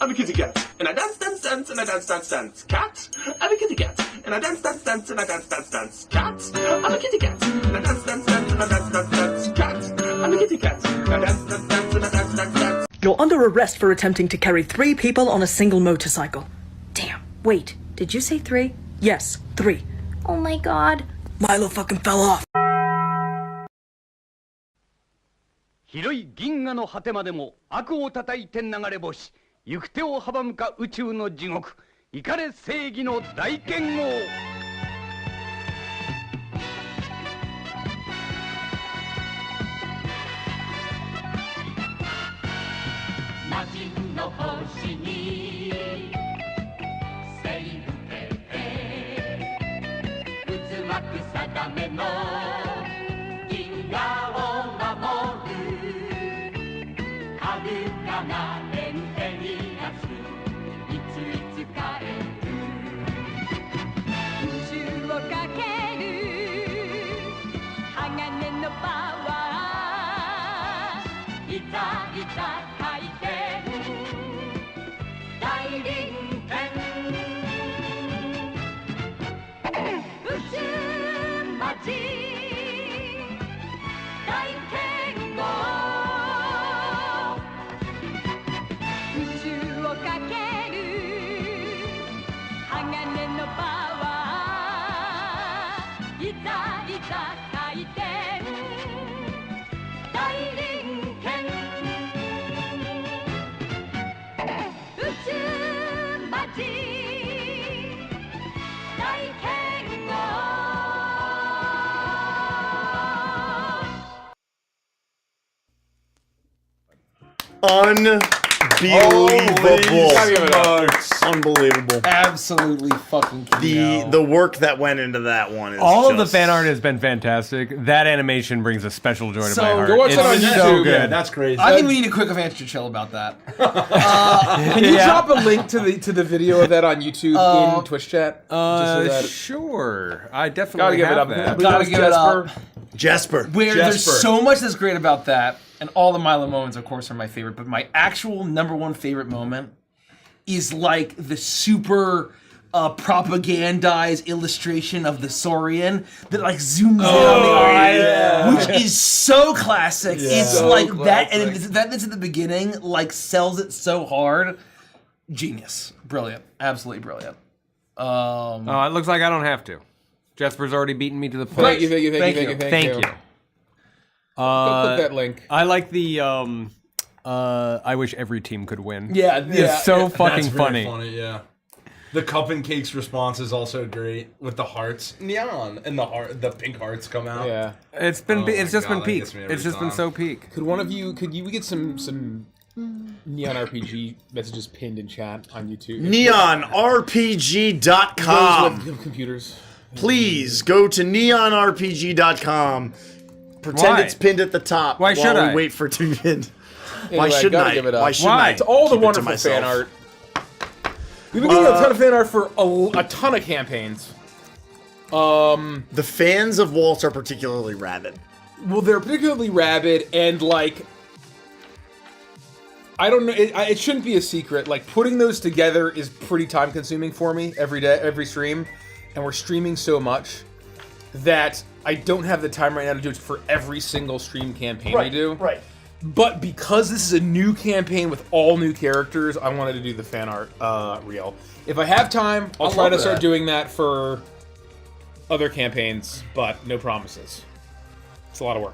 I'm a kitty cat, and I dance, dance, dance, and I dance, dance, dance. Cat, I'm a kitty cat, and I dance, dance, dance, and I dance, dance, dance. Cat, I'm a kitty cat, and I dance, dance, dance, and I dance, dance, dance. Cat, I'm a kitty cat, and I dance, dance, dance, and I dance, dance, dance. You're under arrest for attempting to carry 3 people on a single motorcycle. Damn, wait, did you say 3? Yes, 3. Oh my god. Milo fucking fell off. 広い銀河の果てまでも悪を叩いて流れ星、行く手を阻むか宇宙の地獄、怒れ正義の大剣豪。魔人の星に背受けて渦巻く定めの銀河を守る遥かなエンペリアスいついつかえる宇宙をかける鋼のパワーいざいざ回転大輪剣 Unbelievable. Absolutely fucking The work that went into that one is all of the fan art has been fantastic. That animation brings a special joy to my heart. Go watch that on It's YouTube. so good. Yeah, that's crazy. I think we need a quick advantage to chill about that. Can you drop a link to the video of that on YouTube in Twitch chat? Sure. I definitely Gotta give it have up. that. Gotta give it up. Jesper. There's so much that's great about that, and all the Milo moments, of course, are my favorite. But my actual #1 favorite moment is like the super propagandized illustration of the Saurian that like zooms in on the eye, which is so classic. It's so like classic. That, and that's at the beginning, like sells it so hard. Genius, brilliant, absolutely brilliant. It looks like I don't have to. Jesper's already beaten me to the punch. Thank you. Thank you. Go click that link. I like the I wish every team could win. Yeah, It's so fucking That's funny. very funny, yeah. The Cup and Cake's response is also great with the hearts, neon, and the pink hearts come out. Yeah, it's been just been peak. It's just been so peak. Could we get some Neon RPG messages pinned in chat on YouTube? NeonRPG.com. Those with computers. Please go to NeonRPG.com. Pretend Why? it's pinned at the top. Why should I? Wait for it to be pinned. Anyway, Why shouldn't gotta I? give it up. Why shouldn't I? It's all the keep it to wonderful myself? fan art. We've been getting a ton of fan art for a ton of campaigns. The fans of Waltz are particularly rabid. Well, they're particularly rabid, and like, I don't know. It shouldn't be a secret. Like, putting those together is pretty time consuming for me every day, every stream, and we're streaming so much that I don't have the time right now to do it for every single stream campaign we do. Right. But because this is a new campaign with all new characters, I wanted to do the fan art reel. If I have time, I'll try to start doing that for other campaigns, but no promises. It's a lot of work.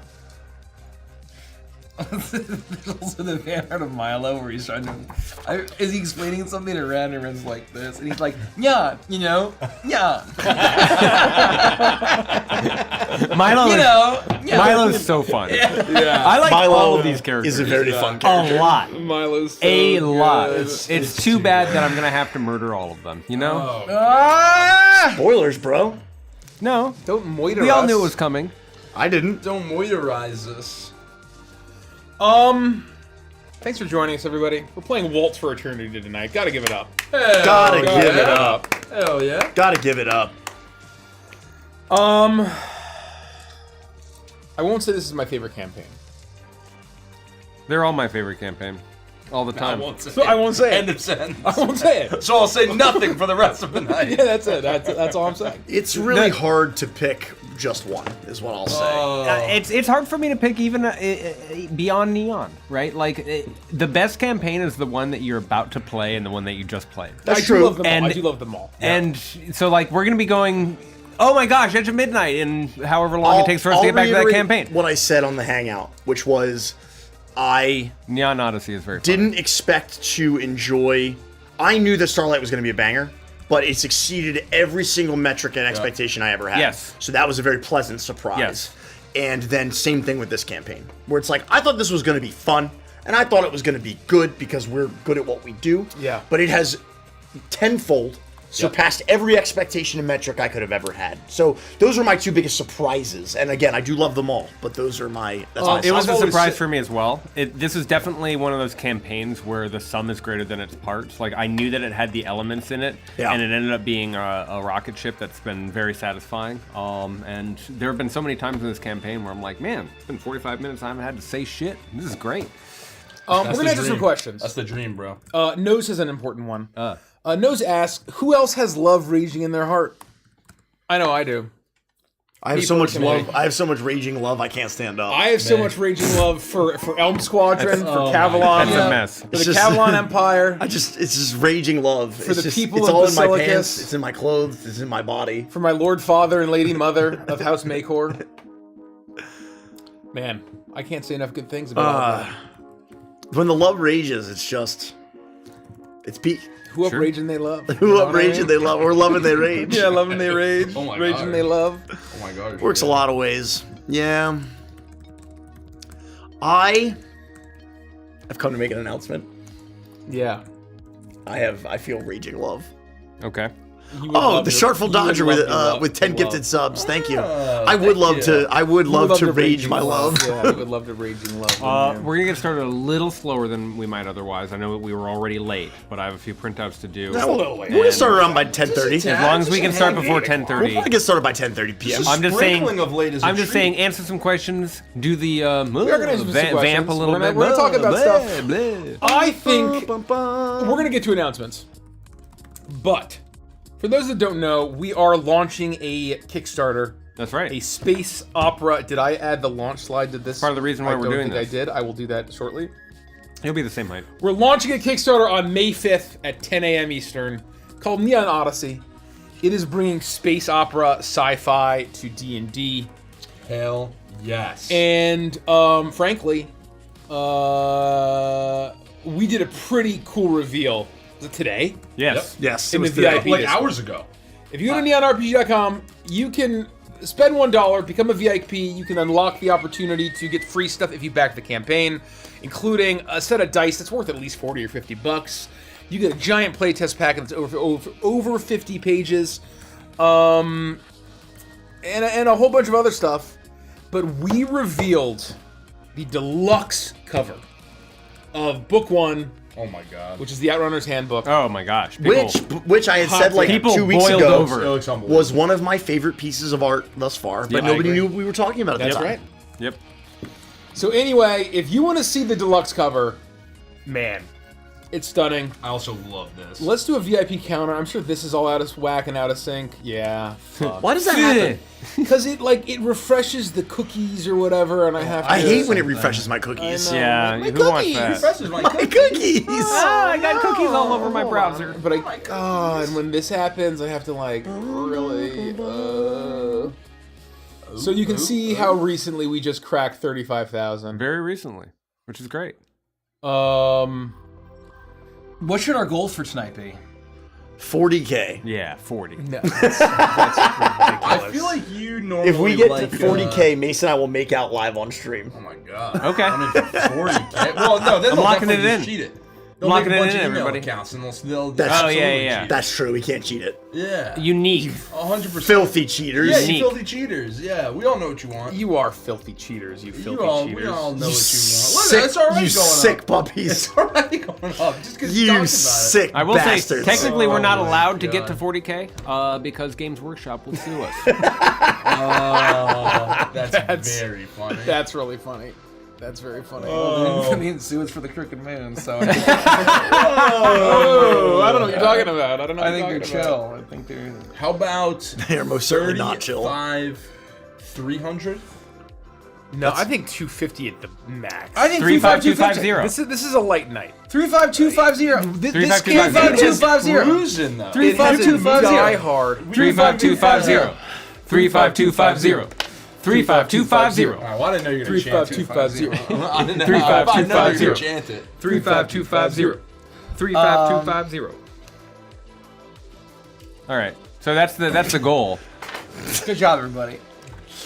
There's also the fan art of Milo where he's trying to... is he explaining something to Ren, and Ren's like this, and he's like, yeah, yeah. Milo's so fun. Yeah. I like Milo all of these characters. Is a very fun character. A lot. Milo's so a lot. good. It's too bad that I'm gonna have to murder all of them. You know? Spoilers, bro. No. Don't moiter We all us. knew it was coming. I didn't. Don't moiterize us. Thanks for joining us, everybody. We're playing Waltz for Eternity tonight. Gotta give it up. Gotta give it up. Hell yeah. Gotta give it up. I won't say this is my favorite campaign. They're all my favorite campaign. All the time. I won't say So I won't say it. End of sentence. I won't say it. So I'll say nothing for the rest of the night. Yeah, that's it. That's all I'm saying. It's really hard to pick just one, is what I'll say. It's hard for me to pick even beyond Neon, right? Like the best campaign is the one that you're about to play and the one that you just played. That's I true. Do love them all. And- I do love them all. And so like we're gonna be going, oh my gosh, Edge of Midnight, in however long it takes for us to get back to that reiterate campaign. What I said on the Hangout, which was I Neon Odyssey is very fun. didn't expect to enjoy. I knew that Starlight was going to be a banger, but it's exceeded every single metric and expectation I ever had. Yes. So that was a very pleasant surprise. Yes. And then same thing with this campaign, where it's like, I thought this was going to be fun, and I thought it was going to be good because we're good at what we do. Yeah. But it has tenfold surpassed every expectation and metric I could have ever had. So those are my two biggest surprises. And again, I do love them all, but those are my... That's my It was a I've always surprise said- for me as well. This is definitely one of those campaigns where the sum is greater than its parts. Like, I knew that it had the elements in it, Yeah. and it ended up being a rocket ship that's been very satisfying. And there have been so many times in this campaign where I'm like, man, it's been 45 minutes, I haven't had to say shit. This is great. We're gonna answer some questions. That's the dream, bro. Nose has an important one. Nose asks, who else has love raging in their heart? I know I do. I have Me so much personally. love. I have so much raging love. I can't stand up. I have so much raging love for Elm Squadron, for Cavalon. That's a mess. For the Cavalon Empire. it's just raging love. For the people it's of all in my Basilicus. pants. It's in my clothes. It's in my body. For my Lord Father and Lady Mother of House Macor. Man, I can't say enough good things about all that. When the love rages, it's peak. Who up raging they love. Who up raging they love, or loving they rage. Yeah, loving they rage. Oh my raging God. they love. Oh my god. Works a lot of ways. Yeah. I I've come to make an announcement. Yeah. I feel raging love. Okay. Oh, the Shartful Dodger with 10 gifted subs. Thank you. I would love to rage my love. Yeah, I would love to raging love. We're gonna get started a little slower than we might otherwise. I know we were already late, but I have a few printouts to do. We're gonna start around by 10:30. As long as we can start before 10:30. We'll probably get started by 10:30 p.m. I'm just saying. Of late is a I'm just treat. saying. Answer some questions. Do the We're gonna answer some vamp questions. a little We're gonna- bit. we're gonna talk about Blah, stuff. blah. I think we're gonna get to announcements, but for those that don't know, we are launching a Kickstarter. That's right. A space opera. Did I add the launch slide to this? Part of the reason why we're doing I don't think this. I did. I will do that shortly. It'll be the same height. We're launching a Kickstarter on May 5th at 10 a.m. Eastern called Neon Odyssey. It is bringing space opera sci-fi to D&D. Hell yes. And frankly, we did a pretty cool reveal today. Yes. Yes. In the it was today. VIP like Discord. hours ago. If you go to neonrpg.com, you can spend $1, become a VIP. You can unlock the opportunity to get free stuff if you back the campaign, including a set of dice that's worth at least 40 or 50 bucks. You get a giant playtest packet that's over 50 pages, and a whole bunch of other stuff. But we revealed the deluxe cover of Book 1, Oh my god. which is the Outrunner's Handbook. Oh my gosh. People, Which I had said like People 2 weeks boiled ago over. It looks unbelievable. was one of my favorite pieces of art thus far, but I nobody agree. knew we were talking about it. That's at the right. time. Yep. So anyway, if you want to see the deluxe cover, man, it's stunning. I also love this. Let's do a VIP counter. I'm sure this is all out of whack and out of sync. Yeah. Why does that happen? Because it refreshes the cookies or whatever, and I have to. I hate when it refreshes my cookies. I know. Yeah. My Who wants cookies! that? Refreshes my My cookies. cookies! Ah, I got cookies all over my browser. But and when this happens, I have to really. So you can see how recently we just cracked 35,000. Very recently, which is great. What should our goals for tonight be? 40K. Yeah, 40. No, I feel like you normally If we get like, to 40K, Mason and I will make out live on stream. oh my god. Okay. I mean, for 40K. Well, no, then I'm they'll locking definitely it just in. cheat it. They'll Locking make a it bunch in, of email everybody. accounts and they'll That's- absolutely Oh, yeah. cheat. That's true, we can't cheat it. Yeah. Unique. 100%. Filthy cheaters. Yeah, Unique. you filthy cheaters. Yeah, we all know what you want. you are filthy cheaters. You filthy We cheaters. all know You what you want. Look, sick, it's already you going sick up. puppies. It's already going up just because you You talked about sick I will bastards. say, technically, we're not Oh my allowed to get God. to 40K because Games Workshop will sue us. it. Oh, that's very funny. That's really funny. That's very funny. Oh. I mean, sue us for the crooked moon, so I think oh, I don't know what you're talking about. I don't know what you're talking about. I think they're. How about They are most certainly not chill. 300? No, I think 250 at the max. I think 35250. This is a light night. 35250. This 35250. 35250. Cruising though. 35250. Die hard. 35250. 35250. 35250. Alright, well, I didn't know you were going to chant 35250. I didn't know. I know you were 35250. going to chant it. 35250. 35250. All right. So that's the goal. Good job, everybody.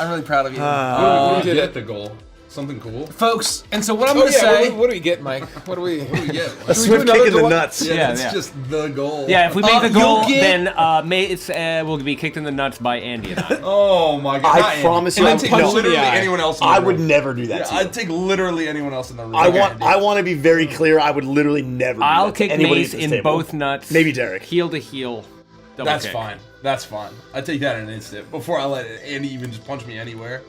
I'm really proud of you. What we did did at the goal? Something cool? Folks, and so what I'm Oh going to yeah, say... what do we get, Mike? What do we? Yeah. A swift another kick in the deluxe? nuts. Yeah, that's yeah. just the goal. Yeah, if we make the goal, you'll get- then we'll be kicked in the nuts by Andy and I. Oh my god. I promise you, I'd I'm take punching literally the eye. anyone else in the I room. would never do that Yeah, to you. I'd take literally anyone else in the room. I want to be very clear. I would literally never. Do I'll that to kick anybody Mace at this in table. both nuts. Maybe Derek. Heel to heel. Double That's kick. fine. That's fine. I'd take that in an instant. Before I let Andy even just punch me anywhere.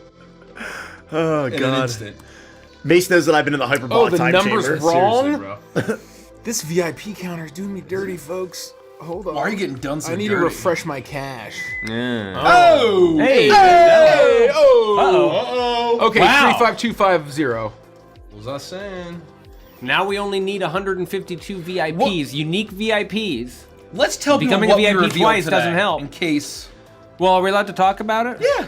Oh In an god. instant. Mace knows that I've been in the hyperbolic Oh, the time number's chamber. wrong? Seriously, bro. This VIP counter is doing me dirty, folks. Hold on. Why are you getting done so I need dirty? to refresh my cash. Yeah. Oh! Hey! Hey! Oh! Uh-oh. Okay, Wow. 35250. What was I saying? Now we only need 152 VIPs, unique VIPs. Let's tell people Becoming what a VIP we revealed twice today, doesn't help. in case... Well, are we allowed to talk about it? Yeah,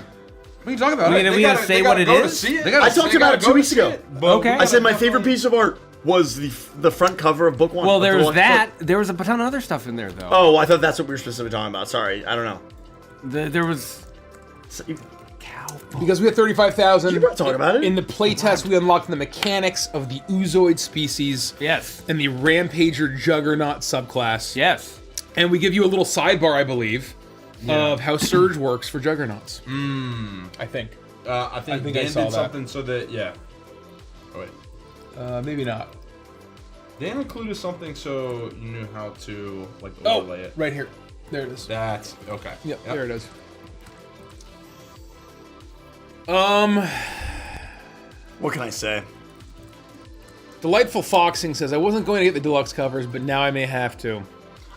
we can talk about We it. gonna- we gotta say what it is? I talked about it 2 weeks ago. Okay. I said my favorite piece of art was the front cover of book 1. Well, of the there's deluxe that. book. There was a ton of other stuff in there, though. Oh, I thought that's what we were specifically talking about. Sorry, I don't know. There was So you- cow Because we had 35,000. You were talking about it. In the playtest, we unlocked the mechanics of the Oozoid species. Yes. And the Rampager Juggernaut subclass. Yes. And we give you a little sidebar, I believe, of how Surge works for Juggernauts. I think Dan did something so that Oh wait. Maybe not. Dan included something so you knew how to like overlay it. Right here. There it is. That's okay. Yep, there it is. What can I say? Delightful Foxing says, I wasn't going to get the deluxe covers, but now I may have to.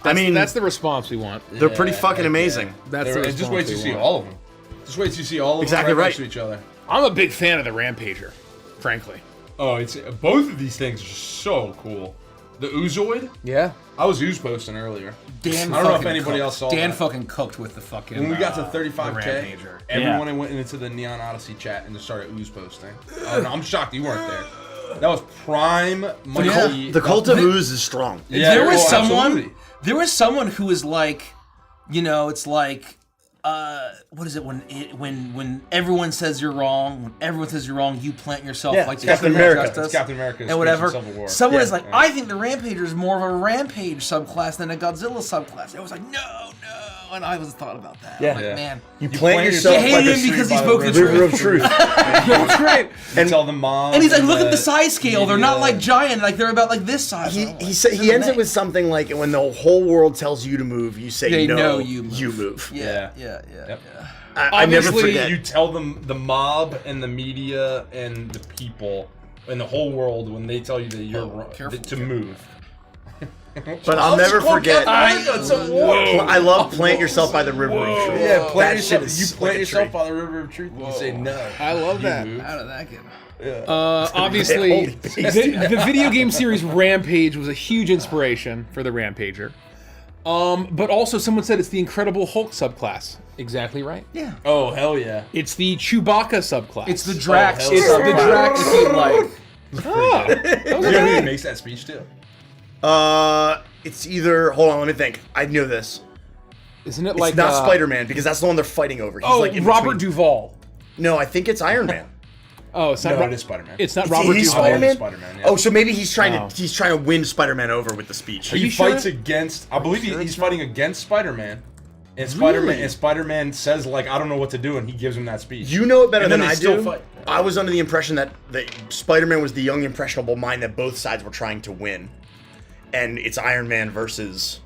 That's the response we want. They're pretty fucking amazing. That's the response just wait till you see want. all of them. Just wait till you see all of Exactly them right right. next to each other. I'm a big fan of the Rampager, frankly. Oh, it's both of these things are so cool. The Oozoid? Yeah. I was ooze posting earlier. Dan I don't know if fucking anybody cooked. else saw Dan that. fucking cooked with the fucking When we got to the 35K, Rampager. everyone went into the Neon Odyssey chat and just started ooze posting. I don't know, I'm shocked you weren't there. That was prime money. The cult of ooze is strong. Yeah, there was absolutely. someone who was like, it's like, what is it when everyone says you're wrong, when everyone says you're wrong, you plant yourself like it's Captain America. Justice, It's Captain America. and whatever. Civil War. Someone Yeah. is like, I think the Rampager is more of a Rampage subclass than a Godzilla subclass. I was like, no, and I was thought about that. Yeah. I'm like, Yeah. man, You plant yourself I by hated the him because he by the spoke the river of truth. truth. That's great. And tell the mom. And he's like, look at the size scale. They're not media. like giant. Like they're about like this size. He I'm like, he said he ends it with something like, when the whole world tells you to move, you say They no. know you move. You move. Yeah. Yep. I never Obviously, forget. You tell them the mob and the media and the people and the whole world when they tell you that you're wrong careful, to move. But I'll never forget. It's a war. I love plant yourself by the river of truth. Yeah, That plant shit yourself. is You like plant a yourself tree. by the river of truth. And you say no. I love that. move. How did that get? Holy Obviously, beastie. the video game series Rampage was a huge inspiration for the Rampager. But also, someone said it's the Incredible Hulk subclass. Exactly right. Yeah. Oh hell yeah! It's the Chewbacca subclass. It's the Drax. hell It's yeah. the Drax if you like. You know who makes that speech too? It's either. Hold on, let me think. I know this. Isn't it It's like not Spider-Man because that's the one they're fighting over. He's like in Robert between. Duvall. No, I think it's Iron Man. Oh, it's not. No, Ro- it is Spider-Man. It's not He's Robert Duvall. Spider-Man. Spider-Man, yeah. Oh, so maybe he's trying to win Spider-Man over with the speech. He you sure? fights against. I believe he's fighting against Spider-Man, and Spider-Man says like, I don't know what to do, and he gives him that speech. You know it better And than then they I still do. fight. I was under the impression that Spider-Man was the young, impressionable mind that both sides were trying to win, and it's Iron Man versus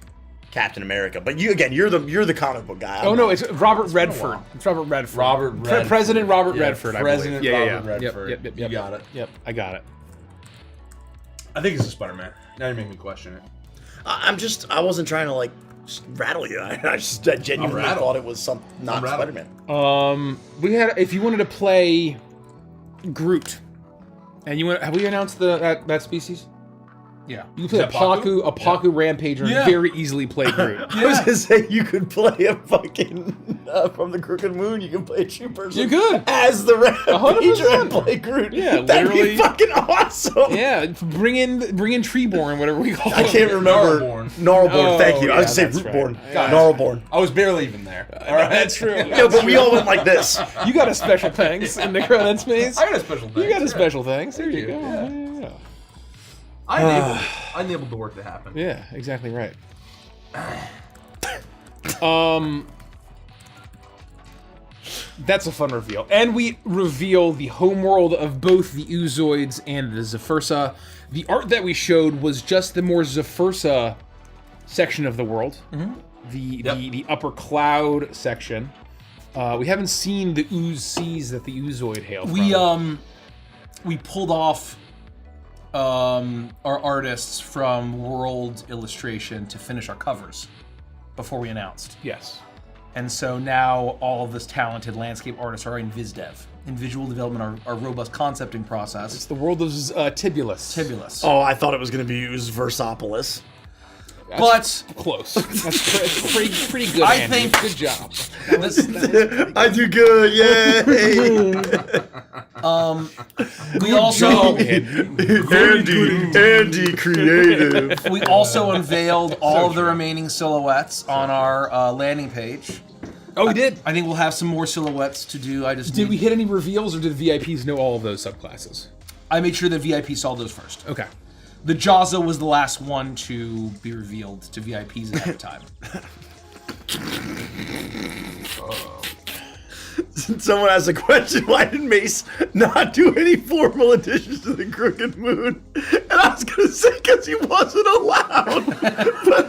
Captain America. But you're the comic book guy. Oh no, it's Robert Redford. It's Robert Redford. President Robert Redford. President I believe. Robert Redford. Yep. You got it. Yep, I got it. I think it's a Spider-Man. Now you make me question it. I wasn't trying to like rattle you. I genuinely rattled. thought it was not rattled. Spider-Man. We had if you wanted to play Groot, and have we announced that species? Yeah. You can play Is that Paku Rampager and very easily play Groot. I was gonna say you could play a fucking from the Crooked Moon. You can play a true person. You could. As the Rampager and 100%. play Groot. Yeah, that'd literally. be fucking awesome. Yeah, bring in Treeborn, whatever we call I it. can't remember. Gnarlborn. Gnarlborn, thank you. I yeah, was gonna that's say right. Rootborn. Yeah. Gnarlborn. I was barely even there. All right, That's true. Yeah, but we all went like this. You got a special thanks in the credit space. I got a special thing. You got a special thanks. There you go. Yeah. Yeah. I enabled the work to happen. Yeah, exactly right. That's a fun reveal. And we reveal the homeworld of both the Oozoids and the Zephyrsah. The art that we showed was just the more Zephyrsah section of the world. The upper cloud section. We haven't seen the ooze seas that the Oozoid hail from. We pulled off our artists from World Illustration to finish our covers before we announced. Yes. And so now all of this talented landscape artists are in VizDev. In visual development, our robust concepting process. It's the world of Tibulus. Tibulus. Oh, I thought it was gonna be Ooze Versopolis. But Close. That's pretty good, I Andy. think- Good job. I do good, yay! we also Andy creative. we also unveiled all of the remaining silhouettes on our landing page. Oh, we did. I think we'll have some more silhouettes to do. Did we hit any reveals, or did the VIPs know all of those subclasses? I made sure the VIP saw those first. Okay. The Jaza was the last one to be revealed to VIPs at that time. Someone asked a question, why did Mace not do any formal additions to the Crooked Moon? And I was going to say because he wasn't allowed. But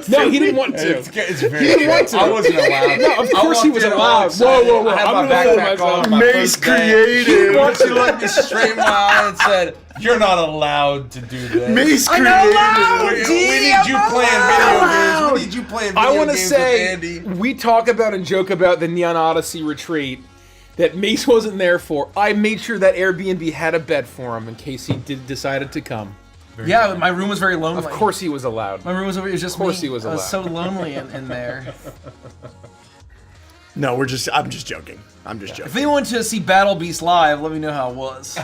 no, he didn't want to. It's very He didn't want to. I wasn't allowed. No, of course he was allowed. Whoa. I had I'm my gonna hold backpack myself. on. My Mace first day. creative. Once he looked me straight in my eye and said, "You're not allowed to do this." Mace we need you playing video games. We need you playing video I want to games say, with Andy. we talk about and joke about the Neon Odyssey retreat that Mace wasn't there for. I made sure that Airbnb had a bed for him in case he decided to come. Yeah, my room was very lonely. Of course he was allowed. My room was just Of course me. he was I was so allowed. lonely in there. No, I'm just joking. I'm just joking. If anyone wants to see Battle Beast live, let me know how it was.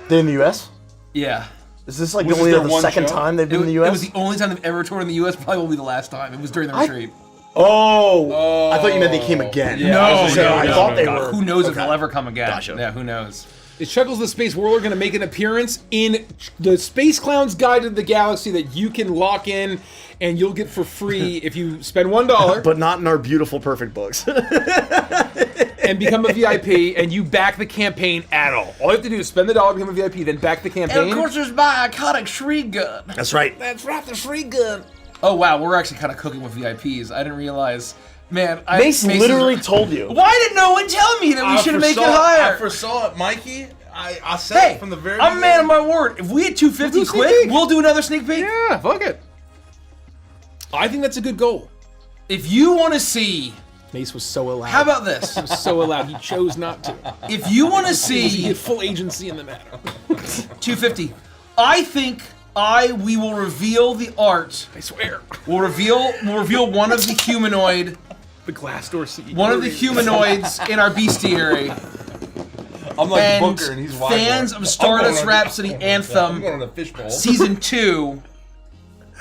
They're in the U.S.? Yeah. Is this like Was only this their the one second show? time they've been in the It U.S.? was the only time they've ever toured in the U.S. Probably will be the last time. It was during the retreat. Oh, I thought you meant they came again. Yeah, I was So like, I thought they were. Who knows if okay. they'll ever come again? Gotcha. Yeah, who knows? Is Chuckles the Space Warlord going to make an appearance in the Space Clown's Guide to the Galaxy that you can lock in and you'll get for free if you spend $1 But not in our beautiful, perfect books. and become a VIP and you back the campaign at all? All you have to do is spend the dollar, become a VIP, then back the campaign. And of course, there's my iconic Shriek gun. That's right. That's right, the free gun. Oh wow, we're actually kind of cooking with VIPs. I didn't realize. Man, Mace literally told you. Why did no one tell me that we should make it higher? I foresaw it, Mikey. I said it from the very I'm a man of beginning. my word. If we hit 250 We'll do a quick, sneak peek. we'll do another sneak peek. Yeah, fuck it. I think that's a good goal. If you want to see, Mace was so allowed. how about this? He was so allowed. He chose not to. If you want to He see had full agency in the matter. 250, I think we will reveal the art. I swear. We'll reveal one of the humanoid, The glass door CEO. one of the humanoids in our bestiary. I'm like And Booker, and he's wide fans one. of Stardust I'm going on- Rhapsody I'm Anthem going on a fishbowl. Season 2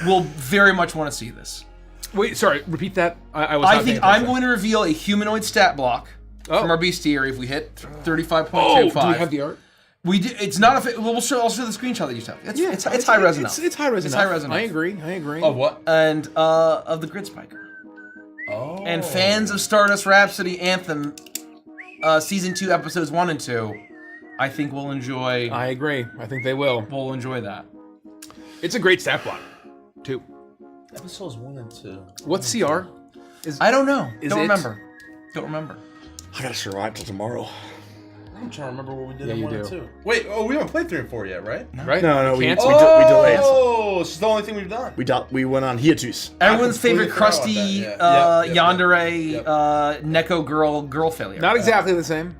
will very much want to see this. Wait, sorry. Repeat that. I was. I not think paying I'm attention. going to reveal a humanoid stat block from our bestiary if we hit 35.25. Oh, do we have the art? We do, it's not a. I'll show the screenshot that you took. It's high res enough. It's high res It's enough. high res enough. I agree. Oh, what? And of the Grid Spiker. Oh. And fans of Stardust Rhapsody Anthem, season 2, episodes 1 and 2, I think will enjoy. I agree. I think they will. Will enjoy that. It's a great stat block, too. Episodes 1 and 2. What's CR? I don't know. Is Don't it? remember. Don't remember. I gotta survive till tomorrow. I'm trying to remember what we did Yeah, in you 1 and do. 2. Wait, we haven't played 3 and 4 yet, right? Right? No, we Can't- delayed. Oh, it's the only thing we've done. We went on hiatus. Everyone's completely favorite forgot about crusty that, yeah. yandere Yep. Neko girl failure. Not exactly the same.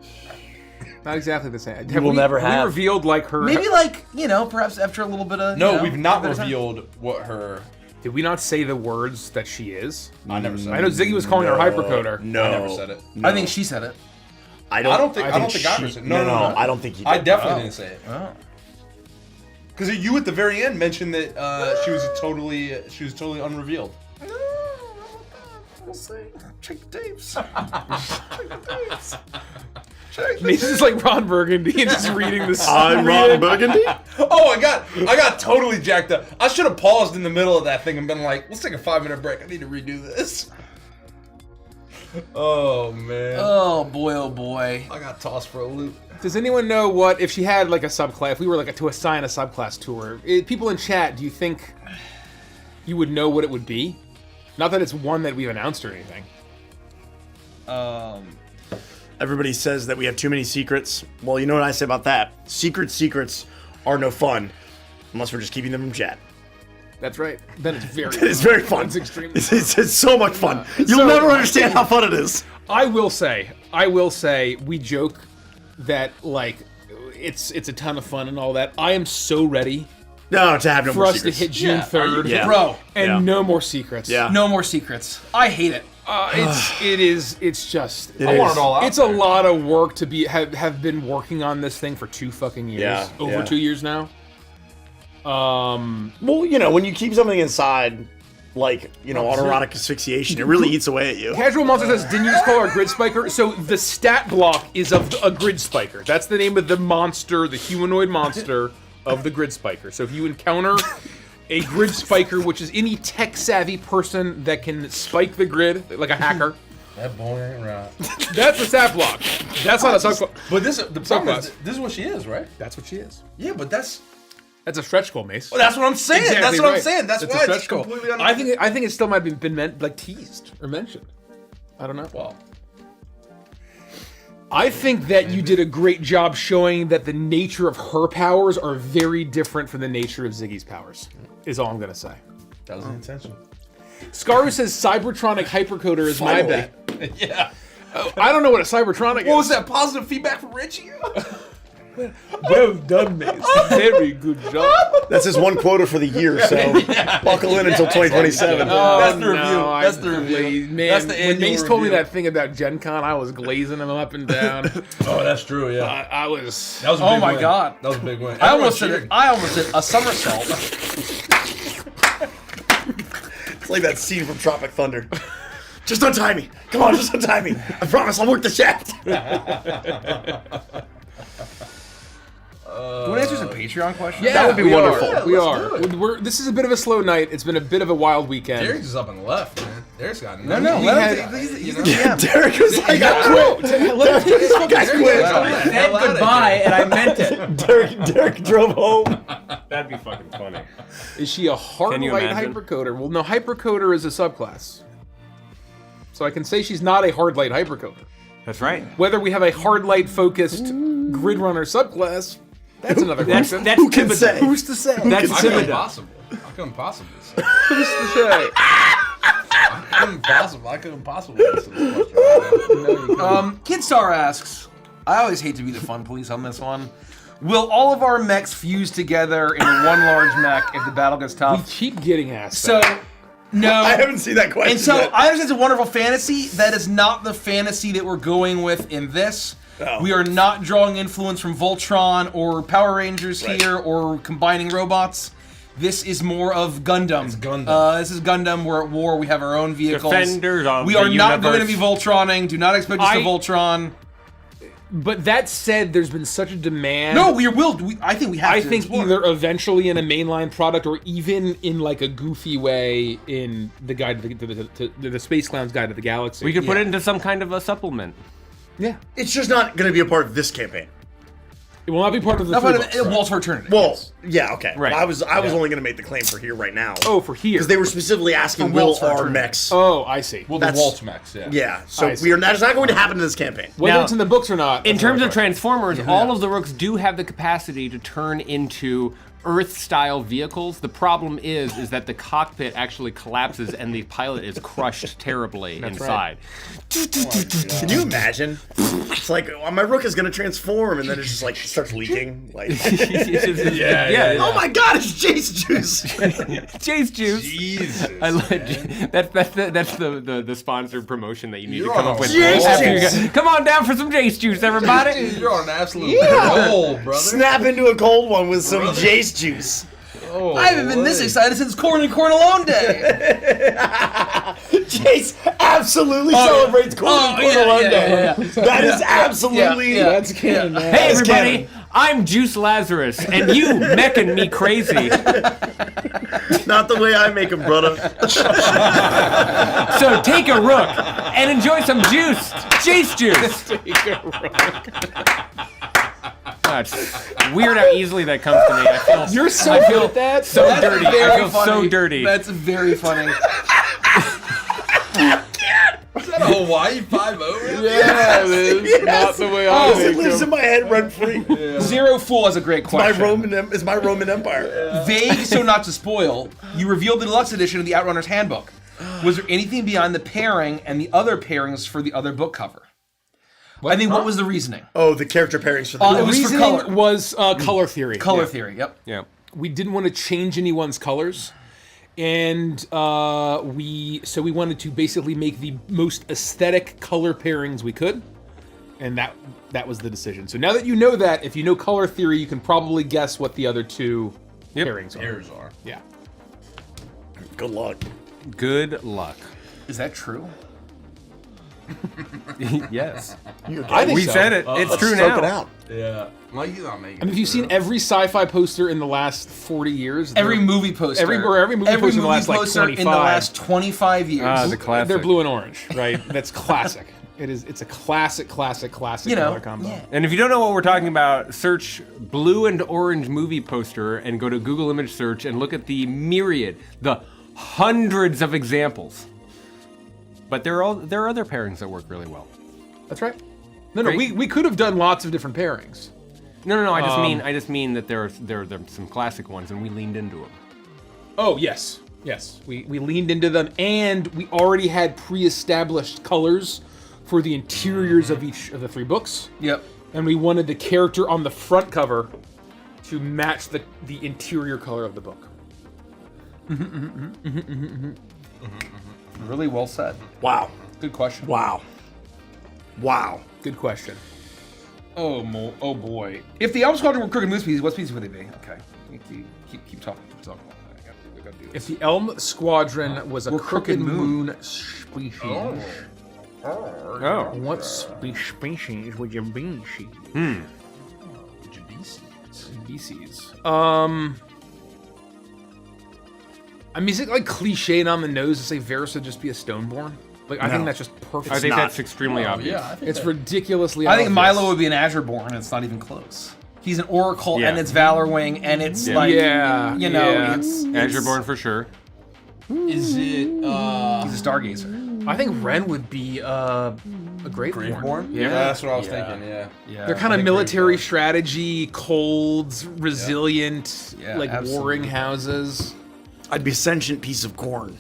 Not exactly the same. will never have. have. We revealed like her. Maybe like, perhaps after a little bit of. No, you know, we've not a bit of time. revealed what her. Did we not say the words that she is? I never said I know it. Ziggy was calling her hypercoder. No, I never said it. No. I think she said it. I don't think I think I said it. No. I don't think you did. I definitely didn't say it. Oh. Because you at the very end mentioned that she was totally unrevealed. We'll see. Check the tapes. This is like Ron Burgundy and just reading this. I'm Ron Burgundy. Oh, I got totally jacked up. I should have paused in the middle of that thing and been like, let's take a 5-minute break. I need to redo this. Oh man. Oh boy. I got tossed for a loop. Does anyone know what if she had like a subclass? If we were like to assign a subclass to her, people in chat, do you think you would know what it would be? Not that it's one that we've announced or anything. Everybody says that we have too many secrets. Well, you know what I say about that? Secrets are no fun unless we're just keeping them from chat. That's right. Then it's very. It's very fun. It's extremely. It's so much fun. You'll So- never understand how fun it is. I will say, we joke that like it's a ton of fun and all that. I am so ready No, to have no for more us secrets. to hit June 3rd, Yeah. Bro, and Yeah. no more secrets. Yeah. no more secrets. I hate it. It's just. It I want is. it all out. It's a lot of work to have been working on this thing for 2 fucking years. Yeah, Over yeah. 2 years now. Well, when you keep something inside like, autoerotic asphyxiation. It really eats away at you. Casual Monster says, didn't you just call her a grid spiker? So the stat block is of a grid spiker. That's the name of the monster, the humanoid monster of the grid spiker. So if you encounter a grid spiker, which is any tech-savvy person that can spike the grid, like a hacker. That boy ain't right. That's a stat block. That's not a subclass. But the problem is, this is what she is, right? That's what she is. Yeah, but that's a stretch goal, Mace. Well, that's what I'm saying. Exactly that's what right. I'm saying. That's It's why a stretch it's goal. completely I think it still might have been meant, like, teased or mentioned. I don't know. Well, I think that you did a great job showing that the nature of her powers are very different from the nature of Ziggy's powers, is all I'm going to say. that was the intention. Scaru says Cybertronic Hypercoder is my Finally. bet. Yeah. I don't know what a Cybertronic is. What was that positive feedback from Richie? Well done, Mace. Very good job. That's his one quota for the year, so buckle in until 2027. That's the review. That's the review. Man, That's the when annual Mace told me review. that thing about Gen Con, I was glazing him up and down. Oh, that's true. Yeah. I was. That was a Oh big my win. God. That was a big win. I Everyone almost cheered. did a somersault. It's like that scene from Tropic Thunder. Just untie me. Come on, just untie me. I promise I'll work the shaft. Do you want to answer some Patreon questions? Yeah, That would be we wonderful. Are. We let's do are. This is a bit of a slow night. It's been a bit of a wild weekend. Derek's is up and left, man. Derek's got No, nothing. let him had- he's the you know? GM. Derek was like, I quit. Let him Guys quit. I said goodbye and I meant it. Derek drove home. That'd be fucking funny. Is she a hard Can you light imagine? hypercoder? Well, no, hypercoder is a subclass. So I can say she's not a hard light hypercoder. That's right. Whether we have a hard light focused grid runner subclass, that's another question. That's Who can typical. say? Who's to say? That's How come typical. possible? How come possible? Who's to say? I couldn't possibly answer this question. Kidstar asks, I always hate to be the fun police on this one. Will all of our mechs fuse together in one large mech if the battle gets We tough? keep getting asked. So, no. I haven't seen that question And so yet. I understand it's a wonderful fantasy. That is not the fantasy that we're going with in this. Oh. We are not drawing influence from Voltron or Power Rangers Right. here or combining robots. This is more of Gundam. It's Gundam. This is Gundam. We're at war. We have our own vehicles. Defenders of we the are not going to universe. be Voltroning. Do not expect us to I- Voltron. But that said, there's been such a demand. No, we will. I think we have I to. think explore. either eventually in a mainline product or even in like a goofy way in the guide to the Space Clown's Guide to the Galaxy. We could put it into some kind of a supplement. yeah. It's just not going to be a part of this campaign. It will not be part of the Not three part books. of Waltz for Eternity. Well, yeah, okay. Right. But I was only going to make the claim for here right now. Oh, for here. Because they were specifically asking, For will Waltz for our Eternity. mechs... Oh, I see. Well, That's- the Waltz Mechs, yeah. Yeah, so I see. that is not going to happen in this campaign. Whether Now, it's in the books or not. In that's terms another of question. Transformers, all of the Rooks do have the capacity to turn into Earth-style vehicles. The problem is that the cockpit actually collapses and the pilot is crushed terribly inside. Can you imagine? It's like, my Rook is going to transform, and then it just like starts leaking. Like, Yeah. oh my god, it's Jace Juice! Jace Juice. Jesus. I like that's the sponsored promotion that you need You're to come on up a with. Jace after you Juice. Come on down for some Jace Juice, everybody. You're on an absolute roll, brother. Snap into a cold one with some Jace Juice. Oh, I haven't been this excited since Corn and Corn Alone Day. Jace absolutely celebrates Corn Alone Day. That is absolutely... Yeah. That's canon, man. Hey That's everybody, canon. I'm Juice Lazarus, and you mecking me crazy. Not the way I make them, brother. So take a Rook and enjoy some juice, Jace Juice. It's weird how easily that comes to me. I feel You're so I good feel at that. so dirty. I feel so dirty. That's very funny. Is that a Hawaii 5-0? Yeah, it is. Yes. Not the way I It make lives them. in my head rent free. Zero Fool has a great question. It's my Roman Empire. Vague, so not to spoil, you revealed the deluxe edition of the Outrunners Handbook. Was there anything beyond the pairing and the other pairings for the other book cover? I think what was the reasoning? Oh, the character pairings for the It The was for reasoning color. was color theory. Color Yeah. theory, yep. Yeah. We didn't want to change anyone's colors, and we wanted to basically make the most aesthetic color pairings we could, and that was the decision. So now that you know that, if you know color theory, you can probably guess what the other two pairings are. Pairs are. Yeah. Good luck. Good luck. Is that true? Yes. I think We so. said it. It's true Soak now. it out. Yeah. Well, you don't make it. I mean, have you seen every sci-fi poster in the last 40 years? Every movie poster. Every movie poster in the last like poster 25. in the last 25 years. Ah, the classic. They're blue and orange, right? That's classic. It's a classic color combo. yeah. And if you don't know what we're talking about, search blue and orange movie poster and go to Google image search and look at the myriad, the hundreds of examples. But there are other pairings that work really well. That's right. No, Great. we could have done lots of different pairings. No. I just mean that there are some classic ones, and we leaned into them. Oh, yes. We leaned into them, and we already had pre-established colors for the interiors of each of the 3 books. Yep. And we wanted the character on the front cover to match the interior color of the book. Really well said. Wow. Good question. Wow. Good question. Oh boy. If the Elm Squadron were crooked moon species, what species would they be? Okay. Keep talking. I gotta do this. If the Elm Squadron was a crooked moon species, Oh. what species would you be? Species. I mean, is it like cliched on the nose to say Varys would just be a Stoneborn? Like, I think that's just perfect. I think not. that's extremely obvious. Yeah, I think It's ridiculously I think obvious. Milo would be an Azureborn, and it's not even close. He's an Oracle, and it's Valor Wing, and it's like, it's Azureborn for sure. Is it? he's a Stargazer. I think Ren would be a Graveborn. Graveborn? Yeah. That's what I was thinking. Yeah. They're kind of think military Graveborn. strategy, cold, resilient, Yeah, like absolutely. warring houses. I'd be a sentient piece of corn.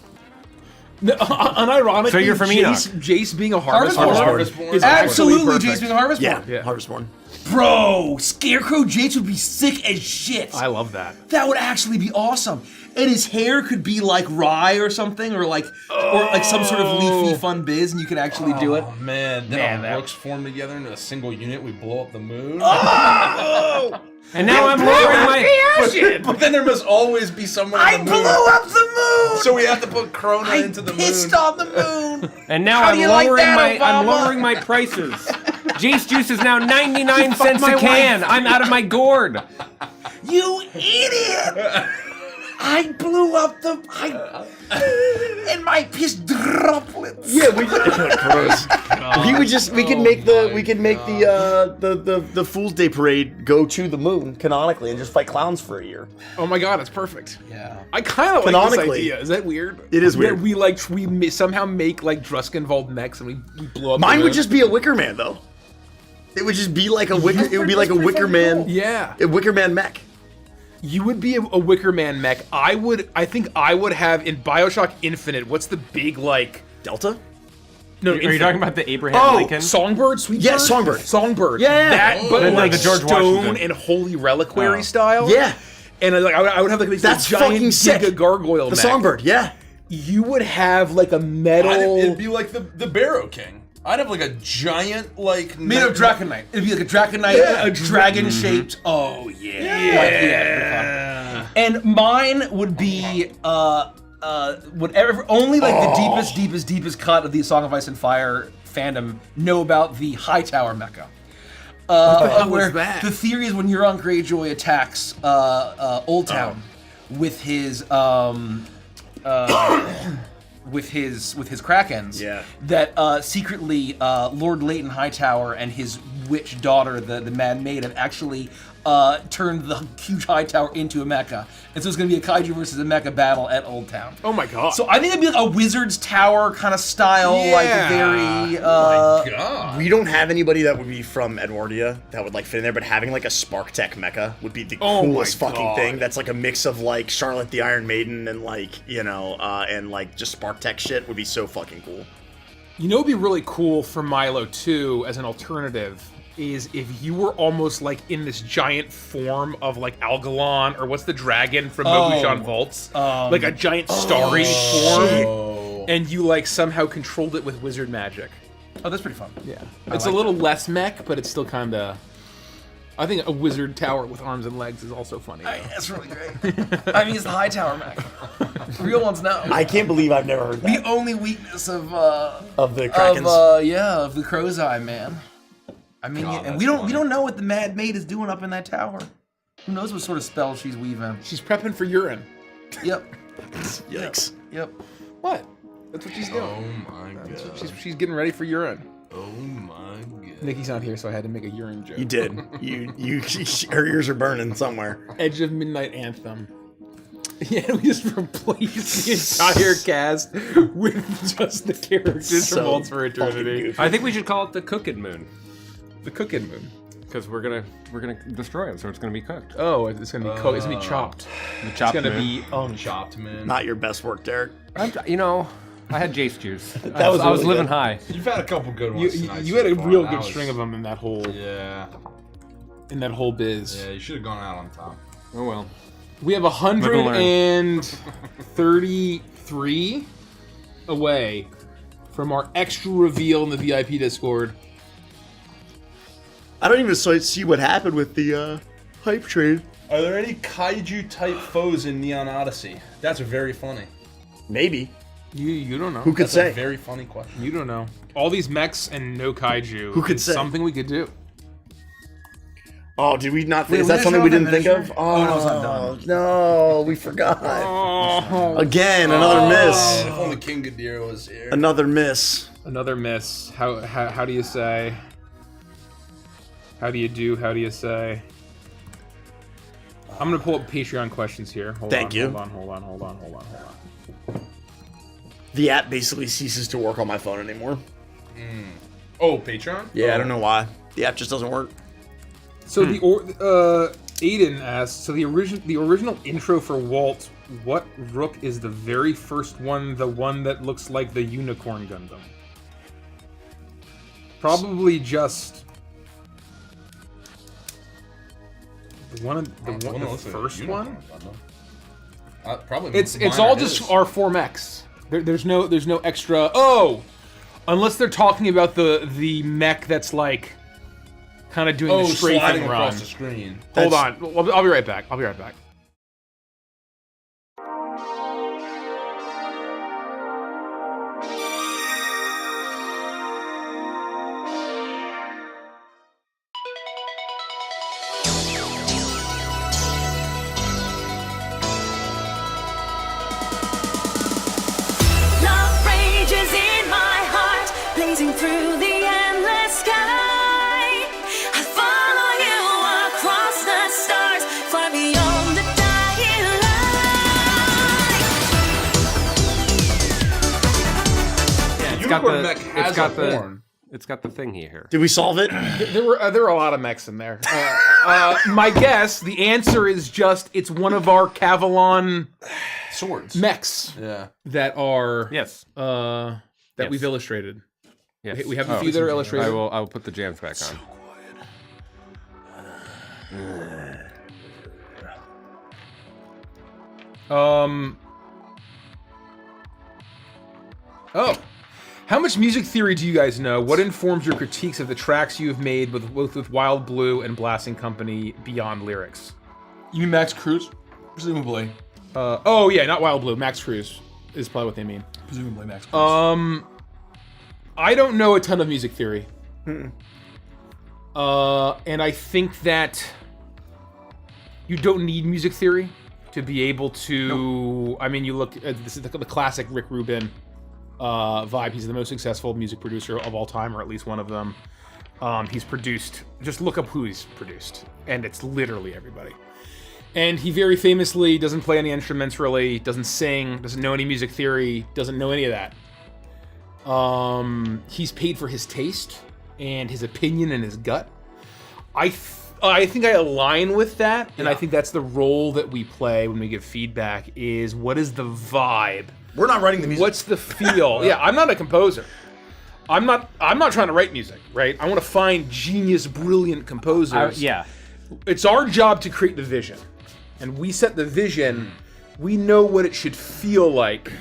No, unironically, So you're from Jace being a Harvestborn Harvestborn. is Absolutely, perfect. Jace being a Harvestborn. Yeah, Harvestborn. Bro, Scarecrow Jace would be sick as shit. I love that. That would actually be awesome. And his hair could be like rye or something, or like some sort of leafy fun biz, and you could actually do it. Oh man, then Man, our that- Rooks form together into a single unit. We blow up the moon. And now I'm lowering my. But then there must always be someone. I on the moon. blew up the moon. So we have to put Krona I into the pissed moon. on the moon. And now How I'm do you like lowering that, I'm Obama? lowering my prices. Jace juice is now 99 cents my a can. wife. I'm out of my gourd. You idiot! I blew up and my piss droplets. Yeah, we gross. We could make the Fool's Day parade go to the moon canonically and just fight clowns for a year. Oh my god, it's perfect. Yeah. I kind of like this Canonically. idea. Is that weird? It is weird. That we somehow make like Druskin-involved mechs and we blow up. Mine the would moon. just be a Wicker Man though. It would just be like a wicker. It would be like a Wicker Man. Yeah. A Wicker Man mech. You would be a Wicker Man mech. I think I would have in BioShock Infinite. What's the big like? Delta. No, Are you talking about the Abraham Oh, Lincoln? Songbird, Sweet Yeah, Bird? Songbird. Songbird. Yeah. That, but Then like the George stone Washington. and holy reliquary Oh. style. Yeah. And like I would have like these That's giant fucking sick. Giga gargoyle. The mech. Songbird. Yeah. You would have like a metal. It'd be like the Barrow King. I'd have like a giant like Made of Draconite. It'd be like a Draconite, a dragon-shaped. Oh yeah. And mine would be whatever. Only like the deepest cut of the Song of Ice and Fire fandom know about the Hightower Mecha. Where that? the theory is when Euron Greyjoy attacks Old Town with his with his Krakens, Yeah. that secretly Lord Leighton Hightower and his witch daughter, the Mad Maid, have actually turned the huge Hightower into a mecha. And so it's going to be a kaiju versus a mecha battle at Old Town. Oh my god. So I think it'd be like a Wizard's Tower kind of style, like Yeah. very... God. We don't have anybody that would be from Edwardia that would like fit in there, but having like a Spark Tech mecha would be the Oh my coolest fucking God. thing. That's like a mix of like Charlotte the Iron Maiden and like, and like just Spark Tech shit would be so fucking cool. You know, it'd be really cool for Milo too, as an alternative, is if you were almost like in this giant form of like Algalon, or what's the dragon from Mogu'shan Waltz, like a giant starry form, and you like somehow controlled it with wizard magic. Oh, that's pretty fun. Yeah, it's a little less mech, but it's still kind of. I think a wizard tower with arms and legs is also funny. That's really great. I mean, it's the high tower mech. Real ones know. I can't believe I've never heard that. The only weakness of the Krakens. of the crow's eye, man. I mean, God, and we don't know what the Mad Maid is doing up in that tower. Who knows what sort of spell she's weaving? She's prepping for urine. Yep. Yikes. Yep. What? That's what she's doing. Oh my god. She's getting ready for urine. Oh my god. Nikki's not here, so I had to make a urine joke. You did. Her ears are burning somewhere. Edge of Midnight Anthem. Yeah, we just replaced the entire cast with just the characters from Waltz for Eternity. I think we should call it the Cooked Moon, The Cooking Moon. because we're gonna destroy it, so it's gonna be cooked. Oh, it's gonna be cooked. It's gonna be chopped. The chopped It's gonna moon. be Chopped man. Not your best work, Derek. I had Jace juice. That was I was really living good. high. You've had a couple good You, ones tonight. you had a so far. real That good was- string of them in that whole Yeah. biz. Yeah, you should have gone out on top. Oh well. We have 133 away from our extra reveal in the VIP Discord. I don't even see what happened with the hype train. Are there any kaiju type foes in Neon Odyssey? That's very funny. Maybe. You don't know. Who could That's say? a very funny question. You don't know. All these mechs and no kaiju. Who could is say? something we could do. Oh, did we not think? Wait, Is that was something that we show didn't think finished? of? Oh, no, it's not done. No, we forgot. Oh, Again, another miss. If only King Ghidorah was here. Another miss. another miss. How do you say? How do you do? How do you say? I'm gonna pull up Patreon questions here. Thank you. Hold on. The app basically ceases to work on my phone anymore. Oh, Patreon? Yeah, I don't know why. The app just doesn't work. So Aiden asks, so the original intro for Waltz, what Rook is the very first one, the one that looks like the Unicorn Gundam? Probably just the first one. Probably. It's all just our 4 mechs. There's no extra. Oh, unless they're talking about the mech that's like kind of doing the strafing sliding run. across the screen. Hold on, I'll be right back. Love rages in my heart, blazing through the endless sky. I follow you across the stars, far beyond the dying light. Yeah, Unicorn mech has a horn. It's got the thingy here. Did we solve it? There were a lot of mechs in there. My guess, the answer is just it's one of our Cavalon Swords. mechs Yeah. that are Yes. that Yes. we've illustrated. Yes. We have a few that are illustrated. I will put the jams back on. Oh. How much music theory do you guys know? What informs your critiques of the tracks you have made with both with Wild Blue and Blasting Company beyond lyrics? You mean Max Cruz? Presumably. Oh yeah, not Wild Blue. Max Cruz is probably what they mean. Presumably Max Cruz. I don't know a ton of music theory. And I think that you don't need music theory to be able to. I mean, you look at this is the classic Rick Rubin vibe. He's the most successful music producer of all time, or at least one of them. He's produced. Just look up who he's produced, and it's literally everybody. And he very famously doesn't play any instruments, really, doesn't sing, doesn't know any music theory, doesn't know any of that. He's paid for his taste and his opinion and his gut. I think I align with that, and I think that's the role that we play when we give feedback. Is what is the vibe? We're not writing the music. What's the feel? Yeah, I'm not a composer. I'm not trying to write music, right? I want to find genius, brilliant composers. Yeah. It's our job to create the vision. And we set the vision, we know what it should feel like.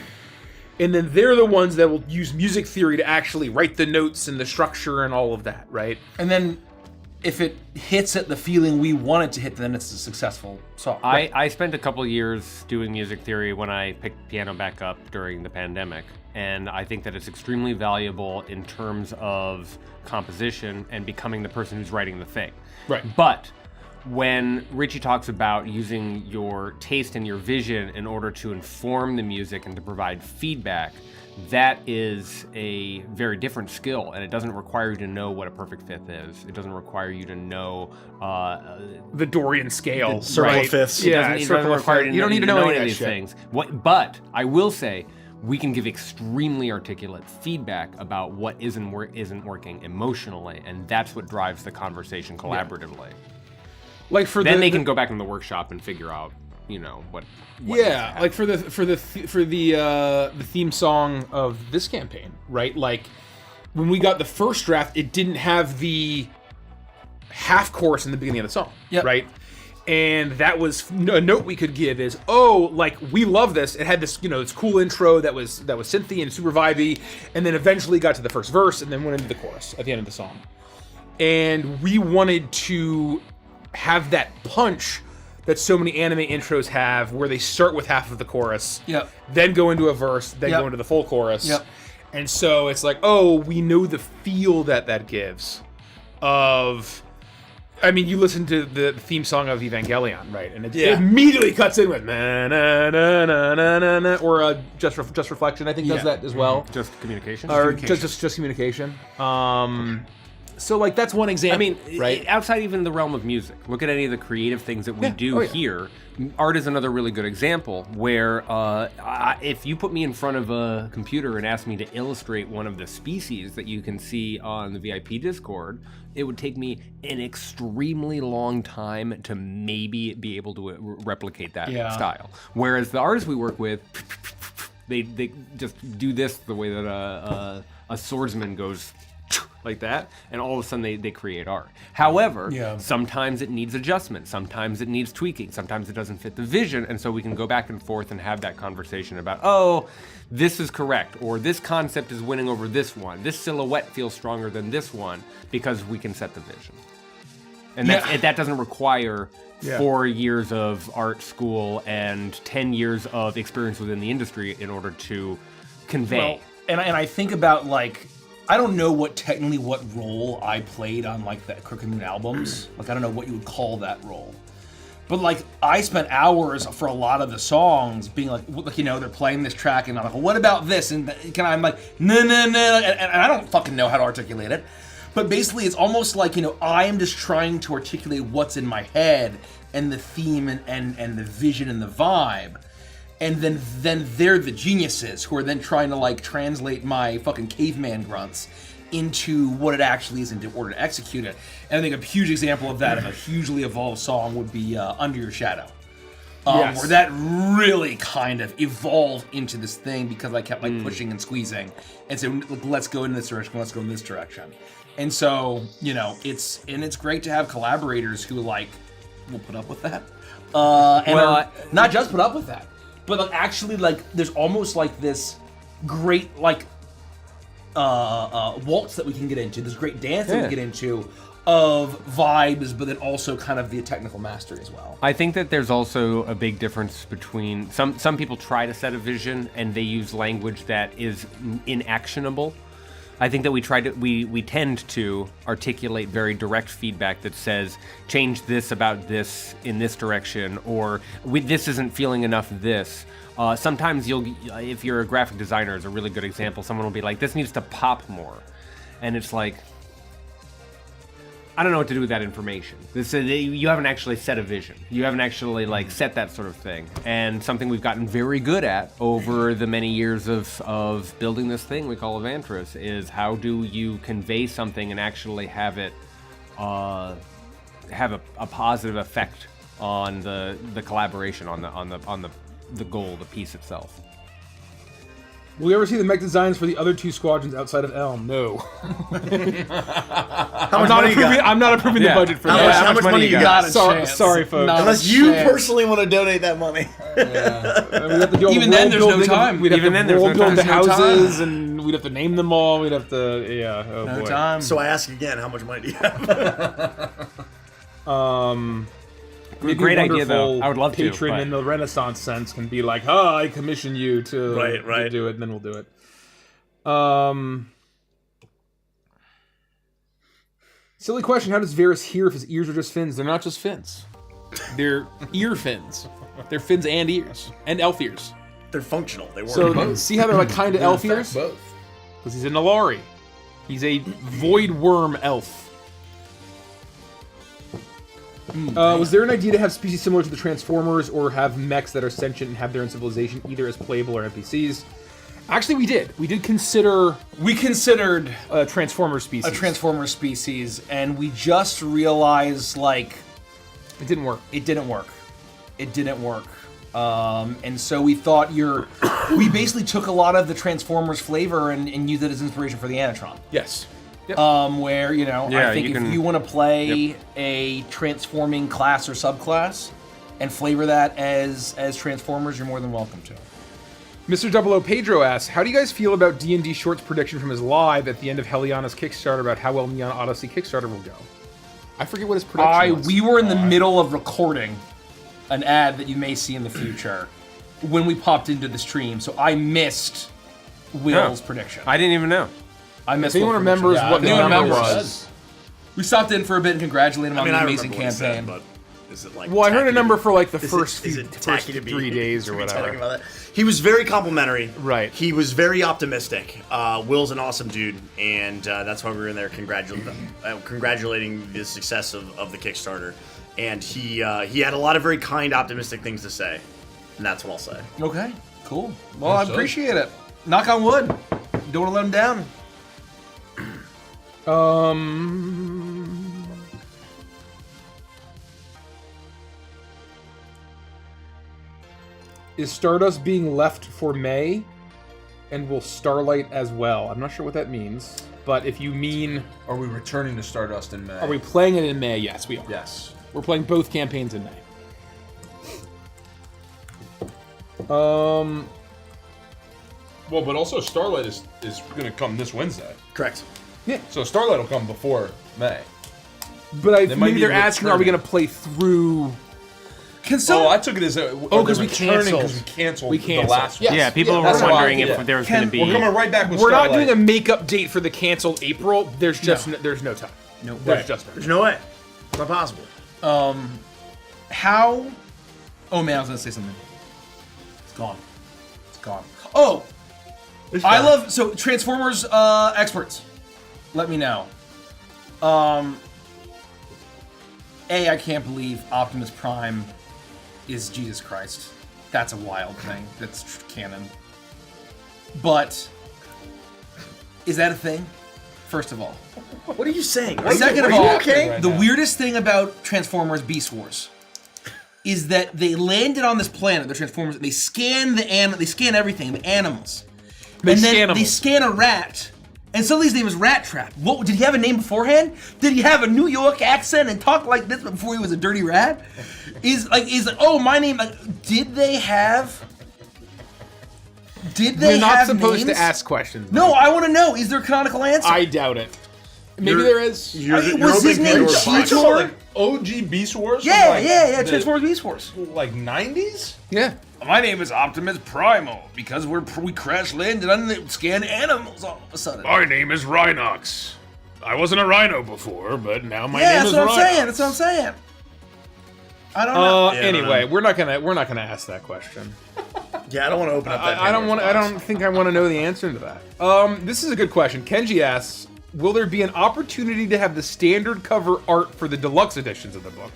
And then they're the ones that will use music theory to actually write the notes and the structure and all of that, right? And then if it hits at the feeling we want it to hit, then it's a successful song. I spent a couple years doing music theory when I picked piano back up during the pandemic, and I think that it's extremely valuable in terms of composition and becoming the person who's writing the thing. Right. But when Richie talks about using your taste and your vision in order to inform the music and to provide feedback, that is a very different skill, and it doesn't require you to know what a perfect fifth is. It doesn't require you to know The Dorian scale. Circle of fifths. It doesn't require you don't need to know any of these that shit. things. But I will say, we can give extremely articulate feedback about what isn't working emotionally, and that's what drives the conversation collaboratively. Like for Then they can go back in the workshop and figure out, what yeah, like for the theme song of this campaign, right? Like when we got the first draft, it didn't have the half chorus in the beginning of the song, right? And that was a note we could give is, we love this. It had this, this cool intro that was synthy and super vibey, and then eventually got to the first verse and then went into the chorus at the end of the song. And we wanted to have that punch that so many anime intros have, where they start with half of the chorus, then go into a verse, then go into the full chorus. And so it's like, we know the feel that gives of... I mean, you listen to the theme song of Evangelion, right? And it immediately cuts in with na na na na na na na, or Just Reflection, I think, does that as well. Just communication? Or just communication. So, like, that's one example. I mean, right? Outside even the realm of music, look at any of the creative things that we do here. Art is another really good example where if you put me in front of a computer and ask me to illustrate one of the species that you can see on the VIP Discord, it would take me an extremely long time to maybe be able to replicate that style. Whereas the artists we work with, they just do this the way that a swordsman goes like that, and all of a sudden they create art. However, sometimes it needs adjustment, sometimes it needs tweaking, sometimes it doesn't fit the vision, and so we can go back and forth and have that conversation about, this is correct, or this concept is winning over this one, this silhouette feels stronger than this one, because we can set the vision. And that doesn't require 4 years of art school and 10 years of experience within the industry in order to convey. Well, and I think about, like, I don't know what role I played on, like, the Crooked Moon albums. Like, I don't know what you would call that role. But, like, I spent hours for a lot of the songs being like, they're playing this track, and I'm like, well, what about this? And I'm like, no, and I don't fucking know how to articulate it. But basically, it's almost like, I am just trying to articulate what's in my head, and the theme, and the vision, and the vibe. And then they're the geniuses who are then trying to, like, translate my fucking caveman grunts into what it actually is in order to execute it. And I think a huge example of that, of a hugely evolved song, would be Under Your Shadow. Where that really kind of evolved into this thing because I kept, like, pushing and squeezing. And so, let's go in this direction, let's go in this direction. And so, it's great to have collaborators who, like, will put up with that. Not just put up with that, but, like, actually, like, there's almost, like, this great, like, waltz that we can get into, this great dance that we get into of vibes, but then also kind of the technical mastery as well. I think that there's also a big difference between some people try to set a vision and they use language that is inactionable. I think that we tend to articulate very direct feedback that says, change this about this in this direction, or this isn't feeling enough this. Sometimes if you're a graphic designer, is a really good example, someone will be like, this needs to pop more. And it's like, I don't know what to do with that information. You haven't actually set a vision. You haven't actually, like, set that sort of thing. And something we've gotten very good at over the many years of building this thing we call Evantris is how do you convey something and actually have it have a positive effect on the collaboration, on the goal, the piece itself. Will we ever see the mech designs for the other two squadrons outside of Elm? No. I'm not approving the budget for that. How much money you got? Sorry, folks. Unless you personally want to donate that money. Even then, there's no time. We'd have to world build the houses and We'd have to name them all. We'd have to, yeah. Oh No boy. time. So I ask again, how much money do you have? Maybe Great a idea, though. wonderful I would love to, patron but- in the Renaissance sense can be like, "Oh, I commission you to, Right. to do it," and then we'll do it. Silly question: how does Varys hear if his ears are just fins? They're not just fins. They're ear fins. They're fins and ears and elf ears. They're functional. They work. So see how they're like kind of elf In fact, ears? both. Because he's a Nalari. He's a void worm elf. Was there an idea to have species similar to the Transformers, or have mechs that are sentient and have their own civilization, either as playable or NPCs? Actually, we did. We did consider We considered a Transformer species. a Transformer species, and we just realized, like, It didn't work. it didn't work. It didn't work. And so we thought we basically took a lot of the Transformers flavor and used it as inspiration for the Anatron. Yes. Yep. Where, you know, Yeah, I think you if can- you want to play a transforming class or subclass and flavor that as Transformers, you're more than welcome to. Mr. 00 Pedro asks, how do you guys feel about D&D Short's prediction from his live at the end of Heliana's Kickstarter about how well Neon Odyssey Kickstarter will go? I forget what his prediction was. We were in the middle of recording an ad that you may see in the future when we popped into the stream, so I missed Will's prediction. I didn't even know. I missed. If anyone Will's prediction. remembers Yeah, what I the know number what it was. was. We stopped in for a bit and congratulated him on the I amazing remember what he campaign. said, but is it like? Well, I heard a tacky number to- for like the is first it, is few, it first tacky to be 3 days or to be whatever. talking about that? He was very complimentary. Right. He was very optimistic. Will's an awesome dude, and that's why we were in there congratulating the success of the Kickstarter. And he had a lot of very kind, optimistic things to say, and that's what I'll say. Okay, cool. Well, I Understood. appreciate it. Knock on wood. Don't want to let him down. Is Stardust being left for May, and will Starlight as well? I'm not sure what that means, but if you mean, Are we returning to Stardust in May? are we playing it in May? Yes, we are. Yes. We're playing both campaigns in May. Um, Well, but also Starlight is going to come this Wednesday. Correct. So Starlight will come before May. but They might maybe be they're asking, are we going returning. to play through? Oh, I took it as a. because we canceled. We canceled the last one. Yes. Yeah, people were that's why- wondering yeah. if there was going to be. We're coming right back with We're not Starlight. doing a makeup date for the canceled April. There's just there's no time. No. There's Right. just no There's time. no way. It's not possible. How? Oh man, I was gonna say something. It's gone. It's gone. Oh, I love so Transformers experts. Let me know. I can't believe Optimus Prime is Jesus Christ. That's a wild thing. That's canon. But is that a thing? First of all. What are you saying? Second of Are you all, okay? the weirdest thing about Transformers Beast Wars is that they landed on this planet, the Transformers, and they scan they scan everything, the animals. They and then scan 'em. they scan a rat. And somebody's name is Rat Trap. What, did he have a name beforehand? Did he have a New York accent and talk like this before he was a dirty rat? Oh, my name, did they have We're not have supposed names? to ask questions. No, I want to know. Is there a canonical answer? I doubt it. Maybe there is. Was his name Cheetor? Like OG Beast Wars? Yeah, from like the, Transformers Beast Wars. Like 90s? Yeah. My name is Optimus Primal because we crash landed on the scan animals all of a sudden. My name is Rhinox. I wasn't a rhino before, but now my yeah, name that's is what I'm Rhinox. saying. That's what I'm saying. I don't know. Anyway, we're not gonna ask that question. Yeah, I don't want to open up that. I don't want. Pandora's I box. don't think I want to know the answer to that. This is a good question. Kenji asks, will there be an opportunity to have the standard cover art for the deluxe editions of the book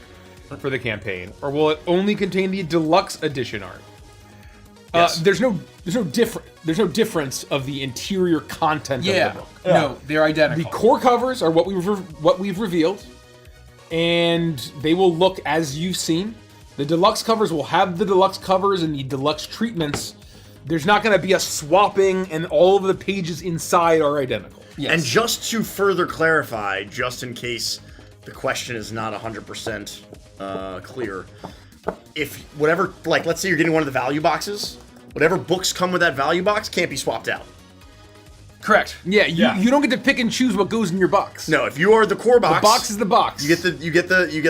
for the campaign, or will it only contain the deluxe edition art? Yes. There's no difference of the interior content of the book. No, they're identical. The core covers are what we've revealed, and they will look as you've seen. The deluxe covers will have the deluxe covers and the deluxe treatments. There's not going to be a swapping, and all of the pages inside are identical. Yes. And just to further clarify, just in case the question is not 100% clear, if whatever, like, let's say you're getting one of the value boxes, whatever books come with that value box can't be swapped out. Correct. Yeah, you don't get to pick and choose what goes in your box. No, if you are the core box, The box is the box. You get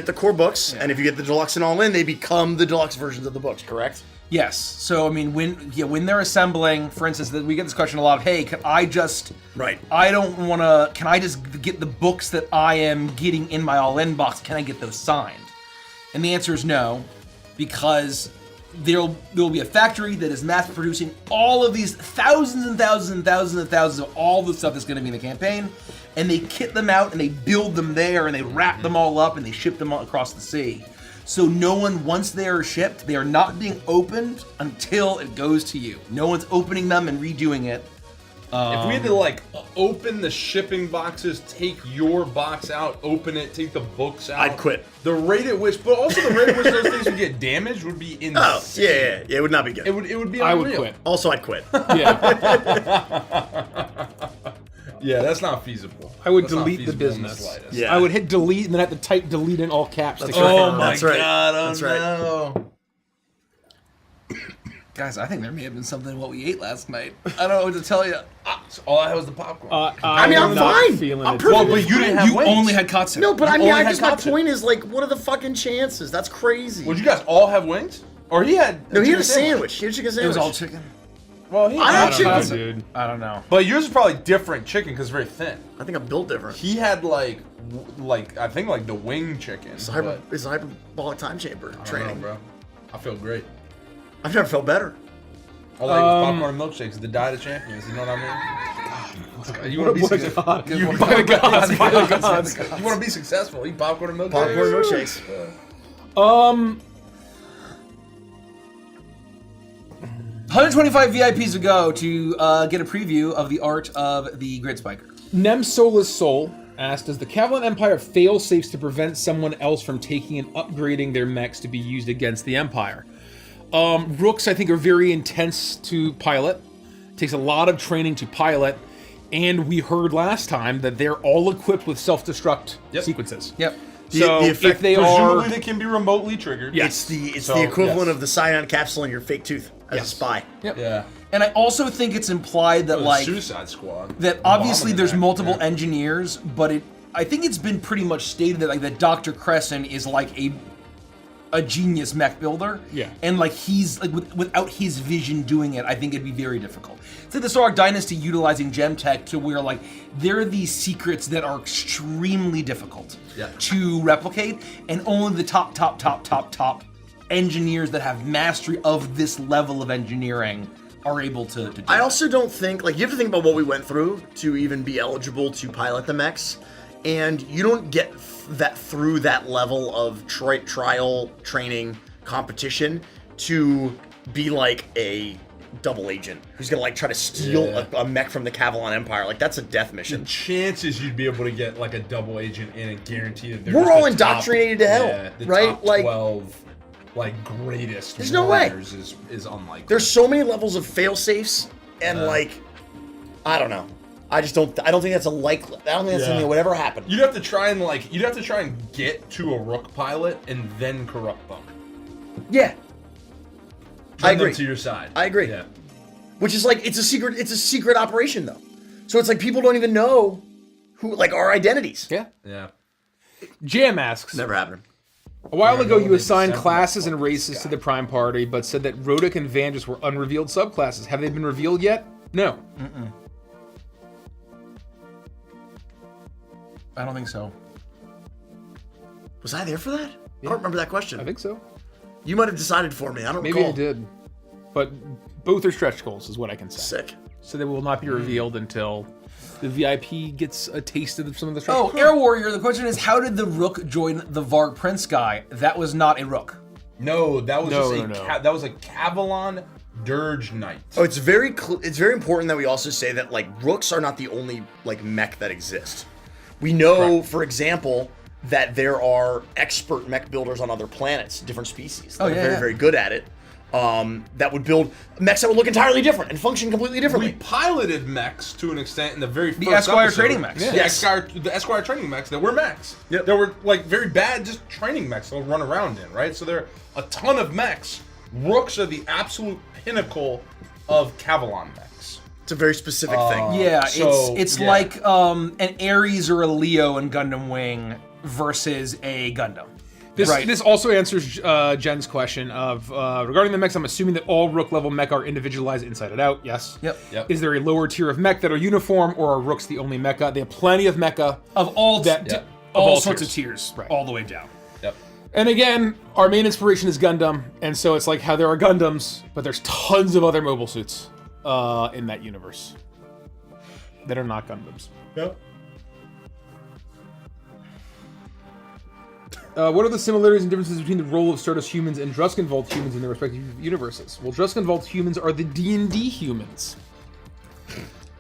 the core books, and if you get the deluxe and all in, they become the deluxe versions of the books. Correct? Yes. So I mean, when they're assembling, for instance, we get this question a lot of, hey, can I just I don't want to. Can I just get the books that I am getting in my all-in box? Can I get those signed? And the answer is no, because there will be a factory that is mass producing all of these thousands and thousands and thousands and thousands of all the stuff that's going to be in the campaign, and they kit them out and they build them there and they wrap them all up and they ship them all across the sea. So no one, once they are shipped, they are not being opened until it goes to you. No one's opening them and redoing it. If we had to like open the shipping boxes, take your box out, open it, take the books out, I'd quit. The rate at which, but also the rate at which those things would get damaged would be insane. Oh, yeah, it would not be good. It would be unreal. I would quit. Also, I'd quit. Yeah, that's not feasible. I would That's not delete the feasible in business. slightest. Yeah. I would hit delete and then have to type delete in all caps. to Oh confirm. my That's right. god! Oh That's right. no! Guys, I think there may have been something in what we ate last night. I don't know what to tell you. So all I had was the popcorn. I mean, I'm not fine. feeling I'm it. perfect. Well, but you didn't have You wings. only had katsu. No, but I You mean, only I had guess my katsu. point is, like, what are the fucking chances? That's crazy. Would you guys all have wings? Or he had? No, he had a chicken sandwich. He had a chicken It sandwich. was all chicken. Well, he I had actually- chicken. Dude. I don't know. But yours is probably different chicken because it's very thin. I think I'm built different. He had like I think like the wing chicken. It's a but- hyperbolic time chamber I don't training. know, bro. I feel great. I've never felt better. All I eat is popcorn and milkshakes. The diet of champions. You know what I mean? You want to be successful. You By the gods, by the gods. You want to be successful. Eat popcorn and milkshakes. Popcorn milkshakes. 125 VIPs to go to get a preview of the art of the Grid Spiker. Nem Solus Soul asked, does the Cavalon Empire fail safes to prevent someone else from taking and upgrading their mechs to be used against the Empire? Rooks, I think, are very intense to pilot. It takes a lot of training to pilot. And we heard last time that they're all equipped with self-destruct sequences. Yep. So the effect- if they Presumably are... they can be remotely triggered. It's the equivalent of the Scion capsule in your fake tooth as a Yes. spy. Yep. Yeah. And I also think it's implied that, like, Suicide Squad. that obviously Bombing there's attack, multiple yeah. engineers, but I think it's been pretty much stated that, like, that Dr. Crescent is like a genius mech builder. Yeah. And like he's like without his vision doing it, I think it'd be very difficult. It's like the Sark Dynasty utilizing gem tech to where, like, there are these secrets that are extremely difficult to replicate, and only the top engineers that have mastery of this level of engineering are able to do I it. also don't think, like, you have to think about what we went through to even be eligible to pilot the mechs, and you don't get that through that level of trial training competition to be like a double agent who's gonna, like, try to steal a mech from the Cavalon Empire. Like, that's a death mission. Chances you'd be able to get like a double agent in and guarantee that they're We're just all the indoctrinated to hell, the right? top Like- 12 like greatest There's no way. warriors is unlikely. There's so many levels of fail safes, and like, I don't know. I don't think that's a likely. I don't think that's something that would ever happen. You'd have to try and get to a Rook pilot and then corrupt them. Yeah. Turn I agree. them to your side. I agree. Yeah. Which is like, it's a secret operation though. So it's like people don't even know who, like, our identities. Yeah. Yeah. Jam asks, Never happened. a while ago you they assigned disassembled classes that and races to the Prime Party, but said that Rodic and Vandus were unrevealed subclasses. Have they been revealed yet? No. I don't think so. Was I there for that? I don't remember that question. I think so. You might have decided for me. I don't Maybe recall. I did. But both are stretch goals, is what I can say. Sick. So they will not be revealed until the VIP gets a taste of some of the stretch Oh, goals. Air Warrior, the question is, how did the Rook join the Varg Prince guy? That was not a Rook. No, that was No, just no. that was a Cavalon Dirge Knight. Oh, it's very important that we also say that, like, Rooks are not the only, like, mech that exist. We know, for example, that there are expert mech builders on other planets, different species, that are very, very good at it. That would build mechs that would look entirely different and function completely differently. We piloted mechs to an extent in the very first Esquire episode. training mechs. Yeah. Yes. The Esquire training mechs that were mechs. Yep. That were like very bad, just training mechs they'll run around in, right? So there are a ton of mechs. Rooks are the absolute pinnacle of Cavalon mechs. It's a very specific thing. Yeah, So, it's yeah. like an Ares or a Leo in Gundam Wing versus a Gundam. This also answers Jen's question of regarding the mechs. I'm assuming that all Rook level mech are individualized inside and out. Yes. Yep. Is there a lower tier of mech that are uniform, or are Rooks the only mecha? They have plenty of mecha Of all all sorts of tiers. tiers, Right. all the way down. Yep. And again, our main inspiration is Gundam, and so it's like how there are Gundams, but there's tons of other mobile suits in that universe that are not Gundams. Yep. What are the similarities and differences between the role of Stardust humans and Druskenwald humans in their respective universes? Well, Druskenwald humans are the D&D humans.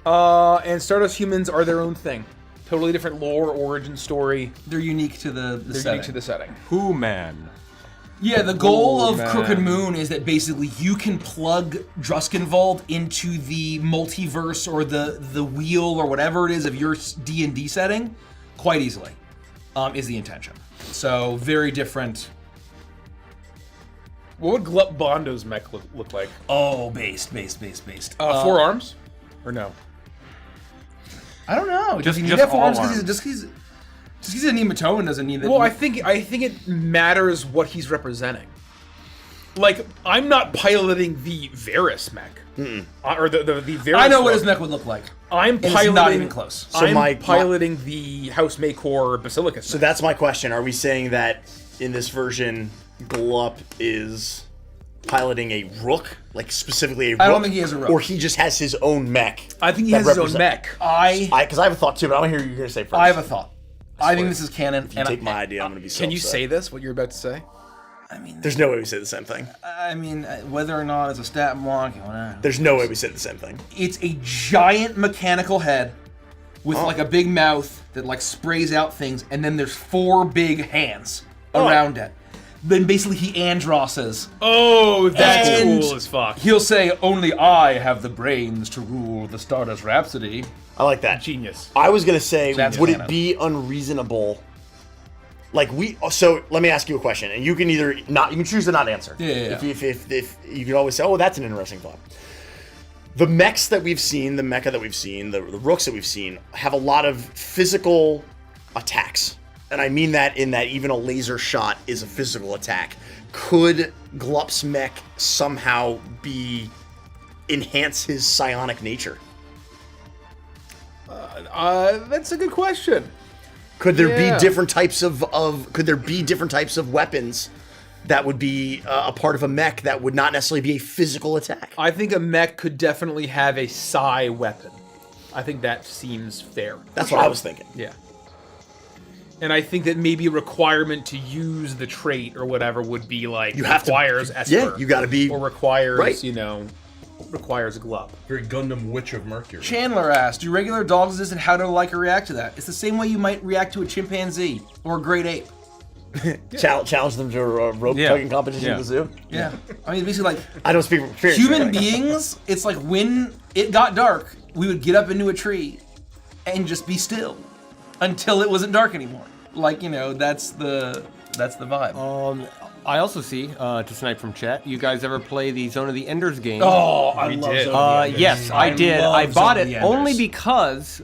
And Stardust humans are their own thing. Totally different lore, origin story. They're unique to the They're setting. unique to the setting. Who man? Yeah, the goal of man. Crooked Moon is that basically you can plug Druskenwald into the multiverse or the wheel or whatever it is of your D&D setting quite easily, is the intention. So, very different. What would Glup Bondo's mech look like? Oh, based. 4 arms? Or no? I don't know. Does he need just that for all arms? arms. Just he's a Nematoan doesn't need that. Well, I think it matters what he's representing. Like, I'm not piloting the Varus mech. Or the Varus I know what Rook. his mech would look like. I'm It's piloting. not even close. So I'm piloting the House Maycor Basilicus. So that's my question. Are we saying that in this version, Glup is piloting a Rook? Like, specifically a Rook? I don't think he has a Rook. Or he just has his own mech? I think he that has his own represent- mech. Because I have a thought too, but I want to hear you going to say first. I have a thought. I think this is canon. If you take my idea, I'm going to be so Can you upset. say this? What you're about to say? I mean, There's no way we say the same thing. whether or not it's a stat block, whatever. There's no way we say the same thing. It's a giant mechanical head with like a big mouth that like sprays out things, and then there's 4 big hands around it. Then basically he Androsses. Oh, that's And cool as fuck. He'll say, "Only I have the brains to rule the Stardust Rhapsody." I like that. Genius. I was going to say, That's would canon. it be unreasonable? Like so let me ask you a question, and you can either not, you can choose to not answer. Yeah. If you can always say, oh, that's an interesting thought. The mechs that we've seen, the mecha that we've seen, the rooks that we've seen, have a lot of physical attacks. And I mean that in that even a laser shot is a physical attack. Could Glup's mech somehow enhance his psionic nature? That's a good question. Could there Yeah. be different types of weapons that would be a part of a mech that would not necessarily be a physical attack? I think a mech could definitely have a psi weapon. I think that seems fair. That's what I was thinking. Yeah. And I think that maybe a requirement to use the trait or whatever would be like You have to- requires Esper. yeah, you gotta be- or requires right. requires a Glup. Very Gundam Witch of Mercury. Chandler asked, "Do regular dogs exist, and how do like or react to that?" It's the same way you might react to a chimpanzee or a great ape. Challenge them to a rope Yeah. tugging competition Yeah. at the zoo. Yeah, I mean, basically like I don't speak from experience. human beings. It's like when it got dark, we would get up into a tree and just be still until it wasn't dark anymore. Like, you know, that's the vibe. I also see, to snipe from chat, you guys ever play the Zone of the Enders game? Oh, I We love did. Zone of the Enders. Yes, I did. love I bought Zone of it the only Enders. because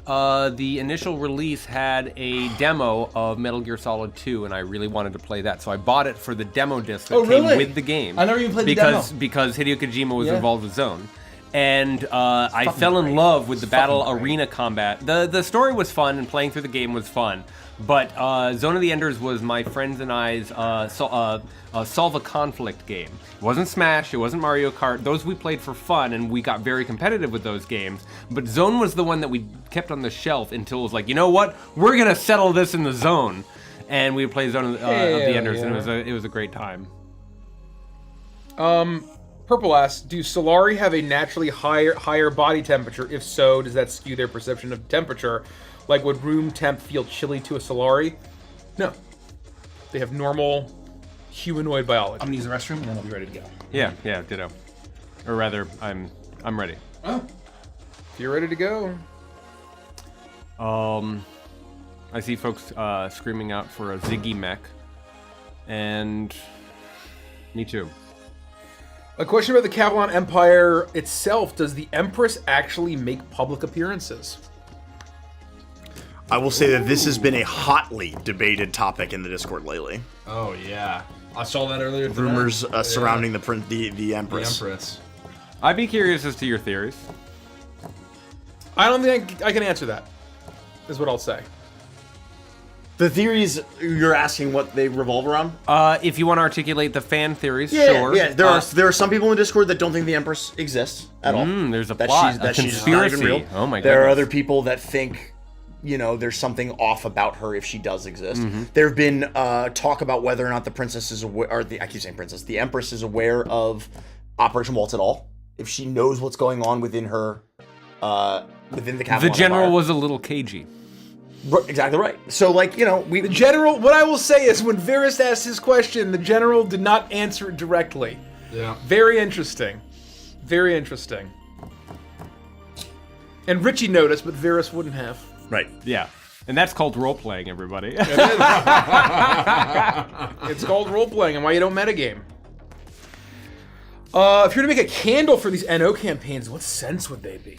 the initial release had a demo of Metal Gear Solid 2, and I really wanted to play that. So I bought it for the demo disc that Oh, came really? with the game. I never even played the because, demo. Because Hideo Kojima was Yeah. involved with Zone. And I fell in love with the battle arena combat. The story was fun, and playing through the game was fun. But Zone of the Enders was my friends and I's solve a conflict game. It wasn't Smash, it wasn't Mario Kart. Those we played for fun, and we got very competitive with those games. But Zone was the one that we kept on the shelf until it was like, you know what? We're gonna settle this in the Zone, and we would play Zone of the Enders, and it was a great time. Purple asks, do Solari have a naturally higher body temperature? If so, does that skew their perception of temperature? Like, would room temp feel chilly to a Solari? No. They have normal humanoid biology. I'm gonna use the restroom and then I'll be ready to go. Yeah, ditto. Or rather, I'm ready. If you're ready to go. I see folks screaming out for a Ziggy mech, and me too. A question about the Cavalon Empire itself. Does the Empress actually make public appearances? I will say that this has been a hotly debated topic in the Discord lately. Oh yeah, I saw that earlier today. Rumors surrounding the Empress. The Empress. I'd be curious as to your theories. I don't think I can answer that, is what I'll say. The theories, you're asking what they revolve around? If you want to articulate the fan theories, Yeah, sure. yeah. There are some people in Discord that don't think the Empress exists at all. There's a That plot, she's a not even conspiracy. real. Oh my There are goodness. other people that think, you know, there's something off about her if she does exist. Mm-hmm. There have been talk about whether or not the princess is aware, or I keep saying princess, the Empress is aware of Operation Waltz at all. If she knows what's going on within her, within the Cavalon The general Empire. was a little cagey. Exactly right. So, like, you know, The general, what I will say is when Varys asked his question, the general did not answer it directly. Yeah. Very interesting. Very interesting. And Richie noticed, but Varys wouldn't have. Right. Yeah. And that's called role-playing, everybody. It's called role-playing and why you don't metagame. If you're to make a candle for these NO campaigns, what scents would they be?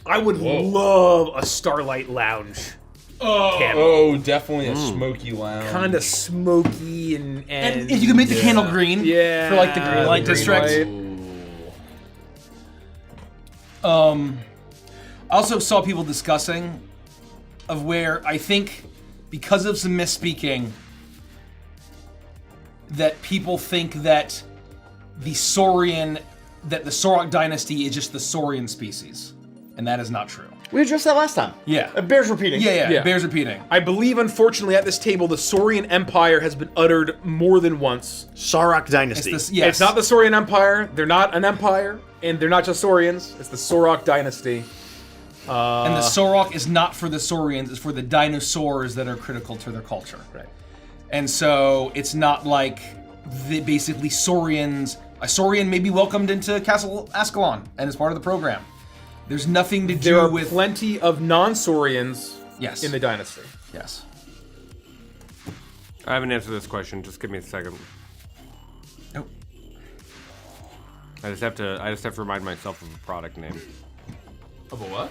I would love a Starlight Lounge candle. Oh, definitely a smoky lounge. Kind of smoky and And if you could make the candle green, yeah, for like the green light district. I also saw people discussing of where I think because of some misspeaking that people think that the Sorok dynasty is just the Saurian species, and that is not true. We addressed that last time. Yeah. It bears repeating. Yeah, Yeah. it bears repeating. I believe, unfortunately, at this table, the Saurian Empire has been uttered more than once. Sorok Dynasty. Yes. It's not the Saurian Empire. They're not an empire, and they're not just Saurians. It's the Sorok dynasty. And the Sorok is not for the Saurians, it's for the dinosaurs that are critical to their culture. Right. And so it's not like basically Saurians. A Saurian may be welcomed into Castle Ascalon and is part of the program. There's nothing to do There are with. plenty of non-Saurians Yes. in the dynasty. Yes. I haven't answered this question. Just give me a second. Nope. I just have to remind myself of a product name. Of a what?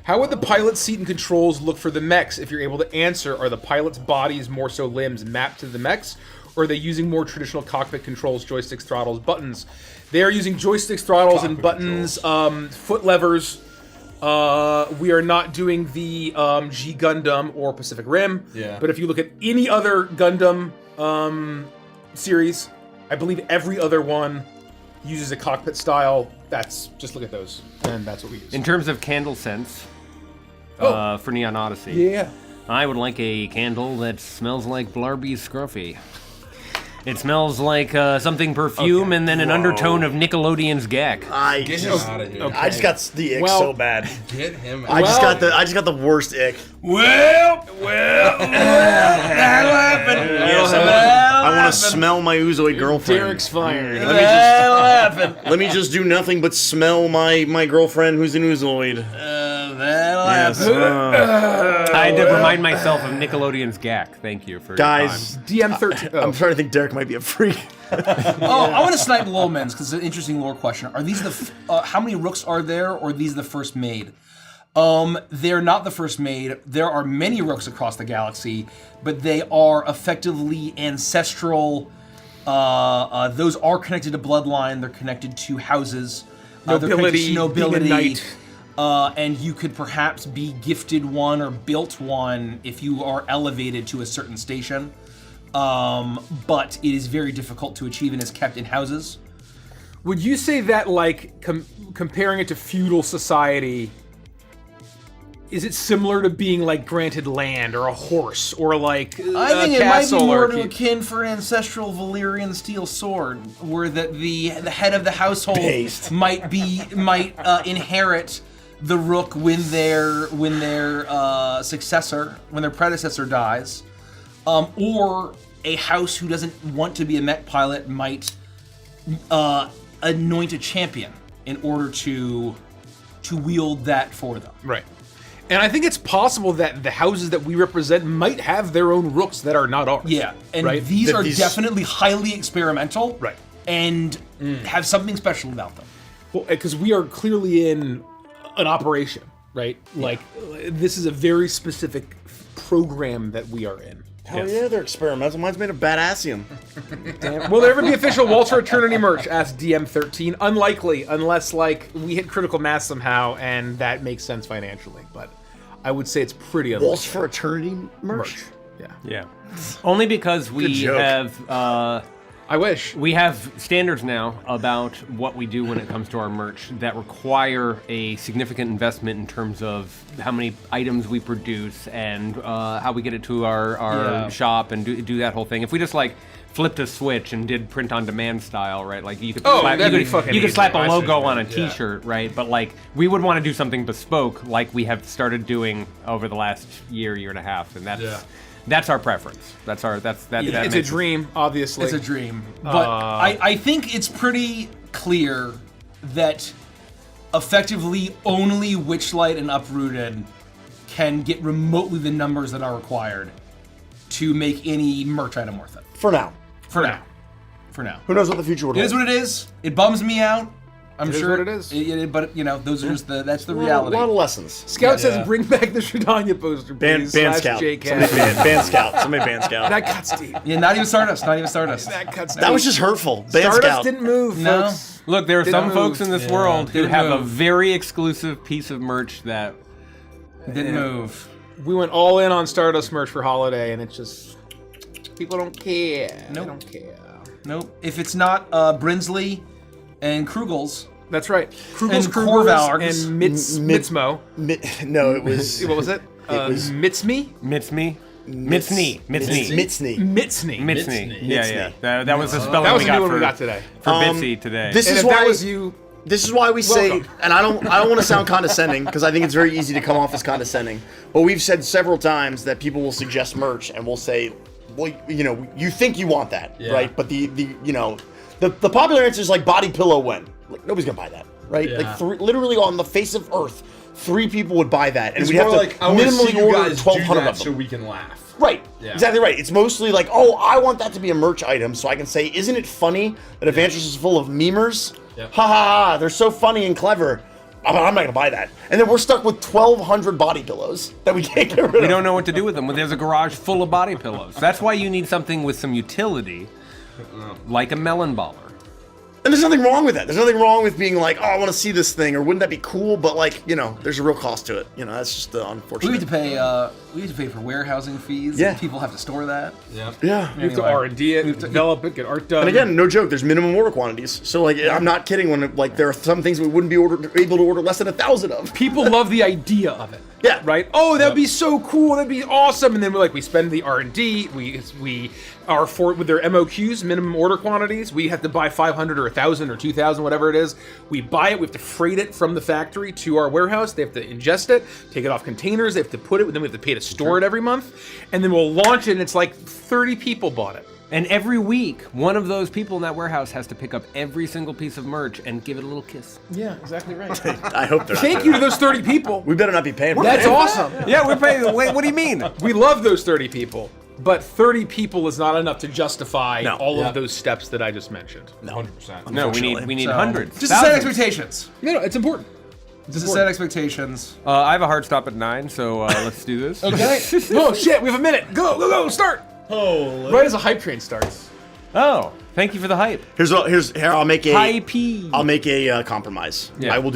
How would the pilot's seat and controls look for the mechs? If you're able to answer, are the pilot's bodies, more so limbs, mapped to the mechs? Or are they using more traditional cockpit controls, joysticks, throttles, buttons? They are using joysticks, throttles, and buttons, foot levers. We are not doing the G Gundam or Pacific Rim. Yeah. But if you look at any other Gundam series, I believe every other one uses a cockpit style. Just look at those, and that's what we use. In terms of candle scents, for Neon Odyssey, Yeah. I would like a candle that smells like Blarby's Scruffy. It smells like something perfume and then an undertone of Nickelodeon's Gak. Get him out of here. I just got the ick Well- so bad. Get him out. I just got the worst ick. Well, that'll happen. Yes, I want to smell my Oozoid girlfriend. Derek's fired. That'll happen. Let me just do nothing but smell my girlfriend who's an Oozoid. That'll Yes. happen. I had to remind myself of Nickelodeon's Gak. Thank you for your Guys, DM13. I'm starting to think Derek might be a freak. Oh, I want to snipe Lolmens because it's an interesting lore question. Are these how many rooks are there, or are these the first made? They're not the first made. There are many rooks across the galaxy, but they are effectively ancestral. Those are connected to bloodline. They're connected to houses. They're connected Nobility, to nobility. being a knight. And you could perhaps be gifted one or built one if you are elevated to a certain station. But it is very difficult to achieve and is kept in houses. Would you say that, like, comparing it to feudal society, is it similar to being, like, granted land or a horse or, like, I think a it might be castle more or to akin for an ancestral Valyrian steel sword, where that the head of the household Based. might inherit the rook when their predecessor dies, or a house who doesn't want to be a mech pilot might anoint a champion in order to wield that for them. Right. And I think it's possible that the houses that we represent might have their own rooks that are not ours. Yeah, and right? these That are these- definitely highly experimental. Right. and have something special about them. Well, because we are clearly in an operation, right? Like, this is a very specific program that we are in. Hell yeah, they're experimental. Mine's made of badassium. Will there ever be official Waltz for Eternity merch? Asked DM13. Unlikely, unless like we hit critical mass somehow, and that makes sense financially. But I would say it's pretty unlikely. Waltz for Eternity merch? Yeah. Yeah. Only because we joke. have I wish. we have standards now about what we do when it comes to our merch that require a significant investment in terms of how many items we produce and how we get it to our shop and do that whole thing. If we just like flipped a switch and did print on demand style, right? Like you could slap a logo on a T-shirt, right? But like we would want to do something bespoke, like we have started doing over the last year and a half, and that's our preference. That It's a dream, obviously. It's a dream. But I think it's pretty clear that effectively only Witchlight and Uprooted can get remotely the numbers that are required to make any merch item worth it. For now. For now. Who knows what the future would It hold? is what it is. It bums me out. I'm It is sure what it is. but you know, those are just that's the A reality. lot of lessons. Scout says, "Bring back the Shredanya poster, Band please." Scout. JK. Band Scout. Somebody ban Scout. That cuts deep. Yeah, not even Stardust. That cuts deep. That was just hurtful. Band Stardust Scout. didn't move, No. folks. Look, there are some folks in this world who Didn't have a move. very exclusive piece of merch that Didn't move. We went all in on Stardust merch for holiday, and it's just people don't care. Nope. They don't care. Nope. If it's not Brinsley and Krugels, That's right. Krugels, And Krugels, Korvalks. and Mitzmo. No, it was... What was it? was- Mitzme? Mitzni. Mitzni. Mitzney. Yeah. That was the spelling That was we a new got one for we got today. Bitsy today. This And is if that why... was you, This is why we say, Welcome. and I don't want to sound condescending because I think it's very easy to come off as condescending. But we've said several times that people will suggest merch and we'll say, well, you know, you think you want that, right? But the popular answer is like body pillow when. Like, nobody's gonna buy that, right? Like literally on the face of Earth, 3 people would buy that, and It's we'd have more to like, I want to see minimally you order guys do 1,200 that of them. so we can laugh. Right. Yeah. Exactly right. It's mostly like, oh, I want that to be a merch item so I can say, isn't it funny that Evangelist is full of memers? Yep. Ha ha ha, they're so funny and clever. I'm not going to buy that. And then we're stuck with 1,200 body pillows that we can't get rid of. We don't know what to do with them. There's a garage full of body pillows. That's why you need something with some utility, like a melon baller. And there's nothing wrong with that. There's nothing wrong with being like, oh, I want to see this thing, or wouldn't that be cool? But like, you know, there's a real cost to it. You know, that's just the unfortunate. we have to pay for warehousing fees. Yeah. People have to store that. Yeah. you have to R&D it, develop it, get art done. And again, no joke. There's minimum order quantities. So like, I'm not kidding when like there are some things we wouldn't be able to order less than 1,000 of. people love the idea of it. Yeah. Right? Oh, that'd be so cool. That'd be awesome. And then we spend the R&D. We are for with their MOQs, minimum order quantities. We have to buy 500 or 1,000 or 2,000, whatever it is. We buy it. We have to freight it from the factory to our warehouse. They have to ingest it, take it off containers. They have to put it. Then we have to pay to store it every month. And then we'll launch it. And it's like 30 people bought it. And every week, one of those people in that warehouse has to pick up every single piece of merch and give it a little kiss. Yeah, exactly right. I hope they're not. Thank you to those 30 people. We better not be paying for That's that. awesome. Yeah, we're paying. Wait, what do you mean? We love those 30 people. But 30 people is not enough to justify No. all of those steps that I just mentioned. 100%. No, we need So, hundreds. Just to set thousands. expectations. No, it's important. Just to set expectations. I have a hard stop at 9, so let's do this. Okay. Oh shit, we have a minute. Go, start. Holy. Right as a hype train starts. Oh, thank you for the hype. Here, I'll make a Hypey. I'll make a compromise. Yeah. I will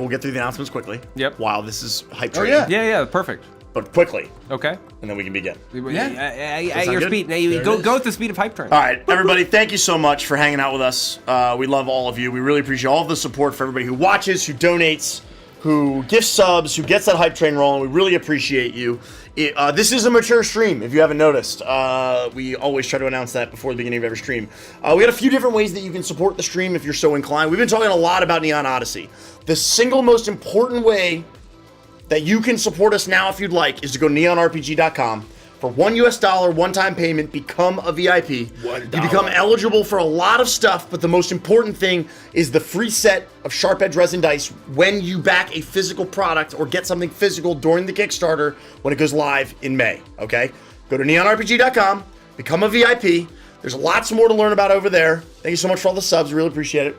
get through the announcements quickly. Yep. While this is hype Oh, train. yeah. Yeah, perfect. But quickly, Okay. and then we can begin. At sound your good? speed. Now you go at the speed of hype train. All right, everybody, thank you so much for hanging out with us. We love all of you. We really appreciate all of the support for everybody who watches, who donates, who gives subs, who gets that hype train rolling. We really appreciate you. This is a mature stream, if you haven't noticed. We always try to announce that before the beginning of every stream. We got a few different ways that you can support the stream if you're so inclined. We've been talking a lot about Neon Odyssey. The single most important way that you can support us now if you'd like is to go to neonrpg.com. For $1 one-time payment, become a VIP. You become eligible for a lot of stuff, but the most important thing is the free set of sharp edge resin dice when you back a physical product or get something physical during the Kickstarter when it goes live in May, okay? Go to neonrpg.com, become a VIP. There's lots more to learn about over there. Thank you so much for all the subs. Really appreciate it.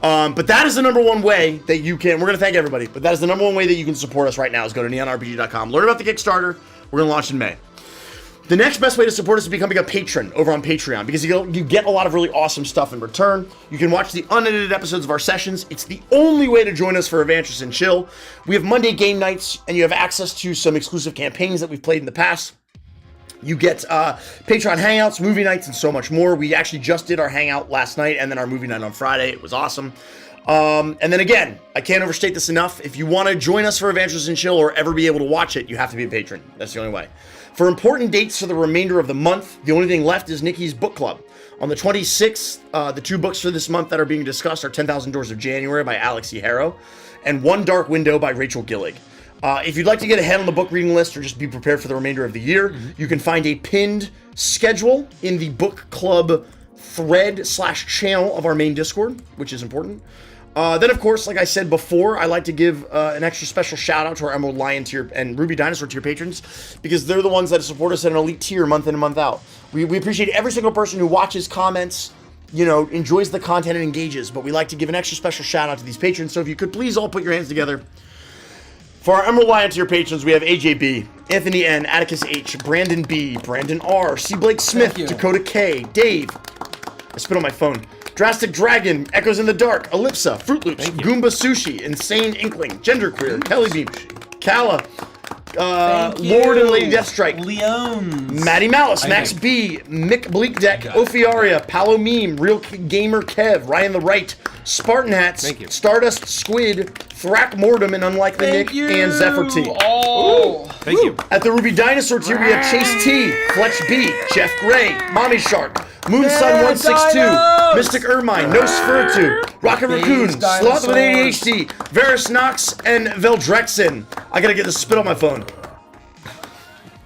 But that is the number one way that you can, we're going to thank everybody, but that is the number one way that you can support us right now is go to neonrpg.com. Learn about the Kickstarter. We're going to launch in May. The next best way to support us is becoming a patron over on Patreon because you get a lot of really awesome stuff in return. You can watch the unedited episodes of our sessions. It's the only way to join us for Adventures and Chill. We have Monday game nights, and you have access to some exclusive campaigns that we've played in the past. You get Patreon hangouts, movie nights, and so much more. We actually just did our hangout last night and then our movie night on Friday. It was awesome. And then again, I can't overstate this enough. If you want to join us for Adventures and Chill or ever be able to watch it, you have to be a patron. That's the only way. For important dates for the remainder of the month, the only thing left is Nikki's book club. On the 26th, the 2 books for this month that are being discussed are 10,000 Doors of January by Alex E. Harrow and One Dark Window by Rachel Gillig. If you'd like to get ahead on the book reading list or just be prepared for the remainder of the year, you can find a pinned schedule in the book club thread/channel of our main Discord, which is important. Then, of course, like I said before, I like to give an extra special shout out to our Emerald Lion tier and Ruby Dinosaur tier patrons because they're the ones that support us at an elite tier month in and month out. We appreciate every single person who watches, comments, enjoys the content and engages, but we like to give an extra special shout out to these patrons. So if you could please all put your hands together. For our Emerald Lion tier patrons, we have AJB, Anthony N, Atticus H, Brandon B, Brandon R, C. Blake Smith, Dakota K, Dave. I spit on my phone. Drastic Dragon, Echoes in the Dark, Ellipsa, Fruit Loops, Goomba Sushi, Insane Inkling, Genderqueer, Kelly Beam, Kala, Lord and Lady Deathstrike, Leones, Matty Malice, Max B, Mick Bleak Deck, Ophiaria, Palo Meme, Real Gamer Kev, Ryan the Right, Spartan Hats, Stardust Squid, Thrack Mortem, and Unlikely Nick, and Zephyr T. Oh, Thank you. At the Ruby Dinosaur tier, we have Chase T, Fletch B, Jeff Gray, Mommy Shark, Moonsun 162, Mystic Ermine, No Sfirtu, Rocket Raccoon, Sloth with ADHD, Varus Knox, and Veldrexen. I gotta get this spit on my phone.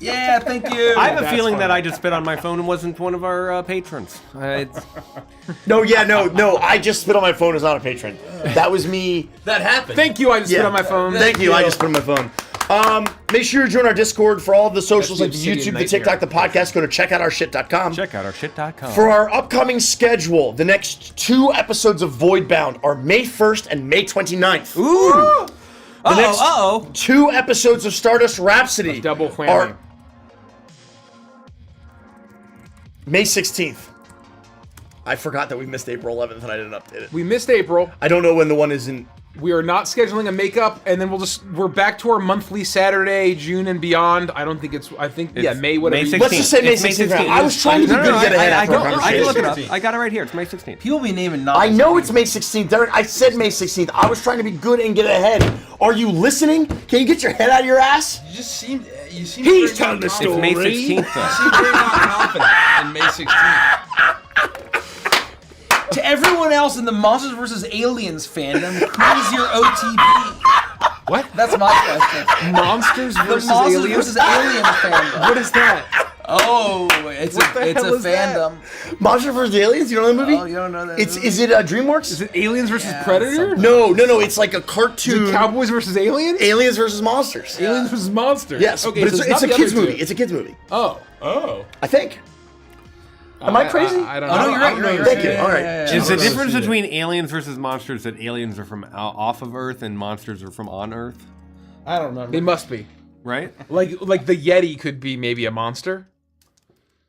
yeah, thank you. I have a feeling that I just spit on my phone and wasn't one of our patrons. No, I just spit on my phone as not a patron. That was me. That happened. Thank you. I just spit on my phone. Thank you. I just put on my phone. Make sure you join our Discord for all of the socials like the YouTube, the TikTok, the podcast. Go to checkoutourshit.com. Checkoutourshit.com. For our upcoming schedule, the next 2 episodes of Voidbound are May 1st and May 29th. Ooh. The next 2 episodes of Stardust Rhapsody Double whammy. are May 16th. I forgot that we missed April 11th and I didn't update it. We missed April. I don't know when the one is in. We are not scheduling a makeup, and then we're back to our monthly Saturday, June and beyond. I think May, whatever. May 16th. Let's just say May 16th. I was trying to be good to get ahead after our I can conversation. look it up. I got it right here. It's May 16th. People be naming I novels. know it's May 16th. Darren, I said May 16th. I was trying to be good and get ahead. Are you listening? Can you get your head out of your ass? You seem He's very telling the not- story. It's May 16th, though. You seem very not confident in May 16th. To everyone else in the Monsters vs. Aliens fandom, who's your OTP? What? That's my question. Monsters The versus Monsters Aliens? vs. Aliens fandom. What is that? Oh, it's What the a hell is that? fandom. Monster vs. Aliens? You know that movie? Oh, you don't know that movie? Is it DreamWorks? Is it Aliens versus Predator? No. It's like a Is cartoon. it Cowboys versus Aliens? Aliens versus Monsters. Aliens versus Monsters. Yes, Okay, but so it's not a the kids other two. movie. It's a kids movie. Oh. I think. Am I crazy? I don't Oh, know. no, you're right. You're right. Thank you. Yeah, All right. yeah, yeah, Is the yeah. difference between aliens versus monsters that aliens are from off of Earth and monsters are from on Earth? I don't remember. They must be. Right? Like the Yeti could be maybe a monster.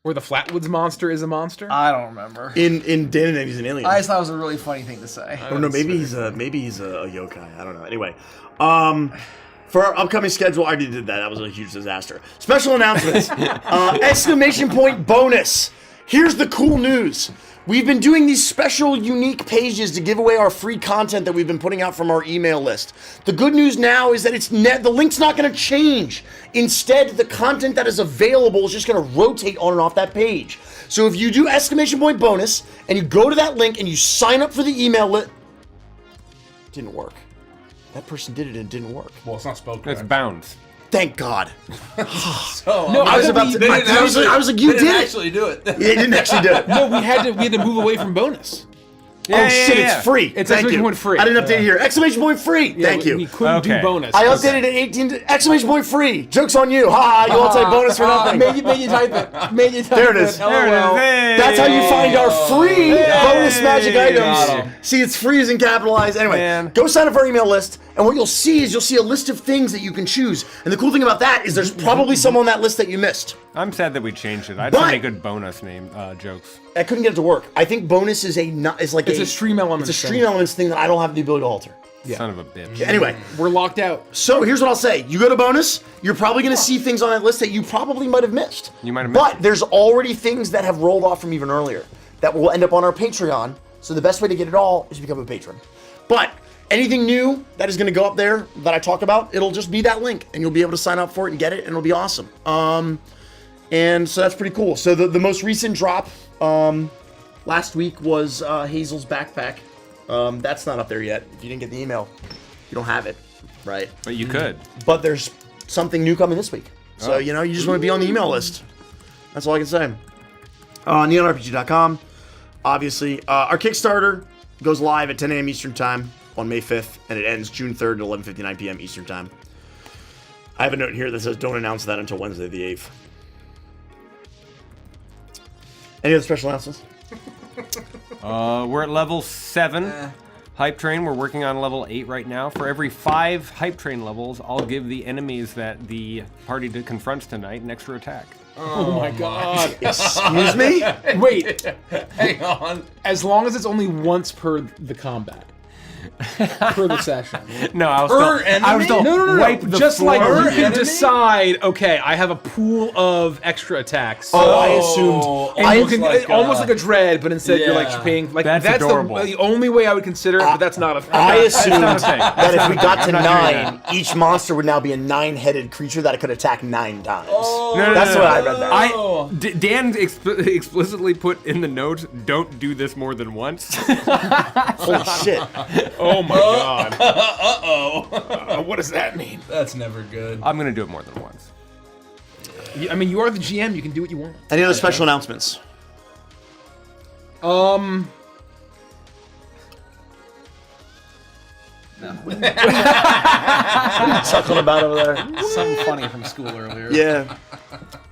Or the Flatwoods monster is a monster. I don't remember. In Dan and he's an alien. I just thought it was a really funny thing to say. I don't know. Maybe he's a yokai. I don't know. Anyway, for our upcoming schedule, I already did that. That was a huge disaster. Special announcements! Exclamation point bonus. Here's the cool news. We've been doing these special, unique pages to give away our free content that we've been putting out from our email list. The good news now is that the link's not going to change. Instead, the content that is available is just going to rotate on and off that page. So if you do exclamation point bonus and you go to that link and you sign up for the email list, didn't work. That person did it and it didn't work. Well, it's not spelled correct. It's bounds. Thank God. No, I was about to. I was like, you did it. Actually do it. Yeah, he didn't actually do it. No, we had to move away from bonus. Oh shit, it's free. It's Thank exclamation you. point free. I didn't update it here. Exclamation point free. Thank We you. couldn't do Okay. bonus. I updated it 18 to exclamation point free. Joke's on you. Ha! You all type bonus for nothing. Made you type it. Made you type There it is. LOL. There it is. Hey. That's how you find our free bonus magic Got 'em. items. See, it's free as in capitalized. Anyway, Man. go sign up for our email list, and what you'll see is you'll see a list of things that you can choose. And the cool thing about that is there's probably some on that list that you missed. I'm sad that we changed it. I had But- so many good bonus name jokes. I couldn't get it to work. I think bonus is like It's a stream elements It's a thing. stream elements thing that I don't have the ability to alter. Son of a bitch. Anyway, We're locked out. so here's what I'll say. You go to bonus, you're probably going to see things on that list that you probably might have missed. You might have missed But it. there's already things that have rolled off from even earlier that will end up on our Patreon. So the best way to get it all is to become a patron. But anything new that is going to go up there that I talk about, it'll just be that link, and you'll be able to sign up for it and get it, and it'll be awesome. And so that's pretty cool. So the most recent drop last week was Hazel's backpack. That's not up there yet. If you didn't get the email, you don't have it, right? But you could. But there's something new coming this week. So, you just want to be on the email list. That's all I can say. NeonRPG.com. Obviously, our Kickstarter goes live at 10 a.m. Eastern Time on May 5th, and it ends June 3rd at 11:59 p.m. Eastern Time. I have a note here that says don't announce that until Wednesday the 8th. Any other special announcements? We're at level 7. Hype Train, we're working on level 8 right now. For every 5 Hype Train levels, I'll give the enemies that the party confronts tonight an extra attack. Oh my god. Excuse me? Wait. Hang on. As long as it's only once per the combat. Per the session. No, I was Per still, I was enemy? still No. wipe the Just floor. like you Per can enemy? decide, okay, I have a pool of extra attacks. Oh, I assumed. And I you can like, almost like a dread, but instead you're like yeah. paying like That's that's adorable. the only way I would consider it, but that's not a thing. I assumed not a thing. that if we got to I'm not doing 9, each monster would now be a 9-headed creature that could attack 9 times. No, That's what I read there. Dan explicitly put in the notes, don't do this more than once. Holy shit. Oh my god. What does that mean? That's never good. I'm going to do it more than once. I mean, you are the GM, you can do what you want. Any other special announcements? What are you chuckling about over there? Something funny from school earlier. Yeah.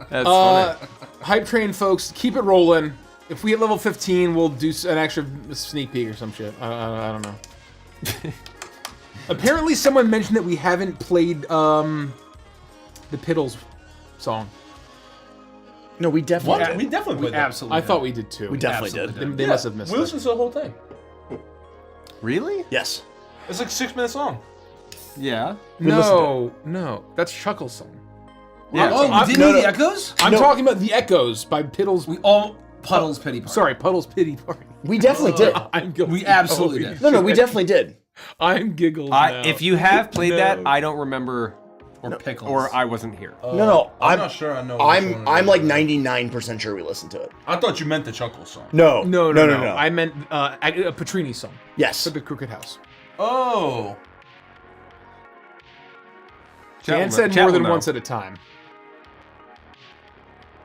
That's funny. Hype Train folks, keep it rolling. If we hit level 15, we'll do an extra sneak peek or some shit. I don't know. Apparently, someone mentioned that we haven't played the Piddles song. No, we definitely We definitely played that. Absolutely. I thought we did too. We definitely Absolutely did. They must have missed We it. listened to the whole thing. Really? Yes. It's like a 6-minute song. Yeah. No, that's Chuckle's song. Yeah. Oh, I'm- didn't no, he no. the Echoes? I'm talking about the Echoes by Piddles. We all Puddles Pity Party. Sorry, Puddles Pity Party. We definitely did. I'm guilty. We absolutely Oh, did. No, we definitely did. I'm giggles now. If you have played that, I don't remember, Or Pickles. or I wasn't here. No, I'm not sure I know. which one I'm it like is. 99% sure we listened to it. I thought you meant the Chuckle song. No. No. No. I meant a Petrini song Yes. for the Crooked House. Oh. Dan said Chat more will than know. once at a time.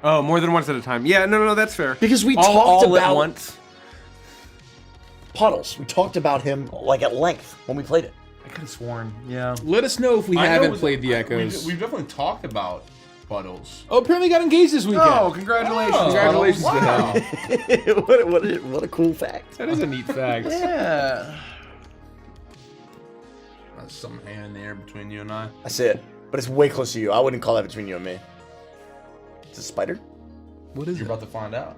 Oh, more than once at a time. Yeah, no, that's fair. Because we all talked at about once. Puddles. We talked about him like at length when we played it. I could have sworn. Yeah. Let us know if we I know haven't it was- played the Echoes. We've definitely talked about Puddles. Oh, apparently got engaged this weekend. Oh, congratulations. Congratulations to Wow. him. what a cool fact. That is a neat fact. Yeah. That's some hand in the air between you and I. I see it. But it's way close to you. I wouldn't call that between you and me. It's a spider? What is You're it? about to find out.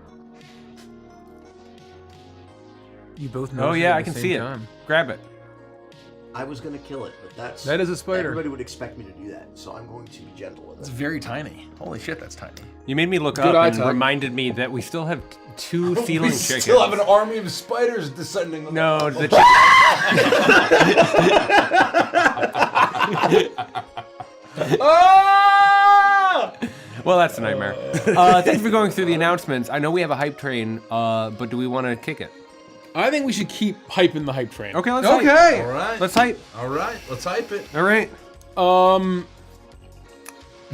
You both know. Oh yeah, I can see it. Grab it. I was going to kill it, but That is a spider. Everybody would expect me to do that, so I'm going to be gentle with It's it. very tiny. Holy shit, that's tiny. You made me look Good up eye and tug. reminded me that we still have 2 feeling We chickens. still have an army of spiders descending. on No, the Well, that's a nightmare. Thanks for going through the announcements. I know we have a hype train, but do we want to kick it? I think we should keep hyping the hype train. Okay, let's hype. All right. Let's hype. All right. Let's hype it. All right. Um,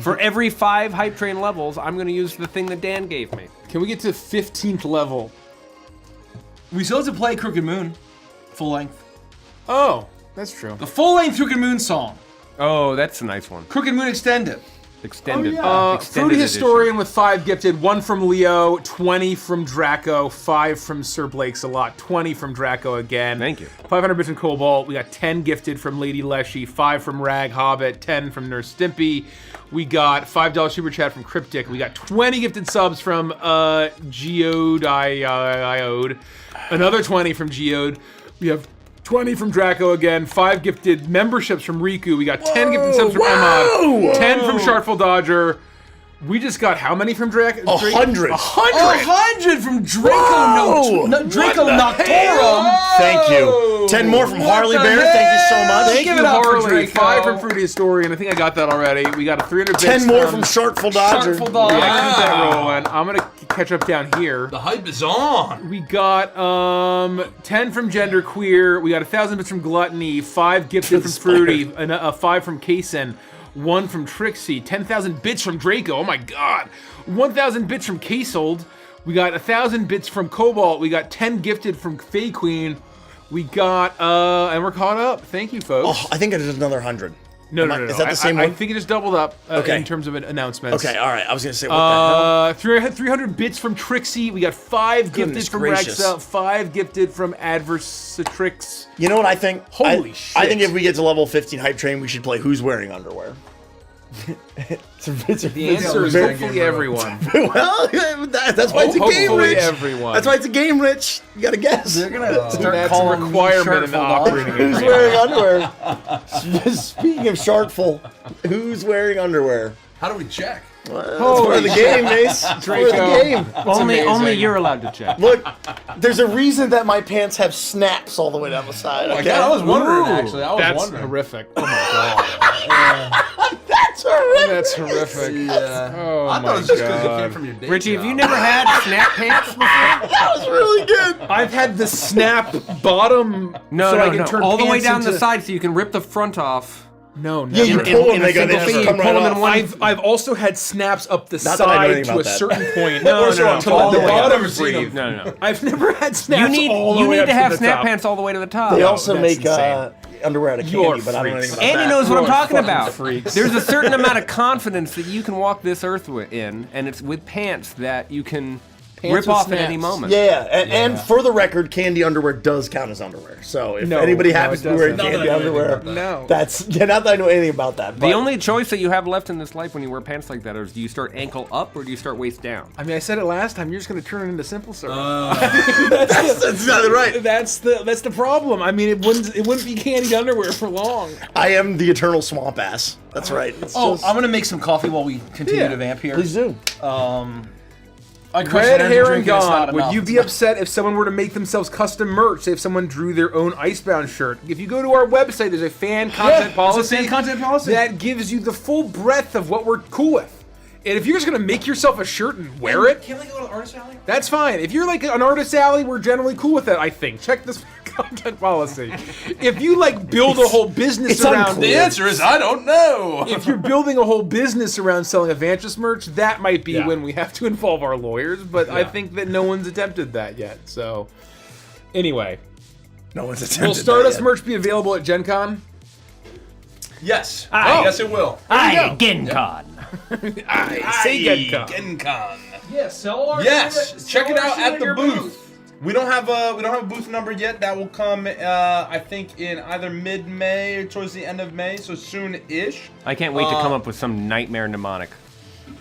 For every 5 hype train levels, I'm going to use the thing that Dan gave me. can we get to 15th level? We still have to play Crooked Moon, full length. Oh, that's true. The full length Crooked Moon song. Oh, that's a nice one. Crooked Moon Extended. Extended. Fruity extended Historian with 5 gifted, 1 from Leo, 20 from Draco, 5 from Sir Blake's a lot, 20 from Draco again. Thank you. 500 bits from Cobalt. We got 10 gifted from Lady Leshy, 5 from Rag Hobbit, 10 from Nurse Stimpy. We got $5 super chat from Cryptic. We got 20 gifted subs from Geode, Iode. Another 20 from Geode. We have 20 from Draco again, 5 gifted memberships from Riku. We got 10 gifted subs from Emad, 10 from Shartful Dodger. We just got how many from Draco? 100. 100 from Draco Draco Noctorum. Thank you. 10 more from Harley Bear. Thank you so much. Thank you, Harley. 5 from Fruity Historian. I think I got that already. We got a 300 bits. 10 more from Shartful Dodger. Shartful Dodger. Yeah, keep that rolling. I'm gonna catch up down here. The hype is on. We got 10 from Genderqueer. We got 1,000 bits from Gluttony. 5 gifted from Fruity. 5 from Kaysen. 1 from Trixie. 10,000 bits from Draco. Oh my god. 1,000 bits from Kaysold. We got 1,000 bits from Cobalt. We got 10 gifted from Fae Queen. We got and we're caught up. Thank you, folks. Oh, I think I did another 100. No. Is that the same I one? think it just doubled up Okay. in terms of announcements. Okay, all right. I was gonna say what the hell. 300 bits from Trixie. We got 5 Goodness gifted from gracious. Rexa. 5 gifted from Adversatrix. You know what I think? Holy I shit. think if we get to level 15 hype train, we should play Who's Wearing Underwear. The answer is hopefully everyone. Well, that's why it's a game, Hopefully Rich. everyone. That's why it's a game, Rich. You gotta guess. They're gonna start That's a calling requirement in the operating Who's area. wearing underwear? Speaking of Shartful, who's wearing underwear? How do we check? That's part of the game, Mace. It's part of the game. Only you're allowed to check. Look, there's a reason that my pants have snaps all the way down the side. Oh, Okay? I was wondering, actually. I was That's wondering. horrific. Oh my god. That's horrific. That's horrific. Yeah. Oh I my thought it was just because it god. came from your day Richie, have job. you never had snap pants before? That was really good. I've had the snap bottom so I can turn all the way pants down the into- side so you can rip the front off. No, Yeah, you never. pull them, in they a go, they single just thing, come you right pull them off. in one- I've also had snaps up the Not that I know side anything to a about that. certain point. No, to let the I've bottom breathe. No. I've never had snaps You need all the way to up have the snap top. pants all the way to the top. They also that's make insane. underwear out of You are candy, but I don't know freaks. anything about Andy that. knows what I'm You are talking fucking about. freaks. There's a certain amount of confidence that you can walk this earth in, and it's with pants that you can Pants rip with off at any snaps. moment. Yeah, and for the record, candy underwear does count as underwear. So if No, anybody no, happens it to be wearing doesn't. candy Not that I know underwear, anything about No. that's not that I know anything about that. The but- only choice that you have left in this life when you wear pants like that is do you start ankle up or do you start waist down? I mean, I said it last time. You're just going to turn it into simple syrup. that's exactly right. That's the problem. I mean, it wouldn't be candied underwear for long. I am the eternal swamp ass. That's right. It's Oh, just- I'm gonna make some coffee while we continue Yeah. to vamp here. please do. I crushed Red energy Hair and drink and it's not Gone. Would enough. you be upset if someone were to make themselves custom merch? Say if someone drew their own Icebound shirt. If you go to our website, there's a fan content policy. It's a fan content policy. that gives you the full breadth of what we're cool with. And if you're just gonna make yourself a shirt and wear it, Can we go to Artist Alley? that's fine. If you're like an artist alley, we're generally cool with that, I think. Check this content policy. If you like build a whole business it's around unclear. The answer is I don't know. if you're building a whole business around selling Avantis merch, that might be Yeah. when we have to involve our lawyers, but I Yeah. think that no one's attempted that yet. So anyway, No one's attempted will that Stardust yet. merch be available at Gen Con? Yes. Aye. Yes, it will. Aye, Gencon. Say Gen Con. Gencon. Yeah, sell our Yes, shit- check sell it our out shit at the your booth. We don't have a booth number yet. That will come, I think, in either mid-May or towards the end of May, so soon-ish. I can't wait to come up with some nightmare mnemonic.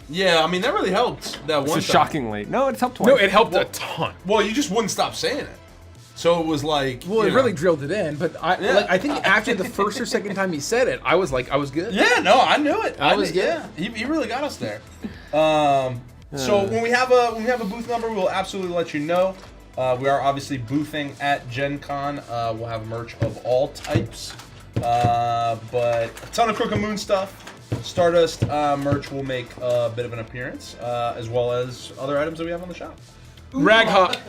Yeah, I mean that really helped that one So time. shockingly. No, it's helped twice. No, it helped a ton. Well, you just wouldn't stop saying it, so it was like. Well, you it know. really drilled it in, but I think after the first or second time he said it, I was good. Yeah, no, I knew it. I was knew- good. Yeah, he really got us there. So when we have a booth number, we'll absolutely let you know. We are obviously boothing at Gen Con. We'll have merch of all types, but a ton of Crooked Moon stuff. Stardust merch will make a bit of an appearance, as well as other items that we have on the shop. Rag hot.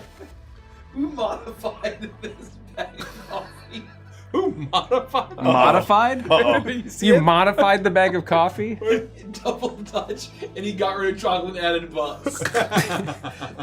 Who modified this bag of coffee? Who modified? Modified? Uh-oh. You modified the bag of coffee? Did double Dutch, and he got rid of chocolate and added bus.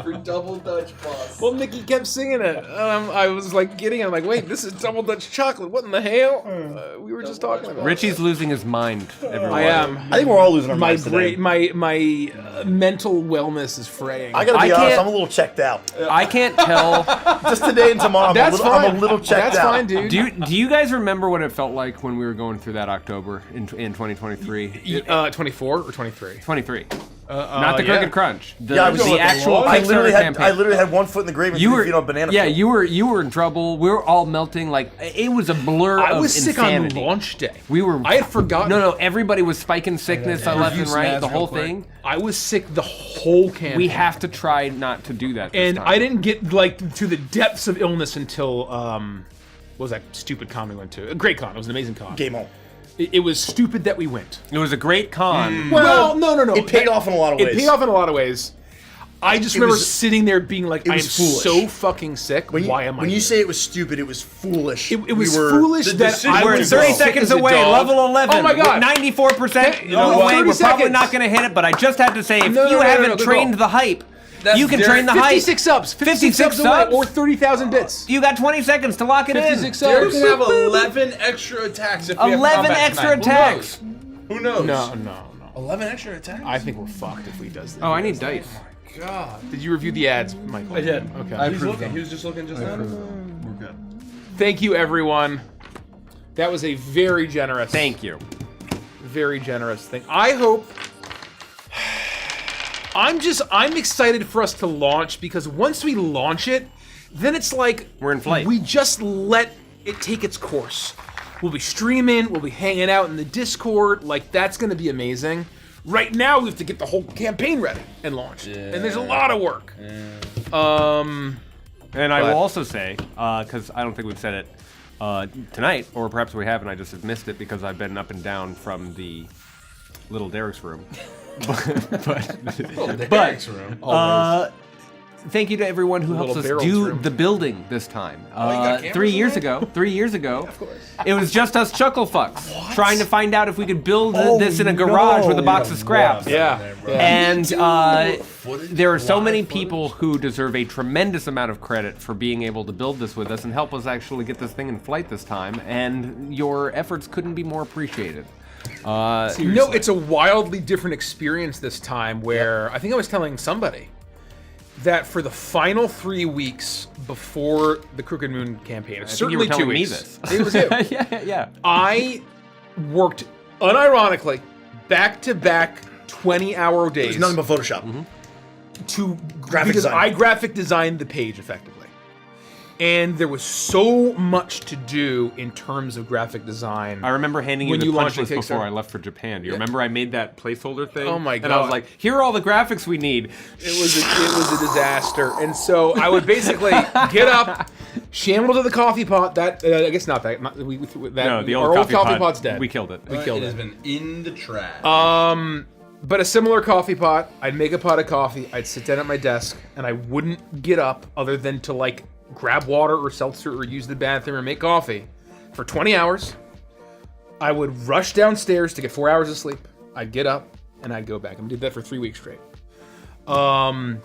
For double Dutch bus. Well, Mickey kept singing it. I was like getting it. I'm like, wait, this is double Dutch chocolate. What in the hell? We were just talking about Richie's losing his mind. Everyone. I am. I think we're all losing our minds today. My mental wellness is fraying. I gotta be honest, I'm a little checked out. I can't tell. Just today and tomorrow, I'm a little checked out. That's fine, dude. Do you guys remember what it felt like when we were going through that October in 2023? 24 or 23? 23. Not the Crooked Crunch. The actual I Kickstarter campaign. I literally had 1 foot in the grave and 3 feet on banana. Yeah, you were in trouble. We were all melting. Like it was a blur of insanity. I was sick on launch day. I had forgotten. No, everybody was spiking sickness on left and right. The whole thing. I was sick the whole campaign. We have to try not to do that. And I didn't get like to the depths of illness until what was that stupid con we went to? A great con. It was an amazing con. Game on. It was stupid that we went. It was a great con. Well, no. It paid off in a lot of ways. It paid off in a lot of ways. I just remember sitting there being like, I am so fucking sick. Why am I When you here? say it was stupid, it was foolish. It was foolish that I We're was 30 sick seconds as a away, dog. level 11. Oh my god. 94% You know away. what? We're 30 probably seconds. not going to hit it, but I just had to say, if No, you haven't go. trained the hype, you can There- train the hype. 56 subs. 56 subs away, subs? or 30,000 bits. You got 20 seconds to lock it in. 56 Derek subs. can have 11 extra attacks if we have 11 combat extra tonight. attacks. Who knows? No. 11 extra attacks? I think we're fucked if we does this. Oh, I need dice. God. Did you review the ads, Michael? I did. Okay. I approved them. He was just looking just now. We're good. Thank you, everyone. That was a very generous. Thank you. Very generous thing. I hope. I'm excited for us to launch because once we launch it, then it's like we're in flight. We just let it take its course. We'll be streaming. We'll be hanging out in the Discord. Like that's gonna be amazing. Right now, we have to get the whole campaign ready and launch, and there's a lot of work. And I will also say, because I don't think we've said it tonight, or perhaps we haven't, I just have missed it because I've been up and down from the little Derek's room. Derek's room. Thank you to everyone who helps us do the building this time. 3 years ago, of course. It was just us chuckle fucks trying to find out if we could build this in a garage with a box of scraps. And there are so many people who deserve a tremendous amount of credit for being able to build this with us and help us actually get this thing in flight this time. And your efforts couldn't be more appreciated. No, it's a wildly different experience this time where I think I was telling somebody that for the final 3 weeks before the Crooked Moon campaign, it's certainly 2 weeks. It was you. Yeah. I worked unironically back-to-back 20-hour days. It's nothing but Photoshop. Because I graphic designed the page effectively. And there was so much to do in terms of graphic design. I remember handing you the punch list before I left for Japan. Do you remember I made that placeholder thing? Oh my god! And I was like, "Here are all the graphics we need." It was a disaster. And so I would basically get up, shamble to the coffee pot. That I guess not that. Not, we, that no, the our old coffee pot's dead. We killed it. We killed it. It has been in the trash. But a similar coffee pot. I'd make a pot of coffee. I'd sit down at my desk, and I wouldn't get up other than to like grab water or seltzer or use the bathroom or make coffee for 20 hours. I would rush downstairs to get 4 hours of sleep. I'd get up and I'd go back and did that for 3 weeks straight. No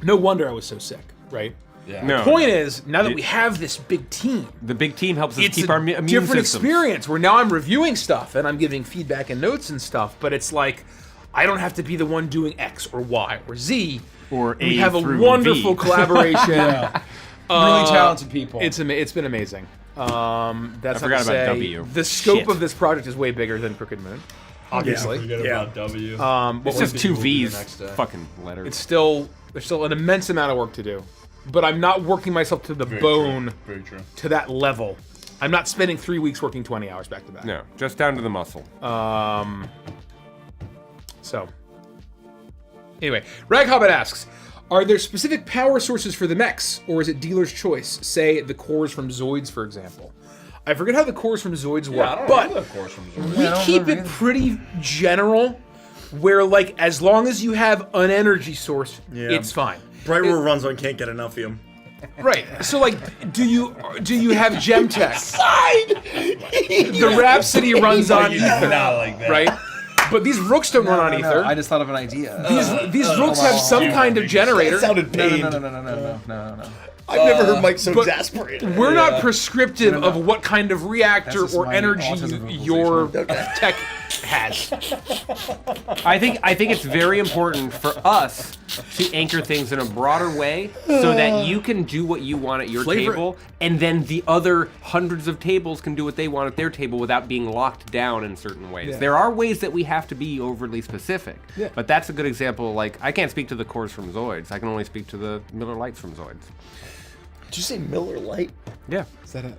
wonder I was so sick, right? Yeah. No, the point is, now that we have this big team, the big team helps us it's keep a our immune different systems. experience where now I'm reviewing stuff and I'm giving feedback and notes and stuff, but it's like I don't have to be the one doing X or Y or Z. Or we A have a through wonderful V. collaboration. Really talented people. It's been amazing. That's I forgot about W. The scope of this project is way bigger than Crooked Moon, obviously. Forget about W. It's just 2 V's. Fucking letters. There's still an immense amount of work to do, but I'm not working myself to the bone to that level. I'm not spending 3 weeks working 20 hours back to back. No, just down to the muscle. So, anyway, Rag Hobbit asks, are there specific power sources for the mechs, or is it dealer's choice? Say the cores from Zoids, for example. I forget how the cores from Zoids work, but we keep it pretty general, where like as long as you have an energy source, it's fine. Bright Roar runs on can't get enough of him. Right. So like, do you have Gemtech? The Rhapsody runs on Ether, Not like that. right? But these rooks don't run on ether. I just thought of an idea. These rooks have some kind of generator. That sounded No, pained. no. I've never heard Mike so exasperated. We're not prescriptive of what kind of reactor That's just or my energy autism your vocalization. tech has. I think it's very important for us to anchor things in a broader way so that you can do what you want at your table, and then the other hundreds of tables can do what they want at their table without being locked down in certain ways. Yeah. There are ways that we have to be overly specific, Yeah. but that's a good example. Like, I can't speak to the cores from Zoids. I can only speak to the Miller Lights from Zoids. Did you say Miller Light? Yeah.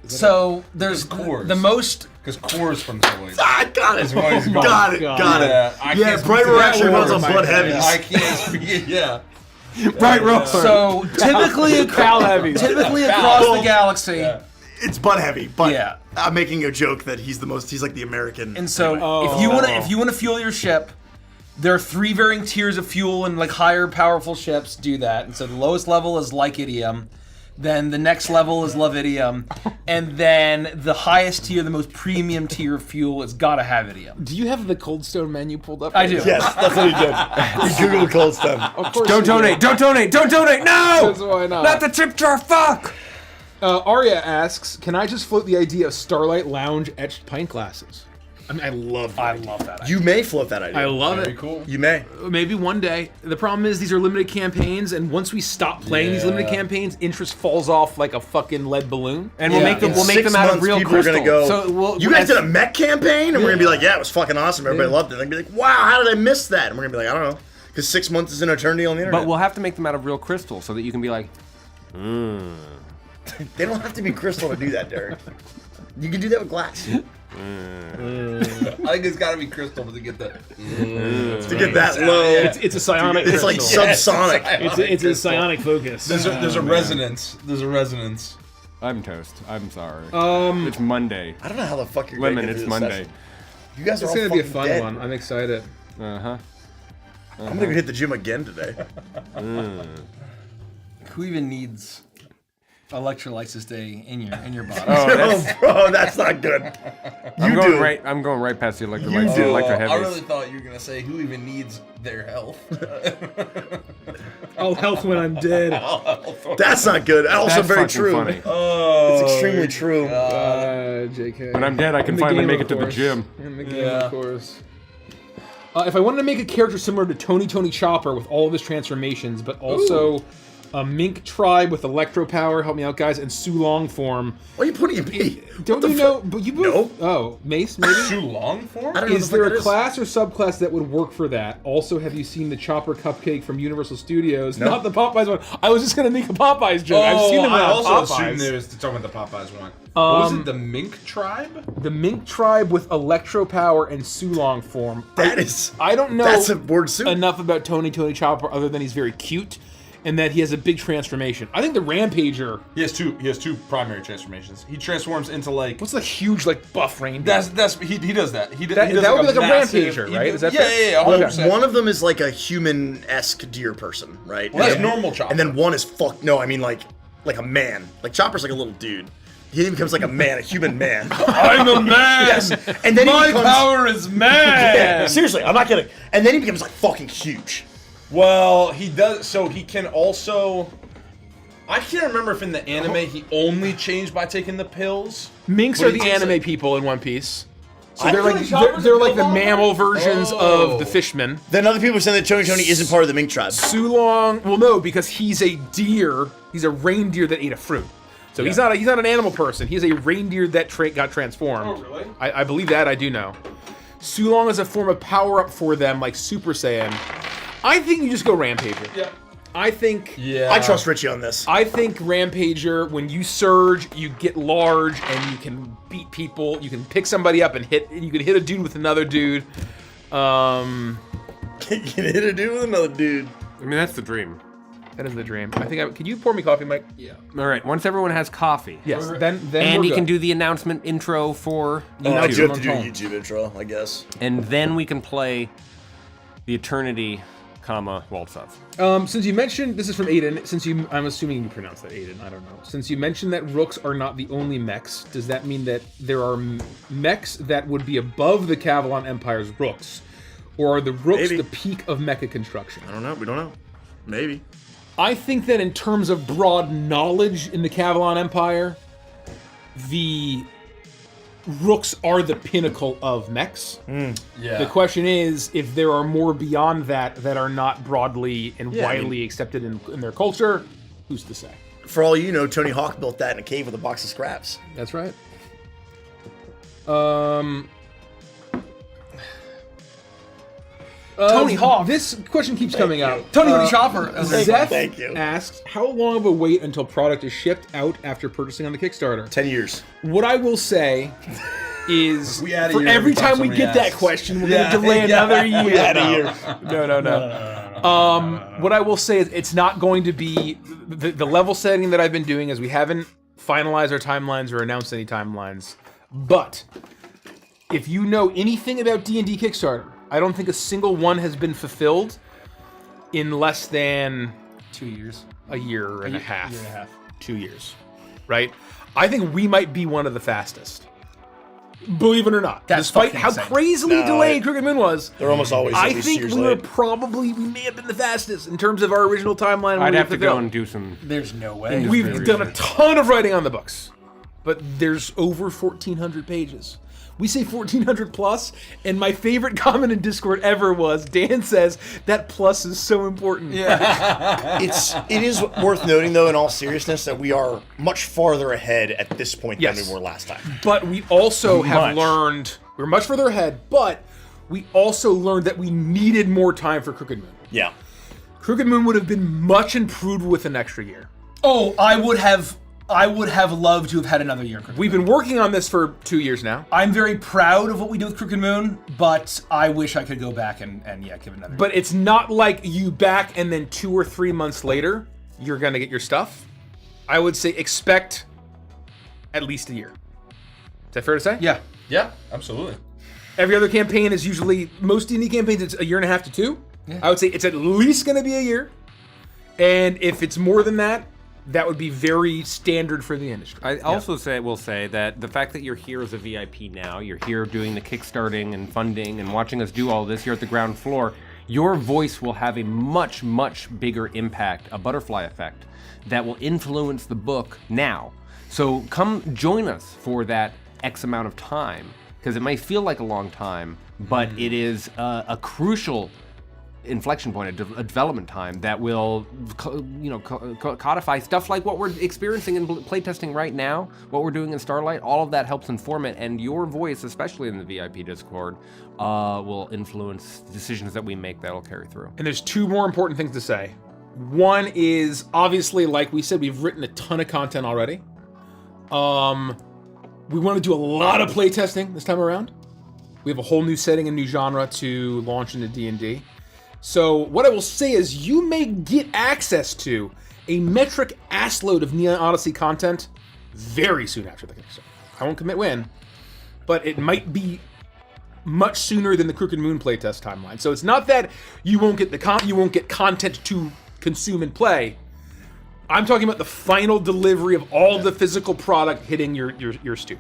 So there's cores. the most. Because cores from Zoids. Ah, got it. Why he's gone. Got it. Got it. I Yeah, can't speak Bright to Roar that actually runs word. on Blood Heavies. I can't speak. Yeah. Right, Roar. So typically, typically across the galaxy. It's butt heavy, but Yeah. I'm making a joke that he's like the American. And so anyway. if you wanna fuel your ship, there are 3 varying tiers of fuel, and like higher powerful ships do that. And so the lowest level is Lycidium, then the next level is Levidium, and then the highest tier, the most premium tier of fuel, is gotta have Idium. Do you have the Cold Stone menu pulled up? I do. Yes, that's what he did. He Googled Cold Stone. Of course. Don't donate! Don't donate! Don't donate! No! That's why not. Not the tip jar! Fuck! Arya asks, can I just float the idea of Starlight Lounge etched pint glasses? I mean, I love that. I love that. You may float that idea. I love Very it. cool. You may. Maybe one day. The problem is these are limited campaigns, and once we stop playing these limited campaigns, interest falls off like a fucking lead balloon. And we'll make them. In We'll make 6 them out of months, real people crystal. are gonna go. So we'll, You guys did a mech campaign, and we're gonna be like, yeah, it was fucking awesome. Everybody loved it. They're gonna be like, wow, how did I miss that? And we're gonna be like, I don't know, because 6 months is an eternity on the internet. But we'll have to make them out of real crystal so that you can be like, They don't have to be crystal to do that, Derek. You can do that with glass. I think it's got to be crystal to get the. To get that low. It's a psionic It's like crystal. subsonic. It's a psionic focus. There's a resonance. There's a resonance. I'm toast. I'm sorry. Um, It's Monday. I don't know how the fuck you're Lemon, gonna it's do this Monday. session. You guys are It's all gonna be a fucking fun dead. one. I'm excited. Uh-huh. I'm gonna go hit the gym again today. Who even needs electrolytes this day in your body? Oh, bro, that's not good. I'm You going do. right. I'm going right past the electrolytes. do. Electro I heavies. really thought you were gonna say who even needs their health. I'll health when I'm dead. That's not good. Also That's very fucking true. funny. Oh, It's extremely true. JK. When I'm dead, I can In the finally game, make of it to the course. gym. In the game, of course. If I wanted to make a character similar to Tony Chopper with all of his transformations, but also a mink tribe with electro power, help me out, guys, and Sulong form. What are you putting in me? Don't you know? But you both. No. Oh, Mace, maybe. Too long for? I don't know Is what there the a fuck class or subclass that would work for that? Also, have you seen the Chopper Cupcake from Universal Studios? No. Not the Popeyes one. I was just gonna make a Popeyes joke. I've seen them I on also Popeyes. assumed there's talking about the Popeyes one. What was it? The Mink Tribe? The Mink Tribe with Electro Power and Sulong form. That is. I don't know That's a word soup. enough about Tony Chopper other than he's very cute and that he has a big transformation. I think the Rampager. He has two primary transformations. He transforms into like. What's the huge like buff reindeer? He does that. He does That would be like a massive- Rampager, he right? does- Is that yeah, fair? yeah, Well, 100%. one of them is like a human-esque deer person, right? Well, that's And- normal Chopper. And then one is No, I mean like a man. Like Chopper's like a little dude. He becomes like a man, a human man. I'm a man. Yes. And then My he becomes. power is man. Yeah, seriously, I'm not kidding. And then he becomes like fucking huge. Well, he does. So he can also. I can't remember if in the anime he only changed by taking the pills. Minks What are do the you think? anime people in One Piece. So I they're feel like like Chopper's they're a like the Pokemon? mammal versions Oh. of the fishmen. Then other people are saying that Tony isn't part of the Mink tribe. Sulong, well, no, because he's a deer. He's a reindeer that ate a fruit. So he's not an animal person. He's a reindeer that got transformed. Oh, really? I believe that. I do know. Sulong is a form of power up for them, like Super Saiyan. I think you just go Rampager. Yeah. I think. Yeah. I trust Richie on this. I think Rampager, when you surge, you get large and you can beat people. You can pick somebody up and hit. You can hit a dude with another dude. Can hit a dude with another dude. I mean, that's the dream. That is the dream. I think. Can you pour me coffee, Mike? Yeah. All right. Once everyone has coffee, Yes. Then Andy we're can good. do the announcement intro for Oh, I YouTube, do have to do a YouTube intro, I guess. and then we can play the Eternity, Waltz of. Since you mentioned, this is from Aiden, I'm assuming you pronounce that Aiden, I don't know. Since you mentioned that rooks are not the only mechs, does that mean that there are mechs that would be above the Cavalon Empire's rooks? or are the Rooks Maybe. the peak of mecha construction? I don't know. We don't know. Maybe. I think that in terms of broad knowledge in the Cavalon Empire, the Rooks are the pinnacle of mechs. Yeah. The question is if there are more beyond that that are not broadly and Yeah, I mean- widely accepted in their culture. Who's to say? For all you know, Tony Hawk built that in a cave with a box of scraps. That's right. Tony Hawk. This question keeps coming up. Tony Hoodie Chopper. Zeth Thank you. asks, how long of a wait until product is shipped out after purchasing on the Kickstarter? 10 years. What I will say is, We add a for year every every time time we somebody get that asks. question, we're going to delay another year. We add a year. No. What I will say is it's not going to be, the level setting that I've been doing is we haven't finalized our timelines or announced any timelines. But if you know anything about D&D Kickstarter, I don't think a single one has been fulfilled in less than 2 years. a year and a half. Year and a half. 2 years, right? I think we might be one of the fastest. Believe it or not. That's Despite fucking how insane. crazily No, delayed Crooked Moon was, They're almost always at I least think years we were late. we may have been the fastest in terms of our original timeline. I'd we have to go fulfilled. and do some. There's no way. We've Research. done a ton of writing on the books, but there's over 1,400 pages. We say 1,400 plus, and my favorite comment in Discord ever was, Dan says, that plus is so important. Yeah. It is worth noting, though, in all seriousness, that we are much farther ahead at this point Yes. than we were last time. But we also have Much. learned, we're much further ahead, but we also learned that we needed more time for Crooked Moon. Yeah. Crooked Moon would have been much improved with an extra year. Oh, I would have loved to have had another year. Crooked We've been working on this for 2 years now. I'm very proud of what we did with Crooked Moon, but I wish I could go back and yeah, give it another. But it's not like you back and then 2 or 3 months later, you're gonna get your stuff. I would say expect at least a year. Is that fair to say? yeah. Yeah, absolutely. Every other campaign is usually, most D&D campaigns, it's a year and a half to 2. Yeah. I would say it's at least gonna be a year. And if it's more than that, that would be very standard for the industry. I also will say that the fact that you're here as a VIP now, you're here doing the kickstarting and funding and watching us do all this here at the ground floor, your voice will have a much, much bigger impact, a butterfly effect, that will influence the book now. So come join us for that X amount of time, because it may feel like a long time, but it is a crucial inflection point, a development time that will, codify stuff like what we're experiencing in playtesting right now, what we're doing in Starlight. All of that helps inform it, and your voice, especially in the VIP Discord, will influence decisions that we make that'll carry through. And there's 2 more important things to say. One is, obviously, like we said, we've written a ton of content already. We want to do a lot of playtesting this time around. We have a whole new setting and new genre to launch into D&D. So what I will say is you may get access to a metric assload of Neon Odyssey content very soon after the Kickstarter. I won't commit when, but it might be much sooner than the Crooked Moon playtest timeline. So it's not that you won't get you won't get content to consume and play. I'm talking about the final delivery of all the physical product hitting your stoop.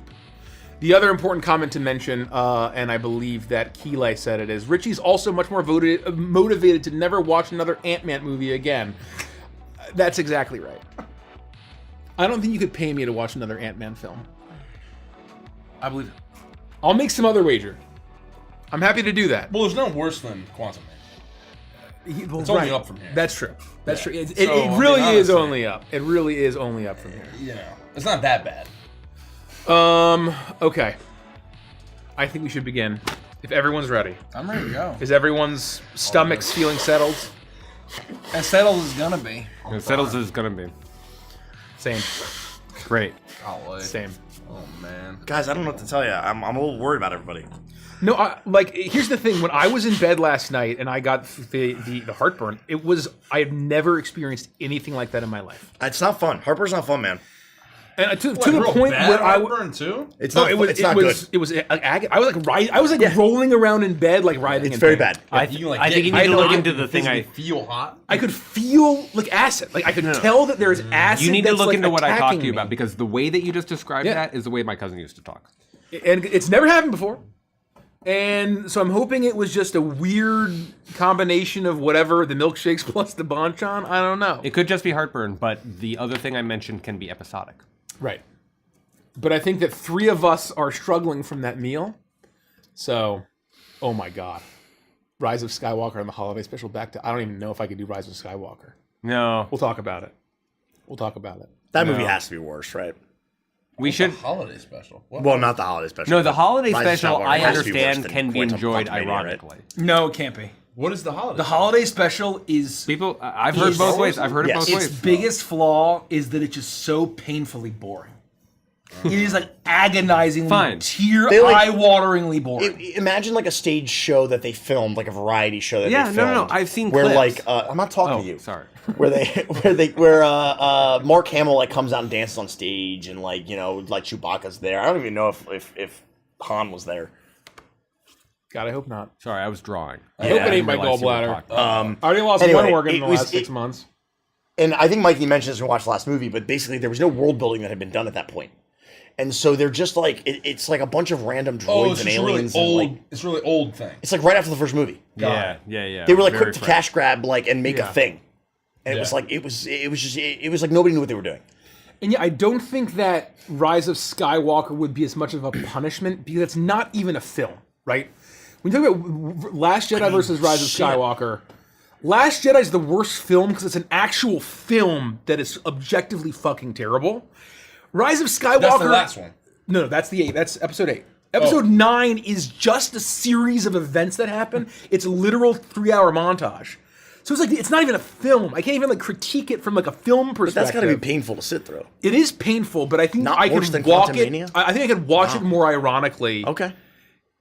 The other important comment to mention, and I believe that Keeley said it, is Richie's also much more motivated to never watch another Ant-Man movie again. That's exactly right. I don't think you could pay me to watch another Ant-Man film. I believe it. I'll make some other wager. I'm happy to do that. Well, there's no worse than Quantum Man. It's only up from here. That's true. That's true. It So, I mean, really is honestly- only up. It really is only up from here. You know, it's not that bad. Okay. I think we should begin. If everyone's ready. I'm ready to go. Is everyone's stomachs feeling settled? As settled as gonna be. It settles as gonna be. Same. Great. Same. Oh man. Guys, I don't know what to tell you. I'm a little worried about everybody. No, here's the thing. When I was in bed last night and I got the heartburn, I have never experienced anything like that in my life. It's not fun. Heartburn's not fun, man. And to the point where I heartburn too. It's no, not. it It's not good. I was like rolling around in bed, like writhing. It's in very pain. bad. I think you need to look into the thing I feel hot. I could feel like acid. Like I could tell that there's acid. You need to that's, look like, into what I talked attacking to you me. about, because the way that you just described Yeah. that is the way my cousin used to talk. And it's never happened before. And so I'm hoping it was just a weird combination of whatever, the milkshakes plus the banchan. I don't know. It could just be heartburn, but the other thing I mentioned can be episodic. Right. But I think that 3 of us are struggling from that meal. So, oh my God. Rise of Skywalker and the holiday special back to... I don't even know if I could do Rise of Skywalker. No. We'll talk about it. That movie has to be worse, right? We should... Holiday special. What? Well, not the holiday special. No, the holiday Rise of special, Skywalker I has to be worse understand, than can be Quantum enjoyed Mania, right? ironically. No, it can't be. What is the holiday? The holiday special is People, I've heard both ways. I've heard it both its ways. biggest flaw is that it's just so painfully boring. It is like agonizingly, Fine. eye-wateringly boring. Imagine like a stage show that they filmed, like a variety show that Yeah, they filmed. no. I've seen where clips. like I'm not talking Oh, to you. sorry. Where Mark Hamill like comes out and dances on stage and like like Chewbacca's there. I don't even know if Han was there. God, I hope not. Sorry, I was drawing. I hope it ain't my realize you were gallbladder. talking. I already lost Anyway, one organ in it the was- last 6 months. And I think Mikey mentioned this when we watched the last movie, but basically there was no world building that had been done at that point. And so they're just like it's like a bunch of random droids and aliens. Really old. And like, It's really old thing. it's like right after the first movie. Yeah. They were like Very quick to fresh. cash grab and make a thing. And it was Yeah. like it was like nobody knew what they were doing. And yeah, I don't think that Rise of Skywalker would be as much of a punishment because it's not even a film, right? When you talk about Last Jedi versus Rise of Skywalker, Last Jedi is the worst film because it's an actual film that is objectively fucking terrible. Rise of Skywalker. That's the last one. No, that's the 8. That's episode 8. Episode 9 is just a series of events that happen. It's a literal 3-hour montage. So it's like it's not even a film. I can't even like critique it from like a film perspective. But that's got to be painful to sit through. It is painful, but I think Not I worse could than walk it. Quantumania? I think I could watch it more ironically. Okay.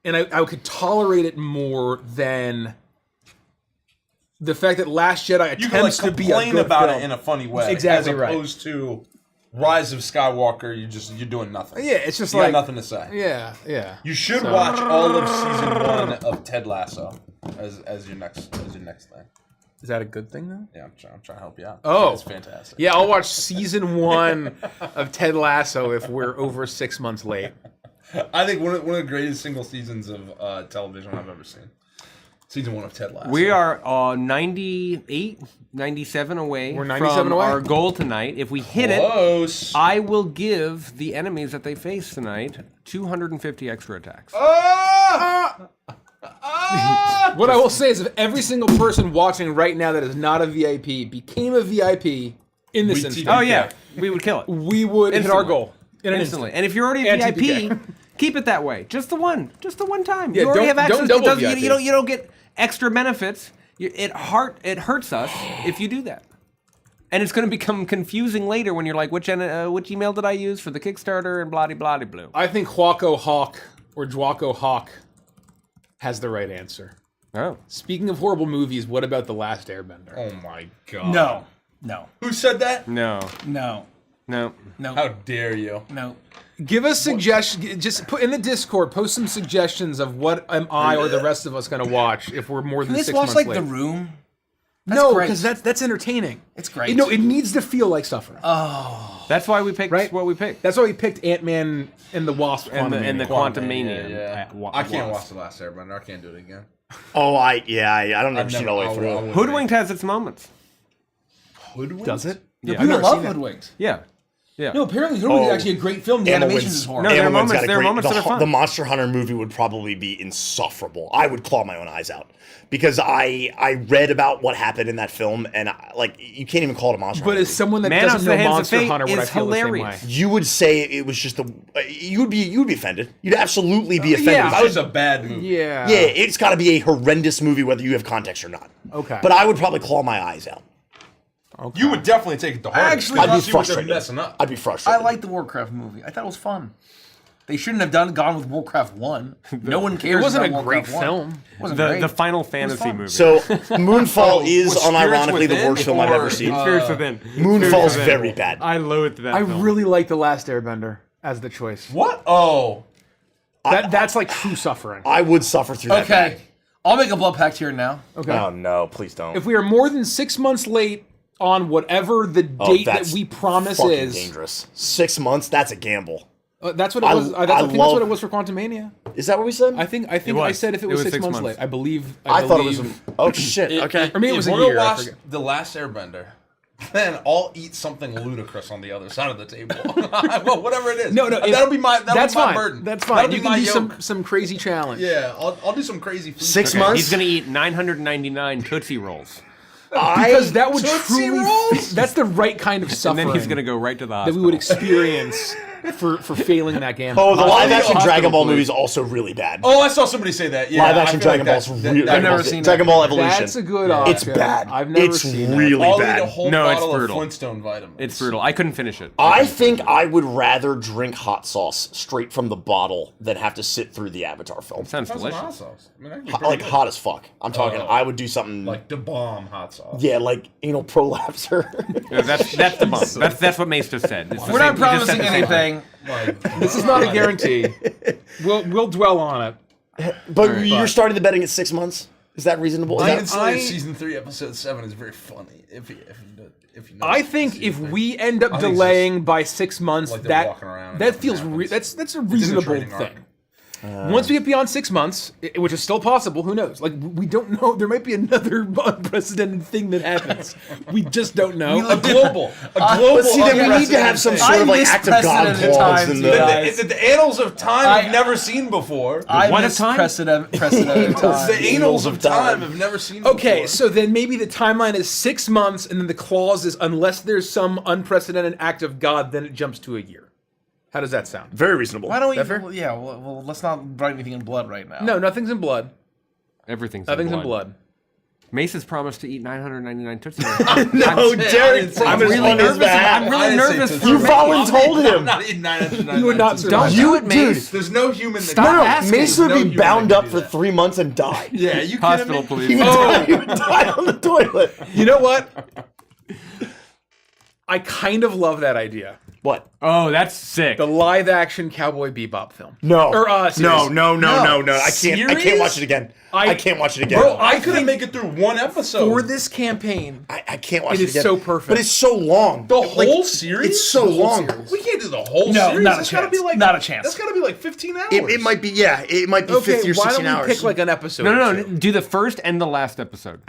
And I could tolerate it more than the fact that Last Jedi You can like attempts to be a complain good about film. it in a funny way, Exactly as right. opposed to Rise of Skywalker. You're doing nothing. Yeah, it's just You like got nothing to say. Yeah. You should watch all of season 1 of Ted Lasso as your next thing. Is that a good thing though? Yeah, I'm trying to help you out. Oh. It's fantastic. Yeah, I'll watch season 1 of Ted Lasso if we're over 6 months late. I think one of the greatest single seasons of television I've ever seen. Season 1 of Ted Lasso. We are 98, 97 away We're 97 from away? our goal tonight. If we hit it, close. I will give the enemies that they face tonight 250 extra attacks. What I will say is if every single person watching right now that is not a VIP became a VIP in this We instance, Oh yeah, we would kill it we would hit our Instantly. goal in an instantly. instant. And if you're already a And VIP, TPK. keep it that way. Just the one time. Yeah, you already don't- have access. don't double it doesn't- VIP. you don't get extra benefits. It hurts us if you do that. And it's going to become confusing later when you're like, which email did I use for the Kickstarter and blah blah blah. I think Huaco Hawk or Jwaco Hawk has the right answer. Oh. Speaking of horrible movies, what about The Last Airbender? Oh my god. No. Who said that? No. No. How dare you? No. Give us suggestions. Just put in the Discord. Post some suggestions of what am I or the rest of us going to watch if we're more Can than we 6 just watch months like late. The Room? No, great. because that's entertaining. It's great. No, it needs to feel like suffering. That's why we picked Right? what we picked. That's why we picked Ant-Man and the Wasp. And the Quantum Quantumania. Yeah. I can't watch The Last Airbender. I can't do it again. Oh, I don't ever see it all the way I through. wouldn't Hoodwinked has its moments. Hoodwinked? Does it? Yeah. I've People never love seen that. Hoodwinked. Yeah. Yeah. No, apparently Hoodwinked is actually a great film. The animations is horrible. No, there are Ammon's moments- got a there are great- moments that are fun. The Monster Hunter movie would probably be insufferable. I would claw my own eyes out because I read about what happened in that film, and you can't even call it a Monster But Hunter as movie. someone that Man doesn't of know the Hands of Monster Fate Hunter, would I is feel the hilarious. same way? You would say it was just you'd be offended. You'd absolutely be offended. yeah. That was a bad movie. Yeah. Yeah, it's got to be a horrendous movie whether you have context or not. Okay. But I would probably claw my eyes out. You would definitely take it to heart. Actually, I'd be You would frustrated. messing up. I'd be frustrated. I like the Warcraft movie. I thought it was fun. They shouldn't have gone with Warcraft 1. No one It cares wasn't about a great Warcraft 1. film. It wasn't The great. Final Fantasy fun. movie. So Moonfall is was unironically the Spirits worst film I've Within ever seen. Spirits Within. Moonfall's Spirits Within. very bad. I loathed that I film. really like The Last Airbender as the choice. What? Oh. That's like true suffering. I would suffer through that. Okay. I'll make a blood pact here now. Okay. Oh no, please don't. If we are more than 6 months late on whatever the date that that's we promise fucking is, dangerous. 6 months, that's a gamble. That's what it was. I think that's what it was for Quantumania. Is that what we said? I think I was. said if it was 6 months months. late. I believe. I thought it was. Oh shit. Okay. Or maybe it was If a we're year. gonna I watch forget. The Last Airbender, then I'll eat something ludicrous on the other side of the table. Well, whatever it is. No, that'll be my that's my fine. burden. That's That'll fine. be You my can do yoke. some crazy challenge. Yeah, I'll do some crazy food. 6 Okay, months. He's gonna eat 999 Tootsie Rolls, Because that would Tootsie truly. Rolls? That's the right kind of and suffering then he's gonna go right to the that hospital. we would experience for failing that game. Oh, the live action Hospital Dragon Ball Blue. movie is also really bad. Oh, I saw somebody say that. Yeah, live I action feel like Dragon Ball's that- really. I've never seen Dragon that. Ball Evolution. That's a good option. It's bad. I've never it's seen really I'll eat a bad. whole No, it's bottle of brutal. Flintstone vitamins. It's brutal. I couldn't finish it. I think I would rather drink hot sauce straight from the bottle than have to sit through the Avatar film. Sounds How's some hot delicious. sauce? I mean, that'd be Hot- pretty like good. hot as fuck. I'm talking. Oh. I would do something Like the bomb hot sauce. yeah, like anal prolapser. Yeah, that's the bump. That's what Mace just said. It's the We're same- not we just said promising the same thing. anything. Like, This is not a guarantee. We'll dwell on it. But you're starting the betting at 6 months. Is that reasonable? Is I that- Insidious season 3, episode 7 is very funny. If you know. I think if we end up I think it's delaying by 6 months, like they're that walking around and that nothing feels happens. that's a It's in the reasonable trading arc. thing. Once we get beyond 6 months, which is still possible, who knows? Like we don't know. There might be another unprecedented thing that happens. We just don't know. a global. But see, then we need to have some sort of like act of God unprecedented clause times, in you the. guys. The annals of time I- I've never seen before. I What a miss time? precedent The time. annals of time I've never seen before. Okay, so then maybe the timeline is 6 months, and then the clause is unless there's some unprecedented act of God, then it jumps to a year. How does that sound? Very reasonable. Why don't we? That fair? Well, yeah, well, let's not write anything in blood right now. No, nothing's in blood. Everything's Nothing's in blood. Mace has promised to eat 999 Tootsie Rolls. No, Derek didn't say promised that. on his behalf. I'm really I didn't say nervous Tootsie for You Mace. voluntold I'm him. not eating 999. You would not survive. Don't do it, Dude. Mace. There's no human that Stop No, asking. Mace would No be human bound can up do for that. 3 months and die. Yeah, you kidding Hospital me? police. He would die on the toilet. You know what? I kind of love that idea. What? Oh, that's sick. The live action Cowboy Bebop film. No. Or, no, series. no. I can't Series? watch it again. I can't watch it again. Bro, I couldn't make it through one episode. For this campaign, I can't watch It it is again. so perfect. But it's so long. The whole series? It's so long. We can't do the whole No, series. not a That's gotta chance. be like Not a chance. That's gotta be like 15 hours. It might be, yeah. It might be 50 or 16 why don't we hours. pick like an episode? no, or no, two? do the first and the last episode.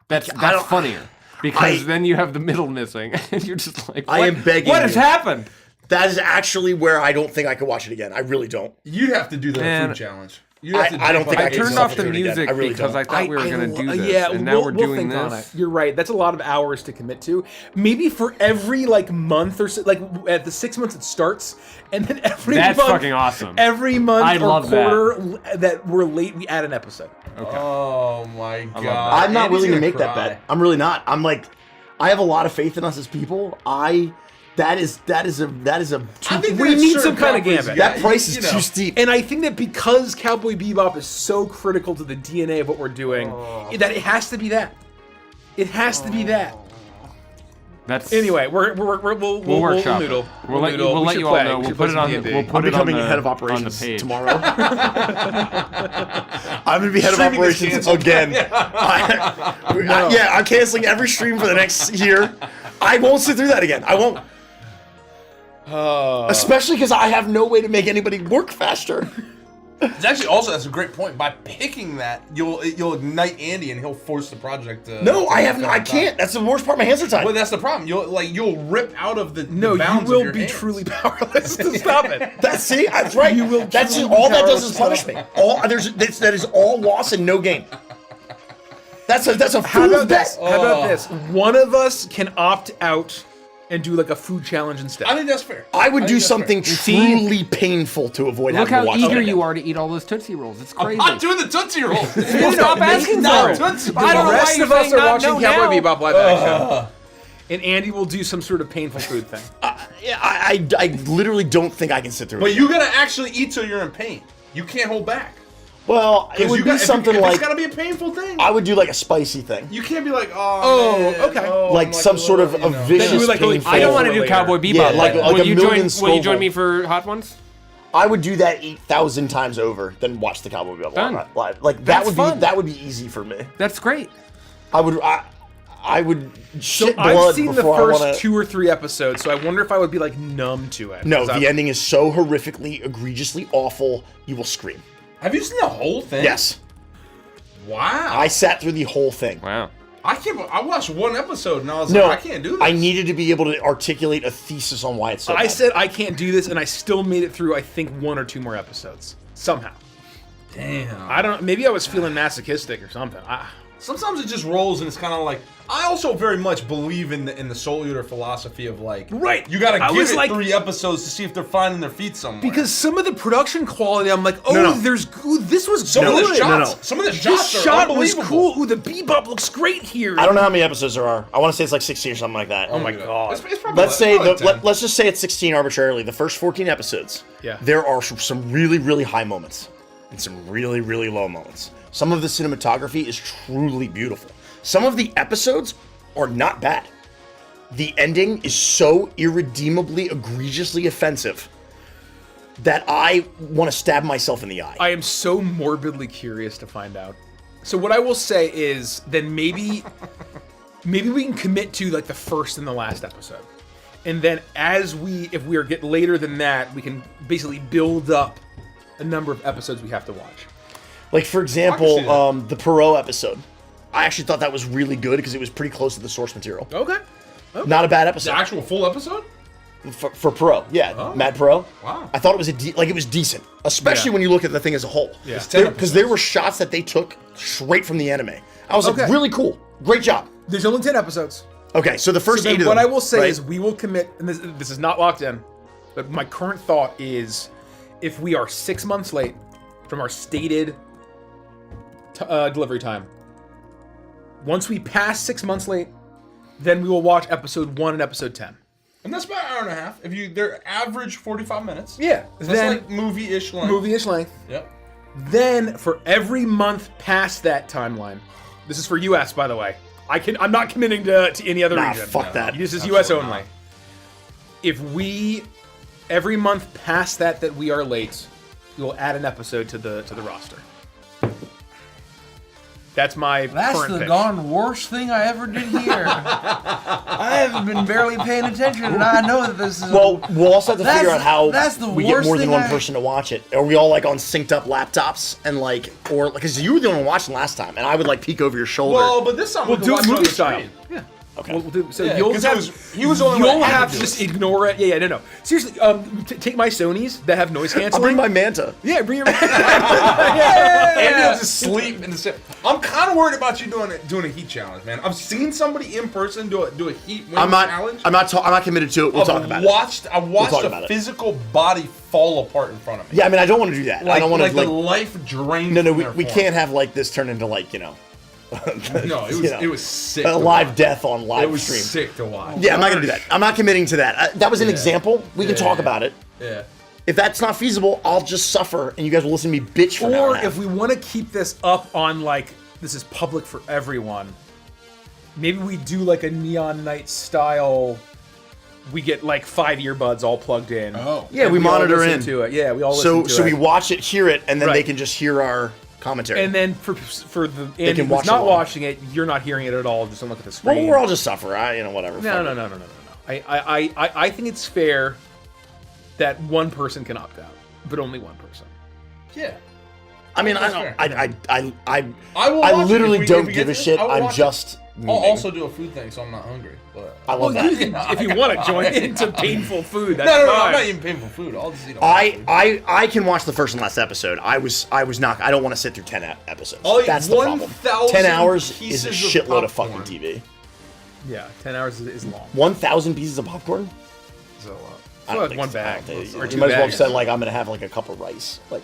That's don't- funnier because I- then you have the middle missing, and you're just like, I what, am begging what has you. happened? That is actually where I don't think I could watch it again. I really don't. You'd have to do the Man. food challenge. You'd have to I don't drink think like I I can turned suffer off the through it again. music I really because don't. I thought we were going to do this, Yeah, and now we'll we're doing think on this. it. You're right. That's a lot of hours to commit to. Maybe for every like month or so, like at the 6 months it starts, and then every That's month, fucking awesome. Every month I or love that. quarter that we're late, we add an episode. Oh my god. that. I'm not Andy's willing to gonna make that cry. bet. I'm really not. I'm like, I have a lot of faith in us as people. That is a I think We that's need certain some kind of companies, gambit. yeah, that price is you know. too steep. And I think that because Cowboy Bebop is so critical to the DNA of what we're doing, that it has to be that. It has to be that. That's Anyway, we'll workshop noodle. it. We'll let noodle. you, We let should you all play. know. We We'll should put play it on. some D&D. We'll put I'm it on becoming the, head of on operations the page tomorrow. I'm gonna be head of Streaming is operations canceled. again. Yeah, I'm canceling every stream for the next year. I won't sit through that again. I won't. Especially because I have no way to make anybody work faster. It's actually also that's a great point. By picking that, you'll ignite Andy and he'll force the project to. No, I can't. That's the worst part. My hands are tied. Well, that's the problem. You'll rip out of the No, the you bounds of will your be hands. truly powerless to stop it. That's right. You will That's truly all that powerless does is punish me. That is all loss and no gain. That's a How fool's about this? bet. How about this? One of us can opt out and do like a food challenge instead. I think that's fair. I would think do that's something See? truly painful to avoid Look having how to watch eager it. you are to eat all those Tootsie Rolls. It's I'm crazy. not doing the Tootsie Roll. Stop asking No, for it. Tootsie I don't the know rest why you're of us saying are not watching no Cowboy now. Bebop live action. And Andy will do some sort of painful food thing. Yeah, I literally don't think I can sit through But it. you gotta actually eat till you're in pain. You can't hold back. Well, it would be something if like it's gotta be a painful thing. I would do like a spicy thing, You can't be like, oh, man, okay. oh, like I'm some a sort of little, a you know. vicious, Then you would, like, painful. I don't want to do later. Cowboy Bebop. Yeah, like will a you million Will you join Scoville. me for Hot Ones? I would do that 8,000 times over than watch the Cowboy Bebop Done. live. Like That's fun. that would be easy for me. That's great. I would I would shit I've blood seen the before first I wanna... 2 or 3 episodes, so I wonder if I would be like numb to it. No, 'Cause the ending is so horrifically, egregiously awful, you will scream. Have you seen the whole thing? Yes. Wow. I sat through the whole thing. Wow. I watched one episode and I was No, like, I can't do this. I needed to be able to articulate a thesis on why it's so I bad. said I can't do this, and I still made it through, I think, 1 or 2 more episodes. Somehow. Damn. I don't. Maybe I was feeling masochistic or something. Sometimes it just rolls and it's kind of like. I also very much believe in the Soul Eater philosophy of like. Right. You gotta I give was it like- 3 episodes to see if they're finding their feet somewhere. Because some of the production quality, I'm like, oh, No. this was some of the good. shots, some of the This shots are shot was unbelievable. cool. Ooh, the bebop looks great here. I don't know how many episodes there are. I want to say it's like 16 or something like that. Oh my god. It's probably Let's say probably 10. let's just say it's 16 arbitrarily. The first 14 episodes, Yeah. there are some really, really high moments and some really, really low moments. Some of the cinematography is truly beautiful. Some of the episodes are not bad. The ending is so irredeemably, egregiously offensive that I want to stab myself in the eye. I am so morbidly curious to find out. So what I will say is, then maybe we can commit to like the first and the last episode, and then if we are get later than that, we can basically build up a number of episodes we have to watch. Like, for I example, can see that. the Perot episode. I actually thought that was really good because it was pretty close to the source material. Okay. Not a bad The episode. actual full episode? For Perot, yeah. Oh. Mad Perot. Wow. I thought it was it was decent, especially Yeah. when you look at the thing as a whole. Yeah. It's 10 Because there were shots that they took straight from the anime. I was Okay. like, really cool. Great job. There's only 10 episodes. Okay, so the first So 8 then of what them, I will say right? is we will commit, and this is not locked in, but my current thought is if we are 6 months late from our stated delivery time, once we pass 6 months late, then we will watch episode 1 and episode 10. And that's about an hour and a half. They're average 45 minutes. Yeah. So Then that's like movie-ish length. movie-ish length. Yep. Then for every month past that timeline, this is for US by the way. I'm not committing to any other Nah, region. fuck that. This is US Absolutely only. not. If we every month past that we are late, we will add an episode to the roster. That's my That's current the pitch. darn worst thing I ever did here. I haven't been barely paying attention, and I know that this is. Well, we'll also have to figure out how that's the we get worst more than thing one I- person to watch it. Are we all like on synced up laptops and like, or because you were the only one watching last time, and I would like peek over your shoulder. Well, but this time We'll we do can it watch on movie the style. screen. Yeah. Okay. We'll do, so Yeah, you'll 'cause have, he was the only one you'll that had have to to do just it. ignore it. Yeah, no. Seriously, take my Sonys that have noise I'll canceling. bring my Manta. Yeah, bring your. And he'll just sleep in the set. I'm kind of worried about you doing a heat challenge, man. I've seen somebody in person do a heat wing challenge. I'm not committed to it. We'll talk about it. I watched talk a about it. physical body fall apart in front of me. Yeah, I mean, I don't want to do that. I don't want like to like. the life drained. No, from we their we form. can't have like this turn into like No, it was sick. a to live watch. death on live It was stream. sick to watch. Yeah, I'm not gonna do that. I'm not committing to that. That was an example. We can talk about it. Yeah. If that's not feasible, I'll just suffer, and you guys will listen to me bitch for an hour Or and a half. if we want to keep this up on like this is public for everyone, maybe we do like a Neon Night style. We get like 5 earbuds all plugged in. Oh. Yeah, And we all monitor listen in. to it. Yeah, we all listen to So it. we watch it, hear it, and then they Right. can just hear our commentary. And then for the Andy can who's watch not along. watching it, you're not hearing it at all. Just don't look at the screen. well, we're all just suffer. Whatever. No. I think it's fair that one person can opt out, but only one person. Yeah. I mean, That's I fair. I will watch it literally if we don't get give a this. shit. I will I'm watch it. just. I'll memeing. also do a food thing, so I'm not hungry. But I love that. You can, if you want to join into painful food, that's no, fine. I'm not eating painful food. I'll just eat a lot of food. I can watch the first and last episode. I was not. I don't want to sit through 10 episodes. I'll eat That's the problem. 1,000 10 hours is a pieces of shitload of fucking popcorn. TV. Yeah, 10 hours is long. 1,000 pieces of popcorn. It's a lot. I Well, don't one think so. I bag don't think- or you two might as well have bags. said like I'm gonna have like a cup of rice. Like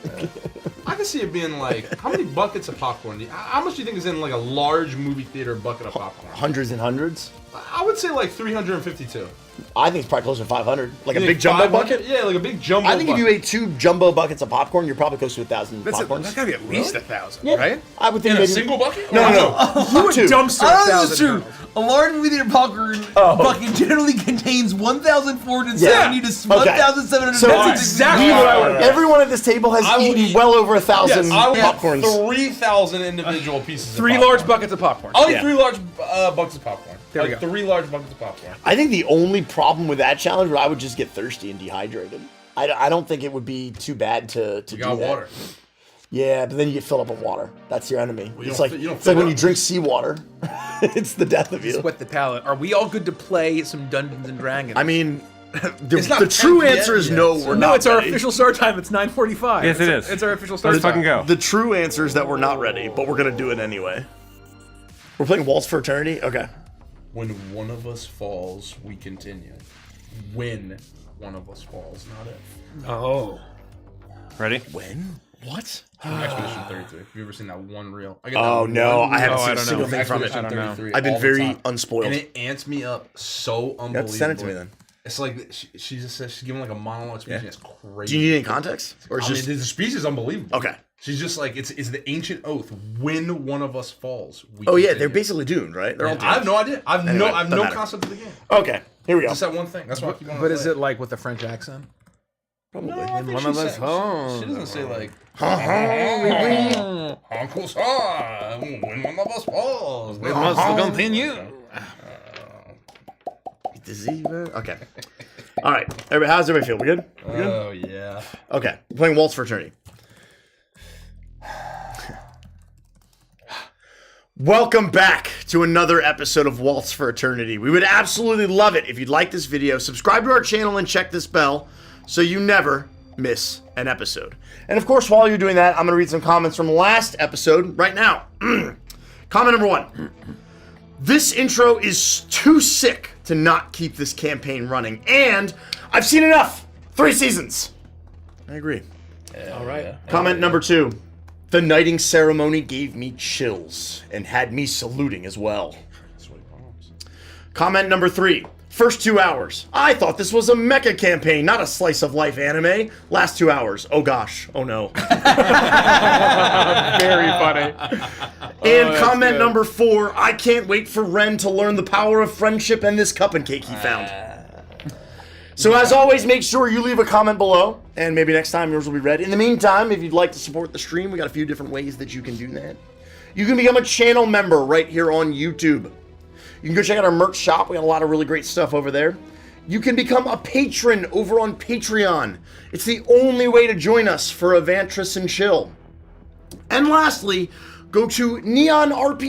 I can see it being like, how many buckets of popcorn? How much do you think is in like a large movie theater bucket of popcorn? hundreds and hundreds. I would say like 352. I think it's probably closer to 500. Like a You big think jumbo 500? bucket. Yeah, like a big jumbo I think if bucket. you ate 2 jumbo buckets of popcorn, you're probably close to 1,000 That's popcorns. gotta be at least 1,000, Yeah. right? I would think In a maybe single bucket? No, Or no. You would Two. dumpster Oh, 1,000 this is true. kernels. A large movie theater popcorn bucket generally contains 1,470 to Okay. 1,700. So That's exactly what I would. Everyone at this table has I would eaten eat- well over 1,000 Yes, I would popcorns. have 3,000 individual pieces. Three of popcorn. large buckets of popcorn. I'll eat Yeah. 3 large buckets of popcorn. There we Like go. 3 large buckets of popcorn. I think the only problem with that challenge would I would just get thirsty and dehydrated. I don't think it would be too bad to do You got that. water. Yeah, but then you get filled up with water. That's your enemy. you It's don't like fi- you don't it's like fill when it you up. drink seawater. It's the death of you. Wet the palate. Are we all good to play some Dungeons and Dragons? I mean, It's not the true 10 p.m. answer is yet, no. so- We're no, not it's our ready. official start time. It's 9:45. Yes, it is. It's our official start Let's time. fucking go. The true answer is that we're not ready, but we're gonna do it anyway. We're playing Waltz for Eternity. Okay. When one of us falls, we continue. When one of us falls, not if. Oh. Ready? When? What? Expedition 33. Have you ever seen that one reel? I get Oh that no, one I haven't reel seen a don't single know. thing from it. Expedition I don't know. 33 I've been all the very time. unspoiled. And it ants me up so You unbelievably. have to send it to me then. It's like she just says she's giving like a monologue speech. And it's crazy. Do you need any context, or it's I just mean, the speech is unbelievable. okay? She's just like it's the ancient oath. When one of us falls, we Oh yeah, continue. they're basically doomed, right? They're all I doomed. have no idea. I've Anyway, no doesn't matter. concept of the game. Okay, here we go. Just that one thing. That's why I keep on. But is it like with a French accent? Probably. One of us She doesn't say like. Uncle's when one of us falls, we must continue. Okay. All right. Everybody, how's everybody feel? We good? We good? Oh yeah. Okay. We're playing Waltz for Eternity. Welcome back to another episode of Waltz for Eternity. We would absolutely love it if you'd like this video, subscribe to our channel, and check this bell so you never miss an episode. And of course, while you're doing that, I'm going to read some comments from last episode right now. Comment number 1. This intro is too sick to not keep this campaign running, and I've seen enough. 3 seasons. I agree. All right. Comment number 2. The knighting ceremony gave me chills and had me saluting as well. Comment number 3. First 2 hours. I thought this was a Mecha campaign, not a slice of life anime. Last 2 hours. Oh gosh. Oh no. Very funny. And comment number 4. I can't wait for Ren to learn the power of friendship and this cup and cake he found. So as always, make sure you leave a comment below, and maybe next time yours will be read. In the meantime, if you'd like to support the stream, we got a few different ways that you can do that. You can become a channel member right here on YouTube. You can go check out our merch shop. We got a lot of really great stuff over there. You can become a patron over on Patreon. It's the only way to join us for Evantris and Chill. And lastly, go to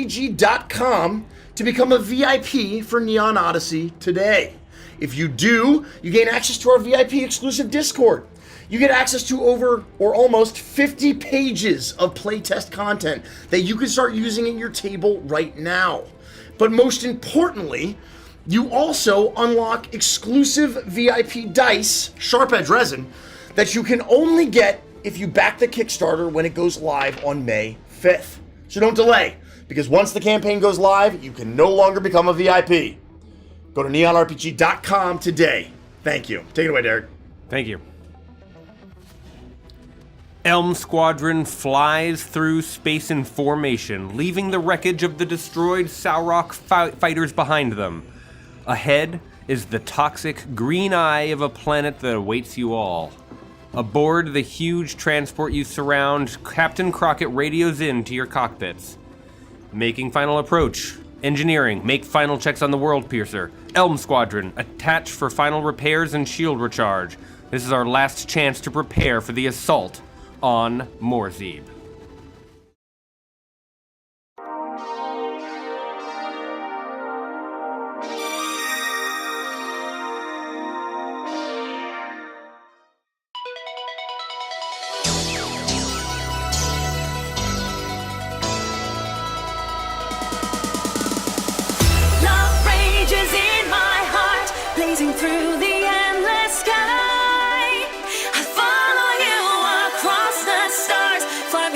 neonrpg.com to become a VIP for Neon Odyssey today. If you do, you gain access to our VIP exclusive Discord. You get access to over or almost 50 pages of playtest content that you can start using at your table right now. But most importantly, you also unlock exclusive VIP dice, Sharp Edge Resin, that you can only get if you back the Kickstarter when it goes live on May 5th. So don't delay, because once the campaign goes live, you can no longer become a VIP. Go to neonrpg.com today. Thank you. Take it away, Derek. Thank you. Elm Squadron flies through space in formation, leaving the wreckage of the destroyed Saurok fighters behind them. Ahead is the toxic green eye of a planet that awaits you all. Aboard the huge transport you surround, Captain Crockett radios in to your cockpits. Making final approach. Engineering, make final checks on the World Piercer. Elm Squadron, attach for final repairs and shield recharge. This is our last chance to prepare for the assault on Morzib. Love rages in my heart, blazing through the endless sky. I follow you across the stars, far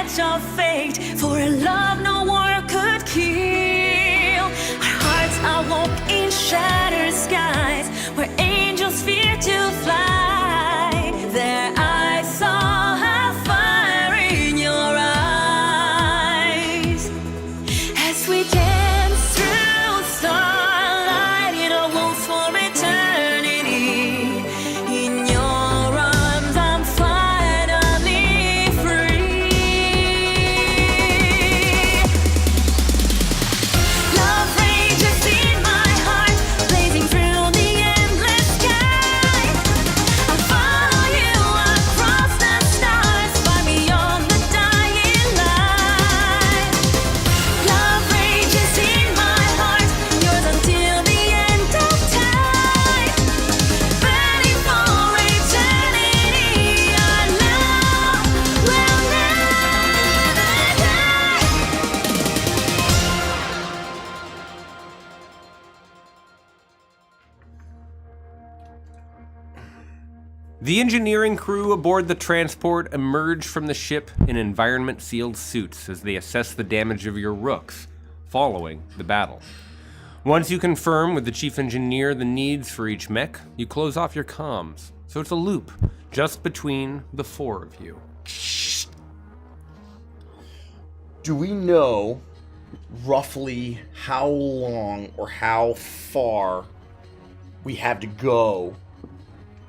edge of fate for a love no war could kill. Our hearts awoke in shattered skies where angels fear to fly. There I saw a fire in your eyes as we dance through starlight in a waltz for eternity. In your arms I'm finally free. Love rages in my heart, blazing through the endless sky. I follow you across the stars, far beyond the dying light. Love rages in my heart, yours until the end of time. Burning for eternity, our love will never die. The engineering crew aboard the transport emerge from the ship in environment-sealed suits as they assess the damage of your rooks following the battle. Once you confirm with the chief engineer the needs for each mech, you close off your comms, so it's a loop just between the four of you. Do we know roughly how long or how far we have to go,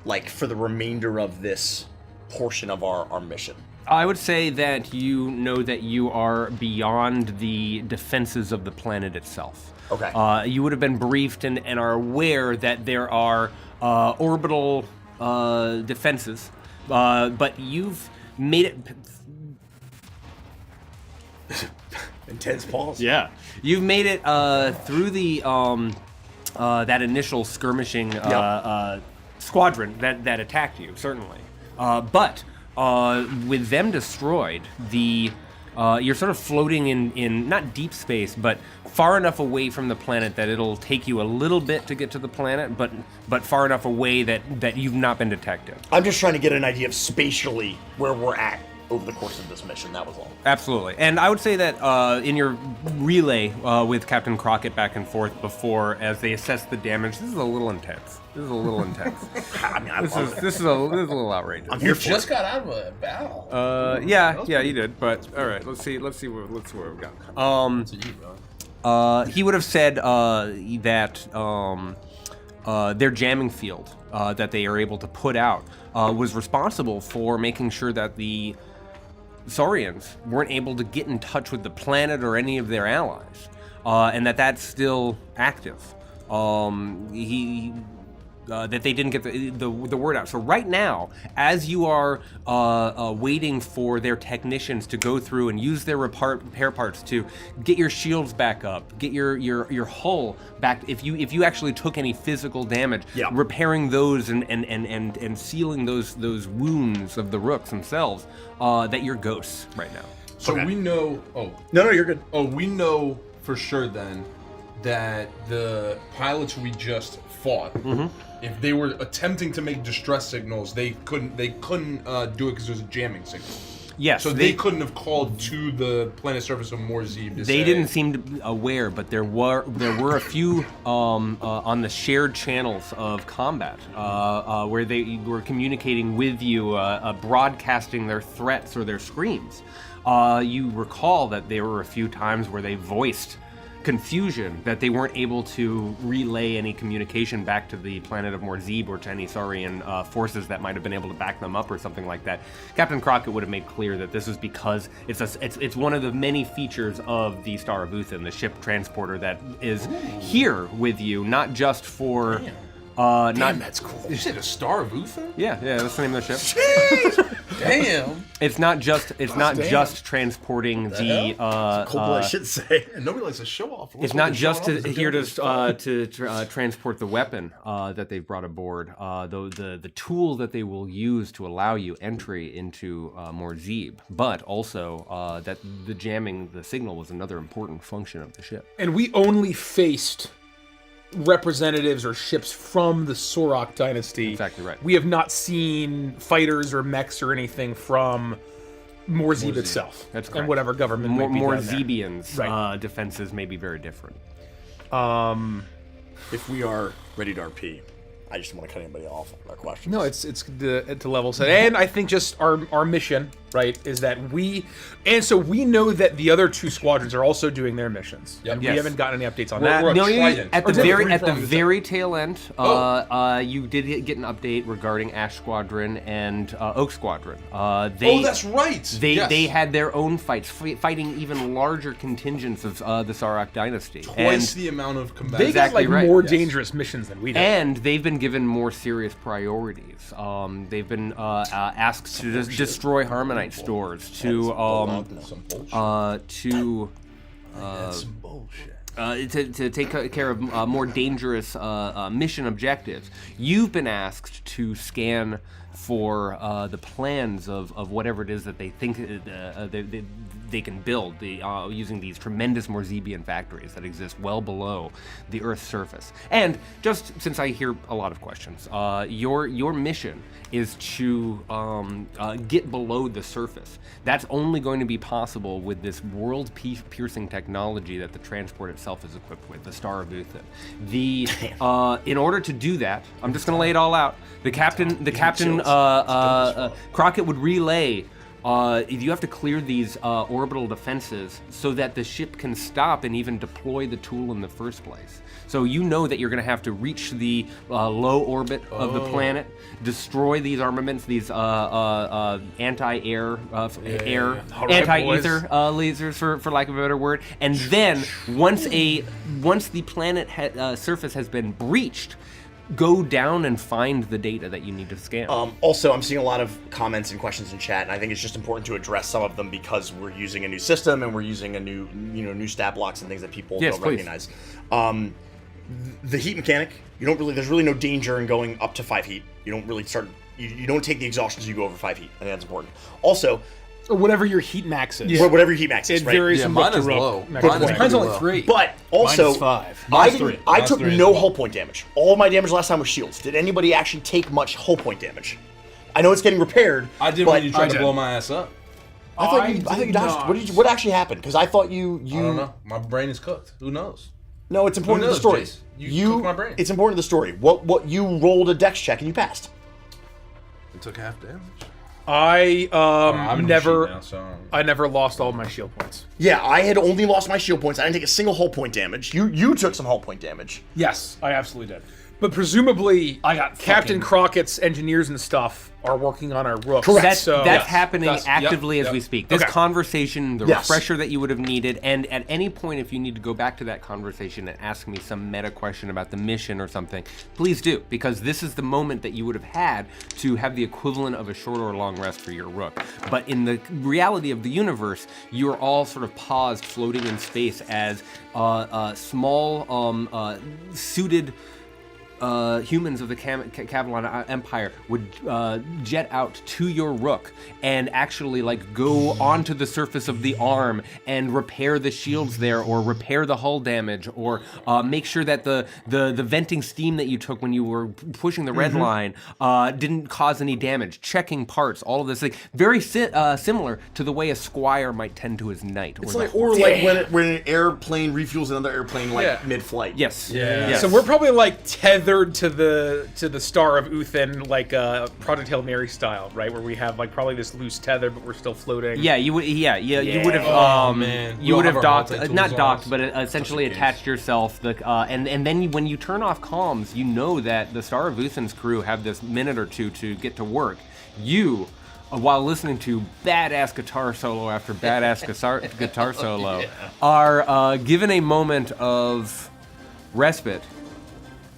like, for the remainder of this portion of our mission? I would say that you know that you are beyond the defenses of the planet itself. Okay. You would have been briefed and are aware that there are orbital defenses, but you've made it... Intense pause. Yeah. You've made it through the that initial skirmishing squadron that attacked you, certainly. But with them destroyed, you're sort of floating in not deep space, but far enough away from the planet that it'll take you a little bit to get to the planet, but far enough away that you've not been detected. I'm just trying to get an idea of spatially where we're at over the course of this mission, that was all. Absolutely. And I would say that in your relay with Captain Crockett back and forth before, as they assess the damage, this is a little intense. This is a little intense. I mean, I love it. This is a little outrageous. I'm here for Just it. got out of a battle. Yeah, you did. But all right, let's see what we've got. To you, bro. He would have said that their jamming field that they are able to put out was responsible for making sure that the Saurians weren't able to get in touch with the planet or any of their allies, and that's still active. That they didn't get the word out. So right now, as you are waiting for their technicians to go through and use their repair parts to get your shields back up, get your hull back, if you actually took any physical damage, repairing those and sealing those wounds of the rooks themselves, that you're ghosts right now. So we know. Oh No, you're good. Oh, we know for sure then that the pilots we just fought, if they were attempting to make distress signals, they couldn't do it because there was a jamming signal. Yes. So they couldn't have called to the planet surface of Morzib to say. They didn't seem to be aware, but there were a few on the shared channels of combat where they were communicating with you, broadcasting their threats or their screams. You recall that there were a few times where they voiced confusion that they weren't able to relay any communication back to the planet of Morzib or to any Saurian forces that might have been able to back them up or something like that. Captain Crockett would have made clear that this is because it's one of the many features of the Star of Uthin, the ship transporter that is here with you, not just for That's cool. You said a Star of Uthin? Yeah, that's the name of the ship. Damn. It's not just transporting the Cool, I should say. And nobody likes to show off. it's not just here to transport the weapon that they've brought aboard, the tool that they will use to allow you entry into Morzib, but also that the jamming the signal was another important function of the ship. And we only faced representatives or ships from the Sorok dynasty. Exactly right. We have not seen fighters or mechs or anything from Morzib itself. That's and correct. whatever government might be down there. Morzibians' Right. defenses may be very different. If we are ready to RP, I just don't want to cut anybody off on our questions. No, it's to level set, and I think just our mission, right, is that we know that the other 2 squadrons are also doing their missions. Yep. And Yes. we haven't gotten any updates on We're- that. we're- No, Trident. at Or the is it very three-pronged? tail end, you did get an update regarding Ash Squadron and Oak Squadron. They, that's right. They Yes. they had their own fights, fighting even larger contingents of the Sarlacc dynasty. Twice the amount of combat. They Exactly got like right. more Yes. dangerous missions than we did. And they've been given more serious priorities. They've been asked to destroy Harmonite stores, to some bullshit. to take care of more dangerous mission objectives. You've been asked to scan for the plans of whatever it is that they think they can build using these tremendous Morzibian factories that exist well below the Earth's surface. And just since I hear a lot of questions, your mission is to get below the surface. That's only going to be possible with this world-piercing technology that the transport itself is equipped with, the Star of Uthin. In order to do that, I'm just going to lay it all out. The captain, Crockett would relay. You have to clear these orbital defenses so that the ship can stop and even deploy the tool in the first place. So you know that you're going to have to reach the low orbit of the planet, destroy these armaments, these anti-air, anti-ether lasers, for lack of a better word, and then once the planet surface has been breached, go down and find the data that you need to scan. Also, I'm seeing a lot of comments and questions in chat, and I think it's just important to address some of them because we're using a new system and we're using a new stat blocks and things that people don't recognize. The heat mechanic, there's really no danger in going up to 5 heat. You don't really you don't take the exhaustions you go over 5 heat. I think that's important. Also, or whatever your heat max is. Or whatever your heat max is, it right? varies from mine rook is to rook. low. Mine's only 3. But also, Mine is 5. I took no hull point damage. All of my damage last time was shields. Did anybody actually take much hull point damage? I know it's getting repaired. I did but when you tried to blow my ass up. I thought you dodged. What actually happened? Because I thought you. I don't know. My brain is cooked. Who knows? No, it's important to the story. Jace? You cooked my brain. It's important to the story. What you rolled a dex check and you passed. It took half damage. I I'm never now, so I never lost all my shield points. Yeah, I had only lost my shield points. I didn't take a single hull point damage. You took some hull point damage. Yes, I absolutely did. But presumably, I got Captain fucking- Crockett's engineers and stuff are working on our rooks. Correct. That's happening That's- actively yep, as we yep. speak. This Okay. conversation, the Yes. refresher that you would have needed, and at any point if you need to go back to that conversation and ask me some meta question about the mission or something, please do, because this is the moment that you would have had to have the equivalent of a short or long rest for your rook. But in the reality of the universe, you're all sort of paused, floating in space as small, suited humans of the Cavalon Empire would jet out to your rook and actually go onto the surface of the arm and repair the shields there, or repair the hull damage, or make sure that the venting steam that you took when you were pushing the red line didn't cause any damage, checking parts, all of this. Very similar to the way a squire might tend to his knight. It's like when an airplane refuels another airplane mid-flight. Yes. Yeah. Yes. So we're probably tethered to the Star of Uthin, Project Hail Mary style, right? Where we have probably this loose tether, but we're still floating. Yeah, you would. Yeah, you would have. Oh, man. You We'll would have have our docked, multi-tools not on docked, us. but essentially Just in case. attached yourself. And then when you turn off comms, you know that the Star of Uthin's crew have this minute or two to get to work. You, while listening to badass guitar solo after badass guitar solo, are given a moment of respite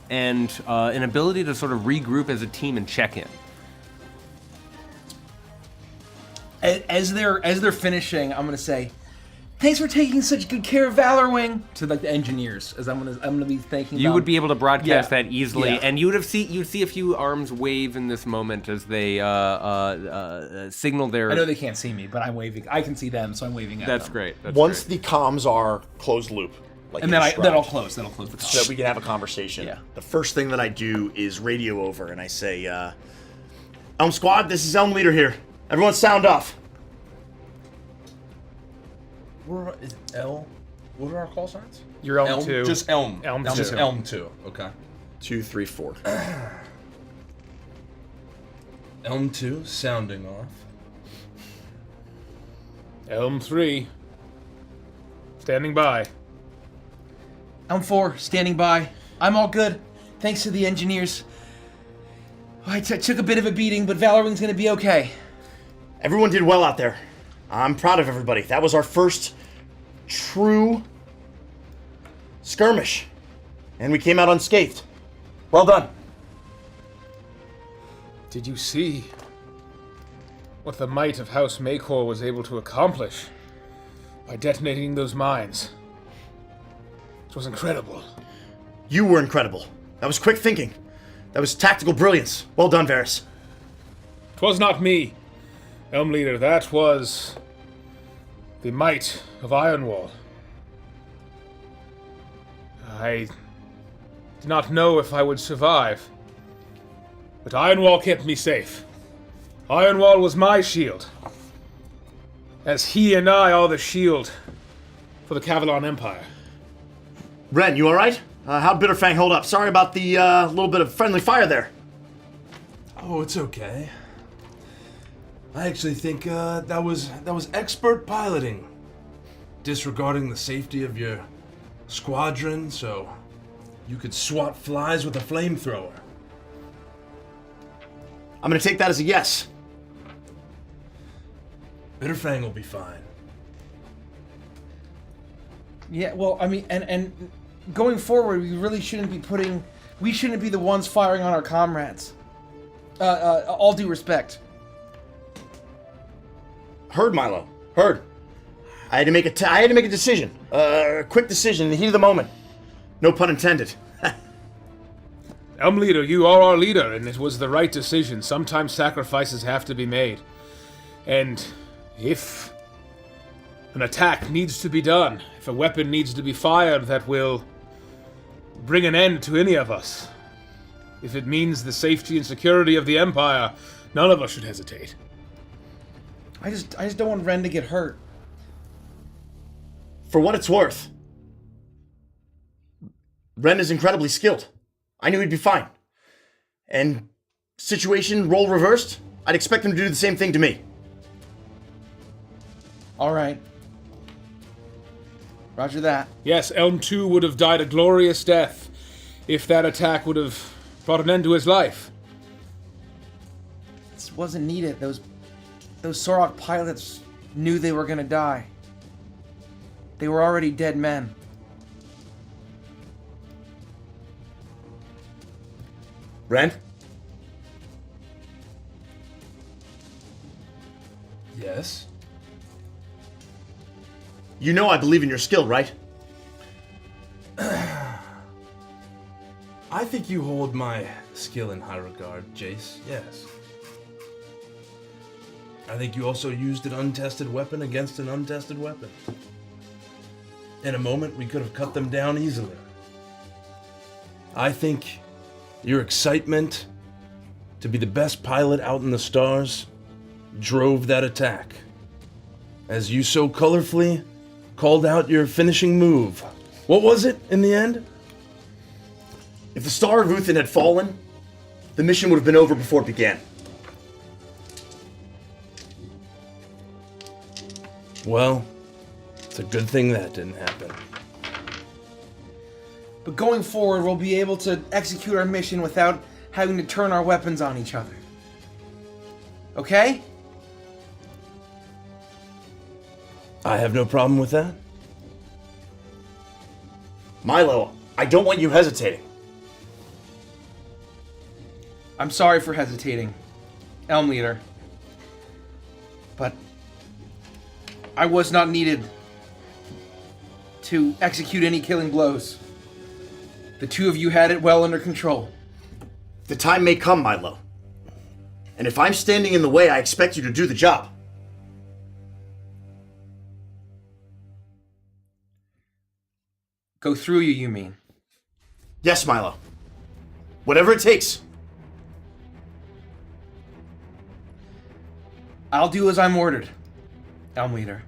and an ability to sort of regroup as a team and check in. As they're finishing, I'm gonna say, "Thanks for taking such good care of Valor Wing," to the engineers, as I'm gonna be thanking You them. would be able to broadcast Yeah. that easily, Yeah. and you'd see a few arms wave in this moment as they signal their. I know they can't see me, but I'm waving. I can see them, so I'm waving at That's them. great. That's Once great. the comms are closed loop, And then that'll close. That'll close the so that we can have a conversation. Yeah. The first thing that I do is radio over, and I say, Squad, this is Elm Leader here. Everyone sound off. Is L? What are our call signs? You're Elm 2. Just Elm. Elm Just 2. Elm 2. Okay. 2, 3, 4. Elm 2, sounding off. Elm 3. Standing by. Elm 4, standing by. I'm all good. Thanks to the engineers. I took a bit of a beating, but Valorwing's gonna be okay. Everyone did well out there. I'm proud of everybody. That was our first true skirmish. And we came out unscathed. Well done. Did you see what the might of House Maycor was able to accomplish by detonating those mines? It was incredible. You were incredible. That was quick thinking. That was tactical brilliance. Well done, Varys. 'Twas not me, Elm Leader. That was the might of Ironwall. I did not know if I would survive, but Ironwall kept me safe. Ironwall was my shield, as he and I are the shield for the Cavalon Empire. Ren, you alright? How'd Bitterfang hold up? Sorry about the little bit of friendly fire there. Oh, it's okay. I actually think that was expert piloting, disregarding the safety of your squadron, so you could swat flies with a flamethrower. I'm gonna take that as a yes. Bitterfang will be fine. Yeah, well, I mean, and going forward, we really shouldn't be the ones firing on our comrades. All due respect. Heard, Milo. Heard. I had to make a decision. A quick decision in the heat of the moment. No pun intended. Elm Leader, you are our leader, and it was the right decision. Sometimes sacrifices have to be made. And if an attack needs to be done, if a weapon needs to be fired that will bring an end to any of us, if it means the safety and security of the Empire, none of us should hesitate. I just don't want Ren to get hurt. For what it's worth, Ren is incredibly skilled. I knew he'd be fine. And situation, role reversed, I'd expect him to do the same thing to me. All right. Roger that. Yes, Elm 2 would have died a glorious death if that attack would have brought an end to his life. This wasn't needed. Those Sorok pilots knew they were gonna die. They were already dead men. Ren? Yes? You know I believe in your skill, right? I think you hold my skill in high regard, Jace, yes. I think you also used an untested weapon against an untested weapon. In a moment, we could have cut them down easily. I think your excitement to be the best pilot out in the stars drove that attack. As you so colorfully called out your finishing move. What was it in the end? If the Star of Uthin had fallen, the mission would have been over before it began. Well, it's a good thing that didn't happen. But going forward, we'll be able to execute our mission without having to turn our weapons on each other. Okay? I have no problem with that. Milo, I don't want you hesitating. I'm sorry for hesitating, Elm Leader. But I was not needed to execute any killing blows. The two of you had it well under control. The time may come, Milo. And if I'm standing in the way, I expect you to do the job. Go through you mean? Yes, Milo. Whatever it takes. I'll do as I'm ordered, Elm Leader.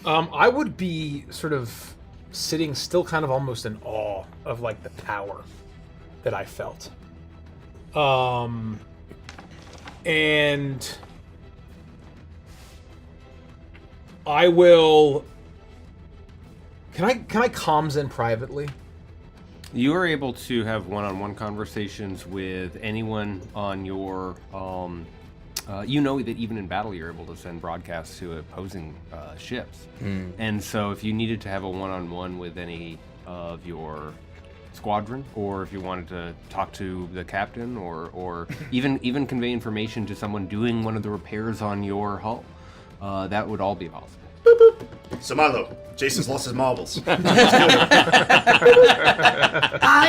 I would be sort of sitting still kind of almost in awe of like the power that I felt. And I will... Can I comms in privately? You are able to have one-on-one conversations with anyone on your... you know that even in battle you're able to send broadcasts to opposing ships. And so if you needed to have a one-on-one with any of your squadron, or if you wanted to talk to the captain, or even convey information to someone doing one of the repairs on your hull, that would all be possible. Samalo, Jason's lost his marbles. I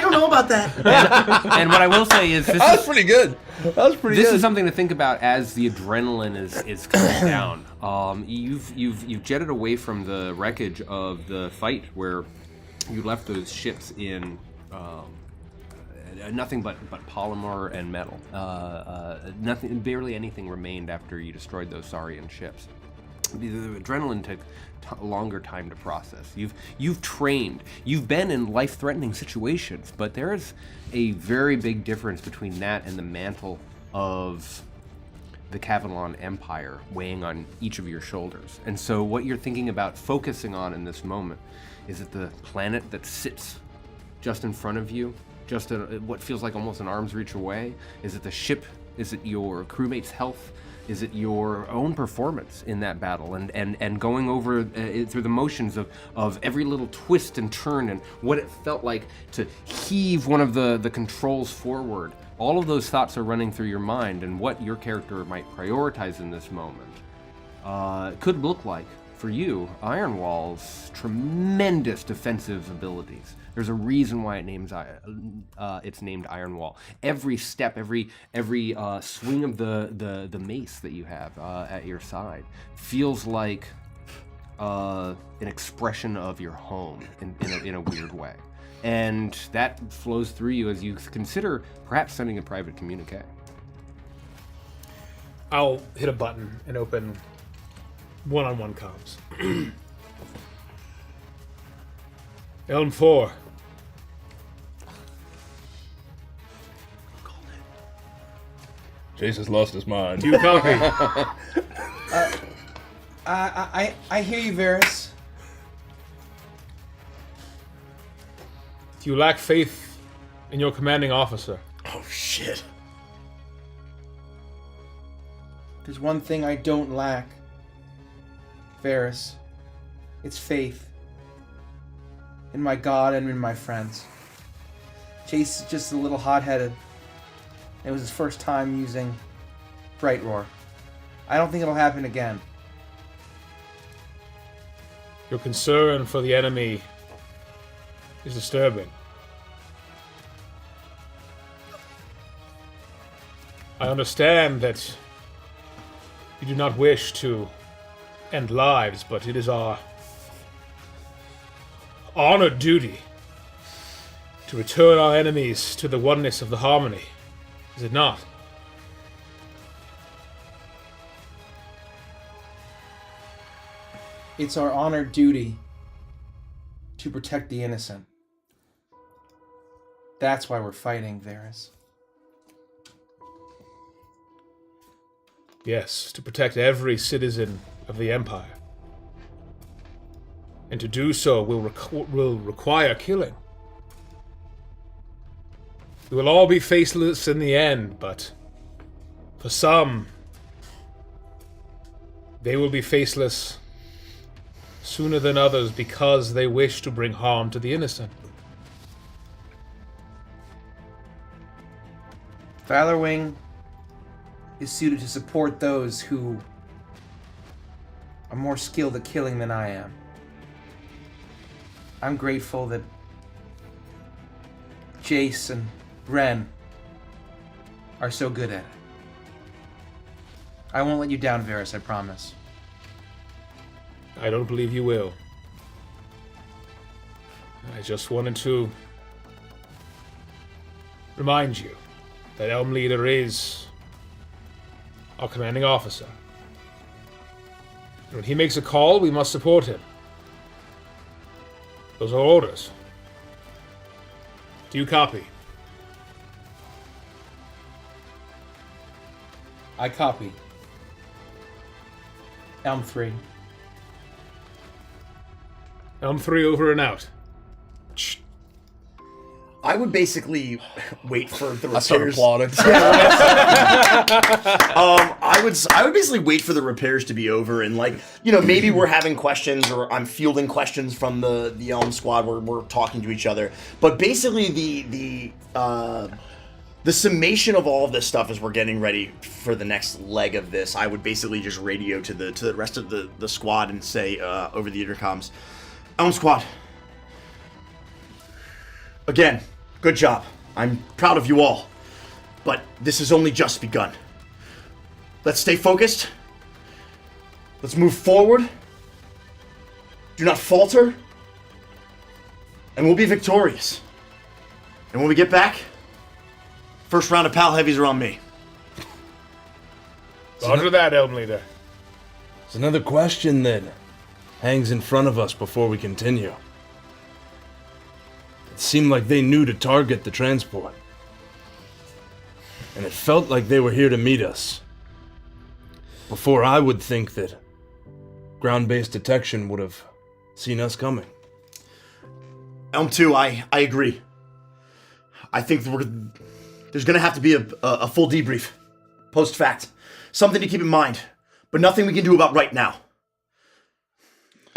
don't know about that. And what I will say is this That was pretty good. This is something to think about as the adrenaline is coming down. You've jetted away from the wreckage of the fight where you left those ships in nothing but polymer and metal. Barely anything remained after you destroyed those Saurian ships. The adrenaline took a longer time to process. You've trained. You've been in life-threatening situations, but there is a very big difference between that and the mantle of the Cavalon Empire weighing on each of your shoulders. And so what you're thinking about focusing on in this moment is that the planet that sits just in front of you, just what feels like almost an arm's reach away? Is it the ship? Is it your crewmate's health? Is it your own performance in that battle, and going over through the motions of every little twist and turn, and what it felt like to heave one of the controls forward? All of those thoughts are running through your mind, and what your character might prioritize in this moment could look like, for you, Ironwall's tremendous defensive abilities. There's a reason why it's named Ironwall. Every step, every swing of the mace that you have at your side feels like an expression of your home in a weird way, and that flows through you as you consider perhaps sending a private communique. I'll hit a button and open one-on-one comms. Elm 4. Jason's lost his mind. Do you copy? I hear you, Varys. Do you lack faith in your commanding officer? Oh, shit. There's one thing I don't lack, Varys. It's faith. In my God and in my friends. Chase is just a little hot-headed. It was his first time using Bright Roar. I don't think it'll happen again. Your concern for the enemy is disturbing. I understand that you do not wish to end lives, but it is our honored duty to return our enemies to the oneness of the harmony. Is it not? It's our honored duty to protect the innocent. That's why we're fighting, Varys. Yes, to protect every citizen of the Empire. And to do so will require killing. We will all be faceless in the end, but for some, they will be faceless sooner than others because they wish to bring harm to the innocent. Valorwing is suited to support those who are more skilled at killing than I am. I'm grateful that Jace and Ren are so good at it. I won't let you down, Varys, I promise. I don't believe you will. I just wanted to remind you that Elm Leader is our commanding officer. When he makes a call, we must support him. Those are orders. Do you copy? I copy. Elm 3. Elm 3 over and out. I would basically wait for the repairs. I start applauding. I would basically wait for the repairs to be over and maybe we're having questions or I'm fielding questions from the Elm squad where we're talking to each other. But basically the summation of all of this stuff as we're getting ready for the next leg of this, I would basically just radio to the rest of the squad and say over the intercoms, Elm squad, again, good job. I'm proud of you all. But this has only just begun. Let's stay focused. Let's move forward. Do not falter. And we'll be victorious. And when we get back, first round of Pal Heavies are on me. Roger that, Elm Leader. There's another question that hangs in front of us before we continue. It seemed like they knew to target the transport. And it felt like they were here to meet us. Before I would think that ground-based detection would have seen us coming. Elm 2, I agree. I think there's going to have to be a full debrief. Post-fact. Something to keep in mind. But nothing we can do about right now.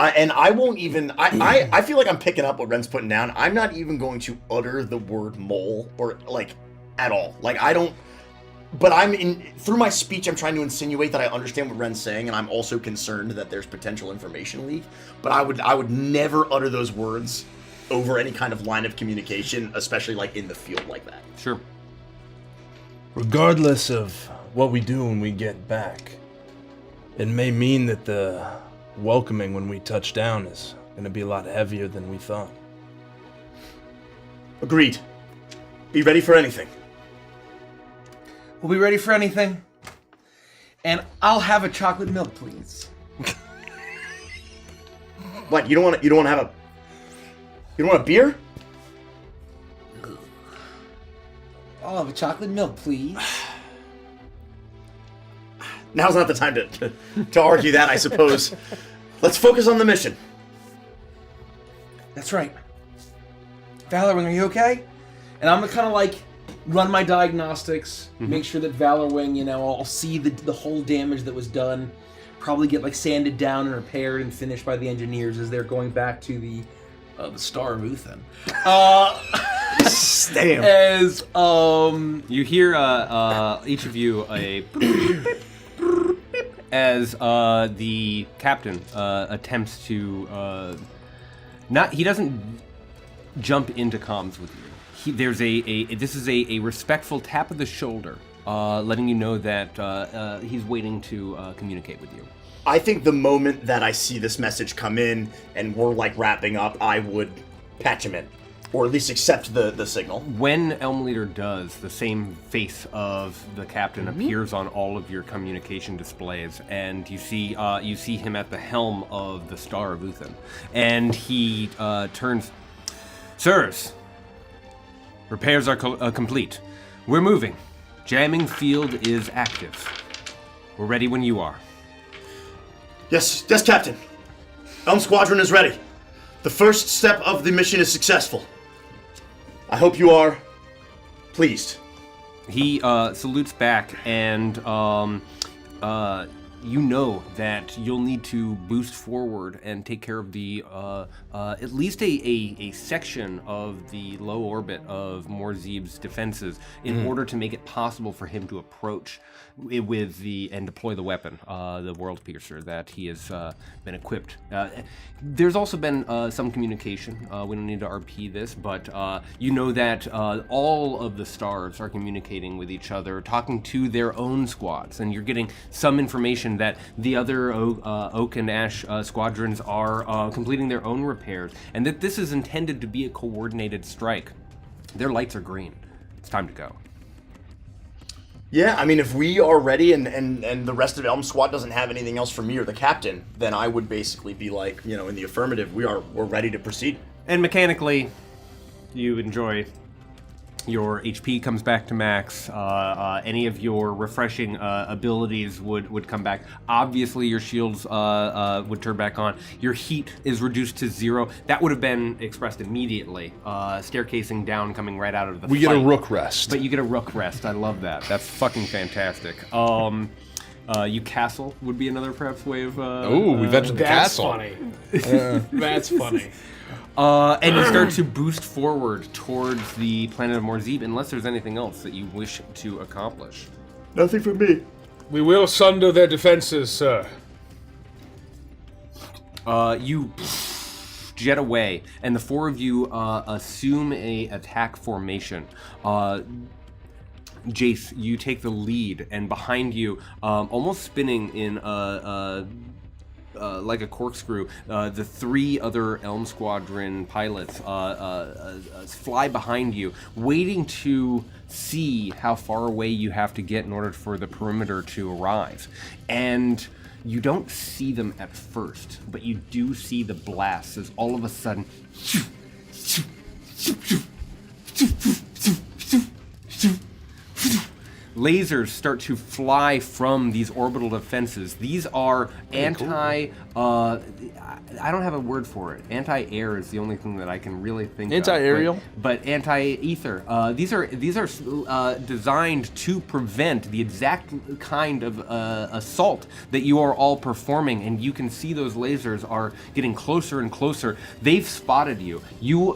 I won't even... I feel like I'm picking up what Ren's putting down. I'm not even going to utter the word mole or, at all. I don't... But through my speech, I'm trying to insinuate that I understand what Ren's saying, and I'm also concerned that there's potential information leak. But I would never utter those words over any kind of line of communication, especially in the field like that. Sure. Regardless of what we do when we get back, it may mean that the welcoming when we touch down is going to be a lot heavier than we thought. Agreed. Be ready for anything. We'll be ready for anything. And I'll have a chocolate milk, please. What? You don't want to have a... You don't want a beer? I'll have a chocolate milk, please. Now's not the time to argue that, I suppose. Let's focus on the mission. That's right. Valorwing, are you okay? And I'm gonna kind of run my diagnostics, make sure that Valorwing, I'll see the whole damage that was done, probably get sanded down and repaired and finished by the engineers as they're going back to the Star of Uthan. Damn. As You hear each of you as the captain attempts to he doesn't jump into comms with you. This is a respectful tap of the shoulder, letting you know that he's waiting to communicate with you. I think the moment that I see this message come in and we're wrapping up, I would patch him in. Or at least accept the signal. When Elm Leader does, the same face of the captain appears on all of your communication displays, and you see him at the helm of the Star of Uthan. And he turns, Sirs, repairs are complete. We're moving. Jamming field is active. We're ready when you are. Yes, Captain. Elm Squadron is ready. The first step of the mission is successful. I hope you are pleased. He salutes back, and you know that you'll need to boost forward and take care of the at least a section of the low orbit of Morzib's defenses in order to make it possible for him to approach with and deploy the weapon, the World Piercer that he has been equipped. There's also been some communication. We don't need to RP this, but you know that all of the stars are communicating with each other, talking to their own squads, and you're getting some information that the other Oak and Ash squadrons are completing their own repairs, and that this is intended to be a coordinated strike. Their lights are green. It's time to go. Yeah, I mean, if we are ready and the rest of Elm Squad doesn't have anything else for me or the captain, then I would basically be like, you know, in the affirmative, we're ready to proceed. And mechanically, you enjoy. Your HP comes back to max. Any of your refreshing abilities would come back. Obviously, your shields would turn back on. Your heat is reduced to 0. That would have been expressed immediately. Staircasing down, coming right out of the We fight. get a rook rest. But you get a rook rest. I love that. That's fucking fantastic. You castle would be another perhaps way of. Ooh, we've entered the That's castle. funny. That's funny. And you start to boost forward towards the planet of Morzib, unless there's anything else that you wish to accomplish. Nothing for me. We will sunder their defenses, sir. You jet away, and the 4 of you assume a attack formation. Jace, you take the lead, and behind you, almost spinning in like a corkscrew, the 3 other Elm Squadron pilots fly behind you, waiting to see how far away you have to get in order for the perimeter to arrive. And you don't see them at first, but you do see the blasts as all of a sudden lasers start to fly from these orbital defenses. These are I don't have a word for it. Anti-air is the only thing that I can really think Anti-aerial? of. But anti-ether. These are designed to prevent the exact kind of assault that you are all performing, and you can see those lasers are getting closer and closer. They've spotted you.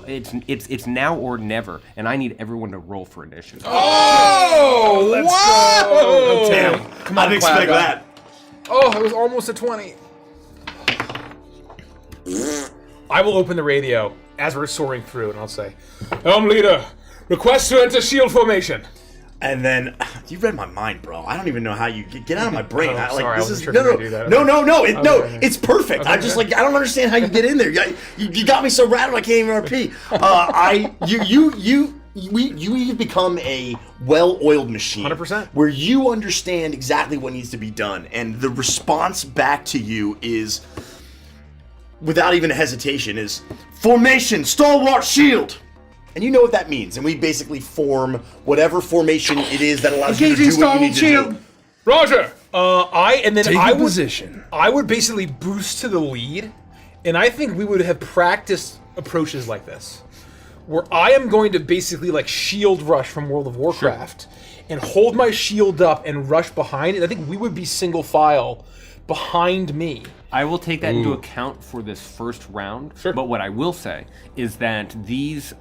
It's now or never, and I need everyone to roll for initiative. Oh, Let's wow! go. Damn. I didn't expect that. Oh, it was almost a 20. I will open the radio as we're soaring through, and I'll say, Helm leader, request to enter shield formation. And then you read my mind, bro. I don't even know how you get out of my brain. Oh, I, like, sorry, this I wasn't is sure no, if you no, were gonna do that. no. It's perfect. I'm just like I don't understand how you get in there. You got me so rattled I can't even repeat. You've become a well-oiled machine. 100%. Where you understand exactly what needs to be done, and the response back to you is, without even a hesitation, is formation, stalwart shield. And you know what that means. And we basically form whatever formation it is that allows you to do what you need to do. Roger. Take position. I would basically boost to the lead, and I think we would have practiced approaches like this, where I am going to basically like shield rush from World of Warcraft, and hold my shield up and rush behind it. I think we would be single file behind me. I will take that into account for this first round. Sure. But what I will say is that these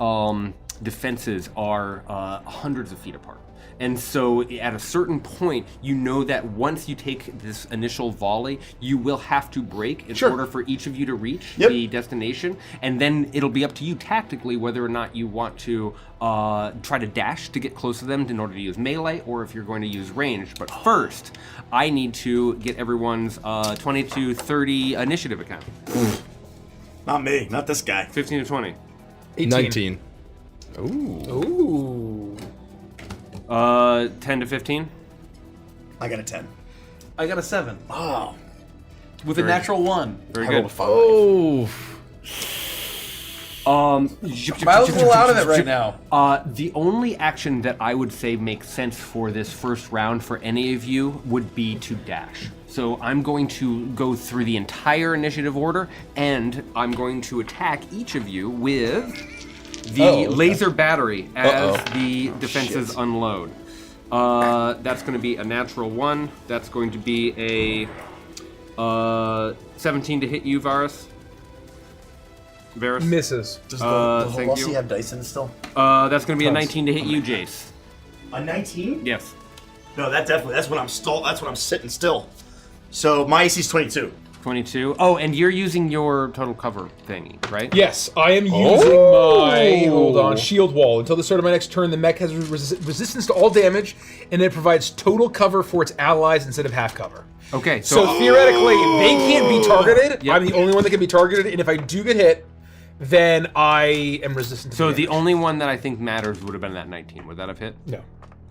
defenses are hundreds of feet apart. And so at a certain point, you know that once you take this initial volley, you will have to break in order for each of you to reach the destination. And then it'll be up to you tactically whether or not you want to try to dash to get close to them in order to use melee, or if you're going to use range. But first, I need to get everyone's 20 to 30 initiative account. Not me, not this guy. 15 to 20. 18. 19. Ooh. 10 to 15. I got a 10. I got a 7 Oh. with a natural 1. Very I rolled good. a 5. Oh. Miles a little out of it right now. The only action that I would say makes sense for this first round for any of you would be to dash. So I'm going to go through the entire initiative order, and I'm going to attack each of you with the laser battery as the defenses unload. That's going to be a natural 1. That's going to be a 17 to hit you, Varus. Varus? Misses. Does the thank Velocity you. have dice in it still? That's going to be a 19 to hit you, Jace. A 19? Yes. No, that's when I'm sitting still. So my AC is 22. 22. Oh, and you're using your total cover thingy, right? Yes, I am using my shield wall. Until the start of my next turn, the mech has resistance to all damage, and it provides total cover for its allies instead of half cover. Okay, So theoretically, they can't be targeted. Yep. I'm the only one that can be targeted, and if I do get hit, then I am resistant to So damage. the only one that I think matters would have been that 19. Would that have hit? No.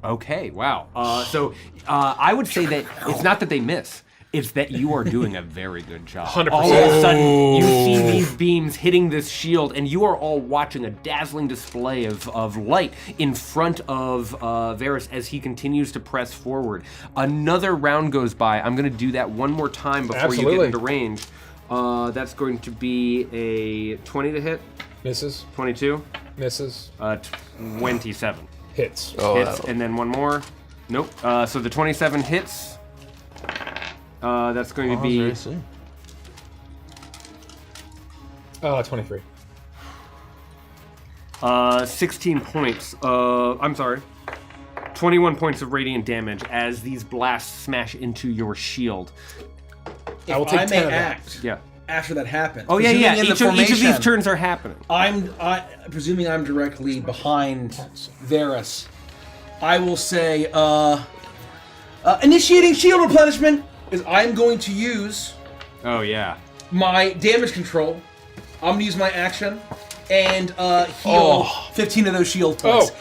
Okay, wow. So I would say that it's not that they miss. It's that you are doing a very good job. 100%. All of a sudden, you see these beams hitting this shield, and you are all watching a dazzling display of light in front of Varys as he continues to press forward. Another round goes by. I'm going to do that one more time before you get into range. That's going to be a 20 to hit. Misses. 22. Misses. 27. Hits. Hits, and then one more. Nope. So the 27 hits. That's going to be 23. 16 points. I'm sorry. 21 points of radiant damage as these blasts smash into your shield. If I will take I 10 may of that. act Yeah. after that happens. Oh yeah, presuming yeah. in the Each of these formation, turns are happening. Presuming I'm directly behind Varys, I will say, initiating shield replenishment is I'm going to use Oh yeah. my damage control. I'm going to use my action and heal 15 of those shield points.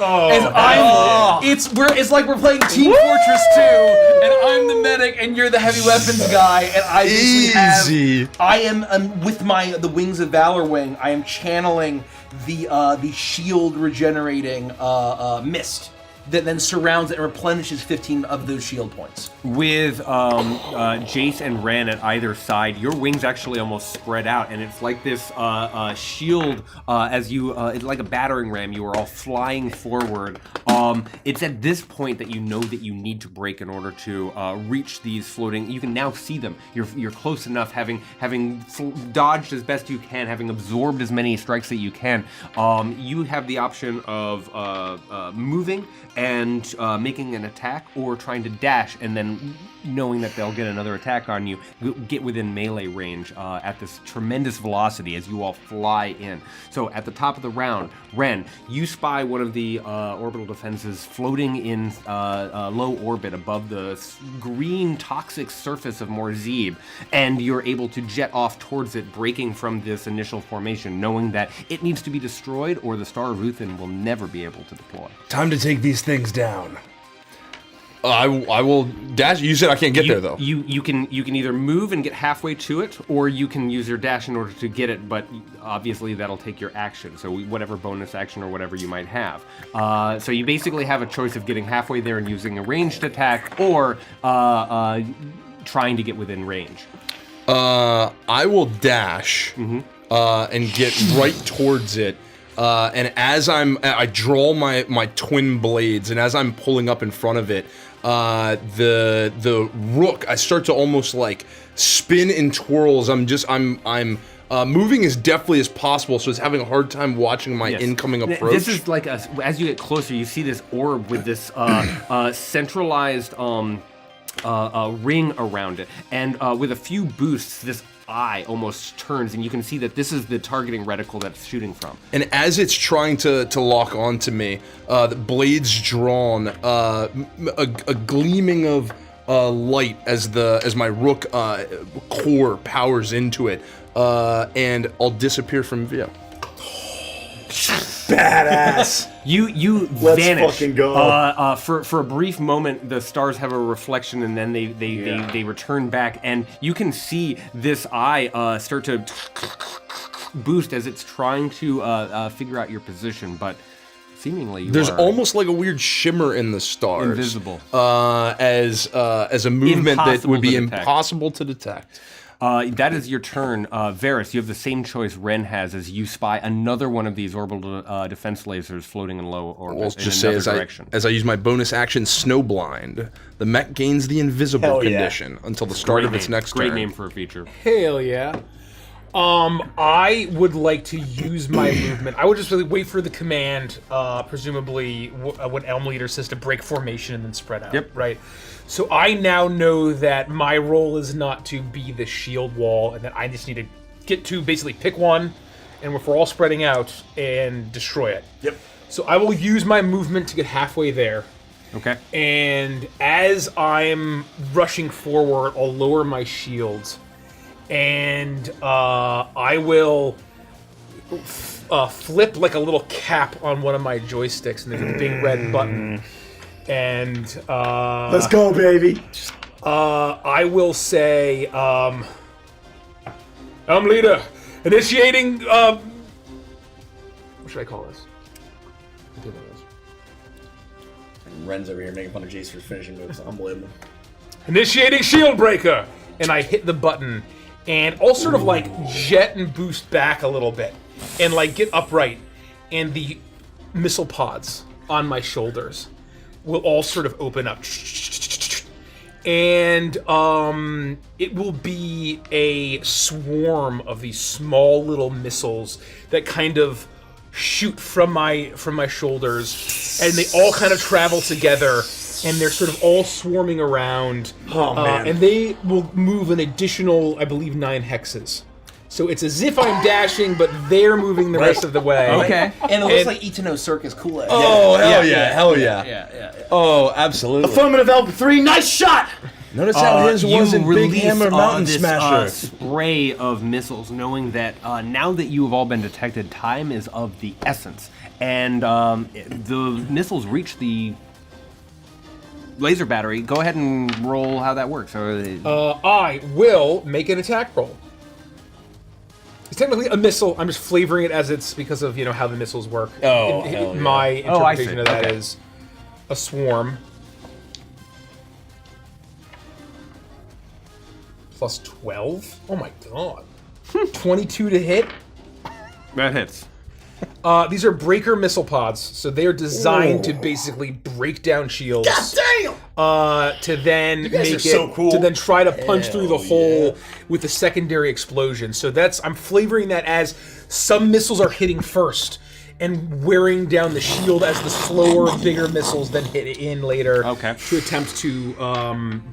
It's like we're playing Team Fortress 2, and I'm the medic, and you're the heavy weapons guy, and I basically I am with the Wings of Valor wing. I am channeling the shield regenerating mist that then surrounds it and replenishes 15 of those shield points. With Jace and Ren at either side, your wings actually almost spread out, and it's like this shield as you, it's like a battering ram. You are all flying forward. It's at this point that you know that you need to break in order to reach these floating. You can now see them. You're close enough, having dodged as best you can, having absorbed as many strikes that you can. You have the option of moving and making an attack, or trying to dash and then knowing that they'll get another attack on you, get within melee range at this tremendous velocity as you all fly in. So at the top of the round, Ren, you spy one of the orbital defenses floating in low orbit above the green toxic surface of Morzib, and you're able to jet off towards it, breaking from this initial formation, knowing that it needs to be destroyed or the Star of Uthin will never be able to deploy. Time to take these things down. I will dash. You said I can't get there though. You can either move and get halfway to it, or you can use your dash in order to get it. But obviously that'll take your action. So whatever bonus action or whatever you might have. So you basically have a choice of getting halfway there and using a ranged attack, or trying to get within range. I will dash and get right towards it. And as I draw my twin blades, and as I'm pulling up in front of it, the rook, I start to almost like spin and twirls. I'm moving as deftly as possible, so it's having a hard time watching my incoming approach. This is like as you get closer, you see this orb with this centralized ring around it, and with a few boosts, this eye almost turns, and you can see that this is the targeting reticle that's shooting from. And as it's trying to lock onto me, the blades drawn, a gleaming of light as my rook core powers into it, and I'll disappear from view. Badass. You Let's vanish. fucking go. For a brief moment, the stars have a reflection, and then they return back, and you can see this eye start to boost as it's trying to figure out your position, but seemingly there's almost like a weird shimmer in the stars, invisible, as a movement that would be impossible to detect. That is your turn. Varys, you have the same choice Ren has as you spy another one of these orbital defense lasers floating in low orbit. I'll just say, as I use my bonus action Snowblind, the mech gains the invisible condition until the start of its next turn. Great name for a feature. Hell yeah. I would like to use my movement. I would just really wait for the command, presumably when Elm Leader says to break formation and then spread out. Yep. Right? So I now know that my role is not to be the shield wall, and that I just need to get to basically pick one, and if we're all spreading out, and destroy it. Yep. So I will use my movement to get halfway there. Okay. And as I'm rushing forward, I'll lower my shields. And I will flip like a little cap on one of my joysticks, and there's a big red button. And Let's go, baby. I will say, I'm leader. Initiating, what should I call this? And Ren's over here making fun of Jace for finishing moves. Unbelievable. Initiating shield breaker, and I hit the button, and I'll sort of like jet and boost back a little bit, and like get upright, and the missile pods on my shoulders will all sort of open up, and it will be a swarm of these small little missiles that kind of shoot from my shoulders, and they all kind of travel together, and they're sort of all swarming around. Oh, man. And they will move an additional, I believe, 9 hexes. So it's as if I'm dashing, but they're moving the rest of the way. Okay. And it looks like Itano Circus Kool-Aid. Oh, hell yeah, hell Yeah, yeah. yeah. Oh, absolutely. Affirmative L3, nice shot! Notice how his wasn't Big release, Hammer Mountain this, Smasher. spray of missiles, knowing that now that you have all been detected, time is of the essence, and the missiles reach the laser battery. Go ahead and roll how that works. I will make an attack roll. It's technically a missile. I'm just flavoring it as it's because of how the missiles work. Oh, hell yeah. My interpretation of that Okay. is a swarm. Plus 12? Oh my god. 22 to hit. That hits. These are breaker missile pods, so they are designed to basically break down shields. God damn! To then guys make are it so cool. to then try to punch through the hole with a secondary explosion. So I'm flavoring that as some missiles are hitting first and wearing down the shield as the slower, bigger missiles then hit in later. Okay. To attempt to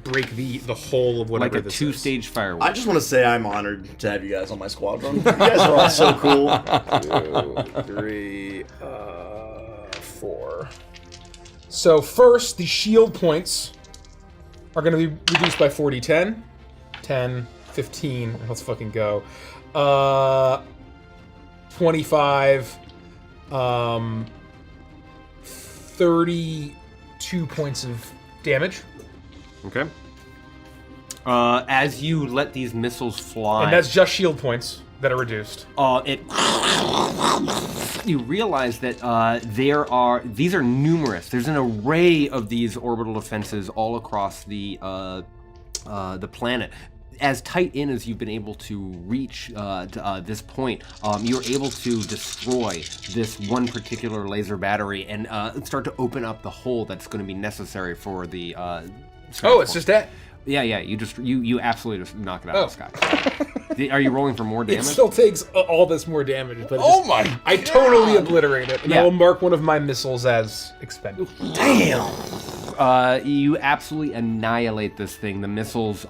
break the hole of whatever Like a this is. two-stage firework. I just want to say I'm honored to have you guys on my squadron. You guys are all so cool. 2, 3, 4. So first, the shield points are going to be reduced by 40. 10, 15. Let's fucking go. 25. 32 points of damage. Okay. As you let these missiles fly, And that's just shield points that are reduced. you realize that these are numerous. There's an array of these orbital defenses all across the planet. As tight in as you've been able to reach this point, you're able to destroy this one particular laser battery and start to open up the hole that's going to be necessary for the. Oh, it's just that. Yeah. You absolutely just knock it out of the sky. Are you rolling for more damage? It still takes all this more damage, but I God. totally obliterate it, and Yeah. I will mark one of my missiles as expended. Damn! You absolutely annihilate this thing. The missiles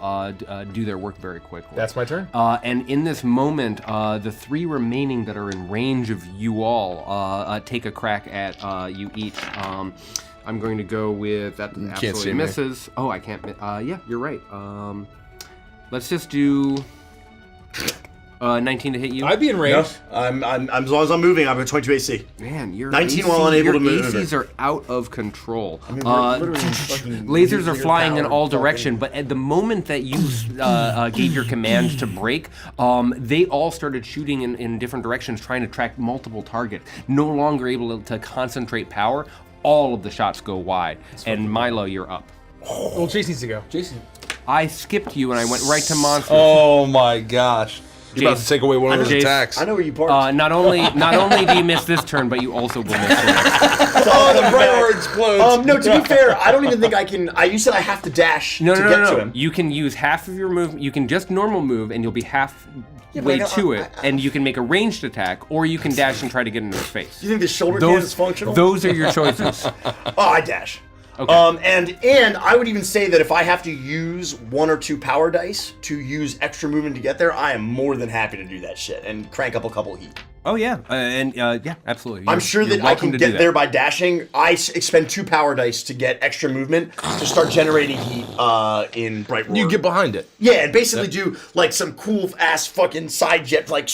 do their work very quickly. That's my turn. And in this moment, the 3 remaining that are in range of you all take a crack at you each. I'm going to go with that. Absolutely see me. misses. Oh, I can't. Yeah, you're right. Let's just do 19 to hit you. I'd be in range. I'm as long as I'm moving, I'm at 22 AC. Man, your 19 while unable to move. ACs are out of control. I mean, we're literally fucking Lasers are nuclear flying in powered all fucking- directions, but at the moment that you gave your command to break, they all started shooting in different directions, trying to track multiple targets. No longer able to concentrate power, all of the shots go wide. And Milo, you're up. Well, Chase needs to go. Jason. I skipped you and I went right to monsters. Oh my gosh. You're about Jace. to take away one of his Jace. attacks. I know where you parked. Not only do you miss this turn, but you also will miss it. Oh, the bright explodes. No, to be fair, I don't even think I can. You said I have to dash to get to him. You can use half of your move. You can just normal move, and you'll be halfway but I to it, and you can make a ranged attack, or you can dash and try to get into his face. Do you think the shoulder cannon is functional? Those are your choices. Oh, I dash. Okay. And I would even say that if I have to use 1 or 2 power dice to use extra movement to get there, I am more than happy to do that shit and crank up a couple heat. Oh yeah, yeah, absolutely. I'm sure that I can get there by dashing. I expend 2 power dice to get extra movement to start generating heat in Bright Roar. You get behind it. Yeah, and basically do like some cool ass fucking side jet like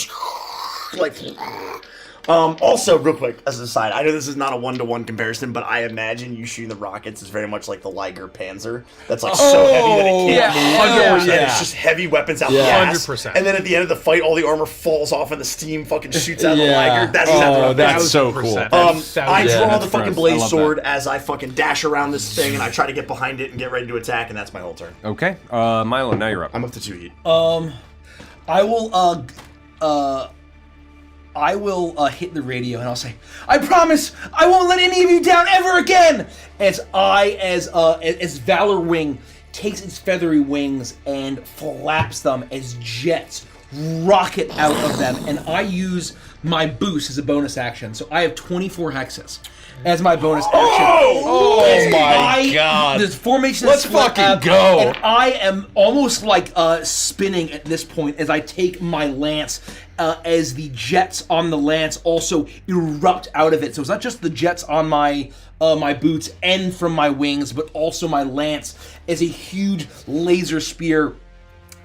Also, real quick, as an aside, I know this is not a one-to-one comparison, but I imagine you shooting the rockets is very much like the Liger Panzer. That's like so heavy that it can't move. And it's just heavy weapons out the ass. 100%. And then at the end of the fight, all the armor falls off and the steam fucking shoots out of the Liger. That's exactly what I'm that's so cool. I draw the fucking gross. blaze I love sword as I fucking dash around this thing, and I try to get behind it and get ready to attack, and that's my whole turn. Okay, Milo, now you're up. I'm up to 2 heat. I will hit the radio and I'll say, "I promise I won't let any of you down ever again." As Valor Wing takes its feathery wings and flaps them as jets rocket out of them, and I use my boost as a bonus action. So I have 24 hexes as my bonus action. Oh my god! The formation. Let's fucking go! And I am almost like spinning at this point as I take my lance. As the jets on the lance also erupt out of it. So it's not just the jets on my my boots and from my wings, but also my lance as a huge laser spear.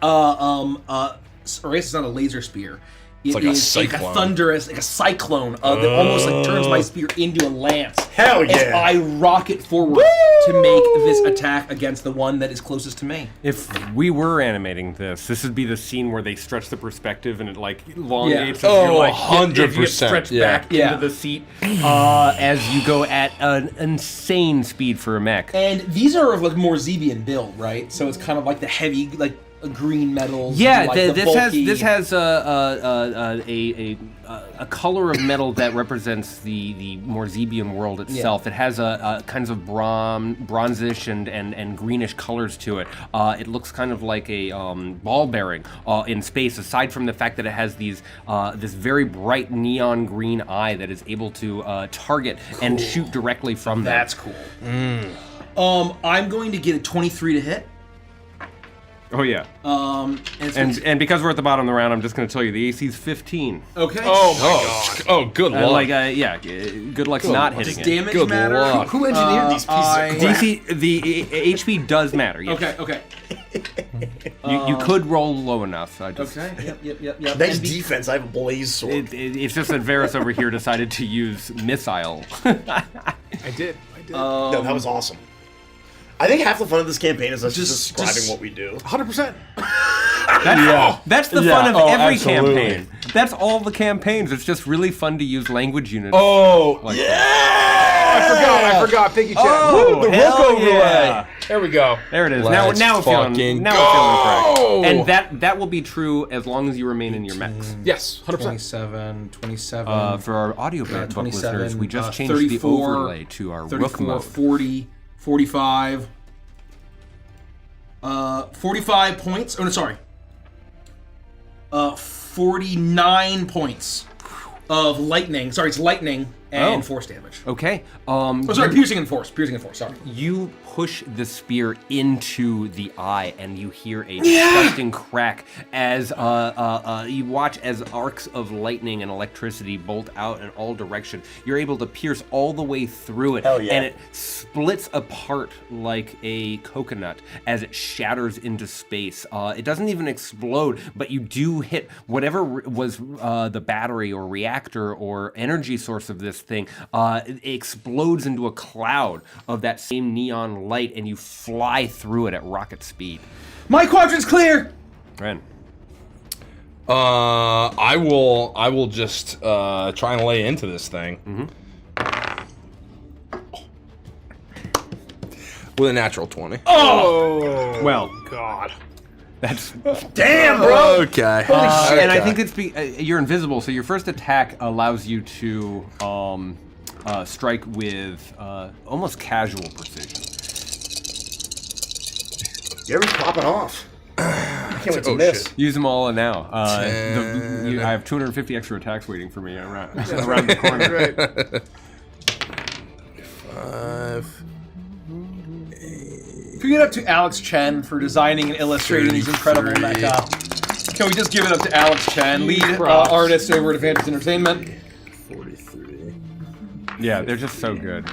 Or I guess it's not a laser spear. It's like a cyclone. Like a thunderous, like a cyclone that almost like turns my spear into a lance. Hell yeah! As I rocket forward to make this attack against the one that is closest to me. If we were animating this would be the scene where they stretch the perspective and it like elongates. Yeah. As you're, like, 100%. if you get stretched back into the seat as you go at an insane speed for a mech. And these are like more Zebian build, right? So it's kind of like the heavy, like green metals. Yeah, like this has a color of metal that represents the more Zebian world itself. Yeah. It has a kinds of bronzish and greenish colors to it. It looks kind of like a ball bearing in space. Aside from the fact that it has these this very bright neon green eye that is able to target and shoot directly from them. That's cool. I'm going to get a 23 to hit. Oh yeah. And because we're at the bottom of the round, I'm just going to tell you the AC's 15. Okay. Oh my god. Oh, good luck. Good luck's not hitting Does it. damage Good matter? luck. Who engineered these pieces of crap? DC, the HP does matter. Yes. Okay. You could roll low enough. I just, Okay. Yep. Nice defense. I have a blaze sword. It's just that Varus over here decided to use missile. I did. No, that was awesome. I think half the fun of this campaign is us just describing what we do. 100%. That's the fun of every absolutely. campaign. That's all the campaigns. It's just really fun to use language units. Oh, like I forgot. Thank you, Chad. Oh, Woo, the hell Rook overlay. yeah. There we go. There it is. Let's now we're feeling fucking correct. go. And that will be true as long as you remain in your mechs. Yes, 100%. 27. For our audiobook 27, listeners, we just changed 34, the overlay to our Rook 34, mode. 40, 45. 45 points. Oh, no, sorry. 49 points of lightning. Sorry, it's lightning and force damage. Okay. Oh, sorry, piercing and force. Sorry. You push the spear into the eye, and you hear a disgusting crack as you watch as arcs of lightning and electricity bolt out in all directions. You're able to pierce all the way through it, and it splits apart like a coconut as it shatters into space. It doesn't even explode, but you do hit whatever was the battery or reactor or energy source of this thing. It explodes into a cloud of that same neon light, and you fly through it at rocket speed. My quadrant's clear. Ren. I will just try and lay into this thing. With a natural 20. Oh! Well, God. That's damn, bro. Okay. Holy shit. And I think it's you're invisible, so your first attack allows you to strike with almost casual precision. Gary's popping off. I can't wait to miss. Shit. Use them all now. I have 250 extra attacks waiting for me around the corner. Right. 5. Can we get up to Alex Chen for designing and illustrating these incredible mecha? Can we just give it up to Alex Chen, lead artist over at Advantage Entertainment? 43. Yeah, they're just so good.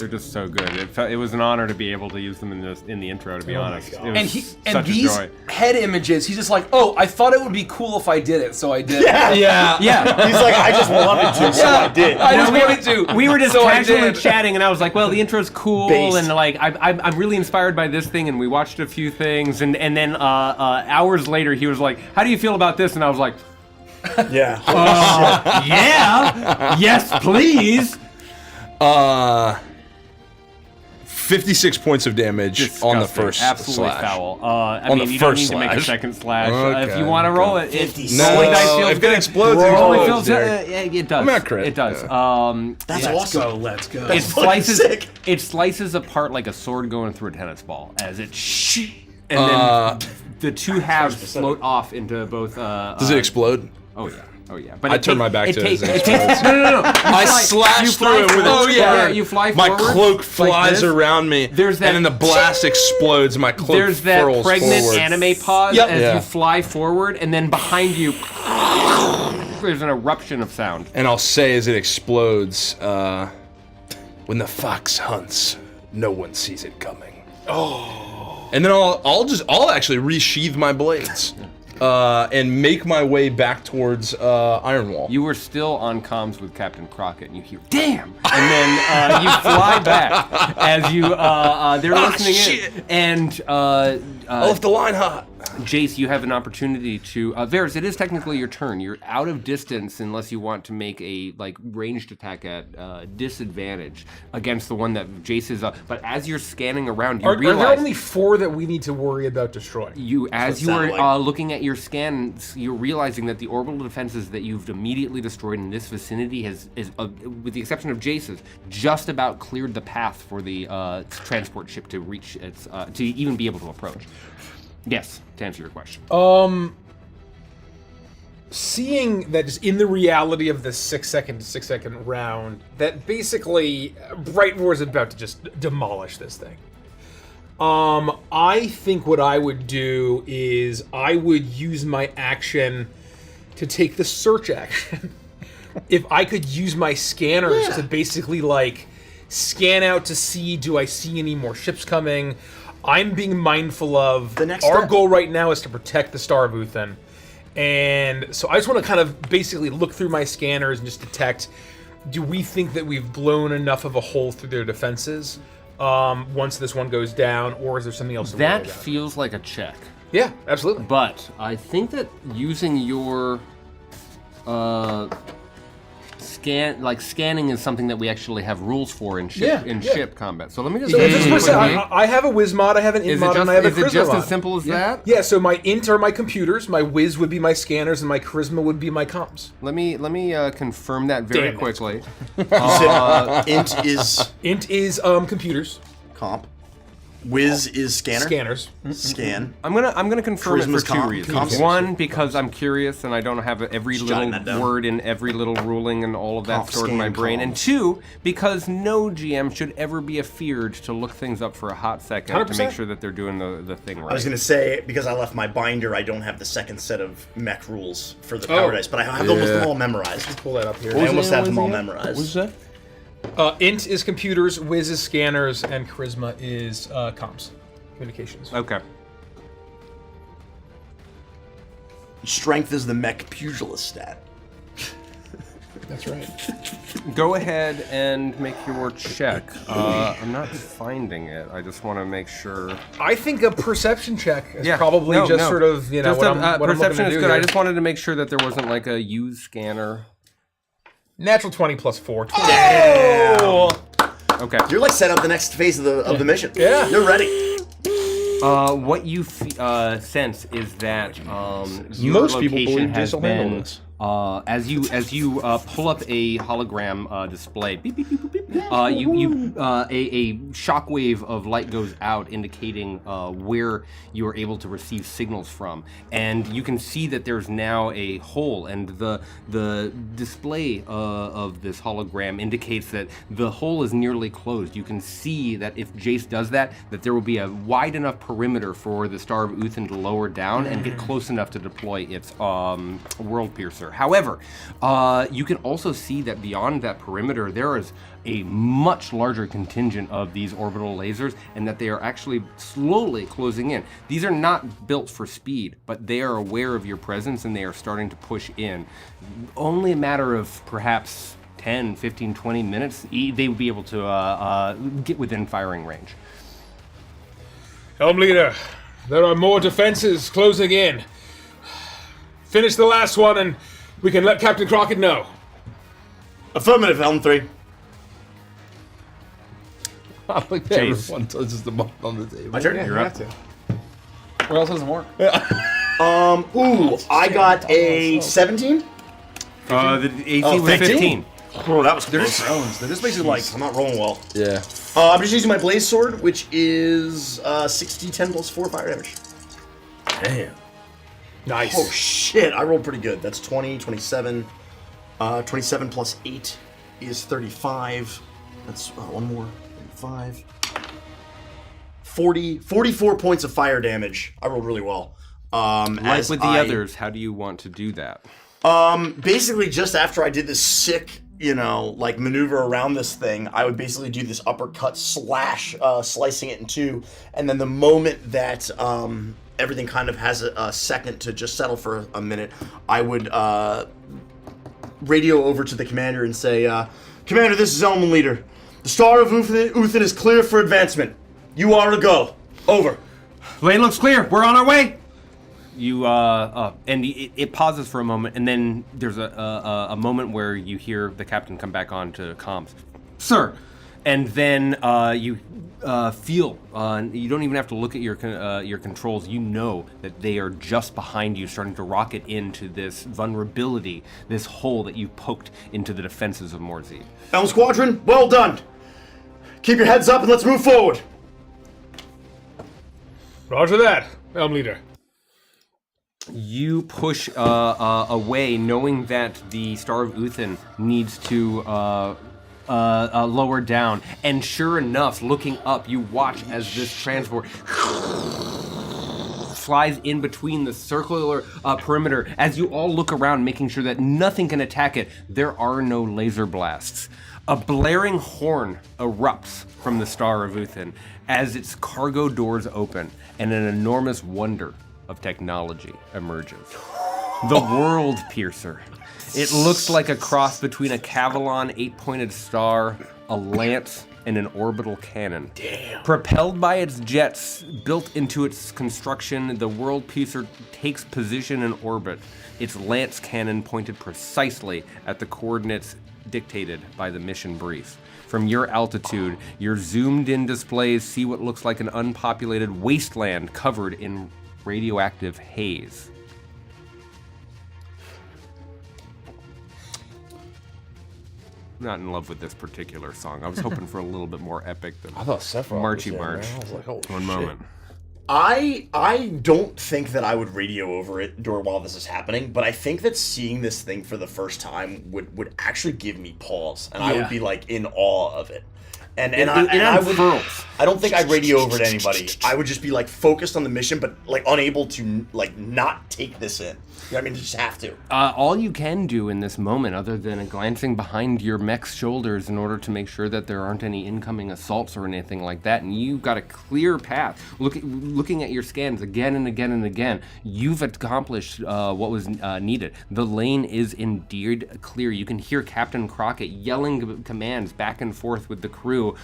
They're just so good. It was an honor to be able to use them in the intro, to be honest. It was and these head images, he's just like, oh, I thought it would be cool if I did it, so I did. Yeah. He's like, I just wanted to, so I did. I just wanted to. We were just casually chatting, and I was like, well, the intro's cool, and like I'm really inspired by this thing, and we watched a few things, and then hours later he was like, how do you feel about this? And I was like, yeah. Yes, please. 56 points of damage on the first absolutely slash. foul. I mean, you don't need to make a second slash. Okay. If you want to roll it, if it explodes, it does. I'm not crit. It does. That's awesome. Let's go. It slices apart like a sword going through a tennis ball as it and then the two halves float off into both. Does it explode? Oh yeah. Oh yeah, but I turn my back to it. No. I slash through it with it. You fly my forward. Cloak flies around me. There's that, and then the blast explodes. My cloak There's that furls pregnant forward. anime pause as you fly forward, and then behind you, there's an eruption of sound. And I'll say as it explodes, when the fox hunts, no one sees it coming. Oh. And then I'll actually resheath my blades. And make my way back towards Ironwall. You were still on comms with Captain Crockett, and you hear "damn," and then you fly back as you they're listening in, and I left the line hot. Jace, you have an opportunity to Varys, it is technically your turn. You're out of distance unless you want to make a ranged attack at disadvantage against the one that Jace is up. But as you're scanning around, you realize are there only 4 that we need to worry about destroying? As you are looking at your scans, you're realizing that the orbital defenses that you've immediately destroyed in this vicinity is with the exception of Jace's, just about cleared the path for the transport ship to reach its to even be able to approach. Yes, to answer your question. Seeing that just in the reality of the 6 second to 6 second round, that basically Bright Roar is about to just demolish this thing. I think what I would do is I would use my action to take the search action. If I could use my scanners to basically scan out to see, do I see any more ships coming? I'm being mindful of our goal right now is to protect the Star of Uthan. And so I just want to kind of basically look through my scanners and just detect, do we think that we've blown enough of a hole through their defenses once this one goes down, or is there something else? That feels like a check. Yeah, absolutely. But I think that using your scanning is something that we actually have rules for in ship combat. So let me just. So I have a whiz mod, I have an in mod, and I have a charisma mod. Is it just as simple as that? Yeah. So my int are my computers, my whiz would be my scanners, and my charisma would be my comms. Let me confirm that very quickly. Int is computers. Comp. Whiz is scanner. Scanners. Scan. I'm gonna confirm Charisma's it for two reasons. One, because I'm curious and I don't have every little word in every little ruling and all of that stored in my brain. And two, because no GM should ever be afeared to look things up for a hot second 100%. To make sure that they're doing the thing right. I was gonna say, because I left my binder, I don't have the second set of mech rules for the power dice, but I have almost them all memorized. Let's pull that up here. I almost have them all memorized. What was that? Int is computers, Whiz is scanners, and Charisma is comms, communications. Okay. Strength is the mech pugilist stat. That's right. Go ahead and make your check. I'm not finding it. I just want to make sure. I think a perception check is probably sort of, what I'm perception is good. Here. I just wanted to make sure that there wasn't like a use scanner. Natural 20 plus 4. 20. Damn. Okay. You're set up the next phase of the mission. Yeah. You're ready. What you sense is that your most people location believe has Jace will been handle this. As you pull up a hologram display, beep, beep, beep, beep, beep. A shockwave of light goes out, indicating where you are able to receive signals from, and you can see that there's now a hole, and the display of this hologram indicates that the hole is nearly closed. You can see that if Jace does that there will be a wide enough perimeter for the Star of Uthan to lower down and get close enough to deploy its world piercer. However, you can also see that beyond that perimeter, there is a much larger contingent of these orbital lasers, and that they are actually slowly closing in. These are not built for speed, but they are aware of your presence and they are starting to push in. Only a matter of perhaps 10, 15, 20 minutes, they would be able to get within firing range. Helm leader, there are more defenses closing in. Finish the last one and we can let Captain Crockett know. Affirmative, Helm 3. I like that Chase. everyone touches the button on the table. My turn? Yeah, You're you up. have to. Where else doesn't work? Ooh, I got a 17. The AC Oh, was 15. Oh, that was They're close. just drones. They're just basically like. I'm not rolling well. Yeah. I'm just using my blaze sword, which is 60, 10 plus 4 fire damage. Damn. Nice. Oh shit, I rolled pretty good. That's 20, 27. 27 plus 8 is 35. That's one more. 35. 44 points of fire damage. I rolled really well. Like with the others, how do you want to do that? Basically, just after I did this sick, like maneuver around this thing, I would basically do this uppercut slash, slicing it in two, and then the moment that everything kind of has a second to just settle for a minute, I would radio over to the commander and say, Commander, this is Elman Leader. The Star of Uthin is clear for advancement. You are to go. Over. Lane looks clear. We're on our way. You and it pauses for a moment, and then there's a moment where you hear the captain come back on to comms, sir, and then you feel you don't even have to look at your controls. You know that they are just behind you, starting to rocket into this vulnerability, this hole that you poked into the defenses of Morzee. Elm Squadron, well done. Keep your heads up and let's move forward. Roger that, Helm leader. You push away, knowing that the Star of Uthin needs to lower down. And sure enough, looking up, you watch as this transport flies in between the circular perimeter. As you all look around, making sure that nothing can attack it, there are no laser blasts. A blaring horn erupts from the Star of Uthin as its cargo doors open, and an enormous wonder of technology emerges. The World Piercer. It looks like a cross between a Cavalon 8-pointed star, a lance, and an orbital cannon. Damn. Propelled by its jets built into its construction, the World Piercer takes position in orbit, its lance cannon pointed precisely at the coordinates dictated by the mission brief. From your altitude, your zoomed-in displays see what looks like an unpopulated wasteland covered in radioactive haze. Not in love with this particular song. I was hoping for a little bit more epic than I thought Sephiroth Marchy was there, March. man. I was like, holy One shit. moment. I don't think that I would radio over it while this is happening, but I think that seeing this thing for the first time would actually give me pause, and I would be like in awe of it. And I don't think I'd radio over to anybody. I would just be like focused on the mission, but like unable to like not take this in. You know what I mean? You just have to. All you can do in this moment, other than glancing behind your mech's shoulders in order to make sure that there aren't any incoming assaults or anything like that, and you've got a clear path. Looking at your scans again and again and again, you've accomplished what was needed. The lane is indeed clear. You can hear Captain Crockett yelling commands back and forth with the crew.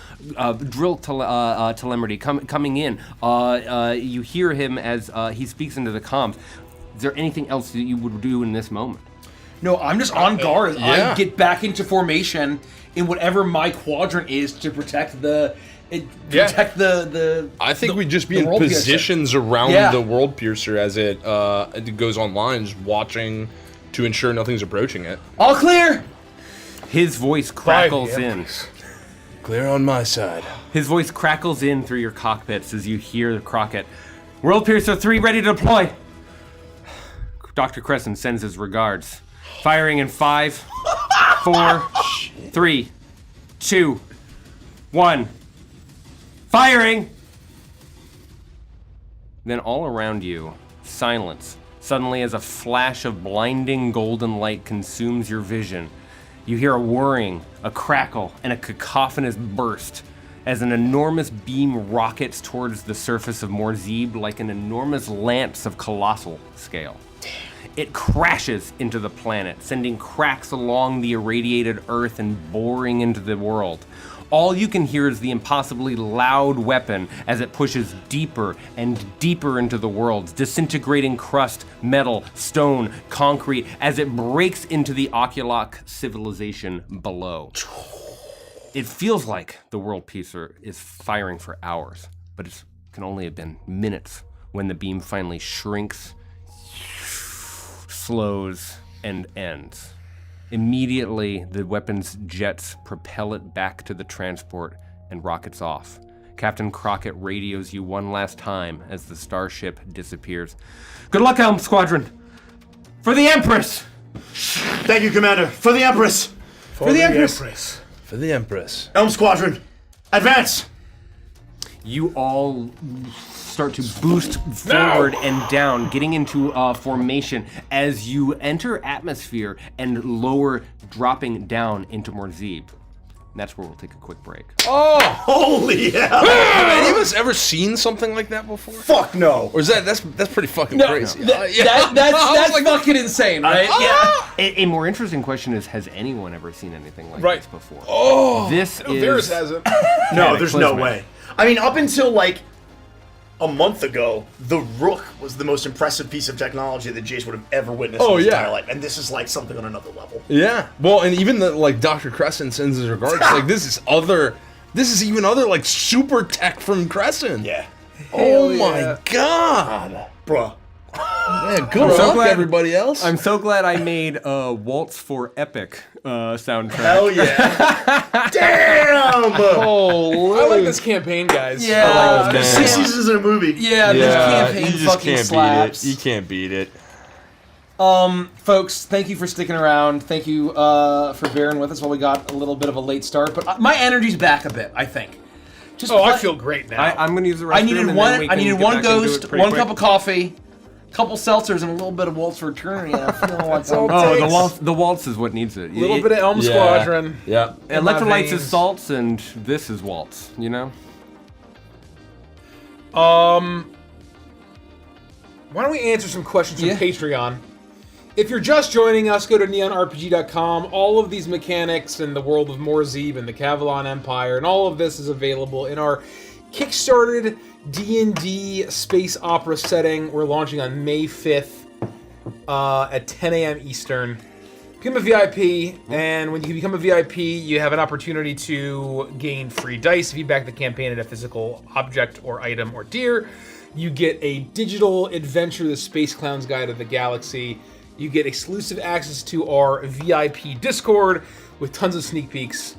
Drill telemetry coming in. You hear him as he speaks into the comms. Is there anything else that you would do in this moment? No, I'm just on guard. yeah. I get back into formation in whatever my quadrant is to protect the. I think we'd just be the in World Piercer. positions around Yeah. the World Piercer as it goes online, just watching to ensure nothing's approaching it. All clear. His voice crackles in. Clear on my side. His voice crackles in through your cockpits as you hear Crockett. World Piercer 3 ready to deploy. Dr. Crescent sends his regards. Firing in 5, 4, 3, 2, 1. Firing! Then all around you, silence Suddenly, as a flash of blinding golden light consumes your vision, you hear a whirring, a crackle, and a cacophonous burst as an enormous beam rockets towards the surface of Morzib like an enormous lance of colossal scale. It crashes into the planet, sending cracks along the irradiated Earth and boring into the world. All you can hear is the impossibly loud weapon as it pushes deeper and deeper into the world, disintegrating crust, metal, stone, concrete, as it breaks into the Oculok civilization below. It feels like the world piercer is firing for hours, but it can only have been minutes when the beam finally shrinks, slows, and ends. Immediately, the weapon's jets propel it back to the transport and rockets off. Captain Crockett radios you one last time as the starship disappears. Good luck, Elm Squadron! For the Empress! Thank you, Commander. For the Empress! For the Empress. For the Empress. Elm Squadron, advance! You all start to boost forward and down, getting into formation as you enter atmosphere and lower, dropping down into Morzib. And that's where we'll take a quick break. Oh! Holy hell! Have any of us ever seen something like that before? Fuck no! Or is that's pretty fucking crazy? That's fucking insane, right? A more interesting question is, has anyone ever seen anything like Right. this before? Oh! This is... Varys hasn't. No, there's no Cataclysmic. way. I mean, up until like a month ago, the Rook was the most impressive piece of technology that Jace would have ever witnessed in his entire life, and this is like something on another level. Yeah. Well, and even the Dr. Crescent sends his regards. Like this is even other like super tech from Crescent. Yeah. Oh my god. Bruh. Man, good luck, everybody else. I'm so glad I made Waltz for Epic soundtrack. Hell yeah. Damn! Oh, I like this campaign, guys. Yeah. Oh, man. There's 6 seasons in a movie. Yeah, this campaign fucking slaps. You can't beat it. Folks, thank you for sticking around. Thank you for bearing with us while we got a little bit of a late start. But my energy's back a bit, I think. Just I feel great now. I'm going to use the restroom. I needed and one. then we I can needed get one back into it ghost, pretty one quick. cup of coffee, a couple seltzers, and a little bit of Waltz for eternity. And I'm feeling like something. Oh, the waltz is what needs it. A little bit of Elm Squadron. Yeah. in my Electrolytes is veins. salts, and this is waltz. You know. Why don't we answer some questions from Patreon? If you're just joining us, go to neonrpg.com. All of these mechanics and the world of Morzib and the Cavalon Empire and all of this is available in our Kickstarted D&D space opera setting. We're launching on May 5th at 10 a.m. Eastern. Become a VIP, and when you become a VIP, you have an opportunity to gain free dice if you back the campaign at a physical object or item or tier. You get a digital adventure, the Space Clowns Guide of the Galaxy. You get exclusive access to our VIP Discord with tons of sneak peeks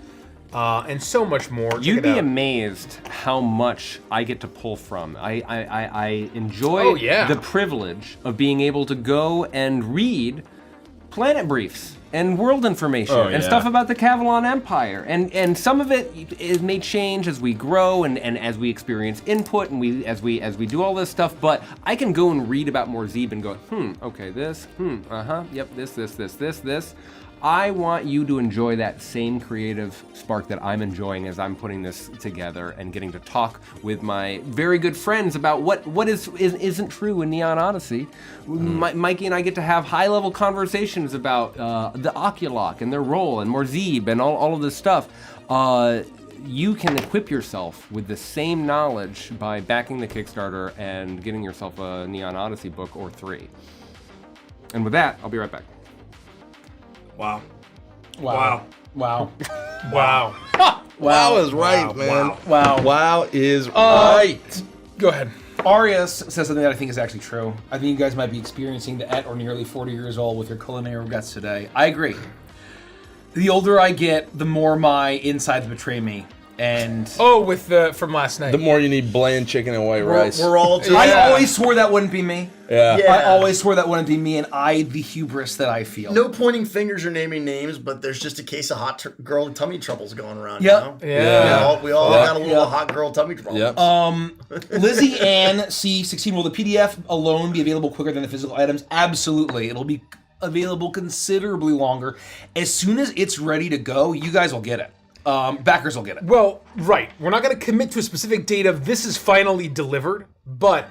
and so much more. Check You'd it be out. amazed how much I get to pull from. I enjoy the privilege of being able to go and read planet briefs and world information and stuff about the Cavalon Empire. And some of it may change as we grow and as we experience input and as we do all this stuff, but I can go and read about Morzib and go, okay, this, yep, this. I want you to enjoy that same creative spark that I'm enjoying as I'm putting this together and getting to talk with my very good friends about what isn't true in Neon Odyssey. Mikey and I get to have high-level conversations about the Oculok and their role and Morzib and all of this stuff. You can equip yourself with the same knowledge by backing the Kickstarter and getting yourself a Neon Odyssey book or 3. And with that, I'll be right back. Wow. Wow. Wow. Wow is right, man. Wow. Wow is right. Go ahead. Arias says something that I think is actually true. I think you guys might be experiencing the at or nearly 40 years old with your culinary regrets today. I agree. The older I get, the more my insides betray me. and with the from last night. The more you need bland chicken and white rice. We're all just, I always swore that wouldn't be me. Yeah. I always swore that wouldn't be me, and the hubris that I feel. no pointing fingers or naming names, but there's just a case of hot girl tummy troubles going around. Yep. You know? Yeah. We all got a little hot girl tummy trouble. Yep. Lizzie Ann C16, will the PDF alone be available quicker than the physical items? Absolutely. It'll be available considerably longer. As soon as it's ready to go, you guys will get it. Backers will get it. Well, right. We're not going to commit to a specific date of this is finally delivered, but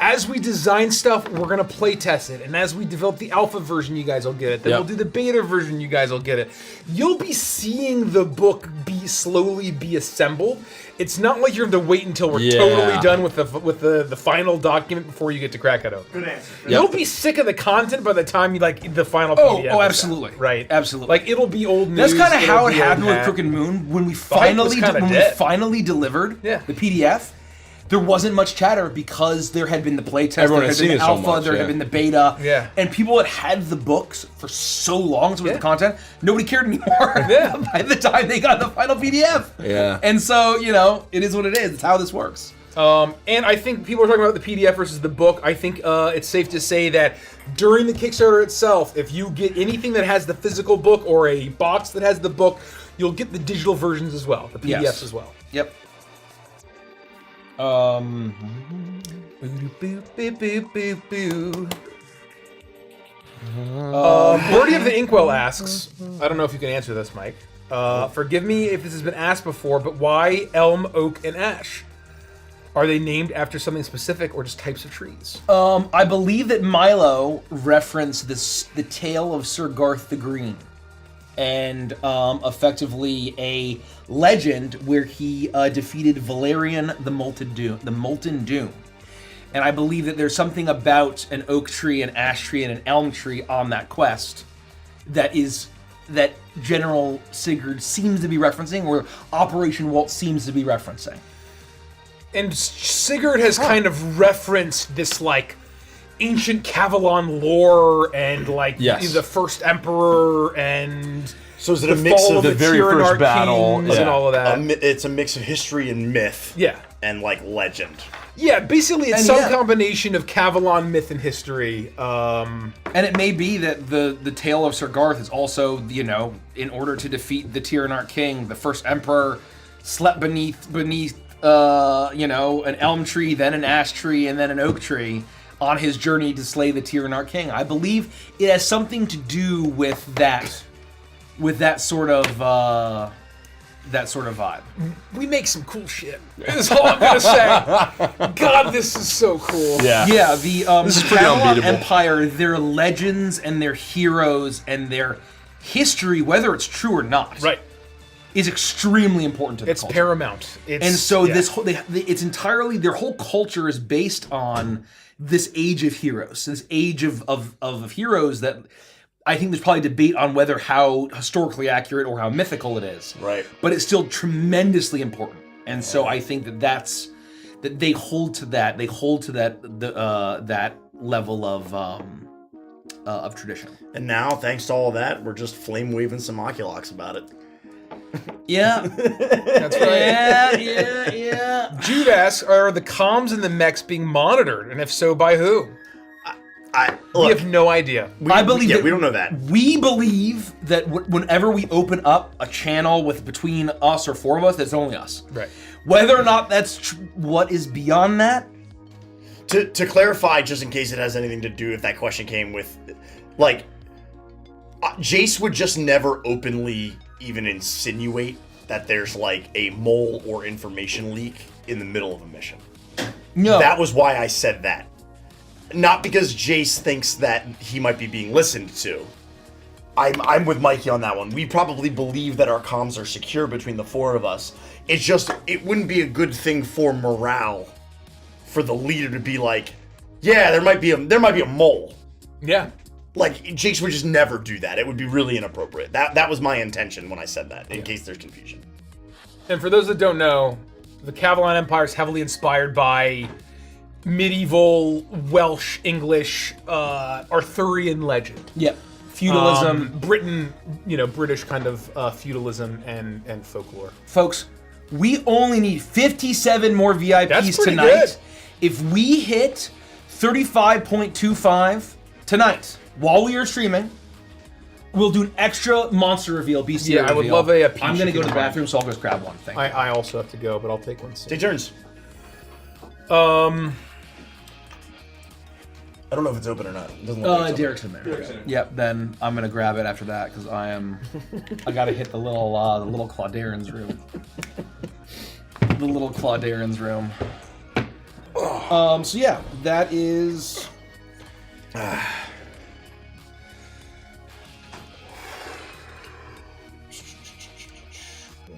as we design stuff, we're going to play test it. And as we develop the alpha version, you guys will get it. Then we'll do the beta version, you guys will get it. You'll be seeing the book slowly be assembled. It's not like you have to wait until we're totally done with the final document before you get to crack it open. Good answer. You'll be sick of the content by the time you the final PDF. Oh, is absolutely. out, right. Absolutely. Like it'll be old news. That's kind of how it it'll be happened old with hat. Crooked Moon when we Hype was kinda dead. finally delivered the PDF. There wasn't much chatter because there had been the playtest, Everyone there had had been seen the it so alpha, much, there yeah. had been the beta, Yeah. and people had the books for so long with the content, nobody cared anymore by the time they got the final PDF. Yeah. And so, it is what it is. It's how this works. And I think people are talking about the PDF versus the book. I think it's safe to say that during the Kickstarter itself, if you get anything that has the physical book or a box that has the book, you'll get the digital versions as well, the PDFs as well. Yep. Birdie of the Inkwell asks, I don't know if you can answer this, Mike. Forgive me if this has been asked before, but why elm, oak, and ash? Are they named after something specific or just types of trees? I believe that Milo referenced the tale of Sir Garth the Green, and effectively a legend where he defeated Valerian the Molten Doom. And I believe that there's something about an oak tree, an ash tree, and an elm tree on that quest that General Sigurd seems to be referencing, or Operation Waltz seems to be referencing. And Sigurd has kind of referenced this ancient Cavalon lore and the first emperor and so is it a mix fall of the very Tyrannarch first battle kings and all of that? It's a mix of history and myth. Yeah. And legend. Yeah, basically it's And some yeah. combination of Cavalon myth and history. And it may be that the tale of Sir Garth is also, in order to defeat the Tyrannarch king, the first emperor slept beneath an elm tree, then an ash tree, and then an oak tree on his journey to slay the Tyrannarch king. I believe it has something to do with that sort of vibe. We make some cool shit. That's all I'm gonna say. God, this is so cool. Yeah. Yeah, the This is pretty Cavalon unbeatable. Empire, their legends and their heroes and their history, whether it's true or not, Right. is extremely important to the It's culture. paramount. It's, And so yeah. this whole, it's entirely, their whole culture is based on this age of heroes, this age of heroes that I think there's probably debate on whether how historically accurate or how mythical it is. Right. But it's still tremendously important. And so I think that they hold to that. They hold to that level of tradition. And now, thanks to all of that, we're just flame waving some Oculox about it. Yeah. That's right. Yeah. Jude asks, are the comms and the mechs being monitored? And if so, by who? We have no idea. I believe that we don't know that. We believe that whenever we open up a channel between us or four of us, that's only us. Right. Whether or not that's what is beyond that. To clarify, just in case it has anything to do if that question came with, Jace would just never openly even insinuate that there's a mole or information leak in the middle of a mission. No. That was why I said that. Not because Jace thinks that he might be being listened to. I'm with Mikey on that one. We probably believe that our comms are secure between the four of us. It's just, it wouldn't be a good thing for morale for the leader to be yeah, there might be a mole. Yeah. Jace would just never do that. It would be really inappropriate. That was my intention when I said that, in case there's confusion. And for those that don't know, the Cavalon Empire is heavily inspired by medieval Welsh, English, Arthurian legend. Yep. Feudalism. Britain, British kind of feudalism and folklore. Folks, We only need 57 more VIPs That's pretty tonight. good. If we hit 35.25 tonight while we are streaming, we'll do an extra monster reveal, bestiary Yeah, I would reveal. love a peach I'm gonna go to the chicken bathroom, so I'll just grab one. Thank you. I also have to go, but I'll take one soon. Take turns. I don't know if it's open or not. It doesn't look like it's open. Derek's in there. Yep. Then I'm gonna grab it after that because I gotta hit the little Clauderon's room. The little Clauderon's room. So yeah, that is.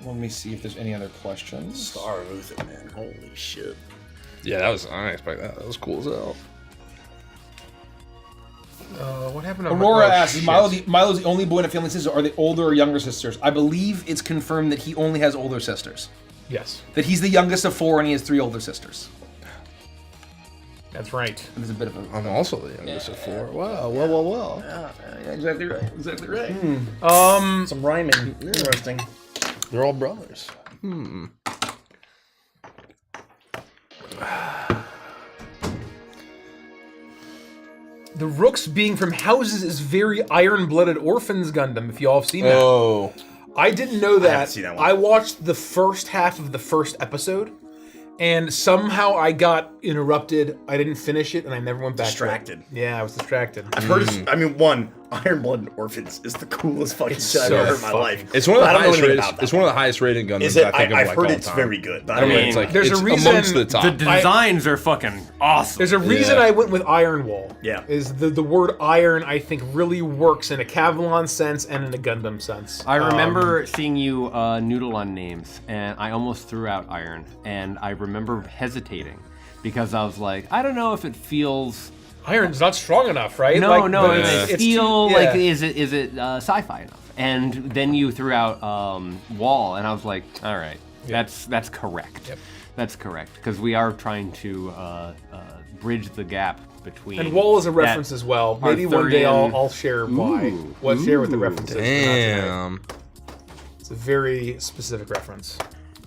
Let me see if there's any other questions. Star Luther, man. Holy shit. Yeah, I didn't expect that. That was cool as hell. What happened to Aurora asks, is Milo's the only boy in a family sister? Are they older or younger sisters? I believe it's confirmed that he only has older sisters. Yes. That he's the youngest of 4 and he has 3 older sisters. That's right. And there's a bit of a... I'm also the youngest of 4. Wow, well. Yeah, exactly right. Exactly right. Some rhyming. Interesting. They're all brothers. The Rooks being from houses is very Iron-Blooded Orphans Gundam, if y'all have seen that. Oh. I didn't know that. haven't seen that one. I watched the first half of the first episode, and somehow I got interrupted. I didn't finish it, and I never went back Distracted. to it. Yeah, I was distracted. I've heard it's, I mean, Iron Blood Orphans is the coolest fucking It's shit I've so ever heard in my fucking life. It's one of the But I don't know highest anything rated. about that It's one of the highest rated Gundams. Is it? I think of I've like heard all it's time. very good. But I don't know. mean, It's like there's a it's reason amongst the top. The designs are fucking awesome. There's a reason I went with Iron Wall. Yeah. Is the word iron, I think, really works in a Cavalon sense and in a Gundam sense. I remember seeing you noodle on names, and I almost threw out Iron, and I remember hesitating because I was like, I don't know if it feels. Iron's not strong enough, right? No, Like, no, but it's it's feel too- like yeah. is it sci-fi enough? And then you threw out Wall, and I was like, all right, that's correct. Yep. That's correct because we are trying to bridge the gap between. And Wall is a that reference as well. Maybe one day Arthurian- I'll share why. Share what the reference is. but not today. Damn. It's a very specific reference.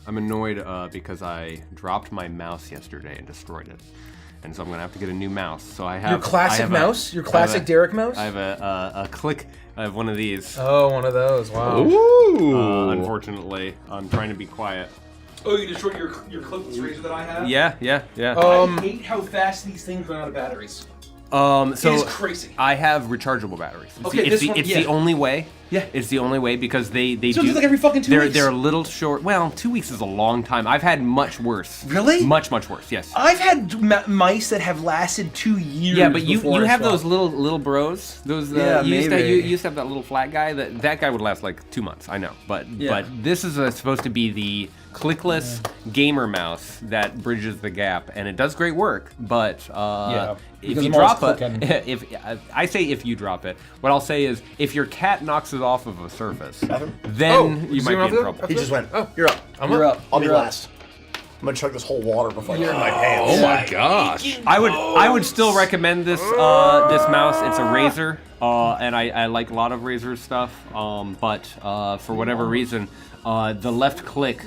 I'm annoyed because I dropped my mouse yesterday and destroyed it, and so I'm gonna have to get a new mouse. So I have Your classic I have mouse? Your I have classic Derek mouse? I have a click. I have one of these. Oh, one of those. Wow. Ooh. Unfortunately, I'm trying to be quiet. Oh, you destroyed your clipless razor that I have? Yeah. I hate how fast these things run out of batteries. So It is crazy. I have rechargeable batteries. Okay, it's this the, one- it's yeah. the only way. Yeah. It's the only way because they So do it's like every fucking 2 weeks. They're a little short. Well, 2 weeks is a long time. I've had much worse. Really? Much worse. Yes. I've had mice that have lasted 2 years. Yeah, but you before I have swapped. those little bros. Those Yeah, you used to, maybe. you used to have that little flat guy. That guy would last like 2 months. I know, but this is supposed to be the clickless gamer mouse that bridges the gap, and it does great work. But if because you I'm always drop it, clicking. if I say if you drop it, what I'll say is if your cat knocks it off of a surface, then you might be in trouble. He just went, you're up. You're up. I'll be You're up. last. I'm gonna chug this whole water before I get in my pants. Oh my gosh. I would still recommend this this mouse. It's a Razer, and I like a lot of Razer stuff. But for whatever reason, the left click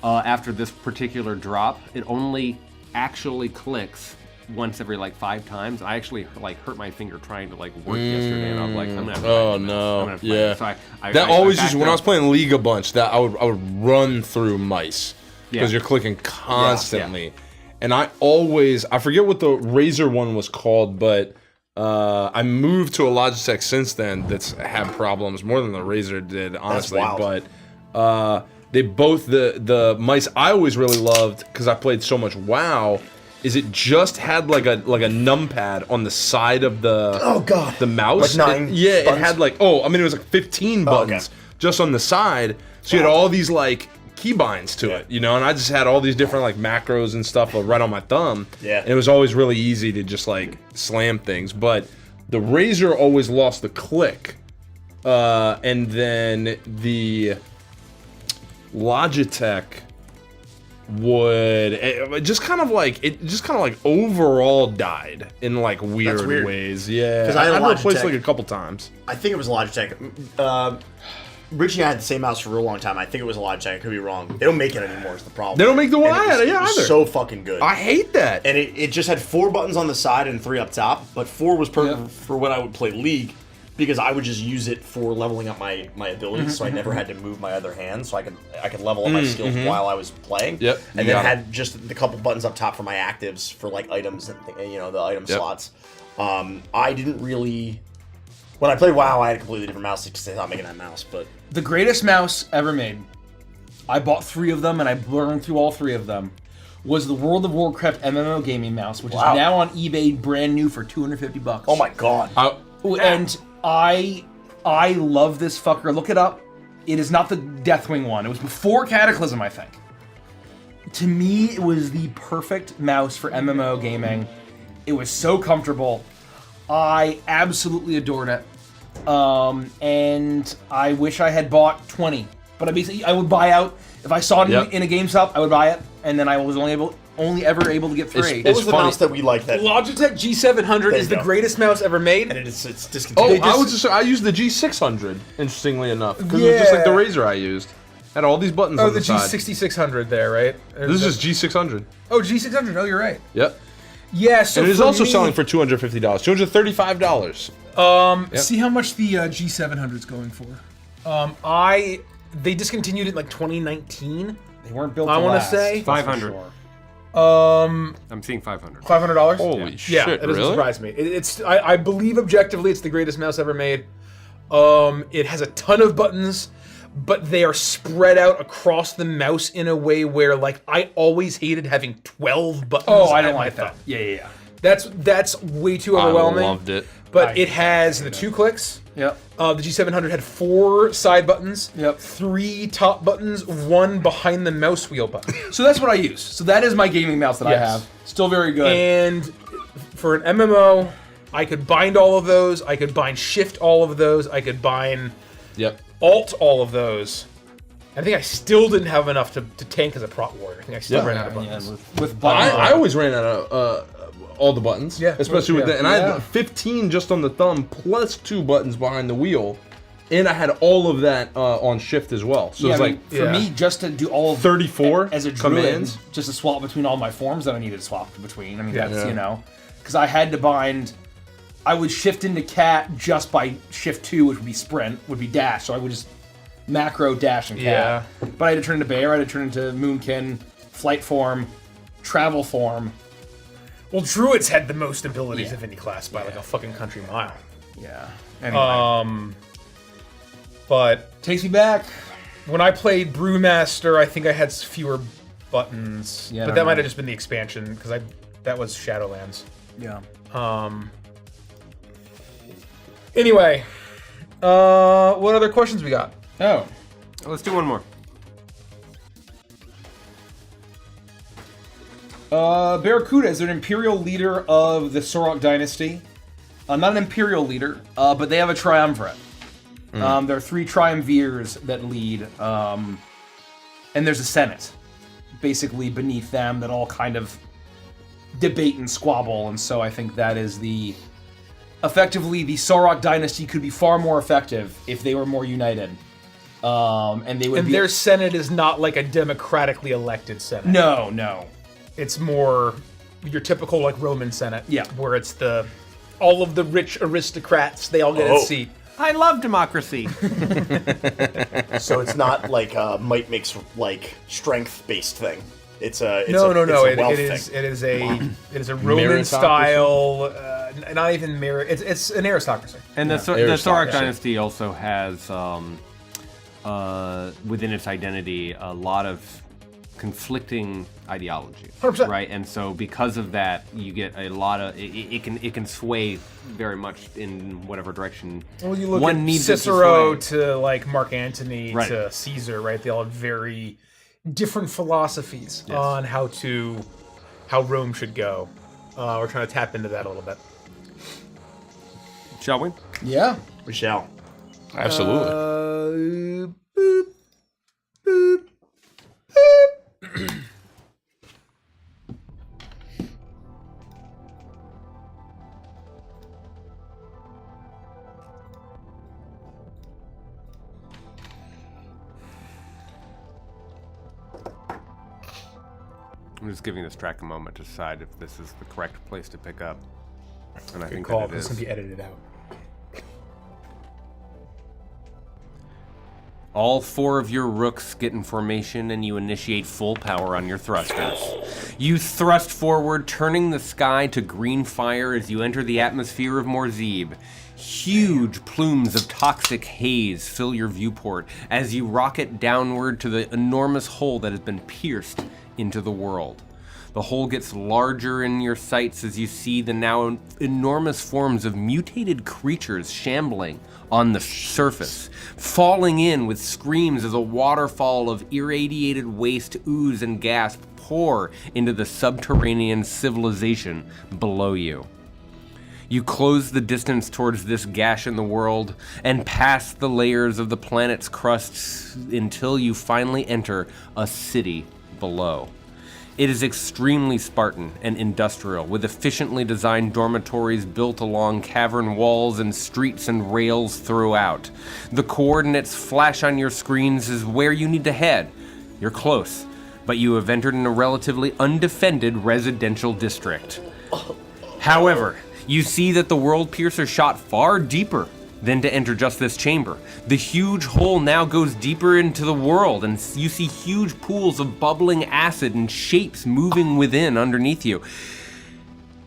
after this particular drop, it only actually clicks once every like 5 times. I actually like hurt my finger trying to like work yesterday, and I was like, I'm gonna have to Oh find a mouse. I'm no. gonna have to find Yeah. it. So I That always backed used when I was up. playing League a bunch. That I would run through mice because Yeah. you're clicking constantly, and I forget what the Razer one was called, but I moved to a Logitech since then that's had problems more than the Razer did, honestly. wild. But they both the mice I always really loved because I played so much WoW. Is it just had like a numpad on the side of the mouse? Like 9 it buttons? had like it was like 15 buttons just on the side. So you had all these like keybinds to it, and I just had all these different like macros and stuff right on my thumb. Yeah. And it was always really easy to just like slam things. But the Razer always lost the click. And then the Logitech would it just kind of like overall died in like weird weird. ways. Yeah, 'Cause I had a replaced Logitech. like a couple times. I think it was Logitech. Richie had the same mouse for a real long time. I think it was a Logitech. I could be wrong. They don't make it anymore. Is the problem? They don't make the one And I had it was either. so fucking good. I hate that. And it just had 4 buttons on the side and 3 up top. But 4 was perfect for when I would play League, because I would just use it for leveling up my abilities, so I never had to move my other hand, so I could level up my skills while I was playing. Yep. And then had just the couple buttons up top for my actives for like items and the item slots. I didn't really. When I played WoW, I had a completely different mouse because they stopped making that mouse. But The greatest mouse ever made, I bought 3 of them and I burned through all 3 of them, was the World of Warcraft MMO gaming mouse, which is now on eBay brand new for $250. oh my god, And I love this fucker. Look it up. It is not the Deathwing one. It was before Cataclysm, I think. To me, it was the perfect mouse for MMO gaming. It was so comfortable. I absolutely adored it. And I wish I had bought 20. But I would buy out. If I saw it in a GameStop, I would buy it. And then I was only ever able to get 3. what was the mouse that we liked? That Logitech G700 is the greatest mouse ever made. and it's discontinued. I used the G600, interestingly enough, because it was just like the Razer I used. Had all these buttons on the side. G6600 there, right? This is just G600. Oh, G600. Oh, you're right. Yep. Yeah, so And it is for also me, selling for $250, $235. See how much the G700 is going for. They discontinued it in like 2019. They weren't built. I want want to say 500. Sure. I'm seeing 500. $500. Holy shit, Yeah, that doesn't really? surprise me. I believe objectively it's the greatest mouse ever made. It has a ton of buttons, but they are spread out across the mouse in a way where, like, I always hated having 12 buttons. Oh, I don't on my like that. thumb. Yeah. That's way too overwhelming. I loved it. But it has the 2 clicks. Yep. The G700 had 4 side buttons. Yep. 3 top buttons. 1 behind the mouse wheel button. So that's what I use. So that is my gaming mouse that I Yes. have. Still very good. And for an MMO, I could bind all of those. I could bind shift all of those. I could bind alt all of those. I think I still didn't have enough to tank as a prot warrior. I think I still ran out of buttons. With buttons. I always ran out of all the buttons. Yeah. Especially with Yeah. that. And I had 15 just on the thumb, plus 2 buttons behind the wheel. And I had all of that on shift as well. So it's like, for me, just to do all of 34 as a druid, commands. just to swap between all my forms that I needed to swap between. I mean, that's, because I had to bind. I would shift into cat just by shift 2, which would be sprint, would be dash. So I would just macro dash and cat. But I had to turn into bear, I had to turn into moonkin, flight form, travel form. Well, druids had the most abilities of any class by like a fucking country mile. Yeah. Anyway. But takes me back. When I played Brewmaster, I think I had fewer buttons. Yeah, but that might have just been the expansion because that was Shadowlands. Yeah. Anyway, what other questions we got? Oh, let's do one more. Barracuda is an imperial leader of the Sorok dynasty. Not an imperial leader, but they have a triumvirate. There are 3 triumvirs that lead, and there's a senate, basically beneath them, that all kind of debate and squabble. And so I think that is effectively the Sorok dynasty could be far more effective if they were more united. And they would. And their senate is not like a democratically elected senate. No. It's more your typical like Roman senate. Yeah. Where it's all of the rich aristocrats, they all get a seat. I love democracy. So it's not like a might makes like strength based thing. It's a No. It's a wealth It is a Roman style, not even mirror. It's an aristocracy. And the Sorok dynasty also has within its identity a lot of conflicting ideology, 100%. right? And so because of that, you get a lot of it can sway very much in whatever direction Well, you look one at needs it Cicero to sway. to like Mark Antony Right. to Caesar, right? They all have very different philosophies on how Rome should go. We're trying to tap into that a little bit. Shall we? Yeah. We shall. Absolutely. Boop, boop, boop. I'm just giving this track a moment to decide if this is the correct place to pick up. And I Good think call. that it This is. can be edited out. All 4 of your rooks get in formation and you initiate full power on your thrusters. You thrust forward, turning the sky to green fire as you enter the atmosphere of Morzib. Huge plumes of toxic haze fill your viewport as you rocket downward to the enormous hole that has been pierced into the world. The hole gets larger in your sights as you see the now enormous forms of mutated creatures shambling on the surface, falling in with screams as a waterfall of irradiated waste, ooze, and gas pour into the subterranean civilization below you. You close the distance towards this gash in the world and pass the layers of the planet's crust until you finally enter a city below. It is extremely Spartan and industrial, with efficiently designed dormitories built along cavern walls and streets and rails throughout. The coordinates flash on your screens as where you need to head. You're close, but you have entered in a relatively undefended residential district. However, you see that the World Piercer shot far deeper than to enter just this chamber. The huge hole now goes deeper into the world, and you see huge pools of bubbling acid and shapes moving within underneath you.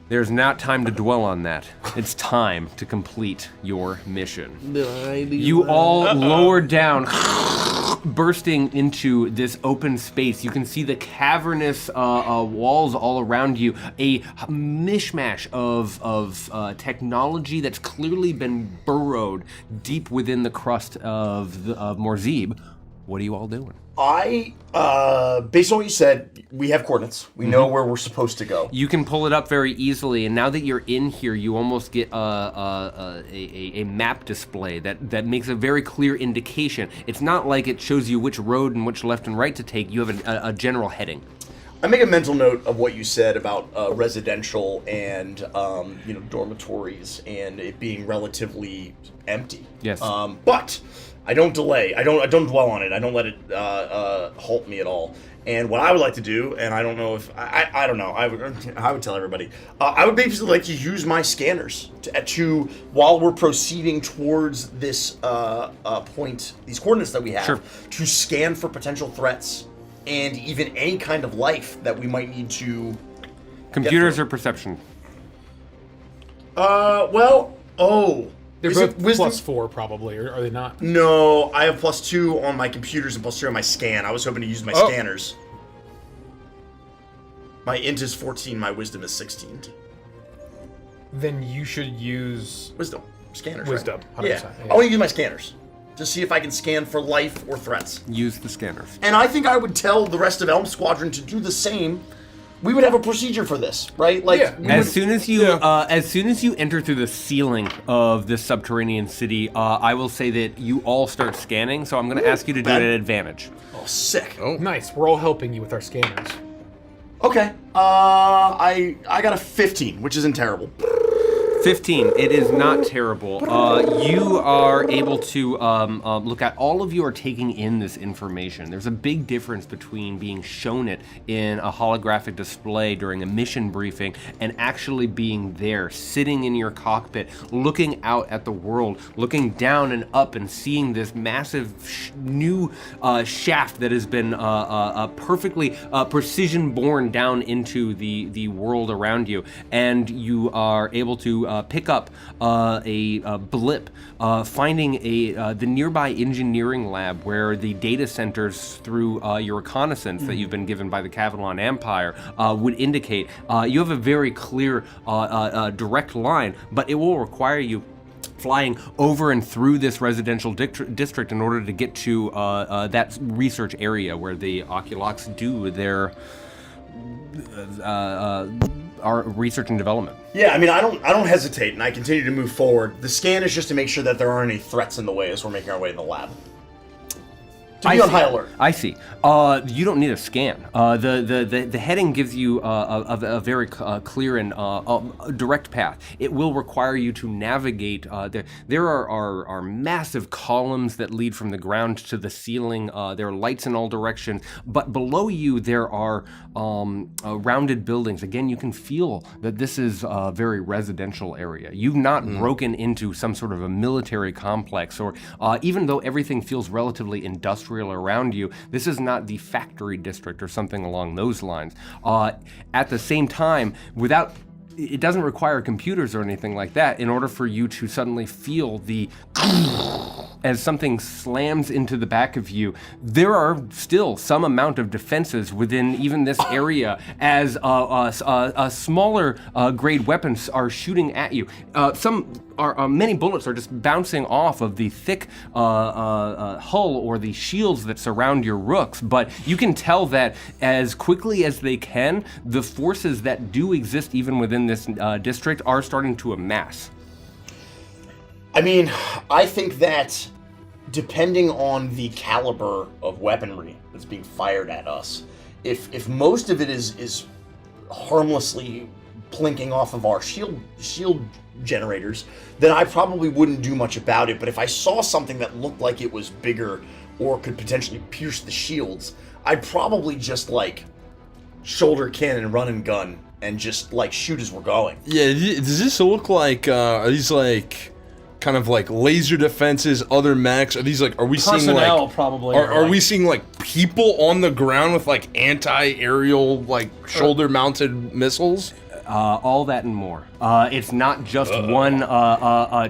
There's not time to dwell on that. It's time to complete your mission. You all lower down, bursting into this open space. You can see the cavernous walls all around you, a mishmash of technology that's clearly been burrowed deep within the crust of Morzib. What are you all doing? Based on what you said, we have coordinates. We know where we're supposed to go. You can pull it up very easily, and now that you're in here, you almost get a map display that makes a very clear indication. It's not like it shows you which road and which left and right to take. You have a general heading. I make a mental note of what you said about residential and dormitories and it being relatively empty. Yes. But I don't delay. I don't dwell on it. I don't let it halt me at all. And what I would like to do, and I don't know if I don't know. I would tell everybody. I would basically like to use my scanners to while we're proceeding towards this point, these coordinates that we have, to scan for potential threats and even any kind of life that we might need to. Computers or perception? They're both +4 probably, or are they not? No, I have +2 on my computers and +2 on my scan. I was hoping to use my scanners. My int is 14, my wisdom is 16. Then you should use Wisdom. Scanners, wisdom. right? 100%, Yeah. I want to use my scanners to see if I can scan for life or threats. Use the scanners. And I think I would tell the rest of Elm Squadron to do the same. We would have a procedure for this, right? Like, as soon as you enter through the ceiling of this subterranean city, I will say that you all start scanning. So I'm going to ask you to do it at advantage. Oh, sick! Oh, nice. We're all helping you with our scanners. Okay. I got a 15, which isn't terrible. 15. It is not terrible. You are able to look at. All of you are taking in this information. There's a big difference between being shown it in a holographic display during a mission briefing and actually being there, sitting in your cockpit, looking out at the world, looking down and up and seeing this massive new shaft that has been perfectly precision born down into the world around you. And you are able to pick up a blip, finding the nearby engineering lab where the data centers through your reconnaissance that you've been given by the Cavalon Empire would indicate. You have a very clear direct line, but it will require you flying over and through this residential district in order to get to that research area where the Oculox do their our research and development. Yeah, I mean, I don't hesitate, and I continue to move forward. The scan is just to make sure that there aren't any threats in the way as we're making our way to the lab. To be on high alert. I see. You don't need a scan. The heading gives you a very clear and direct path. It will require you to navigate. There are massive columns that lead from the ground to the ceiling. There are lights in all directions. But below you, there are rounded buildings. Again, you can feel that this is a very residential area. You've not broken into some sort of a military complex, or even though everything feels relatively industrial around you, this is not the factory district or something along those lines. At the same time, it doesn't require computers or anything like that in order for you to suddenly feel the as something slams into the back of you. There are still some amount of defenses within even this area as smaller grade weapons are shooting at you. Many bullets are just bouncing off of the thick hull or the shields that surround your rooks, but you can tell that as quickly as they can, the forces that do exist even within this district are starting to amass. I mean, I think that depending on the caliber of weaponry that's being fired at us, if most of it is harmlessly plinking off of our shield generators, then I probably wouldn't do much about it. But if I saw something that looked like it was bigger or could potentially pierce the shields, I'd probably just like shoulder cannon, run and gun, and just like shoot as we're going. Yeah, does this look like are these like kind of like laser defenses, other mechs? Are these like, are we seeing like probably? Are we seeing like people on the ground with like anti-aerial like shoulder mounted missiles? All that and more. It's not just one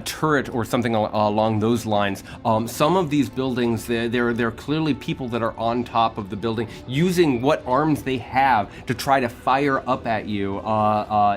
turret or something along those lines. Some of these buildings, they're clearly people that are on top of the building, using what arms they have to try to fire up at you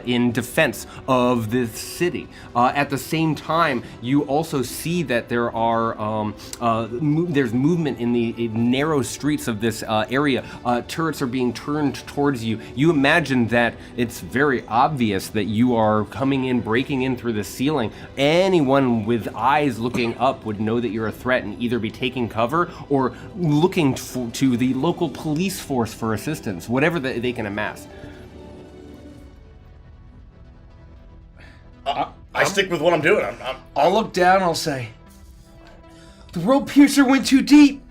in defense of this city. At the same time, you also see that there are there's movement in the narrow streets of this area. Turrets are being turned towards you. You imagine that it's very obvious that you are coming in, breaking in through the ceiling. Anyone with eyes looking up would know that you're a threat and either be taking cover or looking to the local police force for assistance, whatever they can amass. I stick with what I'm doing. I'll look down, I'll say, the rope piercer went too deep.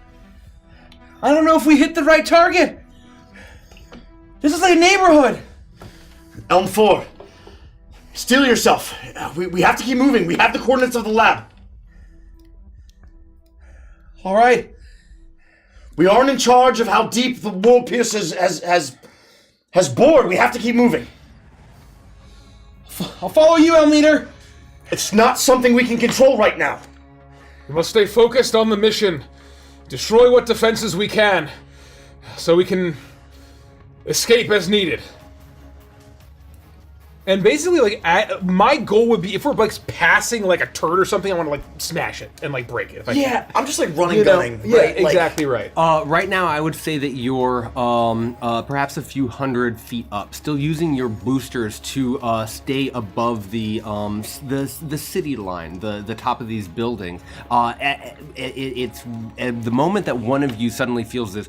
I don't know if we hit the right target. This is like a neighborhood. Elm 4, steel yourself. We have to keep moving. We have the coordinates of the lab. All right. We aren't in charge of how deep the world pierce has bored. We have to keep moving. I'll follow you, Elm Leader. It's not something we can control right now. We must stay focused on the mission. Destroy what defenses we can, so we can escape as needed. And basically, like, my goal would be, if we're like passing like a turret or something, I want to like smash it and like break it. If I can. I'm just like running, gunning. Yeah, right? exactly right. Right now, I would say that you're perhaps a few hundred feet up, still using your boosters to stay above the city line, the top of these buildings. It's at the moment that one of you suddenly feels this,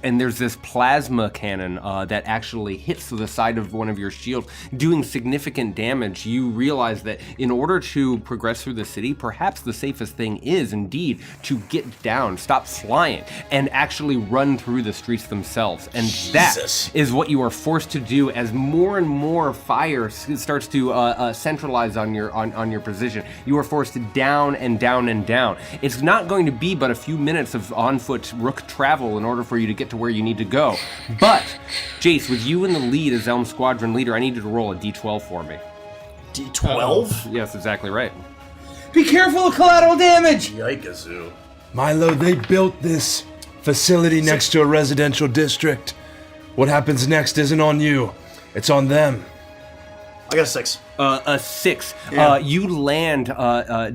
and there's this plasma cannon that actually hits the side of one of your shields, doing significant damage. You realize that in order to progress through the city, perhaps the safest thing is indeed to get down, stop flying, and actually run through the streets themselves. And that is what you are forced to do as more and more fire starts to centralize on your position. You are forced down and down and down. It's not going to be but a few minutes of on-foot rook travel in order for you to get to where you need to go. But, Jace, with you in the lead as Elm Squadron leader, I need you to roll a d12 for me. D12? Yes, exactly right. Be careful of collateral damage! Yikazoo. Milo, they built this facility next to a residential district. What happens next isn't on you. It's on them. I got a 6. A 6. Yeah. You land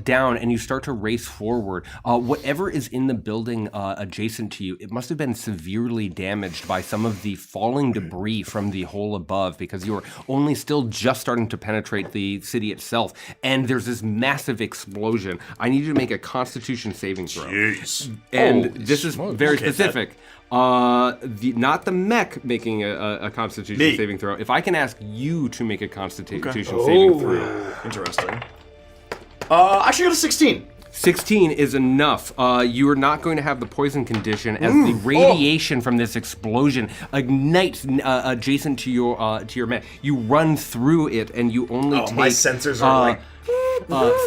down and you start to race forward. Whatever is in the building adjacent to you, it must have been severely damaged by some of the falling debris from the hole above, because you are only still just starting to penetrate the city itself. And there's this massive explosion. I need you to make a Constitution saving throw. Jeez. And this is very specific. Not the mech making a Constitution saving throw. If I can ask you to make a Constitution saving throw. Interesting. I actually got a 16. 16 is enough. You are not going to have the poison condition as the radiation from this explosion ignites adjacent to your mech. You run through it and you only take my sensors are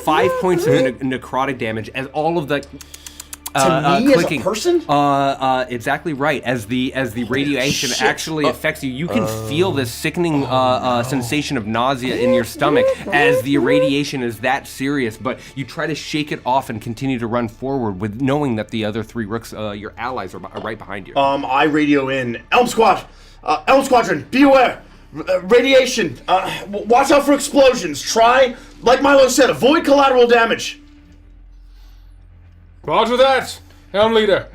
5 points of necrotic damage as all of the to me clicking. as a person? Exactly right. As the radiation actually affects you, you can feel this sickening sensation of nausea in your stomach as the irradiation is that serious. But you try to shake it off and continue to run forward, with knowing that the other 3 rooks, your allies, are right behind you. I radio in Elm Squadron, be aware. Radiation. Watch out for explosions. Try, like Milo said, avoid collateral damage. Roger that, Helm Leader.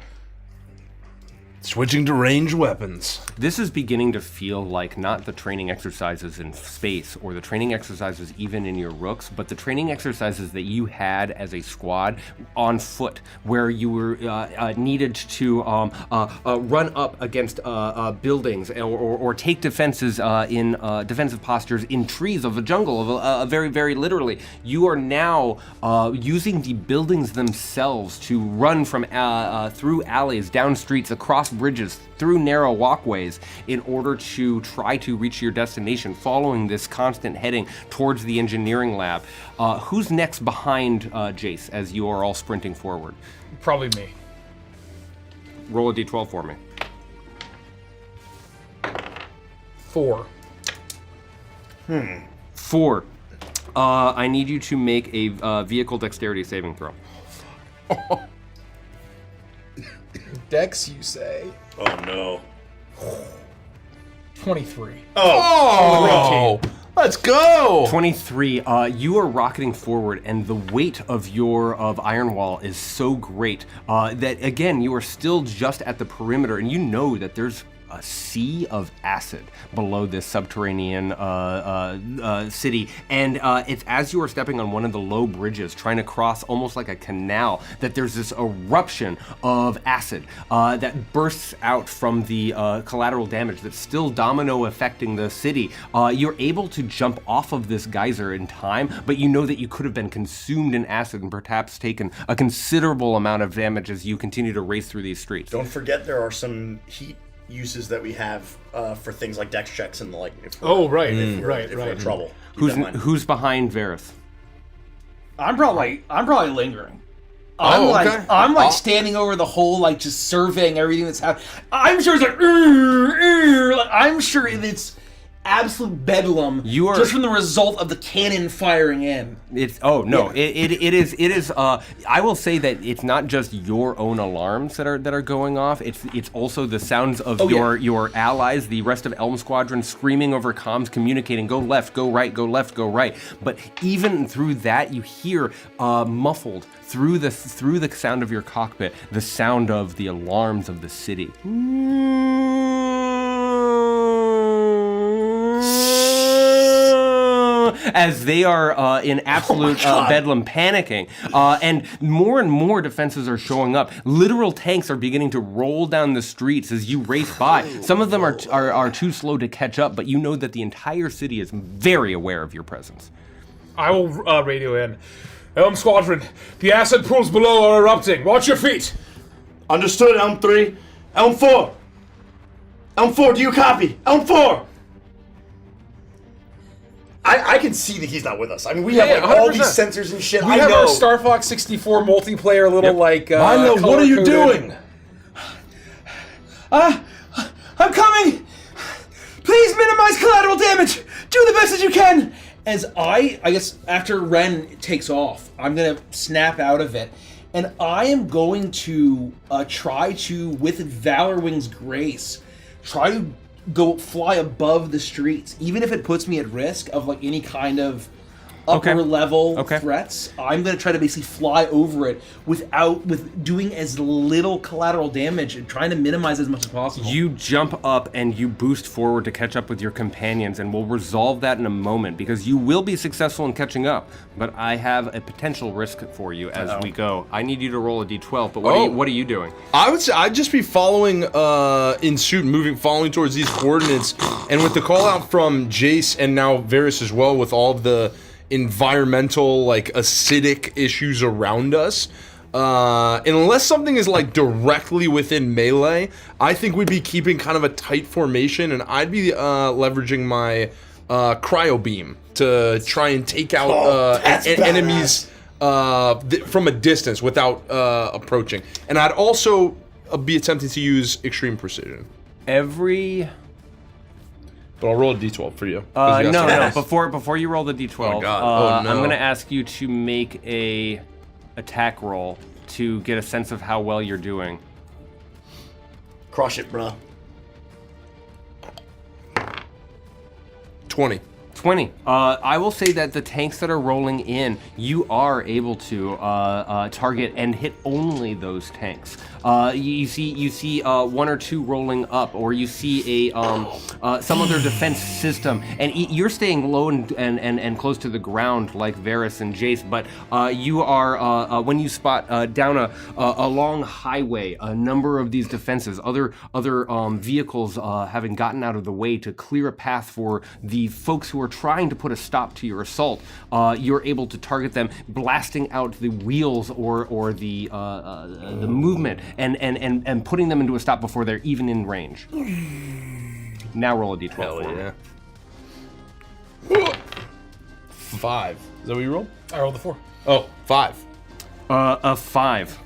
Switching to ranged weapons. This is beginning to feel like not the training exercises in space or the training exercises even in your rooks, but the training exercises that you had as a squad on foot, where you were needed to run up against buildings or take defenses in defensive postures in trees of a jungle, very, very literally. You are now using the buildings themselves to run from through alleys, down streets, across bridges, through narrow walkways, in order to try to reach your destination, following this constant heading towards the engineering lab. Who's next behind Jace as you are all sprinting forward? Probably me. Roll a d12 for me. 4. 4. I need you to make a vehicle dexterity saving throw. Dex, you say? Oh no. 23. Oh, let's go! 23. You are rocketing forward, and the weight of Iron Wall is so great that again you are still just at the perimeter, and you know that there's a sea of acid below this subterranean city, and it's as you are stepping on one of the low bridges trying to cross almost like a canal that there's this eruption of acid that bursts out from the collateral damage that's still domino affecting the city. You're able to jump off of this geyser in time, but you know that you could have been consumed in acid and perhaps taken a considerable amount of damage as you continue to race through these streets. Don't forget there are some heat uses that we have for things like dex checks and the like. If We're in trouble. Who's behind Varys? I'm probably lingering. I'm like standing over the hole, like just surveying everything that's happening. I'm sure it's like, I'm sure it's absolute bedlam. You are just from the result of the cannon firing in. It is. I will say that it's not just your own alarms that are going off. It's also the sounds of your allies, the rest of Elm Squadron screaming over comms, communicating, go left, go right, go left, go right. But even through that, you hear muffled through the sound of your cockpit, the sound of the alarms of the city. As they are in absolute bedlam, panicking. And more defenses are showing up. Literal tanks are beginning to roll down the streets as you race by. Some of them are too slow to catch up, but you know that the entire city is very aware of your presence. I will radio in. Elm Squadron, the acid pools below are erupting. Watch your feet. Understood, Elm 3. Elm 4. Elm 4, do you copy? Elm 4! I can see that he's not with us. I mean, we have like all these sensors and shit. We have our Star Fox 64 multiplayer little Milo, what are you doing? I'm coming! Please minimize collateral damage! Do the best as you can! As I guess after Ren takes off, I'm gonna snap out of it. And I am going to try to, with Valor Wing's grace, try to go fly above the streets, even if it puts me at risk of like any kind of upper level threats. I'm gonna try to basically fly over it with doing as little collateral damage and trying to minimize as much as possible. You jump up and you boost forward to catch up with your companions, and we'll resolve that in a moment because you will be successful in catching up. But I have a potential risk for you as we go. I need you to roll a d12. But what are you doing? I would say I'd just be following in suit, following towards these coordinates, and with the call out from Jace and now Varys as well, with all of the environmental like acidic issues around us, unless something is like directly within melee, I think we'd be keeping kind of a tight formation, and I'd be leveraging my cryo beam to try and take out enemies from a distance without approaching, and I'd also be attempting to use extreme precision. But I'll roll a d12 for you. No. Before you roll the d12, oh God. I'm gonna ask you to make a attack roll to get a sense of how well you're doing. Crush it, bruh. 20. 20. I will say that the tanks that are rolling in, you are able to target and hit only those tanks. You see one or two rolling up, or you see some other defense system, and you're staying low and close to the ground like Varys and Jace. But you are when you spot down a long highway, a number of these defenses, other vehicles having gotten out of the way to clear a path for the folks who are trying to put a stop to your assault. You're able to target them, blasting out the wheels or the movement. And putting them into a stop before they're even in range. Now roll a d12 for me. 5. Is that what you rolled? I rolled a 4. Oh, 5. A 5.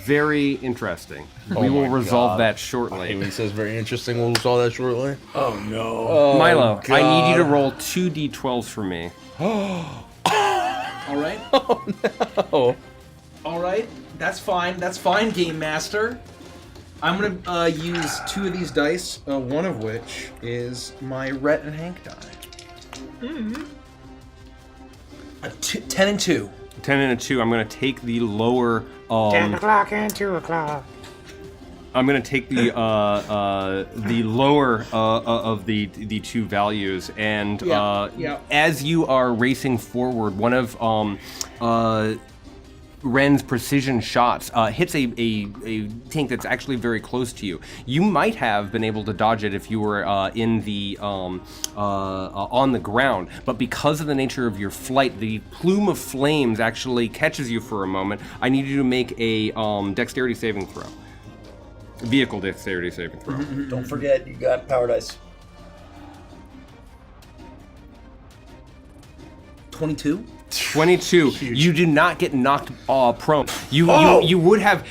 Very interesting. We will resolve that shortly. When he says very interesting, we'll resolve that shortly. Oh no. Milo, God. I need you to roll 2 d12s for me. All right. Oh no. All right. That's fine. That's fine, Game Master. I'm gonna use 2 of these dice, one of which is my Rhett and Hank die. Mm-hmm. 10 and 2. 10 and a 2. I'm gonna take the lower. 10 o'clock and 2 o'clock. I'm gonna take the lower of the 2 values, and as you are racing forward, one of Ren's precision shots hits a tank that's actually very close to you. You might have been able to dodge it if you were in the on the ground, but because of the nature of your flight, the plume of flames actually catches you for a moment. I need you to make a dexterity saving throw. Vehicle dexterity saving throw. Don't forget, you got power dice. 22. 22. Huge. You do not get knocked prone. You would have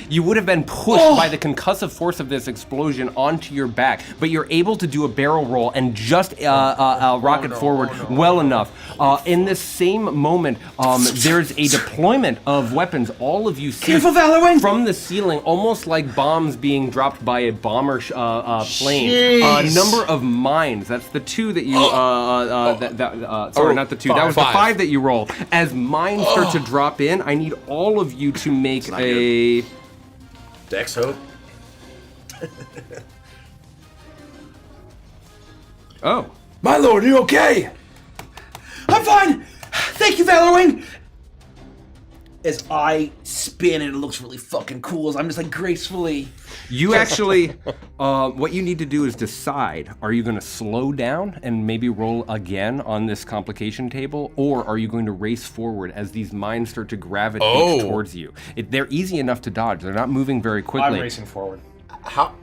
been pushed by the concussive force of this explosion onto your back, but you're able to do a barrel roll and just rocket forward well enough. In this same moment, there's a deployment of weapons. All of you see from the ceiling, almost like bombs being dropped by a bomber plane. A number of mines. That's the 2 that you. Sorry, not the 2. That was the 5 that you rolled. As mines start to drop in, I need all of you to make a... Dex hope. Oh. My lord, are you okay? I'm fine! Thank you, Valorwing! As I spin and it looks really fucking cool, as I'm just like gracefully... You actually, what you need to do is decide, are you going to slow down and maybe roll again on this complication table, or are you going to race forward as these mines start to gravitate towards you? They're easy enough to dodge. They're not moving very quickly. I'm racing forward.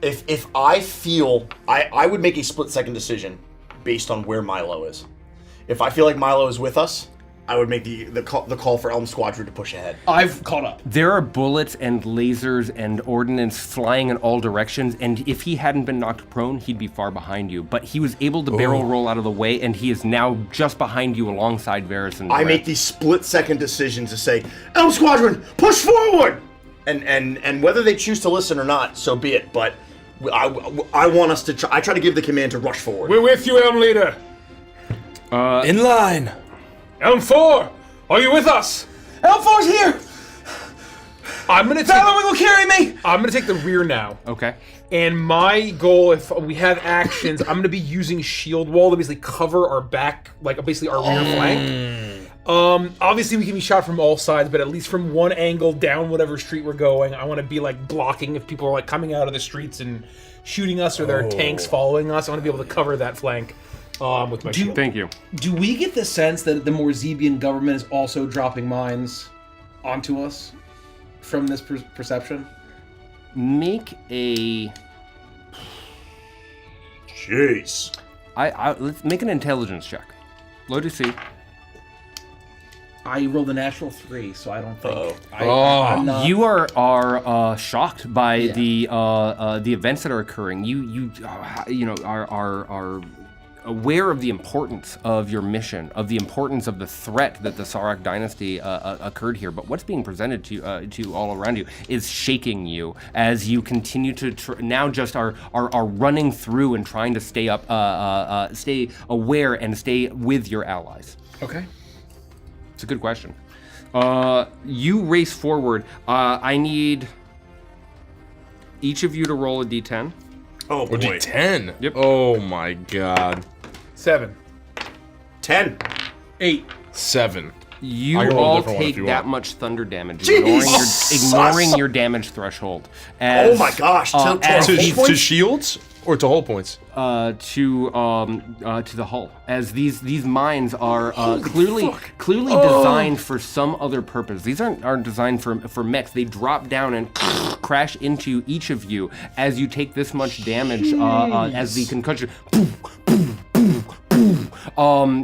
If I feel, I would make a split-second decision based on where Milo is. If I feel like Milo is with us, I would make the call for Elm Squadron to push ahead. I've caught up. There are bullets and lasers and ordnance flying in all directions, and if he hadn't been knocked prone, he'd be far behind you. But he was able to barrel roll out of the way, and he is now just behind you alongside Varys and I make these split-second decisions to say, Elm Squadron, push forward! And whether they choose to listen or not, so be it. But I want us to I try to give the command to rush forward. We're with you, Elm Leader. In line. Elm 4, are you with us? L4's here! I'm gonna take. Valor will carry me! I'm gonna take the rear now. Okay. And my goal, if we have actions, I'm gonna be using shield wall to basically cover our back, like basically our rear flank. Obviously we can be shot from all sides, but at least from one angle down whatever street we're going, I want to be like blocking if people are like coming out of the streets and shooting us, or there are tanks following us. I want to be able to cover that flank with my shield. Thank you. Do we get the sense that the Morzebian government is also dropping mines onto us from this perception? Make a. Jeez. Let's make an intelligence check. Low DC. I rolled a natural 3, so I don't think. I'm not. You are shocked by the events that are occurring. You are aware of the importance of your mission, of the importance of the threat that the Sarlacc dynasty occurred here. But what's being presented to all around you is shaking you as you continue to now just are running through and trying to stay up, stay aware and stay with your allies. Okay. It's a good question. You race forward. I need each of you to roll a d10. Oh boy. Or D10? Yep. Oh my god. 7. 10. 8. 7. You I can roll a all different one if take you that want. much thunder damage, Jesus! ignoring your damage threshold. Oh my gosh. As To, these- to shields or to hull points? to the hull, as these mines are clearly designed for some other purpose. These aren't designed for mechs. They drop down and crash into each of you as you take this much damage. As the concussion.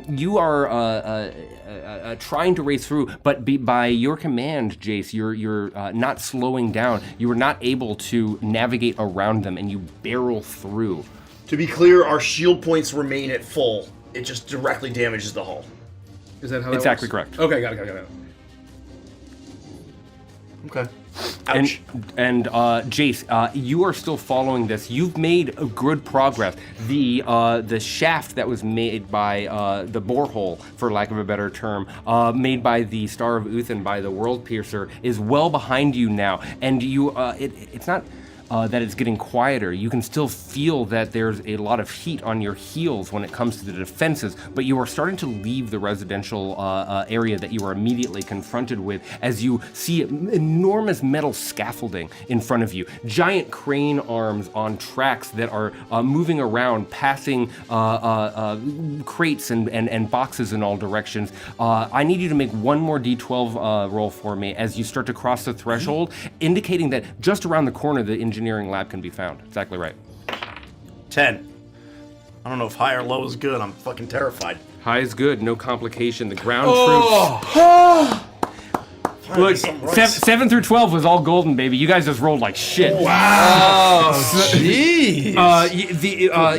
You are trying to race through, but by your command, Jace, you're not slowing down. You are not able to navigate around them, and you barrel through. To be clear, our shield points remain at full. It just directly damages the hull. Is that how that Exactly works? correct. Okay, got it. Okay. Ouch. And Jace, you are still following this. You've made a good progress. The shaft that was made by the borehole, for lack of a better term, made by the Star of Uthin by the World Piercer, is well behind you now. And you, it's not that it's getting quieter. You can still feel that there's a lot of heat on your heels when it comes to the defenses, but you are starting to leave the residential area that you are immediately confronted with as you see enormous metal scaffolding in front of you, giant crane arms on tracks that are moving around, passing crates and boxes in all directions. I need you to make one more D12 roll for me as you start to cross the threshold, indicating that just around the corner the engineering lab can be found. Exactly right. 10. I don't know if high or low is good. I'm fucking terrified. High is good, no complication. The ground troops. Look, 7 through 12 was all golden, baby. You guys just rolled like shit. Wow. Jeez.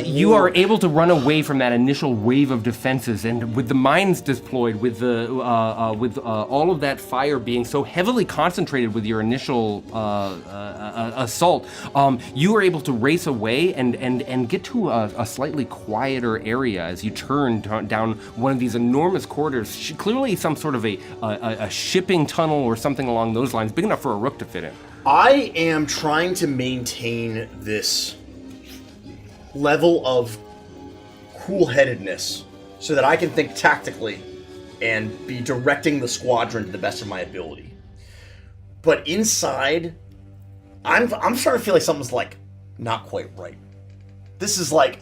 You are able to run away from that initial wave of defenses, and with the mines deployed, with all of that fire being so heavily concentrated with your initial assault, you are able to race away and get to a slightly quieter area as you turn down one of these enormous corridors, clearly some sort of a shipping tunnel or something along those lines, big enough for a rook to fit in. I am trying to maintain this level of cool-headedness so that I can think tactically and be directing the squadron to the best of my ability. But inside, I'm starting to feel like something's like not quite right. This is like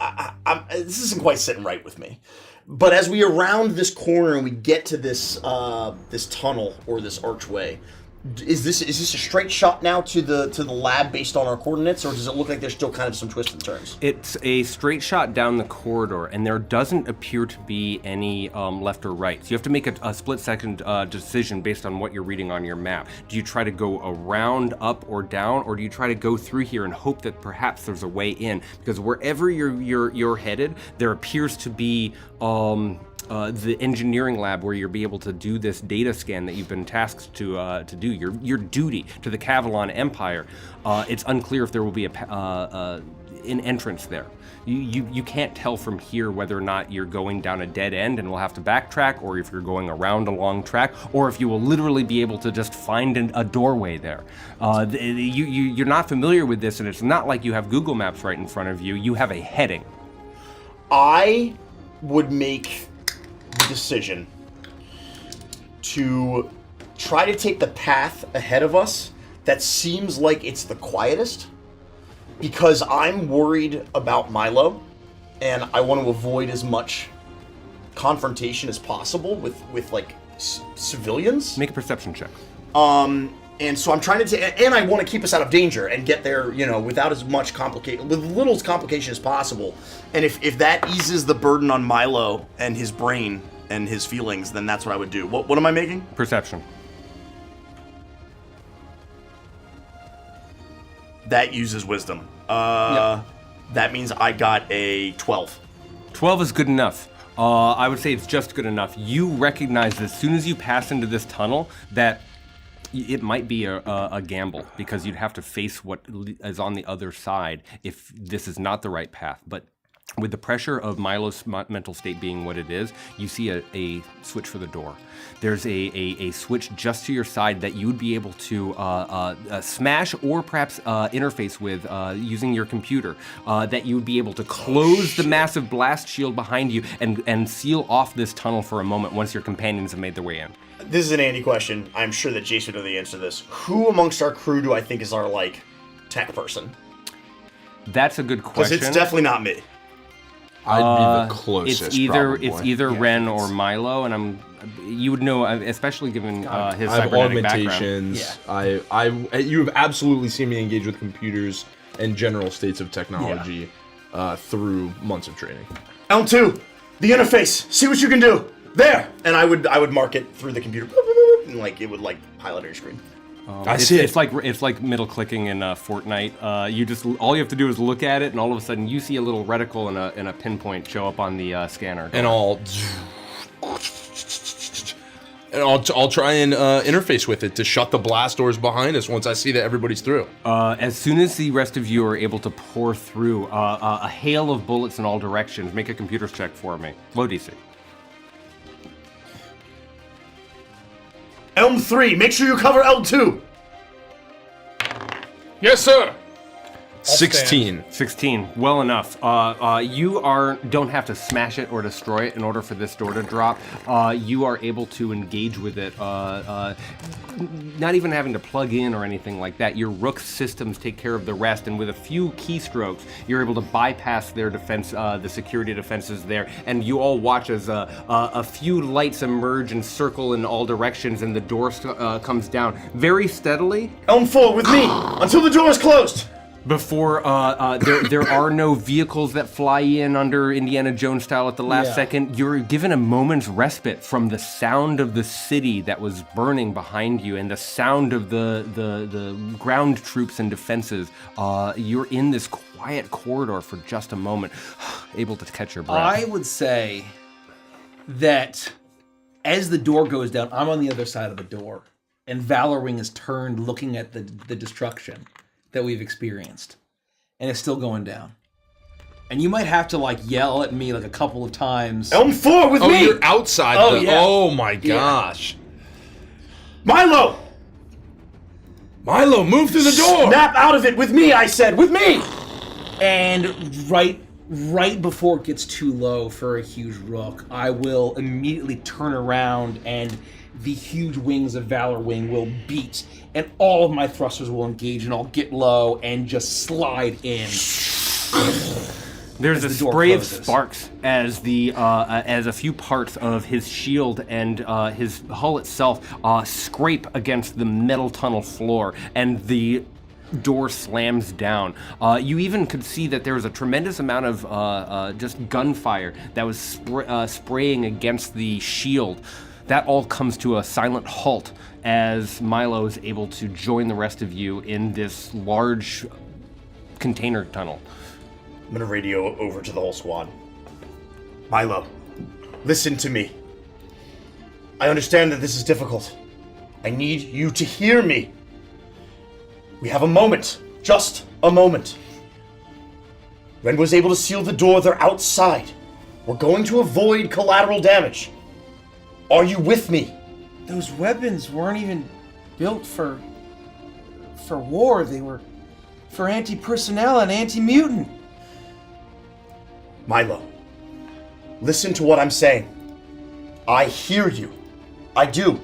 this isn't quite sitting right with me. But as we round this corner and we get to this this tunnel or this archway, Is this a straight shot now to the lab based on our coordinates, or does it look like there's still kind of some twists and turns? It's a straight shot down the corridor, and there doesn't appear to be any left or right. So you have to make a split-second decision based on what you're reading on your map. Do you try to go around, up, or down, or do you try to go through here and hope that perhaps there's a way in? Because wherever you're headed, there appears to be the engineering lab where you'll be able to do this data scan that you've been tasked to do your duty to the Cavalon Empire. It's unclear if there will be an entrance there. You can't tell from here whether or not you're going down a dead end and will have to backtrack, or if you're going around a long track, or if you will literally be able to just find a doorway there. You're not familiar with this, and it's not like you have Google Maps right in front of you. You have a heading. I would make the decision to try to take the path ahead of us that seems like it's the quietest, because I'm worried about Milo and I want to avoid as much confrontation as possible with like civilians. Make a perception check. And so I'm trying to and I want to keep us out of danger and get there, without as much with little complication as possible. And if that eases the burden on Milo and his brain and his feelings, then that's what I would do. What am I making? Perception. That uses wisdom. That means I got a 12. 12 is good enough. I would say it's just good enough. You recognize that as soon as you pass into this tunnel that it might be a gamble, because you'd have to face what is on the other side if this is not the right path. But with the pressure of Milo's mental state being what it is, you see a switch for the door. There's a switch just to your side that you would be able to smash or perhaps interface with using your computer, that you would be able to close the massive blast shield behind you and seal off this tunnel for a moment once your companions have made their way in. This is an Andy question. I'm sure that Jason would know the answer to this. Who amongst our crew do I think is our, tech person? That's a good question. Because it's definitely not me. I'd be the closest. It's either Ren or Milo, and you would know, especially given his I have cybernetic augmentations. background. You have absolutely seen me engage with computers and general states of technology through months of training. Elm 2, the interface. See what you can do. There, and I would mark it through the computer, and it would pilot your screen. I see it. It's like middle clicking in Fortnite. All you have to do is look at it, and all of a sudden you see a little reticle and a pinpoint show up on the scanner. And I'll try and interface with it to shut the blast doors behind us once I see that everybody's through. As soon as the rest of you are able to pour through, a hail of bullets in all directions. Make a computer check for me. Low DC. Elm 3, make sure you cover Elm 2. Yes, sir. 16. 16, well enough. You don't have to smash it or destroy it in order for this door to drop. You are able to engage with it, not even having to plug in or anything like that. Your Rook systems take care of the rest, and with a few keystrokes, you're able to bypass their defense, the security defenses there, and you all watch as a few lights emerge and circle in all directions, and the door comes down very steadily. Elm 4 with me until the door is closed. Before there are no vehicles that fly in under Indiana Jones style at the last second. You're given a moment's respite from the sound of the city that was burning behind you and the sound of the ground troops and defenses. You're in this quiet corridor for just a moment, able to catch your breath. I would say that as the door goes down, I'm on the other side of the door, and Valor Wing is turned looking at the destruction that we've experienced, and it's still going down. And you might have to yell at me a couple of times. Elm 4 with me. Oh, you're outside. Oh my gosh. Milo, move through the door. Snap out of it with me. I said with me. And right before it gets too low for a huge Rook, I will immediately turn around and the huge wings of Valor Wing will beat, and all of my thrusters will engage, and I'll get low and just slide in. There's as a the door spray of closes. sparks as as a few parts of his shield and his hull itself scrape against the metal tunnel floor, and the door slams down. You even could see that there was a tremendous amount of just gunfire that was spraying against the shield. That all comes to a silent halt as Milo is able to join the rest of you in this large container tunnel. I'm gonna radio over to the whole squad. Milo, listen to me. I understand that this is difficult. I need you to hear me. We have a moment. Just a moment. Ren was able to seal the door. They're outside. We're going to avoid collateral damage. Are you with me? Those weapons weren't even built for war. They were for anti-personnel and anti-mutant. Milo, listen to what I'm saying. I hear you. I do.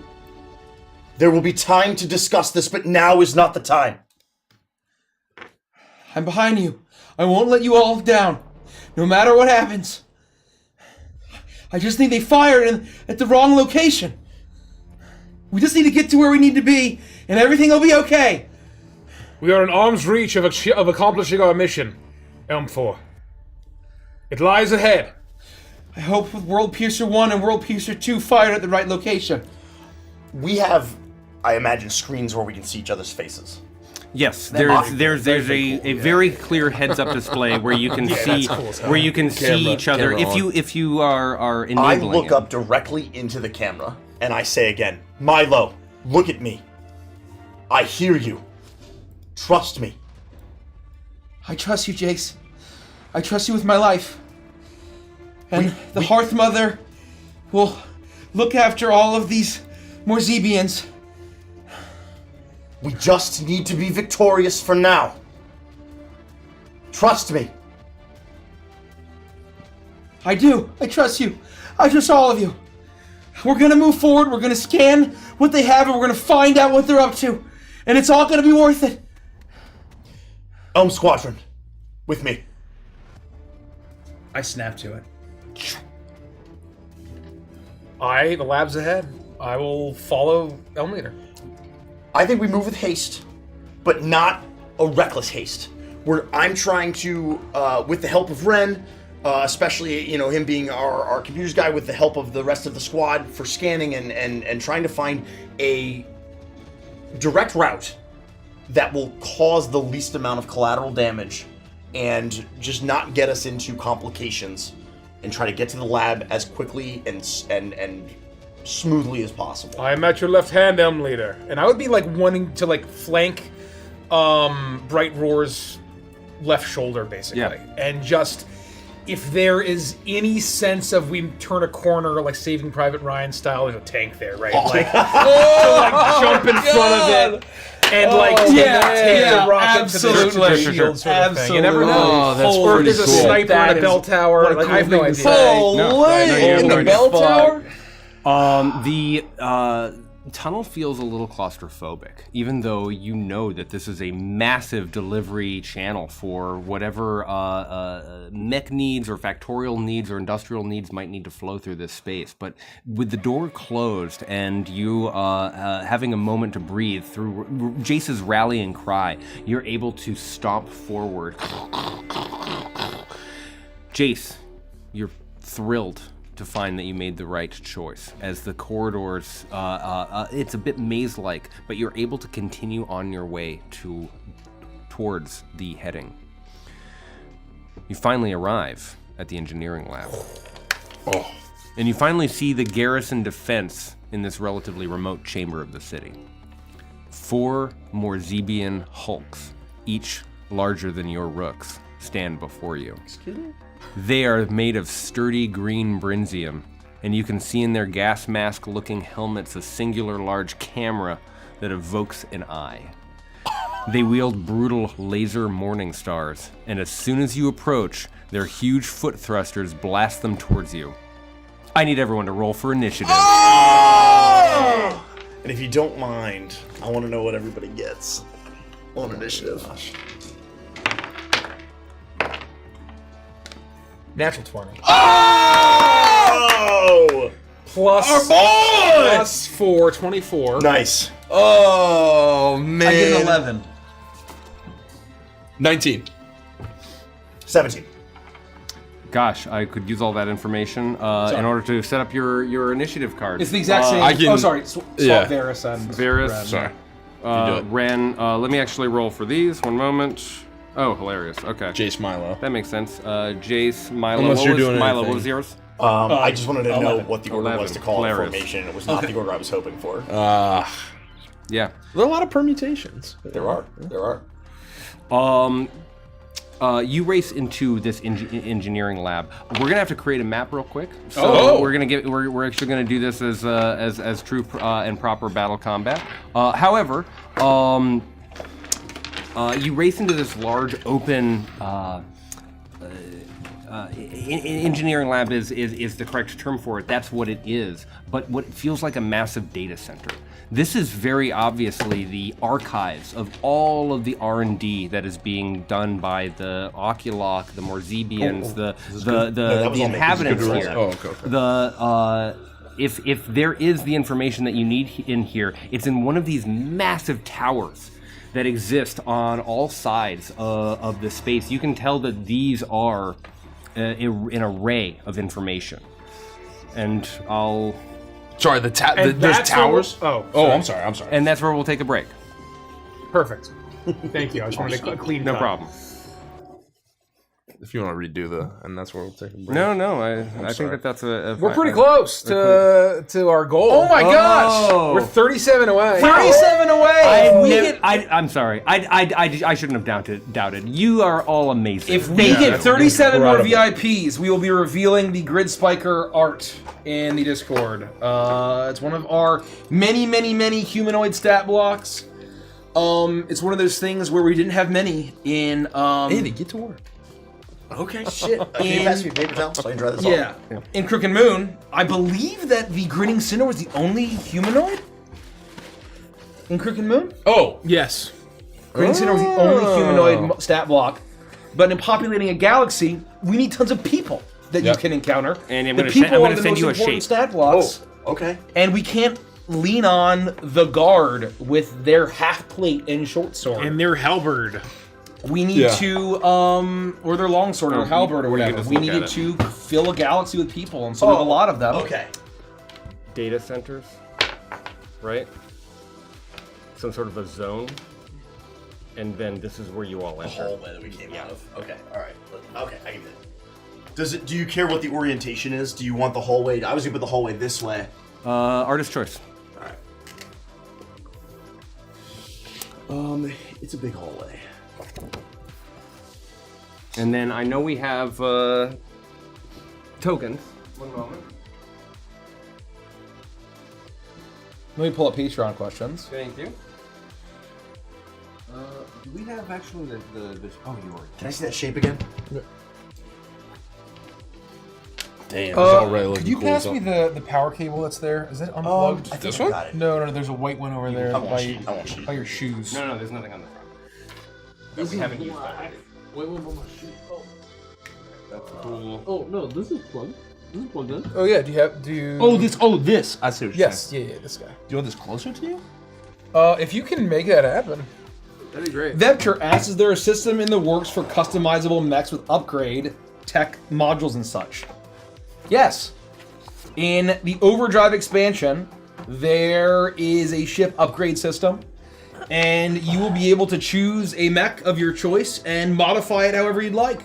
There will be time to discuss this, but now is not the time. I'm behind you. I won't let you all down, no matter what happens. I just think they fired at the wrong location. We just need to get to where we need to be, and everything will be okay. We are in arm's reach of accomplishing our mission, Elm-4. It lies ahead. I hope with World Piercer 1 and World Piercer 2 fired at the right location. We have, I imagine, screens where we can see each other's faces. Yes, there's a very clear heads-up display where you can see each other if you are enabling I look up directly into the camera and I say again, Milo, look at me. I hear you. Trust me. I trust you, Jace. I trust you with my life. And the Hearth Mother will look after all of these Morzebians. We just need to be victorious for now. Trust me. I do. I trust you. I trust all of you. We're gonna move forward. We're gonna scan what they have, and we're gonna find out what they're up to. And it's all gonna be worth it. Elm Squadron, with me. I snap to it. The lab's ahead. I will follow Elm Leader. I think we move with haste, but not a reckless haste. I'm trying to, with the help of Ren, especially him being our computers guy, with the help of the rest of the squad for scanning and trying to find a direct route that will cause the least amount of collateral damage and just not get us into complications, and try to get to the lab as quickly and smoothly as possible. I am at your left hand, Elm Leader, and I would be wanting to flank Bright Roar's left shoulder, basically, and just if there is any sense of we turn a corner, like Saving Private Ryan style, there's a tank there, right? To jump in front of it. And take the rocket to the shield sort of thing. You never know. Oh, that's Or pretty there's a cool. sniper in a bell tower. I have no idea. Holy! In the bell tower? The tunnel feels a little claustrophobic, even though you know that this is a massive delivery channel for whatever mech needs or factorial needs or industrial needs might need to flow through this space. But with the door closed and you having a moment to breathe through Jace's rallying cry, you're able to stomp forward. Jace, you're thrilled to find that you made the right choice. As the corridors, it's a bit maze-like, but you're able to continue on your way towards the heading. You finally arrive at the engineering lab. And you finally see the garrison defense in this relatively remote chamber of the city. 4 Morzebian hulks, each larger than your rooks, stand before you. Excuse me? They are made of sturdy green brinzium, and you can see in their gas mask-looking helmets a singular large camera that evokes an eye. They wield brutal laser morning stars, and as soon as you approach, their huge foot thrusters blast them towards you. I need everyone to roll for initiative. And if you don't mind, I want to know what everybody gets on initiative. Natural 20. Oh! Plus, Our boy! plus 4, 24. Nice. Oh man. I get an 11. 19. 17. Gosh, I could use all that information in order to set up your initiative card. It's the exact same. I can- oh, sorry. Swap Varys and Varys. Ren. Sorry. Ren, let me actually roll for these. One moment. Oh, hilarious. Okay. Jace Milo. That makes sense. Jace, Milo. Unless what you're was, doing Milo, anything. what was yours? I just wanted to know 11. what the order was to call it Hilarious. formation. It was not the order I was hoping for. Yeah. There are a lot of permutations. There are. You race into this engineering lab. We're gonna have to create a map real quick. So Oh. we're actually gonna do this as true and proper battle combat. However, you race into this large open. Engineering lab is the correct term for it. That's what it is. But what feels like a massive data center. This is very obviously the archives of all of the R&D that is being done by the Oculoc, the Morzebians, the inhabitants here. Oh, okay. If there is the information that you need in here, it's in one of these massive towers that exist on all sides of the space. You can tell that these are an array of information. And I'll... Sorry, there's towers. I'm sorry. And that's where we'll take a break. Perfect. Thank you. I just wanted a clean No cut. problem. If you want to redo and that's where we'll take a break. No, I think that's a We're pretty close to our goal. Oh my gosh! We're 37 away. 37 away! I'm sorry. I shouldn't have doubted. You are all amazing. If we get 37 more VIPs, we will be revealing the Grid Spiker art in the Discord. It's one of our many humanoid stat blocks. It's one of those things where we didn't have many in. Andy, get to work. Okay, shit. Can you pass me a paper towel so I can dry this Yeah. off? In Crooked Moon, I believe that the Grinning Cinder was the only humanoid in Crooked Moon. Oh, yes. Grinning Cinder was the only humanoid stat block. But in populating a galaxy, we need tons of people that you can encounter. And I'm the gonna people I'm are gonna the send most you a important shape. stat blocks. Oh, okay. And we can't lean on the guard with their half plate and short sword. And their halberd. We need to, or their longsword or halberd or you can whatever. just We look at needed it. to fill a galaxy with people, and so we have a lot of them. Okay. Data centers, right? Some sort of a zone. And then this is where you all The enter. hallway that we came out of. Okay, alright. Okay, I can do that. Do you care what the orientation is? Do you want the hallway? I was gonna put the hallway this way. Artist choice. Alright. It's a big hallway. And then I know we have tokens. One moment. Let me pull up Patreon questions. Thank you. Do we have actually the oh, you are. Can I see that shape again? Damn, it's already looking Could you cool pass as me the power cable that's there? Is it unplugged? I think This I one? got it. No, there's a white one over there I won't by cheat. by your shoes. No, there's nothing on the front. That we haven't used already. Wait, my shoe. Oh. That's cool. Oh, no, this is plugged. This is plugged in. Oh yeah, do you? This. I see what you're yes, saying. yeah, this guy. Do you want this closer to you? If you can make that happen. That'd be great. Vector asks, is there a system in the works for customizable mechs with upgrade tech modules and such? Yes. In the Overdrive expansion, there is a ship upgrade system, and you will be able to choose a mech of your choice and modify it however you'd like.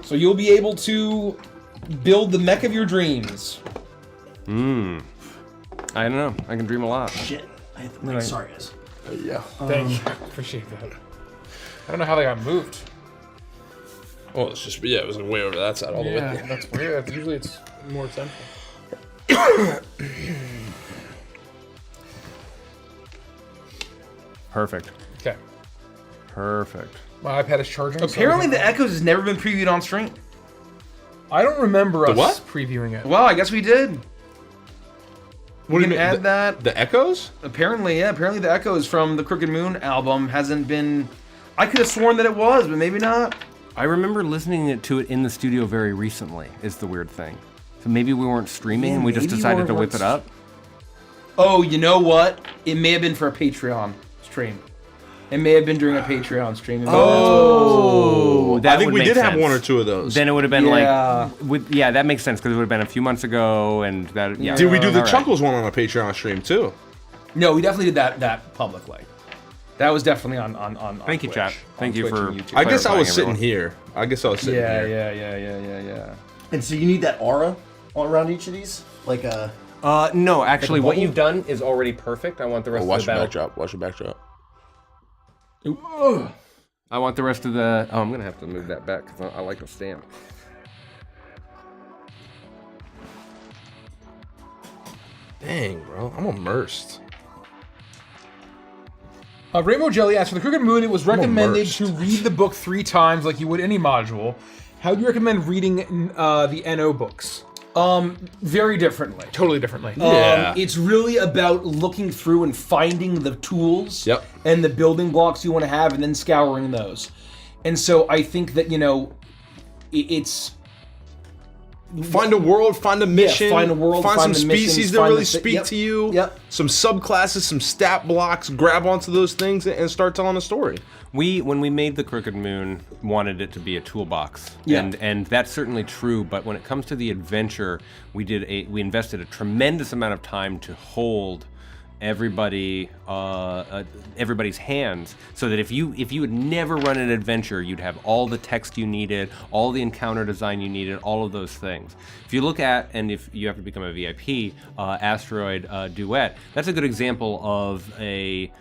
So you'll be able to build the mech of your dreams. I don't know. I can dream a lot. Shit. I hit the mic. Sorry, guys. Yeah. Thank you. Appreciate that. I don't know how they got moved. Well, it's just it was way over that side all the way. Yeah, that's weird. Usually it's more central. Perfect. Okay. Perfect. My iPad is charging. Apparently so the Echoes has never been previewed on stream. I don't remember us what? previewing it. Well, I guess we did. What do you mean? Add that. The echoes? Apparently, yeah. Apparently, the Echoes from the Crooked Moon album hasn't been. I could have sworn that it was, but maybe not. I remember listening to it in the studio very recently, is the weird thing. So maybe we weren't streaming and we just decided to whip it up. Oh, you know what? It may have been for a Patreon stream. It may have been during a Patreon stream. Oh, that I think would we make did have sense. one or two of those. Then it would have been Yeah. yeah, that makes sense because it would have been a few months ago, and that yeah. Did we do the All right. Chuckles one on a Patreon stream too? No, we definitely did that publicly. That was definitely on Thank you, Twitch, chat. on Thank you Twitch for. and YouTube. I guess I was clarifying, sitting here. I guess I was sitting here. Yeah. And so you need that aura all around each of these? Like a... No, actually, what bubble? you've done is already perfect. I want the rest of Watch the your battle. backdrop. Watch your backdrop. I want the rest of the. Oh, I'm gonna have to move that back because I like to stand. Dang, bro, I'm immersed. Rainbow Jelly asked, for the Crooked Moon, it was recommended immersed. to read the book 3 times like you would any module. How do you recommend reading the NO books? Very differently. Totally differently. Yeah. It's really about looking through and finding the tools Yep. and the building blocks you want to have and then scouring those. And so I think that, it's... Find a world, find a mission, find a world, find find some the missions, species that find really the thi- speak yep, to you. yep. Some subclasses, some stat blocks. Grab onto those things and start telling a story. When we made the Crooked Moon, wanted it to be a toolbox, Yeah. and that's certainly true. But when it comes to the adventure, we invested a tremendous amount of time to hold everybody's hands, so that if you had never run an adventure, you'd have all the text you needed, all the encounter design you needed, all of those things. If you look at, and if you have to become a VIP, Asteroid Duet, that's a good example of a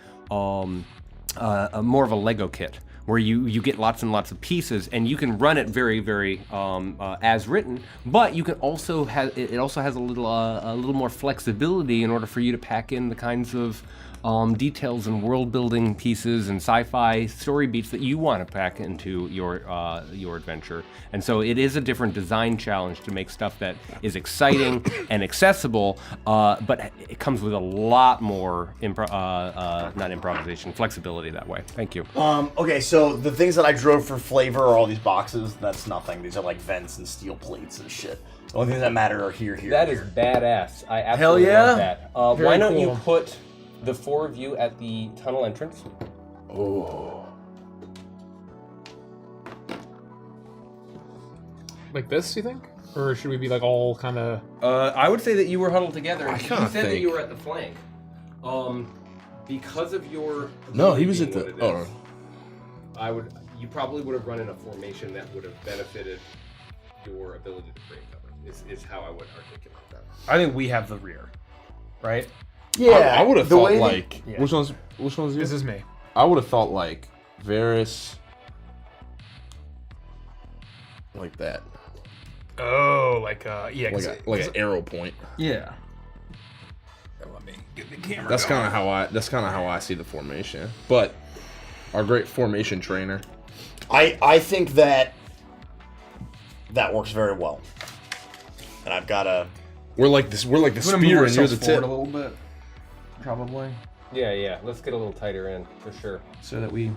more of a Lego kit, where you get lots and lots of pieces, and you can run it very, very as written. But you can also it also has a little more flexibility in order for you to pack in the kinds of details and world building pieces and sci-fi story beats that you want to pack into your adventure. And so it is a different design challenge to make stuff that is exciting and accessible, but it comes with a lot more not improvisation, flexibility that way. Thank you. Okay, so the things that I drove for flavor are all these boxes. That's nothing. These are like vents and steel plates and shit. The only things that matter are here. That is badass. I absolutely yeah. love that. Very Why don't cool. you put the 4 of you at the tunnel entrance? Like this, you think? Or should we be like all kind of... I would say that you were huddled together. I You kinda said that think- you were at the flank. Because of your No, he was at being the. what it is, you probably would have run in a formation that would have benefited your ability to break cover. Is how I would articulate that. I think we have the rear, right? Yeah, I would have the thought way that- like Yeah. which one's you? This is me. I would have thought like Varys, like that, Oh, like, yeah. like an arrow point. Yeah. Let me get the camera That's going. kind of how I see the formation. But our great formation trainer. I think that works very well. And I've got a... We're like the We're gonna move spear and you're ourselves the forward tip. a little bit, probably, Yeah. Let's get a little tighter in for sure. so that we.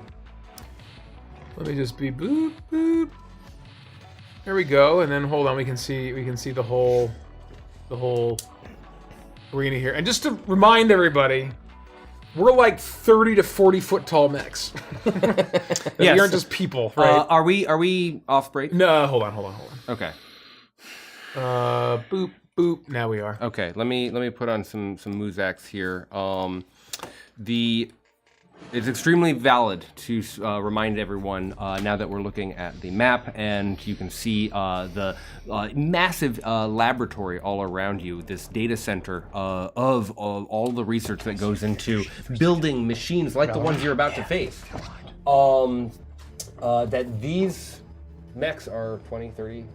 Let me just be boop, boop. There we go, and then hold on, we can see the whole arena here. And just to remind everybody, we're like 30 to 40 foot tall mechs. Yes. We aren't just people, right? Are we off break? No, hold on. Okay. Boop, boop. Now we are. Okay, let me put on some Muzaks here. It's extremely valid to remind everyone now that we're looking at the map, and you can see the massive laboratory all around you, this data center of all the research that goes into building machines like the ones you're about to face. That these mechs are 20, 30,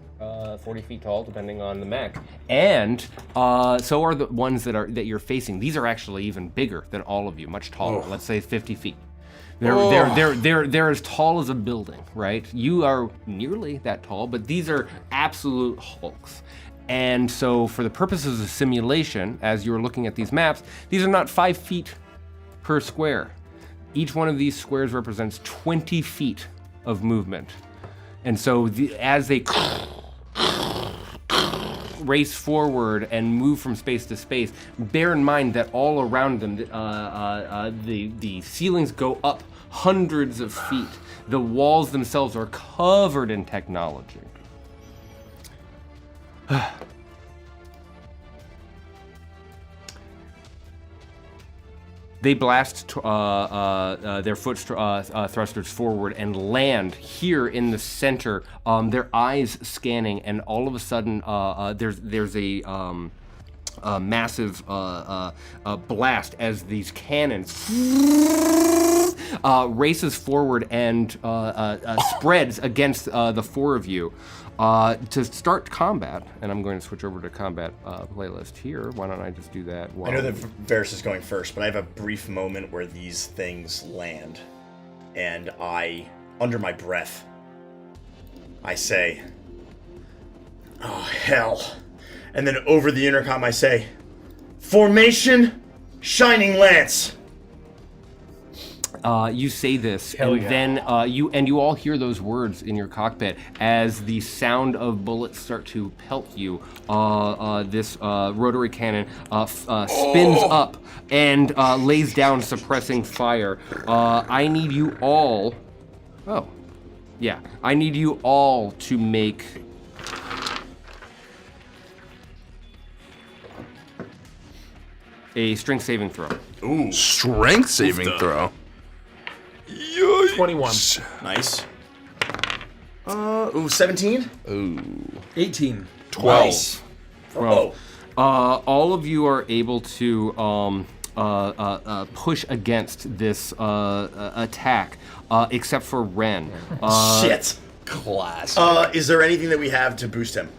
40 feet tall, depending on the mech, and so are the ones that you're facing. These are actually even bigger than all of you, much taller. Let's say 50 feet. They're as tall as a building, right? You are nearly that tall, but these are absolute hulks. And so, for the purposes of simulation, as you're looking at these maps, these are not 5 feet per square. Each one of these squares represents 20 feet of movement. And so as they race forward and move from space to space, bear in mind that all around them, the ceilings go up hundreds of feet. The walls themselves are covered in technology. They blast their foot thrusters forward and land here in the center. Their eyes scanning, and all of a sudden, there's a massive blast as these cannons races forward and spreads against the four of you. To start combat, and I'm going to switch over to combat playlist here. Why don't I just do that? I know that Varys is going first, but I have a brief moment where these things land, and I, under my breath, I say, "Oh, hell." And then over the intercom I say, "Formation, Shining Lance." You say this, and then you all hear those words in your cockpit as the sound of bullets start to pelt you. This rotary cannon spins up and lays down, suppressing fire. I need you all. Oh, yeah. I need you all to make a strength saving throw. Ooh, Strength saving throw. 21. nice. 17? 18. 12. Nice. Well, all of you are able to push against this attack, except for Ren. Shit. Class. Is there anything that we have to boost him?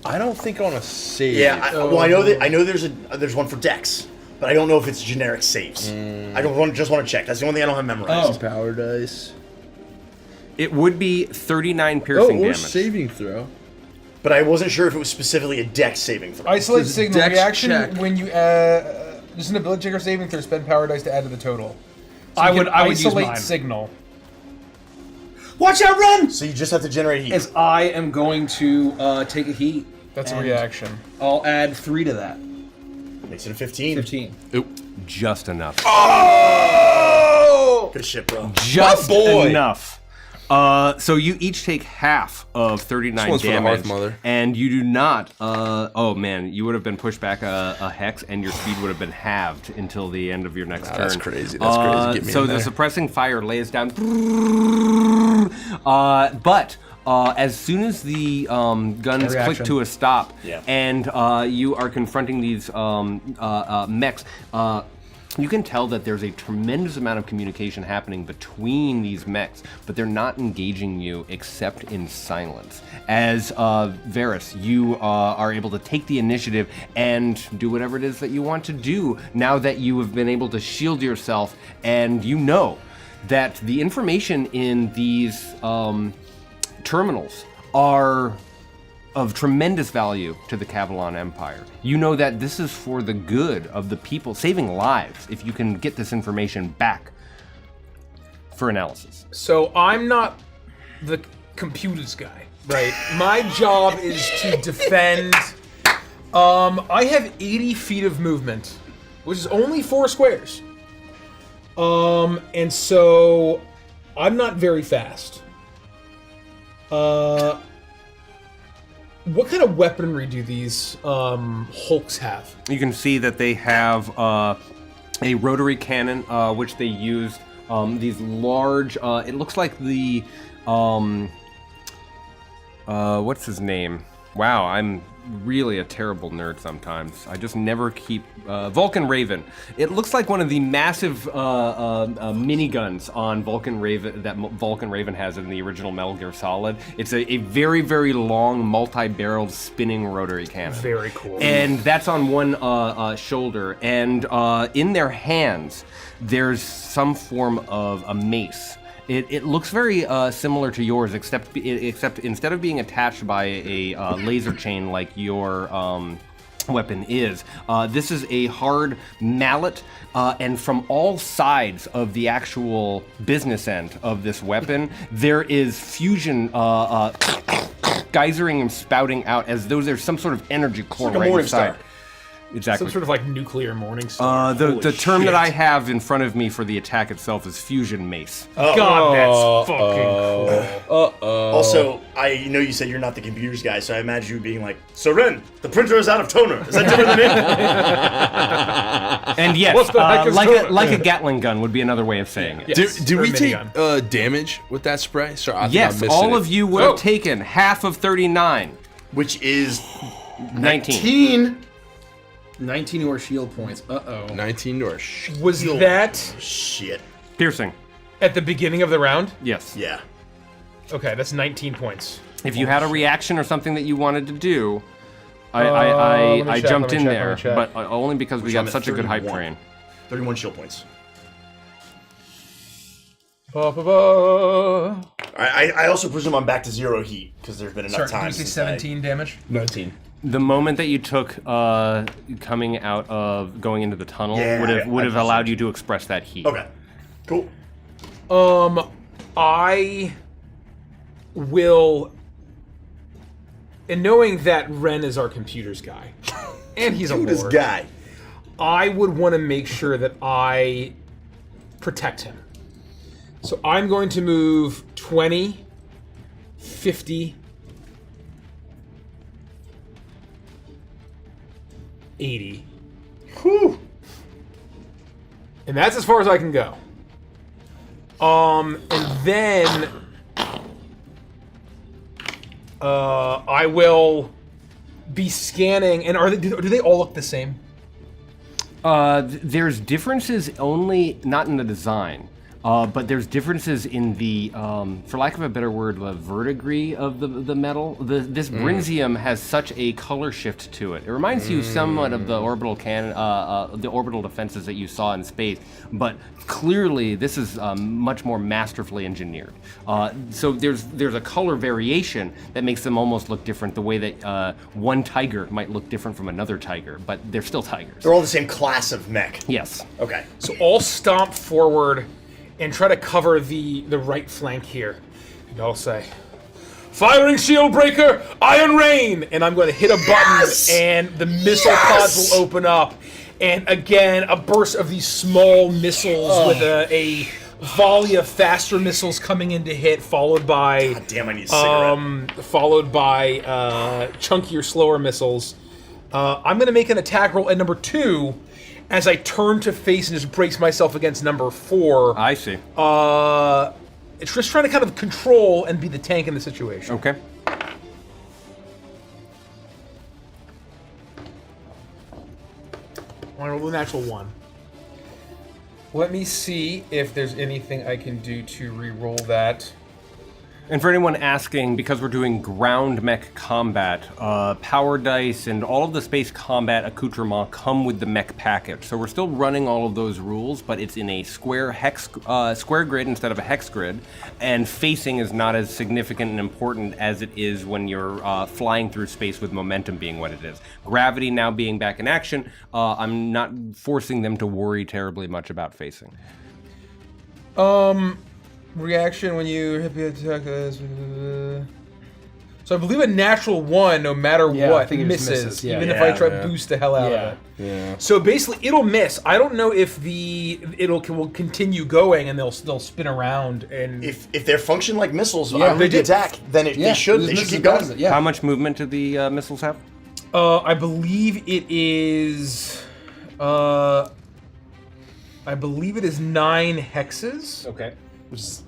I don't think on a save. Yeah, I know there's one for Dex, but I don't know if it's generic saves. I just want to check. That's the only thing I don't have memorized. Power dice. It would be 39 piercing or damage. saving throw. But I wasn't sure if it was specifically a Dex saving throw. Isolate signal Dex reaction check. when you just an ability check or saving throw. Spend power dice to add to the total. So I you would can use isolate mine. signal. Watch out, Ren! So you just have to generate heat. As I am going to take a heat. That's a and reaction. I'll add 3 to that. Makes it a 15. 15. Just enough. Good shit, bro. Just boy. enough. So you each take half of 39 one's for the damage, Hearth Mother. and you do not. Oh man, you would have been pushed back a hex, and your speed would have been halved until the end of your next turn. That's crazy. That's crazy. Get me So in the there. suppressing fire lays down. But as soon as the guns click to a stop, and you are confronting these mechs. You can tell that there's a tremendous amount of communication happening between these mechs, but they're not engaging you except in silence. As Varys, you are able to take the initiative and do whatever it is that you want to do now that you have been able to shield yourself, and you know that the information in these terminals are of tremendous value to the Cavalon Empire. You know that this is for the good of the people, saving lives, if you can get this information back for analysis. So I'm not the computers guy, right? My job is to defend. I have 80 feet of movement, which is only 4 squares. And so I'm not very fast. What kind of weaponry do these hulks have? You can see that they have a rotary cannon, which they used these large. It looks like the what's his name? Wow, I'm really a terrible nerd sometimes. I just never keep Vulcan Raven. It looks like one of the massive miniguns on Vulcan Raven that Vulcan Raven has in the original Metal Gear Solid. It's a very, very long, multi-barreled spinning rotary cannon. Very cool. And that's on one shoulder. And in their hands, there's some form of a mace. It looks very similar to yours, except instead of being attached by a laser chain like your weapon is. This is a hard mallet, and from all sides of the actual business end of this weapon, there is fusion geysering and spouting out as though there's some sort of energy core like a right morning inside. star. Exactly. Some sort of like nuclear morning star. The term that I have in front of me for the attack itself is fusion mace. God, that's fucking cool. Also, I know you said you're not the computers guy, so I imagine you being like, "So Ren, the printer is out of toner. Is that different than it?" And yes, What the heck is toner? like a Gatling gun would be another way of saying it. Yes, Do or we a take minigun. damage with that spray? Sorry, I think Yes, I'm missing all it. of you would have taken half of 39. Which is 19. 19 or shield points. Uh-oh. 19 or Was that Shit. Piercing. at the beginning of the round? Yes. Yeah. Okay, that's 19 points. If you had a reaction or something that you wanted to do, let I me check, jumped let in me there, check. but only because we I'm got at such a good hype 31. train. 31 shield points. Ba-ba-ba. I also presume I'm back to 0 heat because there's been enough time. Did you say since I- 17 damage? 19. The moment that you took coming out of going into the tunnel Yeah, would have I allowed you to express that heat. Okay. Cool. I will, and knowing that Ren is our computers guy, and he's a This lord, guy. I would want to make sure that I protect him. So I'm going to move 20, 50, 80. Whew. And that's as far as I can go. And then I will be scanning. And do they all look the same? There's differences only, not in the design, but there's differences in the, for lack of a better word, the verdigris of the metal. This Brinzium has such a color shift to it. It reminds you somewhat of the orbital the orbital defenses that you saw in space, but clearly this is much more masterfully engineered. So there's a color variation that makes them almost look different, the way that one tiger might look different from another tiger, but they're still tigers. They're all the same class of mech. Yes. Okay. So I'll stomp forward and try to cover the right flank here. And I'll say, "Firing shield breaker, Iron Rain!" And I'm going to hit a button, and the missile pods will open up. And again, a burst of these small missiles with a volley of faster missiles coming in to hit, followed by God damn, I need a cigarette. followed by chunkier, slower missiles. I'm going to make an attack roll at number 2 as I turn to face and just brace myself against number 4. I see. It's just trying to kind of control and be the tank in the situation. Okay. I roll a natural 1. Let me see if there's anything I can do to re-roll that. And for anyone asking, because we're doing ground mech combat, power dice and all of the space combat accoutrements come with the mech package. So we're still running all of those rules, but it's in a square grid instead of a hex grid, and facing is not as significant and important as it is when you're flying through space with momentum being what it is. Gravity now being back in action, I'm not forcing them to worry terribly much about facing. Reaction when you hit the attack. So I believe a natural 1, no matter Yeah, what, I think it just misses. Yeah. even if I try to Yeah. boost the hell out Yeah. of it. Yeah. So basically, it'll miss. I don't know if will continue going and they'll spin around and. If they function like missiles Yeah, on they the do. attack, then they should keep going. Yeah. How much movement do the missiles have? I believe it is. I believe it is 9 hexes. Okay. Which is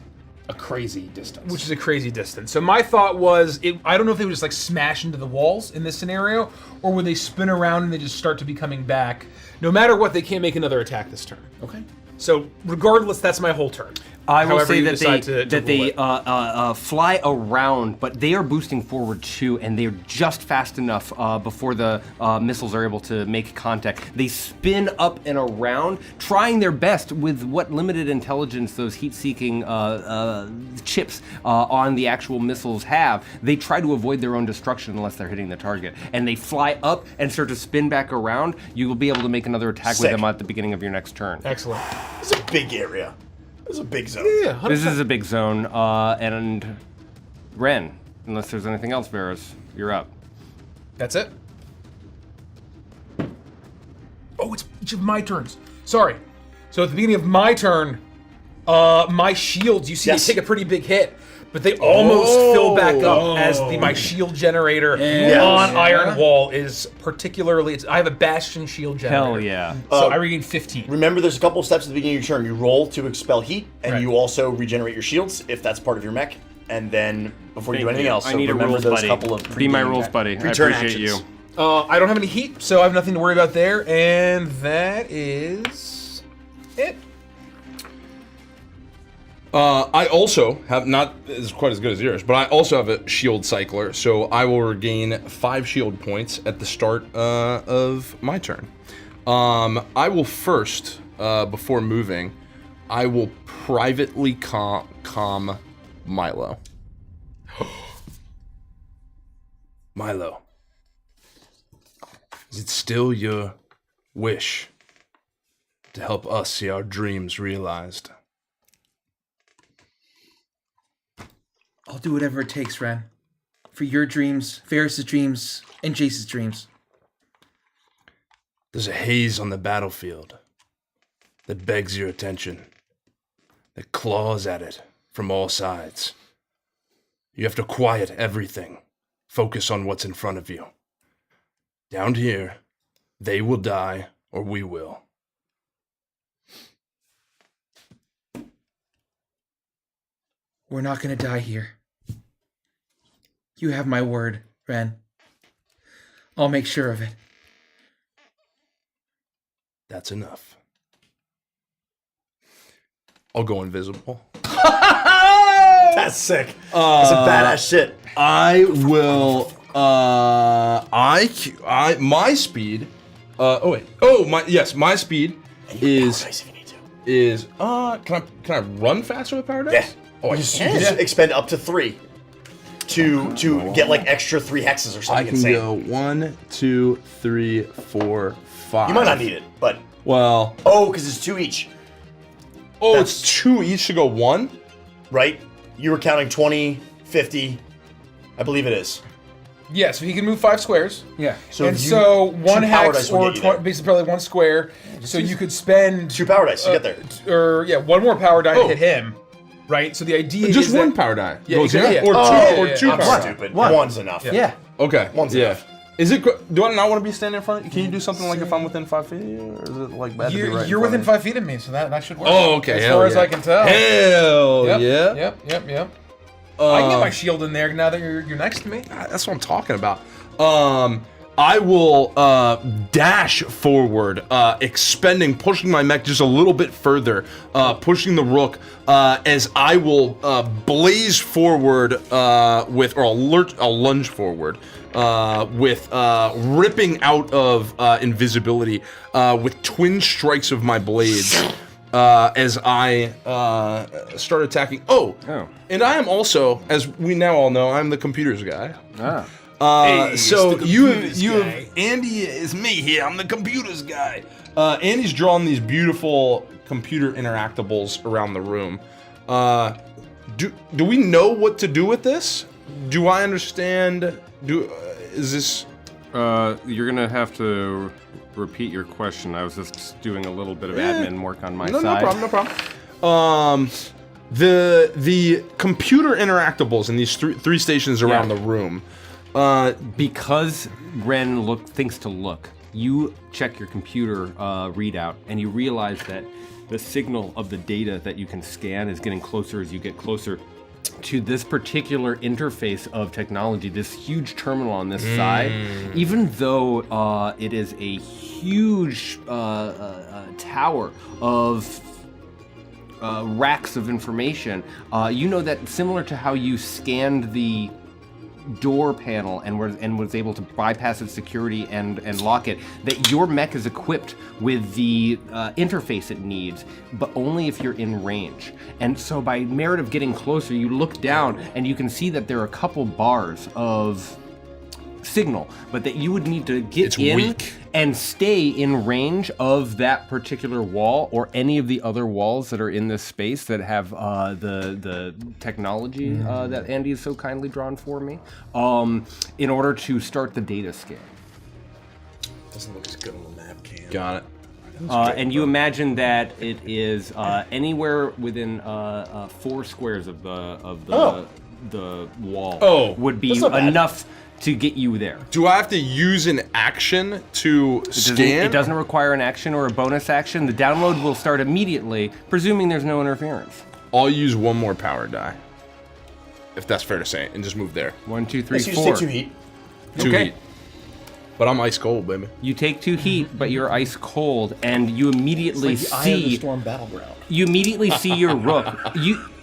a crazy distance. Which is a crazy distance. So my thought was, I don't know if they would just like smash into the walls in this scenario, or would they spin around and they just start to be coming back. No matter what, they can't make another attack this turn. Okay. So regardless, that's my whole turn. I will however say you that decide they to rule it. fly around, but they are boosting forward too, and they're just fast enough before the missiles are able to make contact. They spin up and around, trying their best with what limited intelligence those heat-seeking chips on the actual missiles have. They try to avoid their own destruction unless they're hitting the target, and they fly up and start to spin back around. You will be able to make another attack with them at the beginning of your next turn. Excellent. It's a big area. It's a big zone. Yeah, 100%. This is a big zone, and Ren, unless there's anything else, Varus, you're up. That's it? Oh, it's each of my turns. Sorry. So at the beginning of my turn, my shields, you see, Yes. they take a pretty big hit, but they almost fill back up as my shield generator on Iron Wall is particularly. I have a Bastion shield generator. Hell yeah. So I regain 15. Remember, there's a couple steps at the beginning of your turn. You roll to expel heat, and Right. you also regenerate your shields if that's part of your mech. And then before you do anything else, I so need a remember rules those buddy. couple of Be my rules buddy. I return appreciate actions. you. I don't have any heat, so I have nothing to worry about there, and that is it. I also have not as quite as good as yours, but I also have a shield cycler, so I will regain 5 shield points at the start of my turn. I will first, before moving, I will privately calm Milo. Milo, is it still your wish to help us see our dreams realized? I'll do whatever it takes, Ren. For your dreams, Varys' dreams, and Jace's dreams. There's a haze on the battlefield that begs your attention, that claws at it from all sides. You have to quiet everything, focus on what's in front of you. Down here, they will die or we will. We're not gonna die here. You have my word, Ren. I'll make sure of it. That's enough. I'll go invisible. That's sick. That's some badass shit. I will. My speed. My speed is. Nice if you need to. Is can I run faster with power dice? Yeah. Oh, I You can. just expend up to 3 to get like extra 3 hexes or I something can insane. go 1, 2, 3, 4, 5. You might not need it, but Well. because it's 2 each, Oh, it's 2 each to go 1. right? You were counting 20, 50. I believe it is. Yeah, so he can move 5 squares. Yeah. So And if you- so 1 2 power hex dice will or get you there. basically probably 1 square. So you could spend 2 power dice to get there. or 1 more power die Oh. to hit him. Right? So the idea Just is 1 that, power die. Yeah, goes exactly, in? yeah. Or 2 Oh, or yeah, 2 I'm power die. stupid. One. One's enough. Yeah. Okay. One's yeah. enough. Is it? Do I not want to be standing in front of you? Can you do something like if I'm within 5 feet, or is it like bad to be right? You're in within front 5 feet of me, so that should work. of me? Oh, okay. As hell far as yeah. I can tell. Hell Yep, yeah. Yep. I can get my shield in there now that you're next to me. That's what I'm talking about. I will dash forward, pushing my mech just a little bit further, pushing the rook, as I will blaze forward I'll lunge forward with ripping out of invisibility with twin strikes of my blades. As I start attacking. Oh, and I am also, as we now all know, I'm the computers guy. So you have Andy is me here. I'm the computers guy. Andy's drawn these beautiful computer interactables around the room. Do we know what to do with this? Do I understand? Is this? You're gonna have to repeat your question. I was just doing a little bit of admin work on my side. No problem. The computer interactables in these three stations around the room. Because Ren thinks to look, you check your computer readout and you realize that the signal of the data that you can scan is getting closer as you get closer to this particular interface of technology, this huge terminal on this side. Even though it is a huge tower of racks of information, you know that similar to how you scanned the door panel and was able to bypass its security and lock it, that your mech is equipped with the interface it needs, but only if you're in range. And so by merit of getting closer, you look down and you can see that there are a couple bars of signal, but that you would need to get weak. And stay in range of that particular wall or any of the other walls that are in this space that have the technology that Andy has so kindly drawn for me, in order to start the data scan. Doesn't look as good on the map, Cam. Got it. And you imagine that it is anywhere within 4 squares of the wall would be enough to get you there. Do I have to use an action to scan? It doesn't require an action or a bonus action. The download will start immediately, presuming there's no interference. I'll use one more power die, if that's fair to say, and just move there. 1, 2, 3, So you 4. just take 2 heat. 2 heat. But I'm ice cold, baby. You take 2 heat, but you're ice cold, and you immediately It's like the Eye of the see. Storm battleground. You immediately see your rook.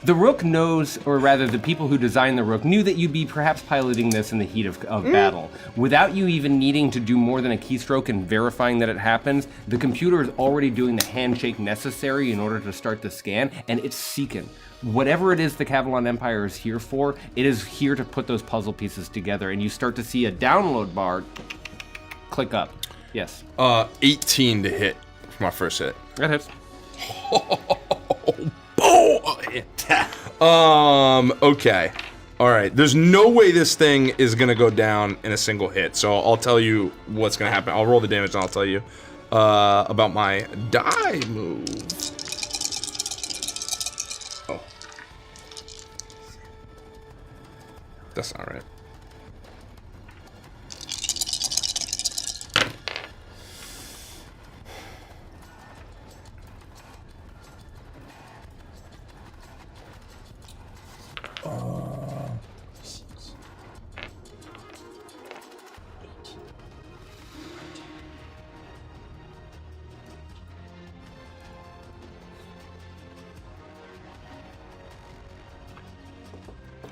The rook knows, or rather, the people who designed the rook knew that you'd be perhaps piloting this in the heat of battle. Without you even needing to do more than a keystroke and verifying that it happens, the computer is already doing the handshake necessary in order to start the scan, and it's seeking. Whatever it is the Cavalon Empire is here for, it is here to put those puzzle pieces together, and you start to see a download bar click up. Yes. 18 to hit for my first hit. That hits. Okay. All right. There's no way this thing is gonna go down in a single hit. So I'll tell you what's gonna happen. I'll roll the damage and I'll tell you about my die move. Oh. That's not right.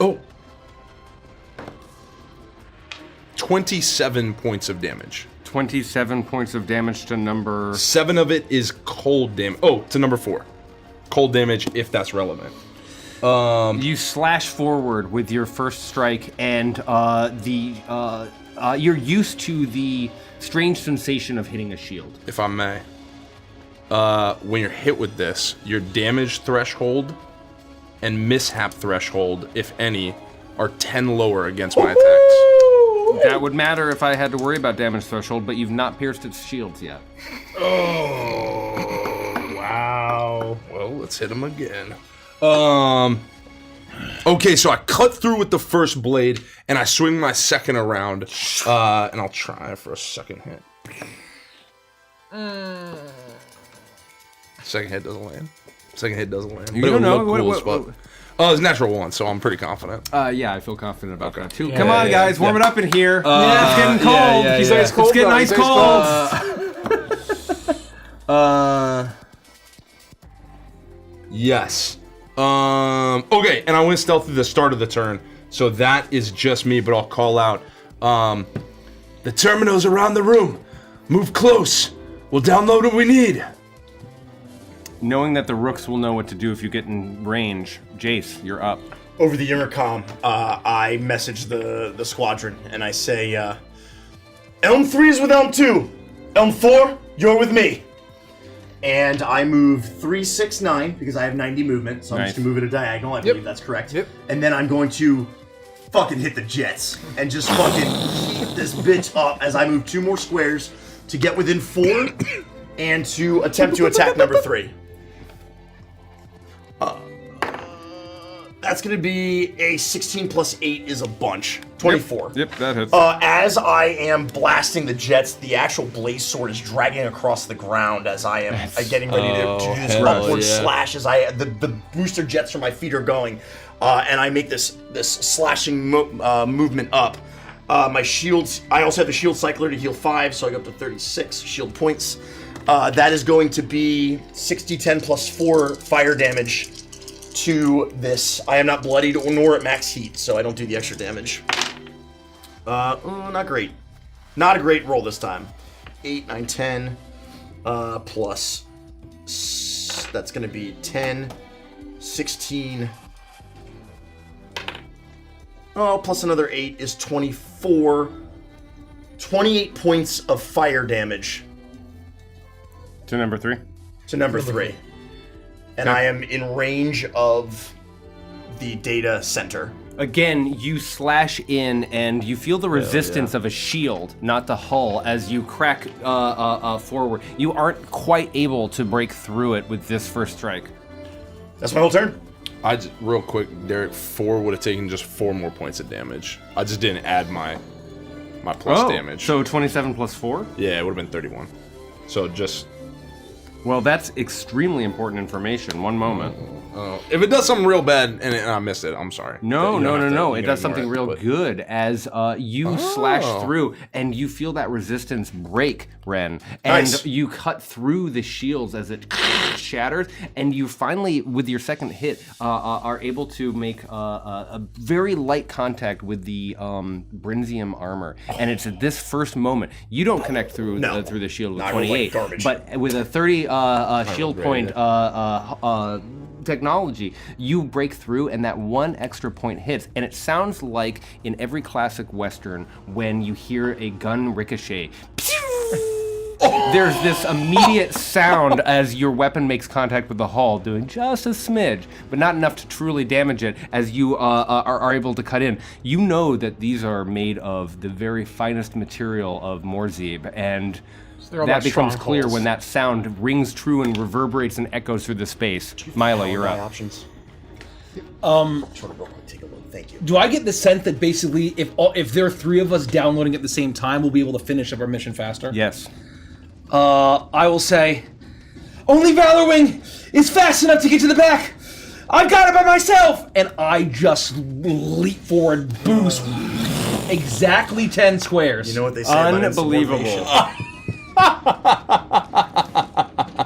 Oh. 27 points of damage. 27 points of damage to number... 7 of it is cold damage. Oh, to number 4. Cold damage, if that's relevant. You slash forward with your first strike, and you're used to the strange sensation of hitting a shield. If I may. When you're hit with this, your damage threshold and mishap threshold, if any, are 10 lower against my attacks. That would matter if I had to worry about damage threshold, but you've not pierced its shields yet. Oh, wow. Well, let's hit him again. Okay, so I cut through with the first blade, and I swing my second around, and I'll try for a second hit. Second hit doesn't land. Second hit doesn't land. You But don't it would know. look cool as fuck. Oh, it's natural 1, so I'm pretty confident. Yeah, I feel confident about that too. Come on, guys, warm it up in here. It's getting cold. yeah, He's ice cold. It's getting ice cold. Yes. Okay, and I went stealth through the start of the turn, so that is just me, but I'll call out, the terminals around the room. Move close. We'll download what we need. Knowing that the rooks will know what to do if you get in range, Jace, you're up. Over the intercom, I message the squadron and I say, Elm 3 is with Elm 2. Elm 4, you're with me. And I move 3, 6, 9 because I have 90 movement, so I'm just gonna move it a diagonal. I believe that's correct. Yep. And then I'm going to fucking hit the jets and just fucking heat this bitch up as I move 2 more squares to get within 4 and to attempt to attack number 3. That's going to be a 16 plus 8 is a bunch. 24. Yep, that hits. As I am blasting the jets, the actual blaze sword is dragging across the ground as I am getting ready to do this ripcord slash as the booster jets from my feet are going. And I make this slashing movement up. My shields, I also have the shield cycler to heal 5, so I go up to 36 shield points. That is going to be 60-10 plus 4 fire damage to this. I am not bloodied nor at max heat, so I don't do the extra damage. Not great. Not a great roll this time. 8, 9, 10, plus... That's going to be 10, 16... Oh, plus another 8 is 24. 28 points of fire damage. To number 3? To number 3. And I am in range of the data center. Again, you slash in and you feel the resistance of a shield, not the hull, as you crack forward. You aren't quite able to break through it with this first strike. That's my whole turn. I just, real quick, Derek, 4 would have taken just 4 more points of damage. I just didn't add my plus damage. So 27 plus 4? Yeah, it would have been 31. So just... Well, that's extremely important information. One moment. If it does something real bad and I missed it, I'm sorry. No. It does something real good as you slash through and you feel that resistance break, Ren. And Nice. you cut through the shields as it shatters. And you finally, with your second hit, are able to make a very light contact with the Brinzium armor. And it's at this first moment. You don't connect through through the shield with Not with, 28. like, garbage. But with a 30 shield point technology, you break through and that one extra point hits, and it sounds like in every classic Western when you hear a gun ricochet. There's this immediate sound as your weapon makes contact with the hull, doing just a smidge, but not enough to truly damage it as you are able to cut in. You know that these are made of the very finest material of Morzib, and that becomes clear when that sound rings true and reverberates and echoes through the space. Milo, you're up. Options. Take a look. Thank you. Do I get the sense that basically if there are 3 of us downloading at the same time, we'll be able to finish up our mission faster? Yes. I will say, only Valorwing is fast enough to get to the back. I've got it by myself, and I just leap forward, boost exactly 10 squares. You know what they say? Unbelievable.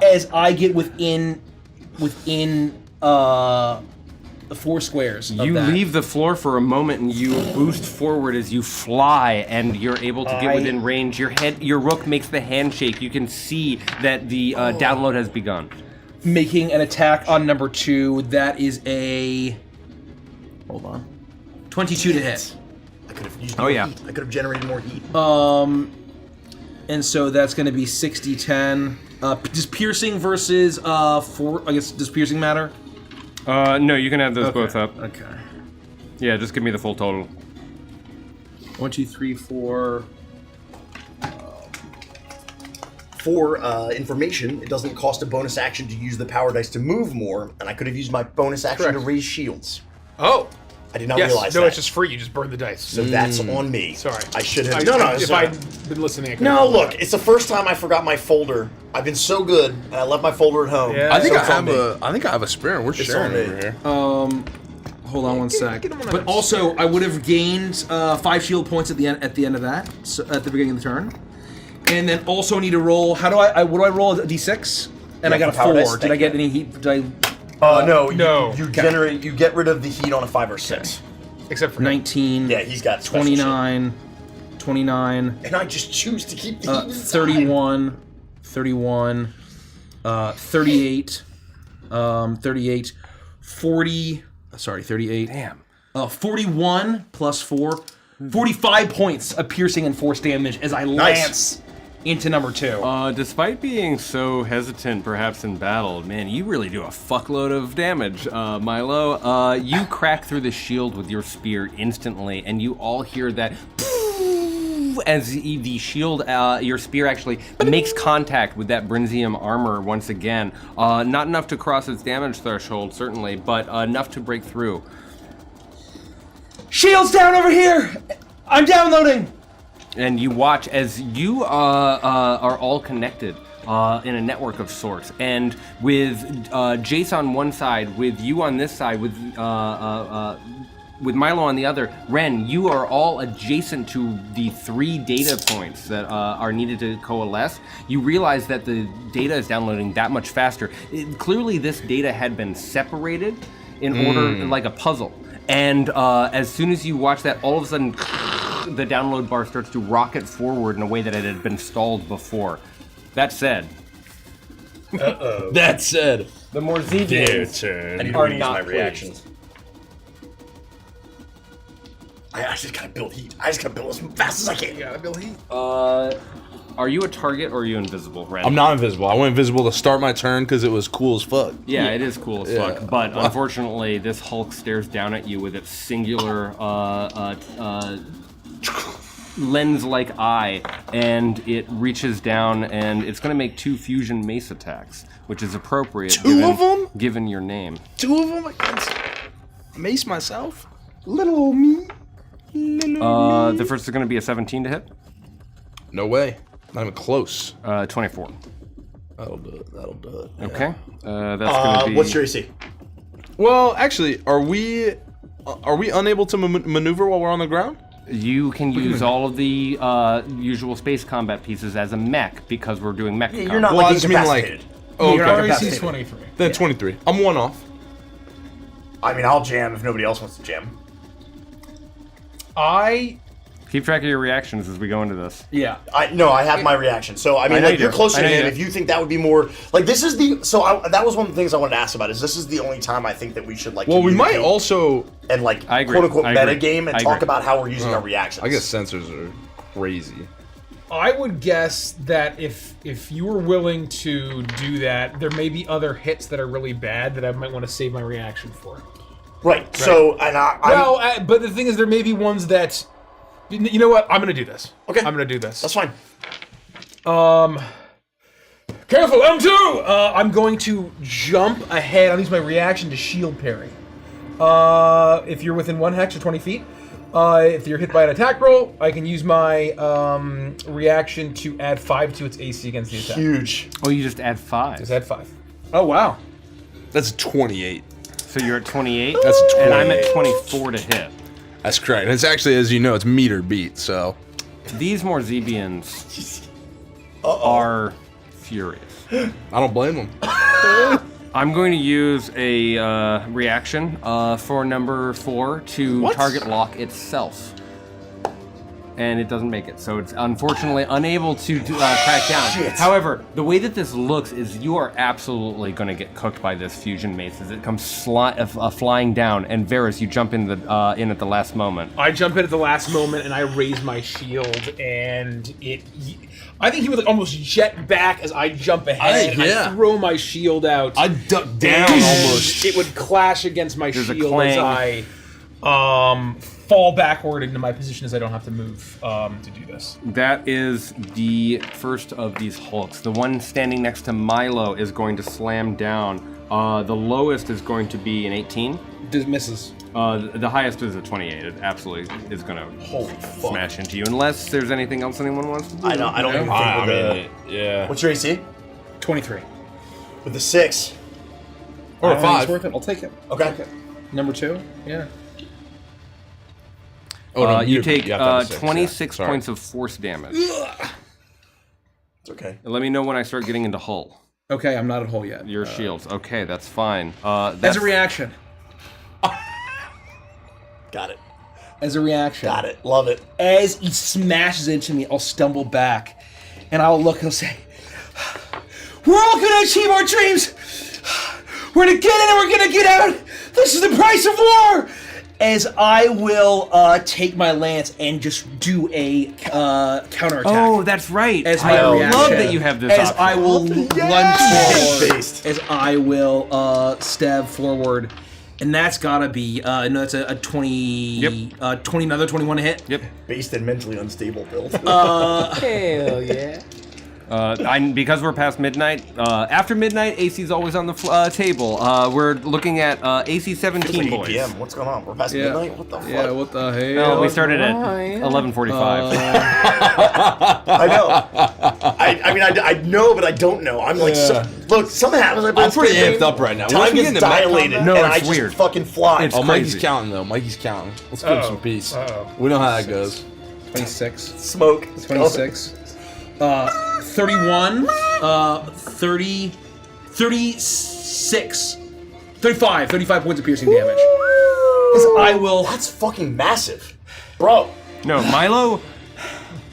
As I get within the 4 squares. You leave the floor for a moment and you boost forward as you fly, and you're able to get within range. Your rook makes the handshake. You can see that the download has begun. Making an attack on number 2. That is a 22 to hit. I could have used more heat. I could have generated more heat. And so that's going to be 60-10. Does piercing versus 4? I guess does piercing matter? No, you can have those both up. Okay. Yeah, just give me the full total. 1, 2, 3, 4. For information, it doesn't cost a bonus action to use the power dice to move more, and I could have used my bonus action to raise shields. Oh. I did not realize that. No, it's just free. You just burn the dice. So that's on me. Sorry. I should have. If I'd been listening, I could No, look, it's the first time I forgot my folder. I've been so good, and I left my folder at home. Yeah. I think So I have a spare. We're sharing over here. Hold on one sec. But also, I would have gained 5 shield points at the end of that, so at the beginning of the turn, and then also need to roll. What do I roll? A d6, and I got a 4. Did I get any heat? No. No. You generate. You get rid of the heat on a 5 or 6. Except for 19. Yeah, he's got special 29. 29. And I just choose to keep the heat 31. 31. 38. 38. 40. Sorry, 38. Damn. 41 plus 4. 45 points of piercing and force damage as I lance into number 2. Despite being so hesitant, perhaps in battle, man, you really do a fuckload of damage, Milo. You crack through the shield with your spear instantly, and you all hear that as the shield, your spear actually makes contact with that Brinzium armor once again. Not enough to cross its damage threshold, certainly, but enough to break through. Shield's down over here! I'm downloading! And you watch as you are all connected in a network of sorts, and with Jace on one side, with you on this side, with with Milo on the other, Ren, you are all adjacent to the 3 data points that are needed to coalesce. You realize that the data is downloading that much faster. Clearly, this data had been separated in order, like a puzzle. And as soon as you watch that, all of a sudden, the download bar starts to rocket forward in a way that it had been stalled before. That said, That said, the more Zevians I need to are reuse not my pleased. reactions. I just gotta build heat. I just gotta build as fast as I can. Gotta build heat. Are you a target or are you invisible, Ren? I'm not invisible. I went invisible to start my turn because it was cool as fuck. Yeah, it is cool as fuck. But unfortunately, this Hulk stares down at you with its singular lens-like eye, and it reaches down and it's going to make 2 fusion mace attacks, which is appropriate. Two of them? Given your name. 2 of them against Mace myself? Little old me. The first is going to be a 17 to hit. No way. Not even close. 24. That'll do it. That'll do it. Yeah. Okay. That's going to be... What's your AC? Well, actually, are we unable to maneuver while we're on the ground? You can use all of the usual space combat pieces as a mech because we're doing mech combat. You're not Well, I like just mean like. incapacitated. Oh, Your okay. RAC is 23. Then 23. I'm 1 off. I mean, I'll jam if nobody else wants to jam. Keep track of your reactions as we go into this. Yeah. I have my reaction. So I mean, know like, you you're do. closer I to know you him. do. If you think that would be more like this is the that was one of the things I wanted to ask about. Is this is the only time I think that we should like. Well, we might communicate also. and like I agree. quote unquote I meta agree. game and I talk agree. about how we're using our reactions. I guess sensors are crazy. I would guess that if you were willing to do that, there may be other hits that are really bad that I might want to save my reaction for. Right. So and But the thing is, there may be ones that, you know what? I'm gonna do this. Okay. I'm gonna do this. that's fine. Careful, M2! I'm going to jump ahead. I'll use my reaction to shield parry. If you're within 1 hex or 20 feet. If you're hit by an attack roll, I can use my reaction to add 5 to its AC against the attack. Huge. Oh, you just add 5. Just add 5. Oh wow. That's 28. So you're at 28? That's 28. And I'm at 24 to hit. That's correct. And it's actually, as you know, it's meter beat, so. These Morzebians are furious. I don't blame them. I'm going to use a reaction for number 4 to target lock itself. And it doesn't make it, so it's unfortunately unable to track down. Shit. However, the way that this looks is you are absolutely going to get cooked by this fusion mace as it comes flying down. And Varys, you jump in at the last moment. I jump in at the last moment and I raise my shield, and I think he would like almost jet back as I jump ahead. I throw my shield out. I duck down almost. It would clash against my There's a shield clang. as I fall backward into my position as I don't have to move to do this. That is the first of these Hulks. The one standing next to Milo is going to slam down. The lowest is going to be an 18. Just misses. The highest is a 28. It absolutely is going to smash into you, unless there's anything else anyone wants to do. I don't even think with the. Yeah. What's your AC? 23. With the 6. Or I a think it's 5. worth it. I'll take it. Okay. Number 2. Yeah. Oh, no, You take have to have a 6, 26 Sorry. points of force damage. It's okay. Let me know when I start getting into hull. Okay, I'm not at hull yet. Your shields. Okay, that's fine. As a reaction. Got it. As a reaction. Got it. Love it. As he smashes into me, I'll stumble back, and I'll look and I'll say, "We're all gonna achieve our dreams. We're gonna get in and we're gonna get out. This is the price of war." As I will take my lance and just do a counterattack. Oh, that's right. As my I reaction. love that you have this As option. I will lunge forward. Based. As I will stab forward. And that's gotta be, no, that's a 20, Yep. 20, another 21 to hit. Yep. Based and mentally unstable build. Hell yeah. Because we're past midnight. After midnight, AC's always on the table. We're looking at AC 17, It's like 8 boys. PM. What's going on? We're past midnight? What the fuck? Yeah, what the hell? No, we started at 11:45. I know. I know, but I don't know. I'm like, look, something happens. I'm pretty amped up right now. Time Once we gets get into mech dilated, combat- and No, I it's just weird. fucking fly. It's Oh, Mikey's crazy. counting though. Mikey's counting. Let's give him some peace. We know how that goes. 26. Smoke. 26. 31. 30. 36. 35. 35 points of piercing damage. I will. That's fucking massive, bro. No, Milo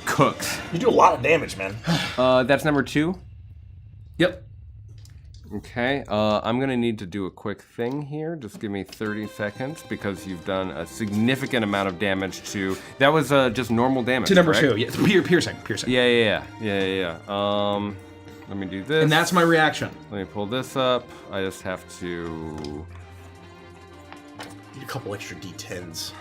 cooks. You do a lot of damage, man. That's number 2. Yep. Okay, I'm gonna need to do a quick thing here. Just give me 30 seconds because you've done a significant amount of damage to. That was just normal damage. To number correct? 2. Yeah, piercing. Yeah. Let me do this. And that's my reaction. Let me pull this up. I just have to. Need a couple extra D10s.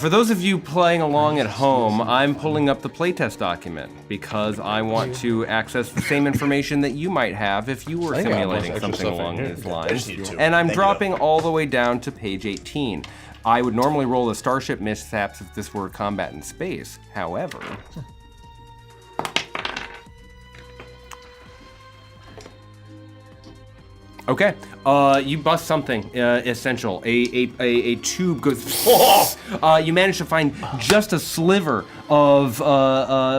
For those of you playing along at home, I'm pulling up the playtest document because I want to access the same information that you might have if you were I think I have simulating extra something stuff in along here. these I lines. just need 2. And I'm Thank you, dropping though. all the way down to page 18. I would normally roll the starship mishaps if this were combat in space. However, okay, you bust something essential. A tube goes. You manage to find just a sliver of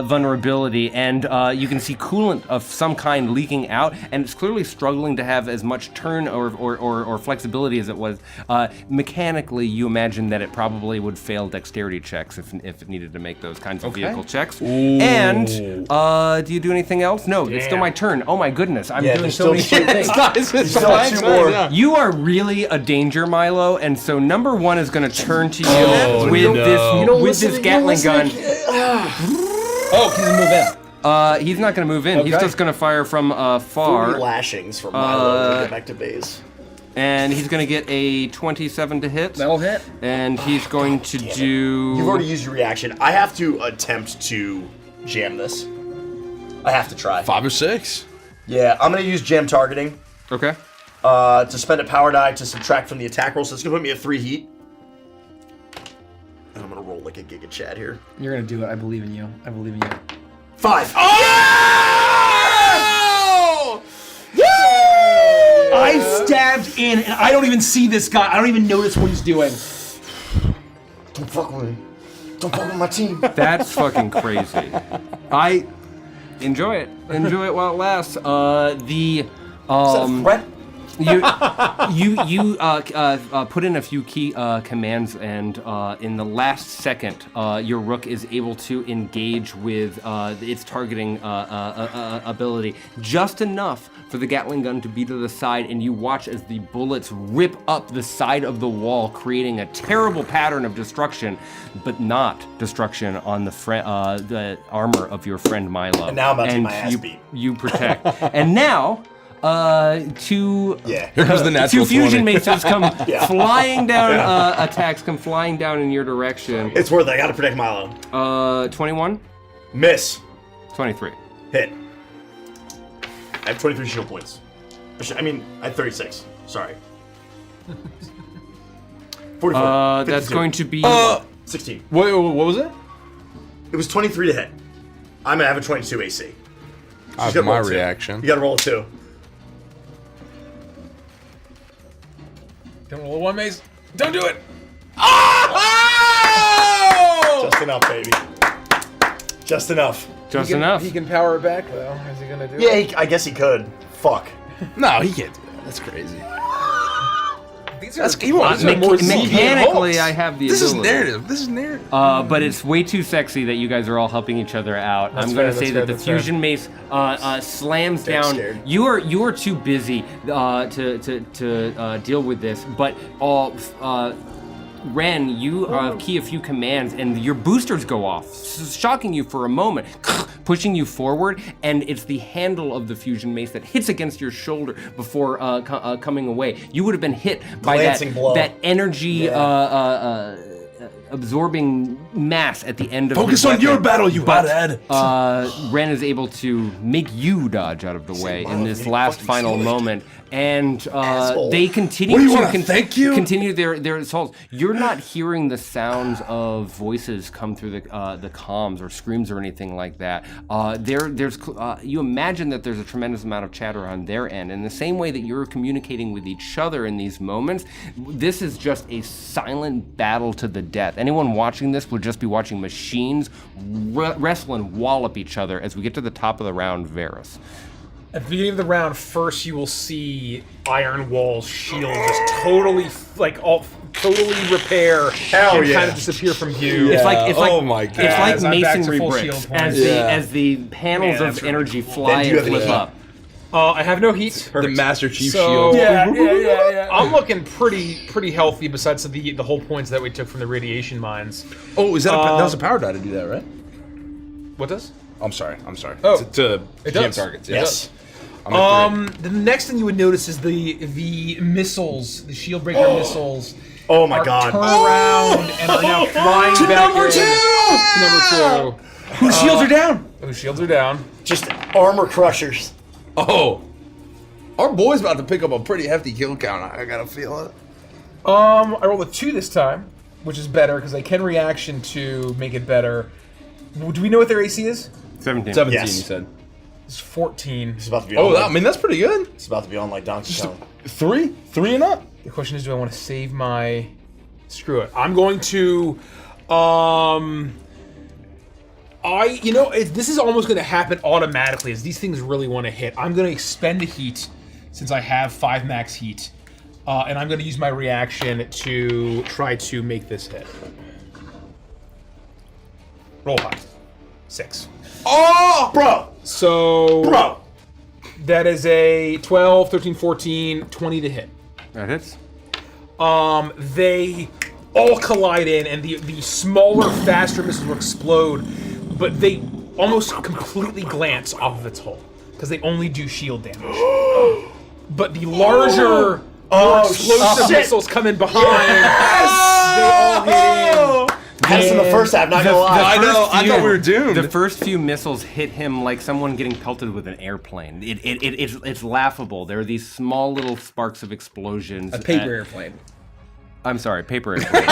vulnerability, and you can see coolant of some kind leaking out, and it's clearly struggling to have as much turn or flexibility as it was. Mechanically, you imagine that it probably would fail dexterity checks if it needed to make those kinds of vehicle checks. And do you do anything else? No, it's still my turn. Oh my goodness, I'm doing there's so many still- shit things. Still have 2 more. You are really a danger, Milo, and so number 1 is going to turn to you with no. this You with this Gatling gun. Oh, he doesn't move in. He's not going to move in. He's Okay. just going to fire from 40 far, lashings for Milo to get back to base. and he's going to get a 27 to hit. That'll hit. And he's going to do. You've already used your reaction. I have to attempt to jam this. I have to try. 5 or 6. Yeah, I'm gonna use jam targeting. Okay. To spend a power die to subtract from the attack roll, so it's gonna put me at 3 heat. And I'm gonna roll like a Giga Chad here. You're gonna do it. I believe in you. I believe in you. 5. I stabbed in, and I don't even see this guy. I don't even notice what he's doing. Don't fuck with me. Don't fuck with my team. That's fucking crazy. I enjoy it. Enjoy it while it lasts. Is that a threat? You put in a few key commands, and in the last second, your rook is able to engage with its targeting ability just enough for the Gatling gun to be to the side, and you watch as the bullets rip up the side of the wall, creating a terrible pattern of destruction, but not destruction on the armor of your friend Milo. And now I'm about to get my ass beat. You protect. And now. Two Yeah. Here comes the natural two fusion 20. maces come flying down. Attacks come flying down in your direction. It's worth it. I gotta protect Milo. 21, Miss. 23. Hit. I have 23 shield points. I have 36. Sorry. 44. That's 52. going to be. 16. Wait, what was it? It was 23 to hit. I'm gonna have a 22 AC. I She's have gotta my roll a 2. reaction. You gotta roll a 2. Don't roll a 1, Mace. Don't do it. Just enough, baby. Just enough. Just enough. He can power it back, though. Is he gonna do Yeah, it? I guess he could. Fuck. No, he can't do that. That's crazy. These That's are, he wants these are more Mechanically, I have the This is ability. narrative. This is narrative. But it's way too sexy that you guys are all helping each other out. I'm going to say that the fusion mace slams Dead down. scared. You are too busy to deal with this. But Ren, you key a few commands, and your boosters go off, shocking you for a moment, pushing you forward, and it's the handle of the fusion mace that hits against your shoulder before coming away. You would have been hit by Glancing blow. that energy absorbing mass at the end of Focus his on your weapon. battle, you But, hothead. Ren is able to make you dodge out of the way in this last final moment, and they continue What do you to want, thank you? continue their assaults. You're not hearing the sounds of voices come through the comms or screams or anything like that. You imagine that there's a tremendous amount of chatter on their end. In the same way that you're communicating with each other in these moments, this is just a silent battle to the death. Anyone watching this would just be watching machines wrestle and wallop each other as we get to the top of the round, Varus. At the beginning of the round, first you will see Iron Wall's shield just totally, totally repair and kind of disappear from view. It's like Oh my God. It's like As I'm back to masonry full bricks shield point. as the panels Yeah, of that's energy fly do you and have any flip heat? up. I have no heat. The Master Chief So shield. yeah. I'm looking pretty healthy. Besides the whole points that we took from the radiation mines. Oh, is that that was a power die to do that, right? What does? I'm sorry. Oh, to it jam does. targets. It Yeah. does. I'm at 3. The next thing you would notice is the missiles, the shield breaker missiles. Oh my are god. Turn around and are now flying To back number in. two! To number 2. Whose shields are down? Whose shields are down. Just armor crushers. Oh, our boy's about to pick up a pretty hefty kill count. I gotta feel it. I rolled a 2 this time, which is better because I can reaction to make it better. Do we know what their AC is? 17. 17, Yes. you said. It's 14. It's about to be Oh, on. I mean that's pretty good. It's about to be on like Donkey Kong. 3 and up. The question is, do I want to save my... Screw it. I'm going to... this is almost going to happen automatically as these things really want to hit. I'm going to expend the heat since I have 5 max heat. And I'm going to use my reaction to try to make this hit. Roll high. 6. Oh, bro, So... bro. That is a 12, 13, 14, 20 to hit. That hits. They all collide in, and the smaller, faster missiles will explode, but they almost completely glance off of its hull because they only do shield damage. But the larger, more explosive missiles come in behind. They all hit in. That's in the first half. Not gonna lie. I know. I thought we were doomed. The first few missiles hit him like someone getting pelted with an airplane. It's laughable. There are these small little sparks of explosions. A paper airplane. I'm sorry, paper airplane.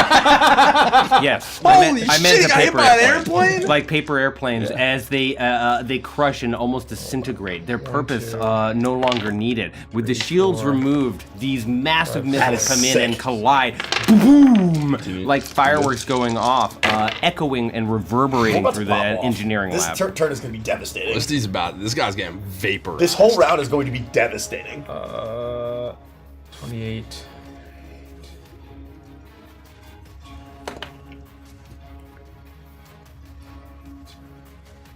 Yes, Holy I meant shit, a got hit paper by an airplane. airplane? Like paper airplanes, as they crush and almost disintegrate. Their purpose no longer needed. With the shields removed, these massive missiles come in and collide, boom, like fireworks going off, echoing and reverberating We're about through to the pop off. engineering This lab. turn is going to be devastating. This guy's getting vaporized. This whole round is going to be devastating. 28.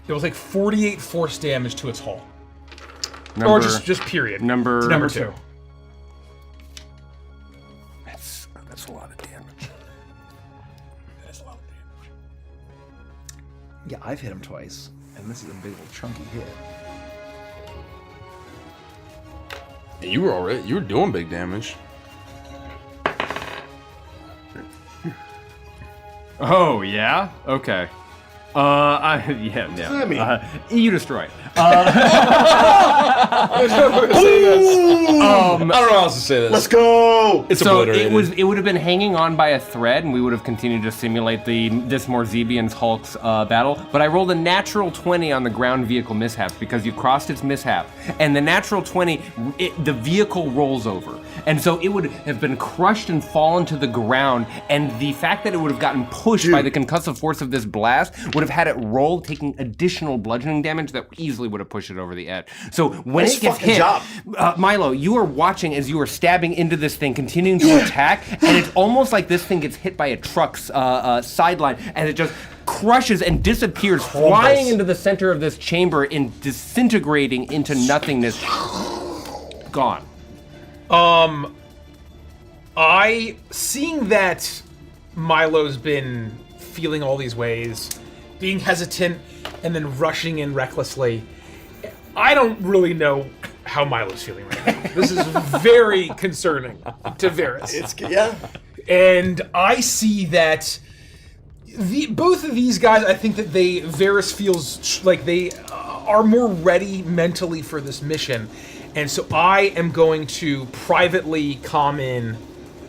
It was like 48 force damage to its hull. Or just period. Number It's number 2. That's a lot of damage. That is a lot of damage. Yeah, I've hit him twice, and this is a big old chunky hit. And you were doing big damage. Oh yeah. Okay. Yeah. does that mean? You destroy. I don't know how else to say this. Let's go. It's So obliterated. it would have been hanging on by a thread, and we would have continued to simulate this Morzebian's Hulk's battle. But I rolled a natural 20 on the ground vehicle mishap because you crossed its mishap, and the natural 20, the vehicle rolls over, and so it would have been crushed and fallen to the ground. And the fact that it would have gotten pushed by the concussive force of this blast would have had it roll, taking additional bludgeoning damage that easily would have pushed it over the edge. So when Nice it gets fucking hit, job. Milo, you are watching as you are stabbing into this thing, continuing to attack, and it's almost like this thing gets hit by a truck's sideline, and it just crushes and disappears, flying into the center of this chamber and disintegrating into nothingness. Gone. Seeing that Milo's been feeling all these ways, being hesitant, and then rushing in recklessly, I don't really know how Milo's feeling right now. This is very concerning to Varus. Yeah. And I see that both of these guys, I think that Varys feels like they are more ready mentally for this mission, and so I am going to privately calm in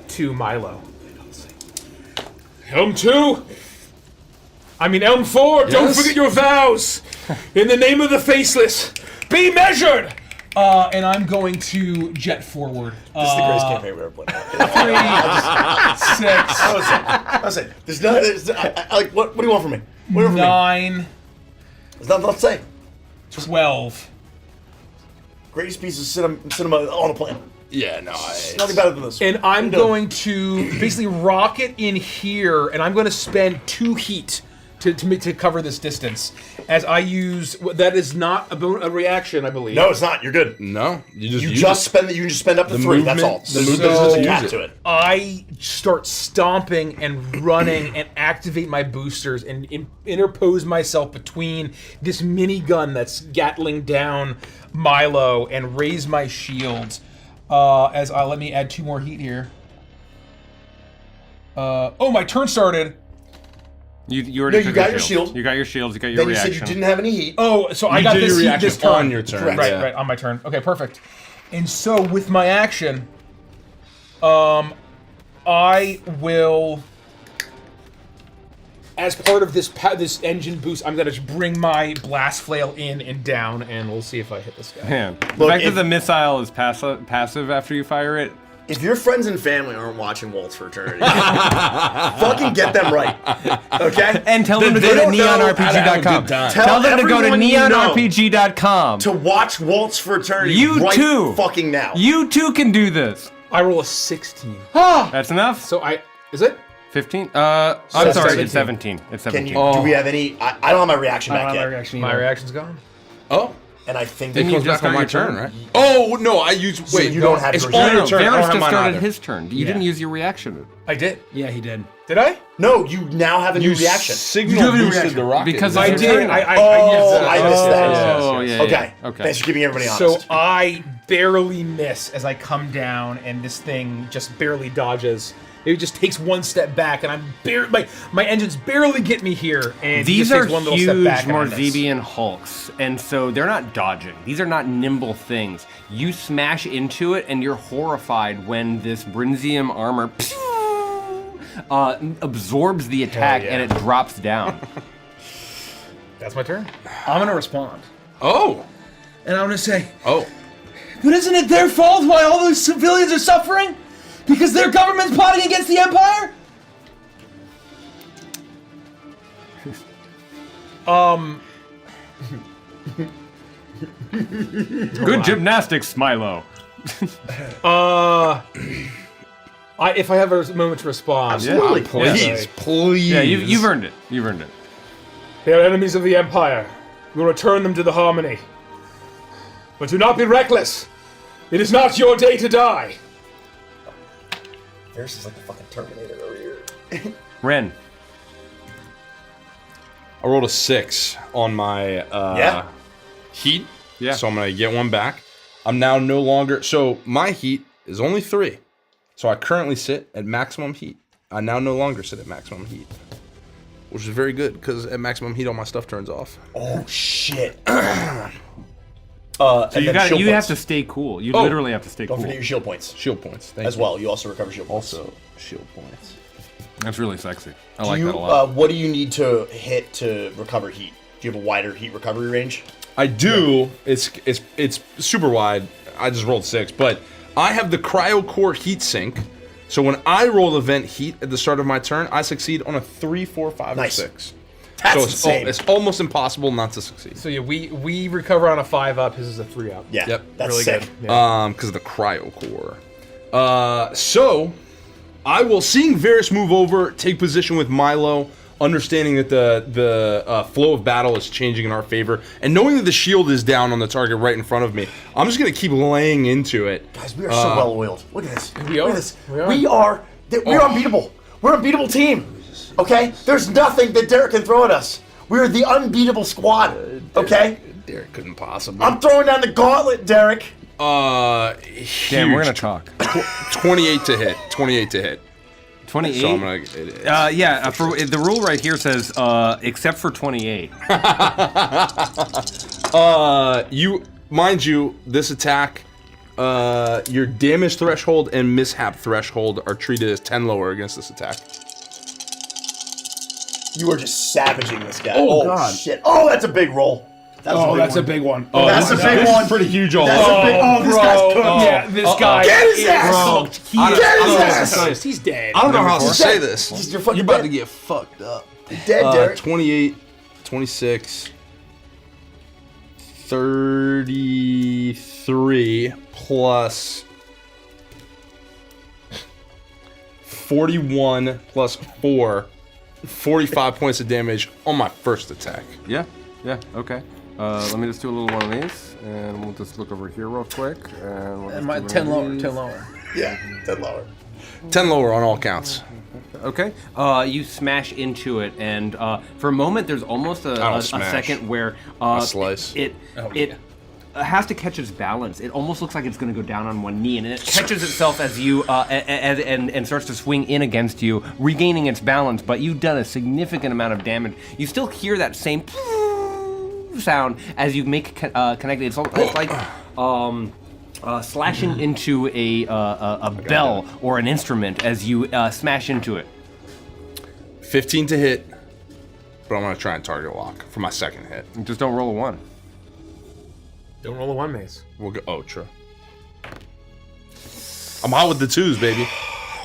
to Milo. Elm 2. I mean Elm 4. Don't forget your vows. In the name of the faceless, be measured. And I'm going to jet forward. This is the greatest campaign we've ever played. 3, 6. I was saying, there's nothing. What do you want from me? What do you want from me? 9. There's nothing left to say. 12. Greatest piece of cinema on the planet. Yeah, no, Nothing better than this. And I'm going to basically rocket in here, and I'm going to spend 2 heat to cover this distance. As I use that is not a reaction, I believe. No, it's not. You're good. No, you can just spend up to 3. That's all. The movement is a cap to it. I start stomping and running and activate my boosters and interpose myself between this minigun that's gatling down Milo and raise my shield. Let me add 2 more heat here. My turn started. You already took got your shield. You got your shields. You got your Then reaction. you said you didn't have any heat. Oh, so I got did this your heat reaction this turn. on your turn. Correct. Right, on my turn. Okay, perfect. And so with my action, I will, as part of this engine boost, I'm gonna bring my blast flail in and down, and we'll see if I hit this guy. Man, the fact that the missile is passive after you fire it. If your friends and family aren't watching Waltz for Eternity, fucking get them right, okay? And tell them to go to neonrpg.com. Tell them to go to neonrpg.com. To watch Waltz for Eternity fucking now. You too can do this. I roll a 16. That's enough? So is it? 15? I'm sorry, 17. it's 17. It's 17. Do we have any... I don't have my reaction back yet. My reaction's gone. Oh. And I think It comes back on my turn, right? Oh, no, I use... So Wait, you don't have it's yours. on your turn. I don't Varys have just mine started either. his turn. You didn't use your reaction. I did. Yeah, he did. Did I? No, you now have a new reaction. Signal boosted the rocket. Because I it's did. your turn. I missed that. Oh, yeah. Okay. Okay. Thanks for keeping everybody So honest. I barely miss as I come down, and this thing just barely dodges. It just takes 1 step back, and my engines barely get me here. And These just are takes one little step back huge and I miss. Morzebian hulks, and so they're not dodging. These are not nimble things. You smash into it, and you're horrified when this Brinzium armor absorbs the attack and it drops down. That's my turn. I'm gonna respond. Oh. And I'm gonna say, Oh. but isn't it their fault why all those civilians are suffering? Because their government's plotting against the Empire? Good gymnastics, Milo. If I have a moment to respond. Absolutely. Please, please. Yeah, you've earned it. You've earned it. They are enemies of the Empire. We will return them to the Harmony. But do not be reckless. It is not your day to die. Varys is like the fucking Terminator over here. Ren. I rolled a 6 on my heat. Yeah. So I'm going to get 1 back. I'm now no longer... So my heat is only 3. So I currently sit at maximum heat. I now no longer sit at maximum heat. Which is very good, because at maximum heat, all my stuff turns off. Oh, shit. So you have to stay cool. You literally have to stay cool. Don't forget your shield points. Shield points, thank As you. well. You also recover shield points. Also, shield points. That's really sexy. I Do like you, that a lot. what do you need to hit to recover heat? Do you have a wider heat recovery range? I do. Yeah. It's super wide. I just rolled 6, but I have the cryo core heat sink. So when I roll event heat at the start of my turn, I succeed on a 3, 4, 5, Nice. or 6. That's so insane. it's almost impossible not to succeed. So yeah, we recover on a 5 up. His is a 3 up. Yeah, Yep. that's Really sick. good. Yeah. Because of the cryo core. So I will, seeing Varys move over, take position with Milo, understanding that the flow of battle is changing in our favor, and knowing that the shield is down on the target right in front of me, I'm just gonna keep laying into it. Guys, we are so well oiled. Look at this. We are. Look at this. We are. We're unbeatable. We're an unbeatable team. Okay? There's nothing that Derek can throw at us. We're the unbeatable squad. Okay? Derek couldn't possibly. I'm throwing down the gauntlet, Derek. Damn, we're gonna talk. 28 to hit. 28 to hit. 28. So I'm gonna. For the rule right here says except for 28. Mind you, this attack, your damage threshold and mishap threshold are treated as 10 lower against this attack. You are just savaging this guy. Oh, God. Shit. Oh, that's a big roll. That's a big one. Oh, That's a big one. Pretty huge all. That's a big. Oh, this guy's cooked. Yeah, this guy. Get his ass. Cooked. Get his ass. He's dead. I don't know how else to He's say dead. this. You're fucking You're about dead. to get fucked up. Dead, Derek. 28, 26, 33 plus 41 plus 4, 45 points of damage on my first attack. Yeah, okay. Let me just do a little one of these, and we'll just look over here real quick. And we'll just do 10 one of lower, these. 10 lower. Yeah, dead lower. 10 lower on all counts. Okay. You smash into it, and for a moment, there's almost a second where slice. It has to catch its balance. It almost looks like it's going to go down on one knee, and it catches itself as you and starts to swing in against you, regaining its balance. But you've done a significant amount of damage. You still hear that same sound as you make connected. It's like slashing into a bell or an instrument as you smash into it. 15 to hit, but I'm going to try and target lock for my second hit. Just don't roll a 1. Don't roll a 1, Mace. We'll go. Oh, true. I'm hot with the 2s, baby.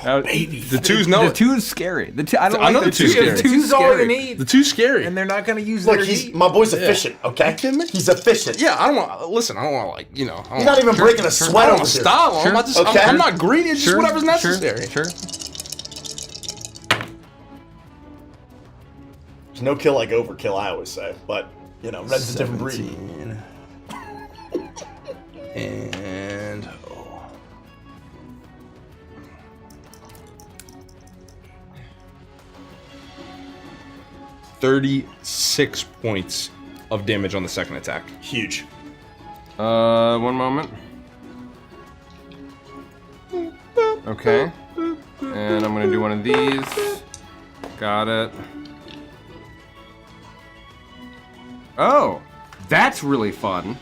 Baby. The 2s know The it. 2's scary. I know the 2's scary. The 2's all they need. The 2's scary. And they're not going to use Look, their he's heat. my boy's efficient. Okay, kidding me? He's efficient. Yeah, I don't want. Listen, I don't want to like I don't He's not even breaking a sweat I on don't this. style. I'm not just. Okay. I'm not greedy. It's just whatever's necessary. Sure. There's no kill like overkill, I always say. But Red's a different breed. 17. And 36 points of damage on the second attack. Huge. One moment. Okay. And I'm gonna do one of these. Got it. Oh, that's really fun.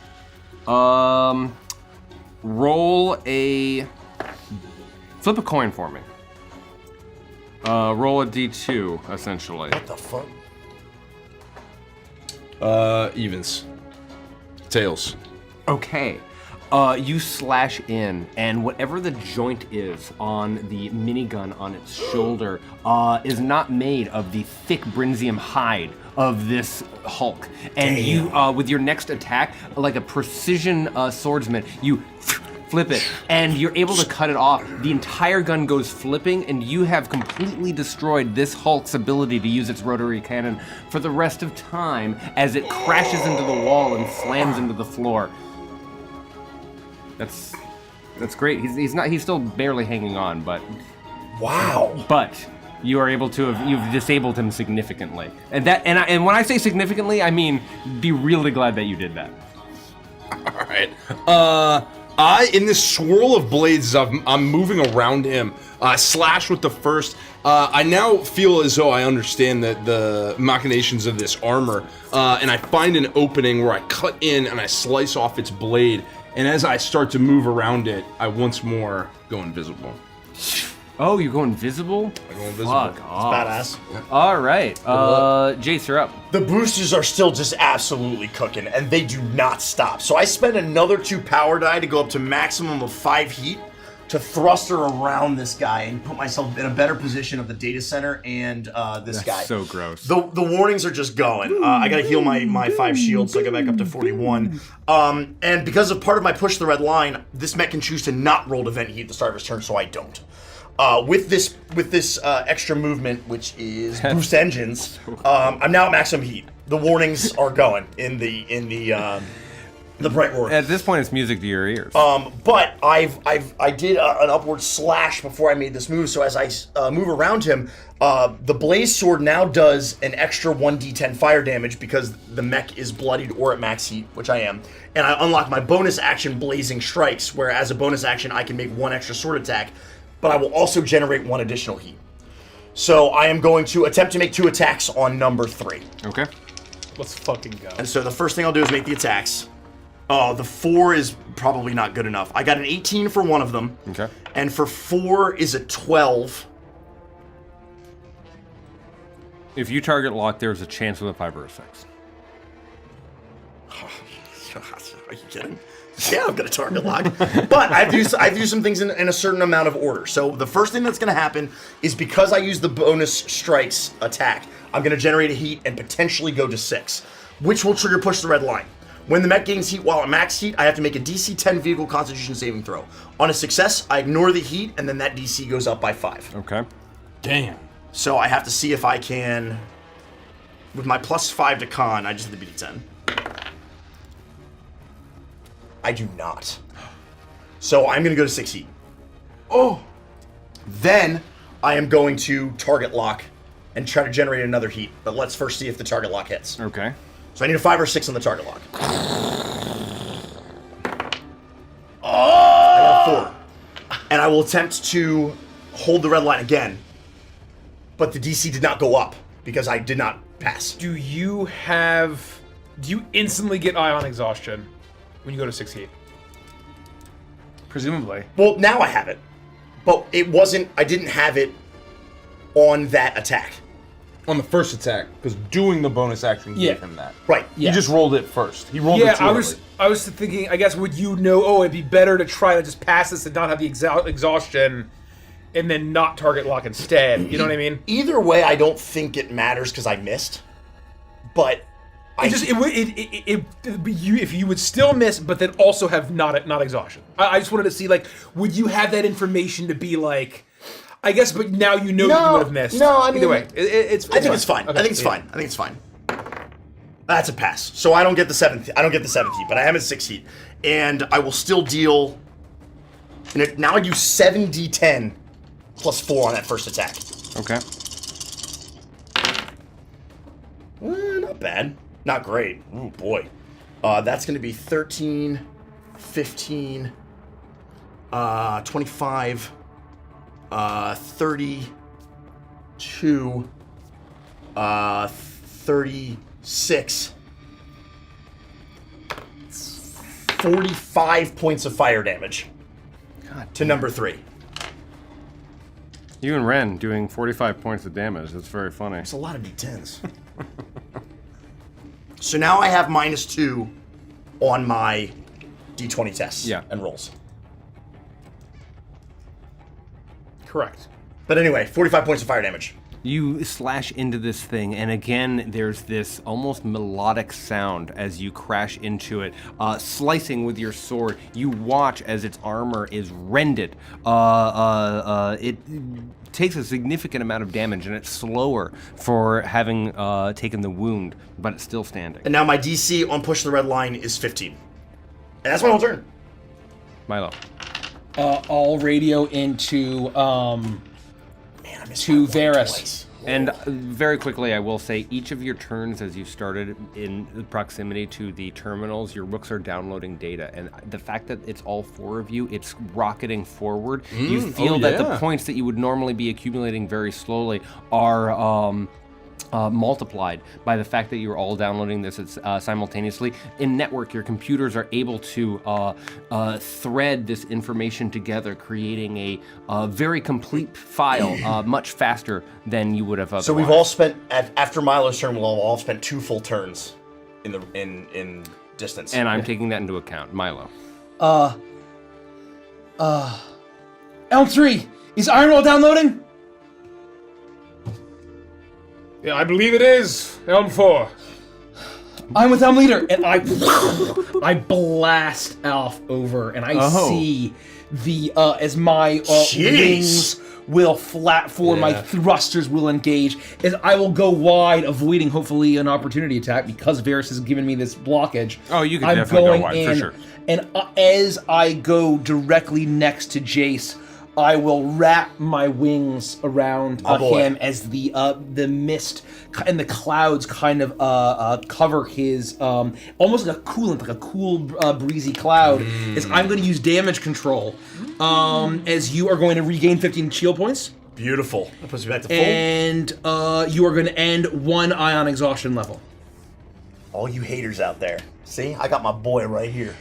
Flip a coin for me. Roll a d2, essentially. What the fuck? Evens. Tails. Okay. You slash in, and whatever the joint is on the minigun on its shoulder is not made of the thick Brinzium hide of this Hulk. And you, with your next attack, like a precision swordsman, you flip it, and you're able to cut it off. The entire gun goes flipping, and you have completely destroyed this Hulk's ability to use its rotary cannon for the rest of time as it crashes into the wall and slams into the floor. That's great. He's still barely hanging on, but wow. But you are able to you've disabled him significantly, and when I say significantly, I mean be really glad that you did that. All right. In this swirl of blades, I'm moving around him. Slash with the first. I now feel as though I understand the machinations of this armor, and I find an opening where I cut in and I slice off its blade. And as I start to move around it, I once more go invisible. Oh, you go invisible? I go invisible. Fuck off. Badass. All right. Jace, you're up. The boosters are still just absolutely cooking, and they do not stop. So I spend another 2 power die to go up to maximum of 5 heat to thruster around this guy and put myself in a better position of the data center and this guy. So gross. The warnings are just going. I gotta heal my 5 shields, so I go back up to 41. And because of part of my push the red line, this mech can choose to not roll to vent heat at the start of his turn, so I don't. With this extra movement, which is boost engines, I'm now at maximum heat. The warnings are going in the bright roar. At this point, it's music to your ears. But I did an upward slash before I made this move. So as I move around him, the blaze sword now does an extra 1d10 fire damage because the mech is bloodied or at max heat, which I am. And I unlock my bonus action, blazing strikes, where as a bonus action I can make 1 extra sword attack, but I will also generate 1 additional heat. So I am going to attempt to make 2 attacks on number 3. Okay. Let's fucking go. And so the first thing I'll do is make the attacks. Oh, the 4 is probably not good enough. I got an 18 for one of them. Okay. And for 4 is a 12. If you target lock, there's a chance with a 5 or a 6. Are you kidding? Yeah, I'm gonna target lock. But I've used some things in a certain amount of order. So the first thing that's gonna happen is because I use the bonus strikes attack, I'm gonna generate a heat and potentially go to 6, which will trigger push the red line. When the mech gains heat while at max heat, I have to make a DC 10 vehicle constitution saving throw. On a success, I ignore the heat, and then that DC goes up by 5. Okay. Damn. So I have to see if I can, with my +5 to con, I just have to beat a 10. I do not. So I'm going to go to 6 heat. Oh. Then I am going to target lock and try to generate another heat. But let's first see if the target lock hits. Okay. So I need a 5 or 6 on the target lock. I got a 4. And I will attempt to hold the red line again. But the DC did not go up because I did not pass. Do you instantly get ion exhaustion when you go to 6 heat? Presumably. Well, now I have it. But I didn't have it on that attack. On the first attack, because doing the bonus action gave him that. Right. He just rolled it first. He rolled it too early. I was thinking, I guess, would you know, oh, it'd be better to try to just pass this and not have the exhaustion and then not target lock instead. You know what I mean? Either way, I don't think it matters because I missed. But if you would still miss, but then also have not exhaustion. I just wanted to see, like, would you have that information to be like, I guess, but now you know that you would have missed. No, I mean, either way, it's I think it's fine. Okay, I think it's fine. I think it's fine. That's a pass. So I don't get the 7th. I don't get the 7th heat, but I am at 6 heat, and I will still deal. Now I do 7d10 plus 4 on that first attack. Okay. Not bad. Not great. Ooh, boy. That's going to be 13, 15, 25, 32, 36, 45 points of fire damage to number 3. You and Ren doing 45 points of damage. That's very funny. That's a lot of d10s. So now I have -2 on my d20 tests and rolls. Correct. But anyway, 45 points of fire damage. You slash into this thing, and again, there's this almost melodic sound as you crash into it, slicing with your sword. You watch as its armor is rended. It takes a significant amount of damage, and it's slower for having taken the wound, but it's still standing. And now my DC on push the red line is 15. And that's my whole turn. Milo. I'll radio into to Varys. And very quickly, I will say, each of your turns as you started in proximity to the terminals, your rooks are downloading data. And the fact that it's all 4 of you, it's rocketing forward. You feel that the points that you would normally be accumulating very slowly are multiplied by the fact that you're all downloading this simultaneously. In network, your computers are able to thread this information together, creating a very complete file much faster than you would have otherwise. So we've all spent, after Milo's turn, we'll all spent 2 full turns in distance. And I'm taking that into account. Milo. Elm 3, is Ironwall downloading? Yeah, I believe it is. Elm 4. I'm with Elm Leader, and I blast off over, and I see the as my wings will flat forward, my thrusters will engage, as I will go wide, avoiding hopefully an opportunity attack because Varys has given me this blockage. Oh, you can definitely go wide in, for sure. And as I go directly next to Jace, I will wrap my wings around him as the mist and the clouds kind of cover his almost like a coolant, like a cool breezy cloud. As I'm going to use damage control, as you are going to regain 15 shield points. Beautiful. That puts me back to full. And you are going to end 1 ion exhaustion level. All you haters out there. See, I got my boy right here.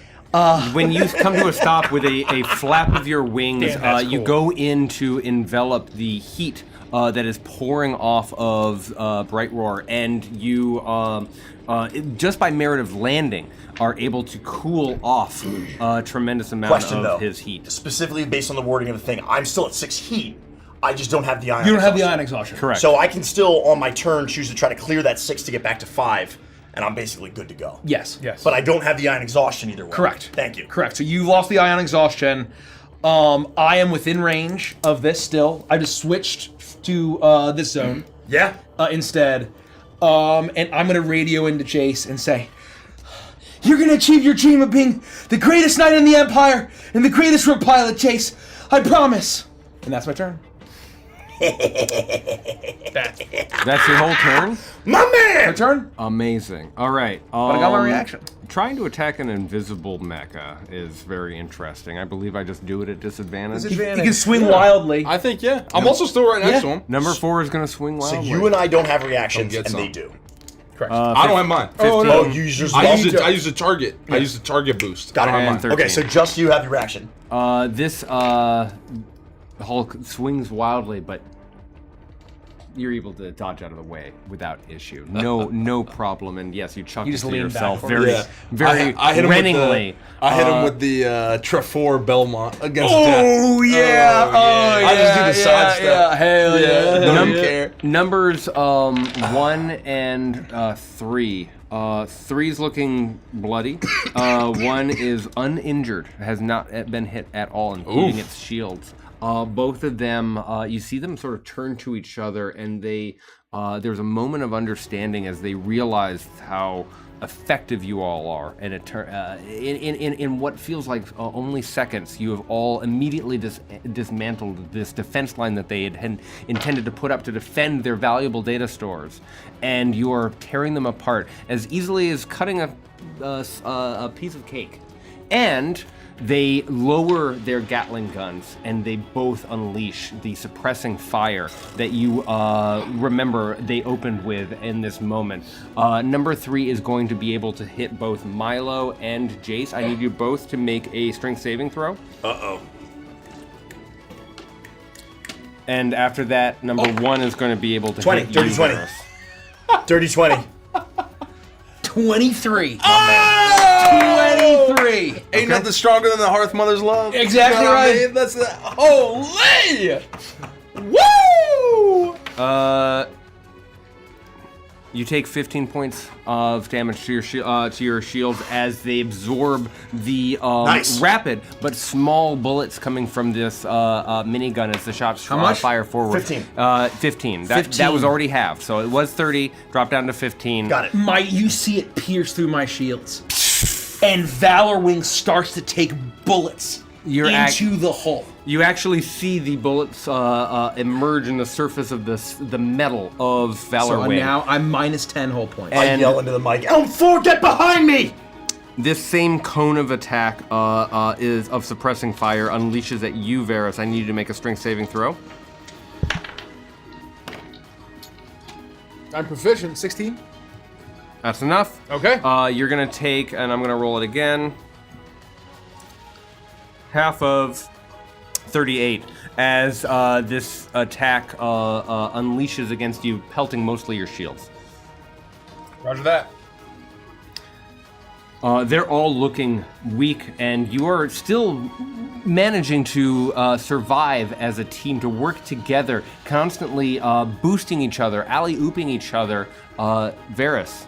When you come to a stop with a flap of your wings, you go in to envelop the heat that is pouring off of Bright Roar, and you, just by merit of landing, are able to cool off a tremendous amount of his heat. Specifically based on the wording of the thing, I'm still at 6 heat. I just don't have the ion. You don't have the ion exhaustion. Correct. So I can still, on my turn, choose to try to clear that 6 to get back to 5, and I'm basically good to go. Yes. But I don't have the ion exhaustion either way. Correct. Thank you. Correct. So you lost the ion exhaustion. I am within range of this still. I just switched to this zone. Yeah. Instead. And I'm going to radio into Jace and say, you're going to achieve your dream of being the greatest knight in the Empire and the greatest rogue pilot, Jace. I promise. And that's my turn. That's your whole turn? My man! My turn? Amazing. All right. But I got my reaction. Trying to attack an invisible mecha is very interesting. I believe I just do it at disadvantage. He can swing wildly. I think, yeah. I'm also still right next to him. Number 4 is going to swing So wildly. you and I don't have reactions, Don't get and some. they do. Correct. I don't have mine. Oh, you use yours. I use a target. I use a target boost. Got I don't it. have And mine. 13. Okay, so just you have your reaction. This Hulk swings wildly, but you're able to dodge out of the way without issue. No problem. And yes, you chuckle just to lean yourself back. very, Yeah. very I hit him renningly. I hit him with the Trefor Belmont against Oh, yeah. Oh, yeah. I just do the side step. Yeah. Hell yeah. Don't care. Numbers 1 and 3. 3's looking bloody. 1 is uninjured, has not been hit at all, including its shields. Both of them, you see them sort of turn to each other, and there's a moment of understanding as they realize how effective you all are, and in what feels like only seconds, you have all immediately dismantled this defense line that they had intended to put up to defend their valuable data stores, and you are tearing them apart as easily as cutting a piece of cake. And they lower their Gatling guns, and they both unleash the suppressing fire that you remember they opened with in this moment. Number 3 is going to be able to hit both Milo and Jace. I need you both to make a strength saving throw. Uh-oh. And after that, number 1 is going to be able to 20, hit dirty you, 20. Varus. Dirty 20. 23. Oh! 23. Ain't nothing stronger than the Hearth Mother's love. Exactly You know what I right. mean? That's the holy. Woo! You take 15 points of damage to your shields as they absorb the Nice. rapid but small bullets coming from this minigun as the shots fire forward. 15. 15. That was already half, so it was 30, dropped down to 15. Got it. You see it pierce through my shields. And Valor Wing starts to take bullets into the hull. You actually see the bullets emerge in the surface of the metal of Valor So Wing. now I'm minus 10 hull points. I And- yell into the mic, Elm4, get behind me! This same cone of attack is of suppressing fire unleashes at you, Varus. I need you to make a strength saving throw. I'm proficient. 16. That's enough. Okay. You're gonna take, and I'm gonna roll it again. Half of 38 as this attack unleashes against you, pelting mostly your shields. Roger that. They're all looking weak, and you are still managing to survive as a team, to work together, constantly boosting each other, alley-ooping each other. Varus,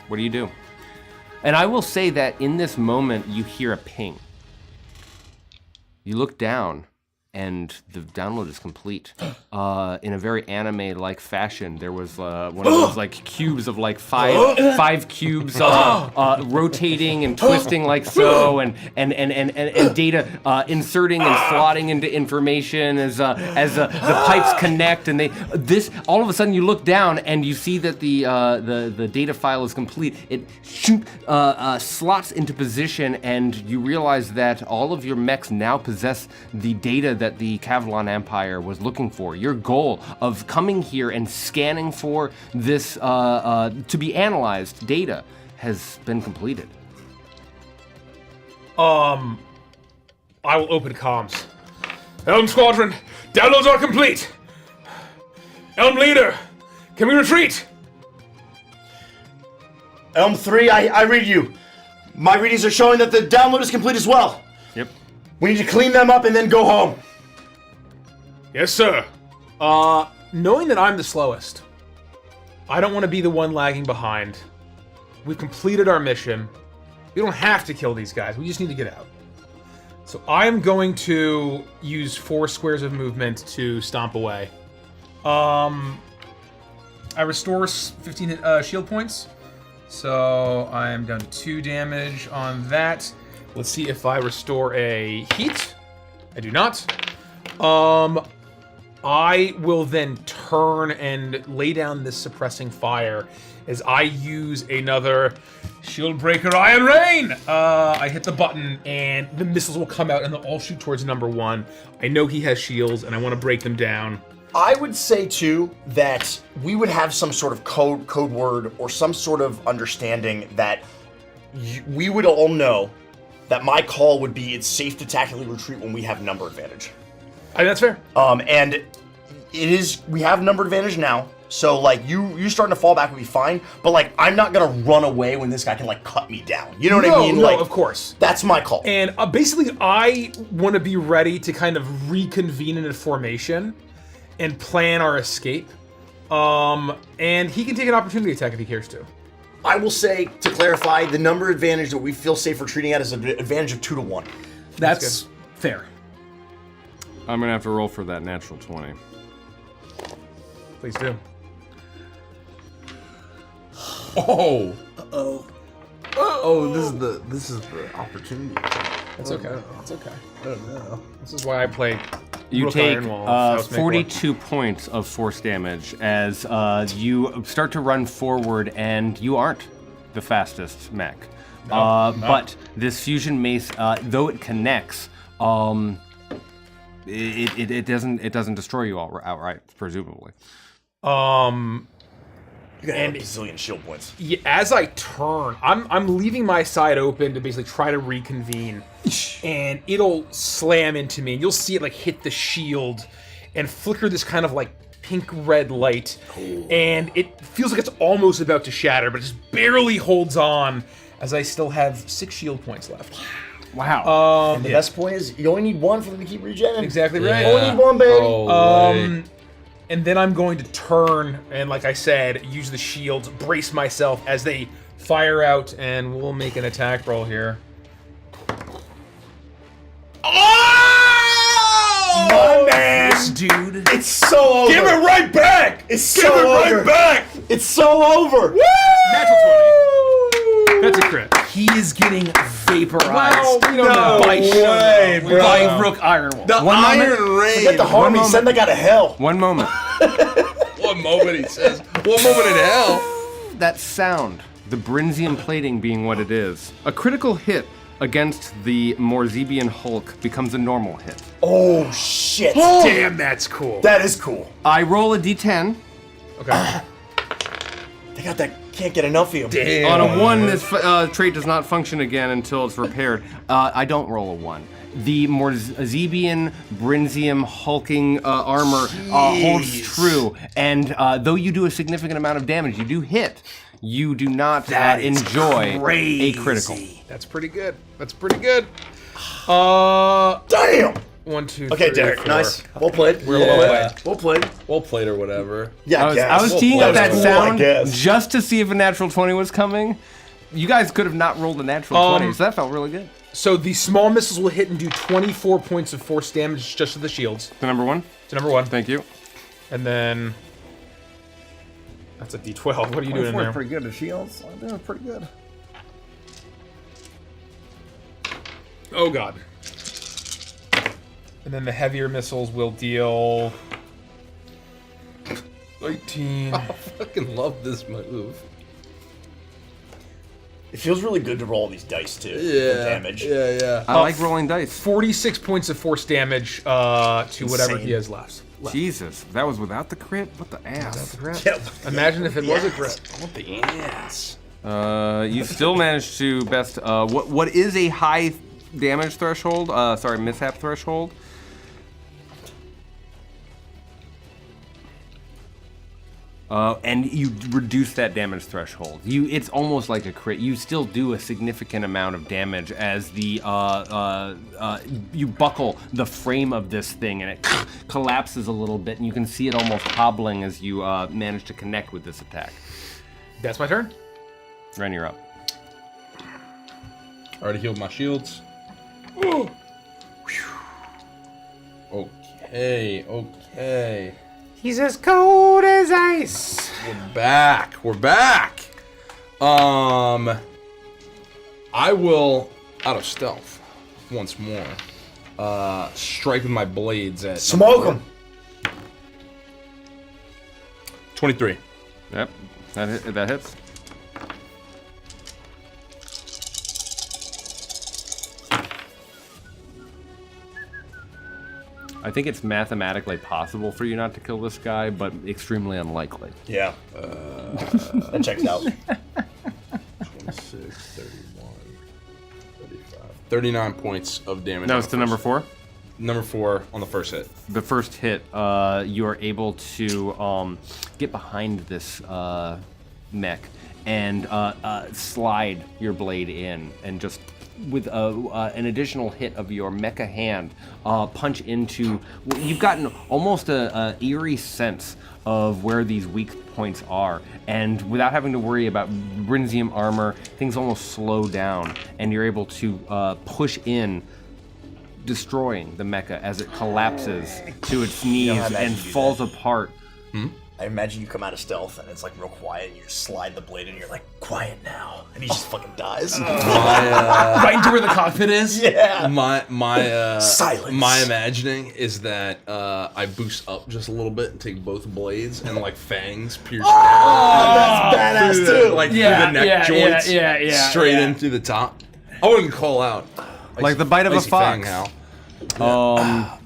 what do you do? And I will say that in this moment, you hear a ping. You look down, and the download is complete. In a very anime-like fashion, there was one of those like cubes of like five cubes rotating and twisting like so, and data inserting and slotting into information as the pipes connect, and all of a sudden you look down and you see that the data file is complete. It slots into position, and you realize that all of your mechs now possess the data that the Cavalon Empire was looking for. Your goal of coming here and scanning for this to be analyzed data has been completed. I will open comms. Elm Squadron, downloads are complete. Elm Leader, can we retreat? Elm 3, I read you. My readings are showing that the download is complete as well. Yep. We need to clean them up and then go home. Yes, sir. Knowing that I'm the slowest, I don't want to be the one lagging behind. We've completed our mission. We don't have to kill these guys. We just need to get out. So I am going to use 4 squares of movement to stomp away. I restore 15 shield points. So I am down to 2 damage on that. Let's see if I restore a heat. I do not. I will then turn and lay down this suppressing fire as I use another Shield Breaker Iron Rain. I hit the button and the missiles will come out and they'll all shoot towards number 1. I know he has shields and I want to break them down. I would say too that we would have some sort of code word or some sort of understanding that we would all know that my call would be it's safe to tactically retreat when we have number advantage. I think that's fair. And we have number advantage now. So like you starting to fall back would be fine, but like I'm not gonna run away when this guy can like cut me down. You know what I mean? No, Like of course. That's my call. And basically I want to be ready to kind of reconvene in a formation and plan our escape. And he can take an opportunity attack if he cares to. I will say, to clarify, the number advantage that we feel safe retreating at is an advantage of 2 to 1. That's fair. I'm gonna have to roll for that natural 20. Please do. Oh, Oh. oh, this is the opportunity. That's okay. That's okay. I don't know. This is why I play You Rook take Ironwall, Faust Make 42 points of force damage as you start to run forward, and you aren't the fastest mech. But this fusion mace, though it connects, it doesn't destroy you outright, presumably. You're gonna have a bazillion shield points. Yeah, as I turn, I'm leaving my side open to basically try to reconvene, and it'll slam into me, and you'll see it like hit the shield and flicker this kind of like pink-red light, and it feels like it's almost about to shatter, but it just barely holds on as I still have 6 shield points left. Wow. And the best point is you only need 1 for them to keep regenerating. Exactly right. Only need 1, baby. Oh, And then I'm going to turn and, like I said, use the shields, brace myself as they fire out, and we'll make an attack roll here. Oh! My man! This dude. It's so over. Give it right back! It's Give so it over. right back! It's so over. Woo! Natural 20. That's a crit. He is getting vaporized. Well, we don't know. by way, bro. by Rook Ironwall. The One Iron moment. Rain. Forget the harmony. moment. Send that guy to hell. One moment. one moment he says. One moment in hell. That sound, the Brinzium plating being what it is, a critical hit against the Morzebian Hulk becomes a normal hit. Oh, shit. Damn, that's cool. That is cool. I roll a d10. Okay. They got that. Can't get enough of him. Damn. On a 1, this trait does not function again until it's repaired. I don't roll a 1. The Morzebian Brinzium hulking armor holds true, and though you do a significant amount of damage, you do hit. You do not enjoy a critical. That's pretty good. That's pretty good. Damn. 1, 2, Okay, 3, Derek. 4. Nice. Well played. Yeah. Well played. Well played or whatever. Yeah, I was teeing That up was that cool, I sound guess. just to see if a natural 20 was coming. You guys could have not rolled a natural 20, so that felt really good. So the small missiles will hit and do 24 points of force damage just to the shields. The number 1? To number 1. Thank you. And then... That's a D12. What are you doing in there? Pretty good. The shields. I'm doing pretty good. Oh, God. And then the heavier missiles will deal... 18... I fucking love this move. It feels really good to roll these dice too. For damage. Yeah. I like rolling dice. 46 points of force damage to whatever he has left. Jesus, that was without the crit? What the ass? Yeah. Imagine if it was a crit. What the ass? You still managed to best what is a high damage threshold? Mishap threshold. And you reduce that damage threshold. It's almost like a crit. You still do a significant amount of damage as the you buckle the frame of this thing and it collapses a little bit, and you can see it almost hobbling as you manage to connect with this attack. That's my turn. Ren, you're up. Already healed my shields. Okay. He's as cold as ice. We're back. I will, out of stealth, once more, strike with my blades at... Smoke him! 23. Yep, that hits. I think it's mathematically possible for you not to kill this guy, but extremely unlikely. Yeah. That checks out. 26, 31, 35. 39 points of damage. That was to number 4? Number 4 on the first hit. The first hit, you are able to get behind this mech and slide your blade in, and just with an additional hit of your mecha hand, punch into... You've gotten almost a eerie sense of where these weak points are, and without having to worry about Brinzium armor, things almost slow down, and you're able to push in, destroying the mecha as it collapses to its knees and falls apart. I imagine you come out of stealth and it's like real quiet, and you just slide the blade in and you're like, quiet now. And he just fucking dies. Right into where the cockpit is? Yeah. My Silence. My imagining is that I boost up just a little bit and take both blades and like fangs pierce down. That's badass too. Through the neck joints. Straight in through the top. I wouldn't call out. Like the bite of a Icy fang, fox. Hal.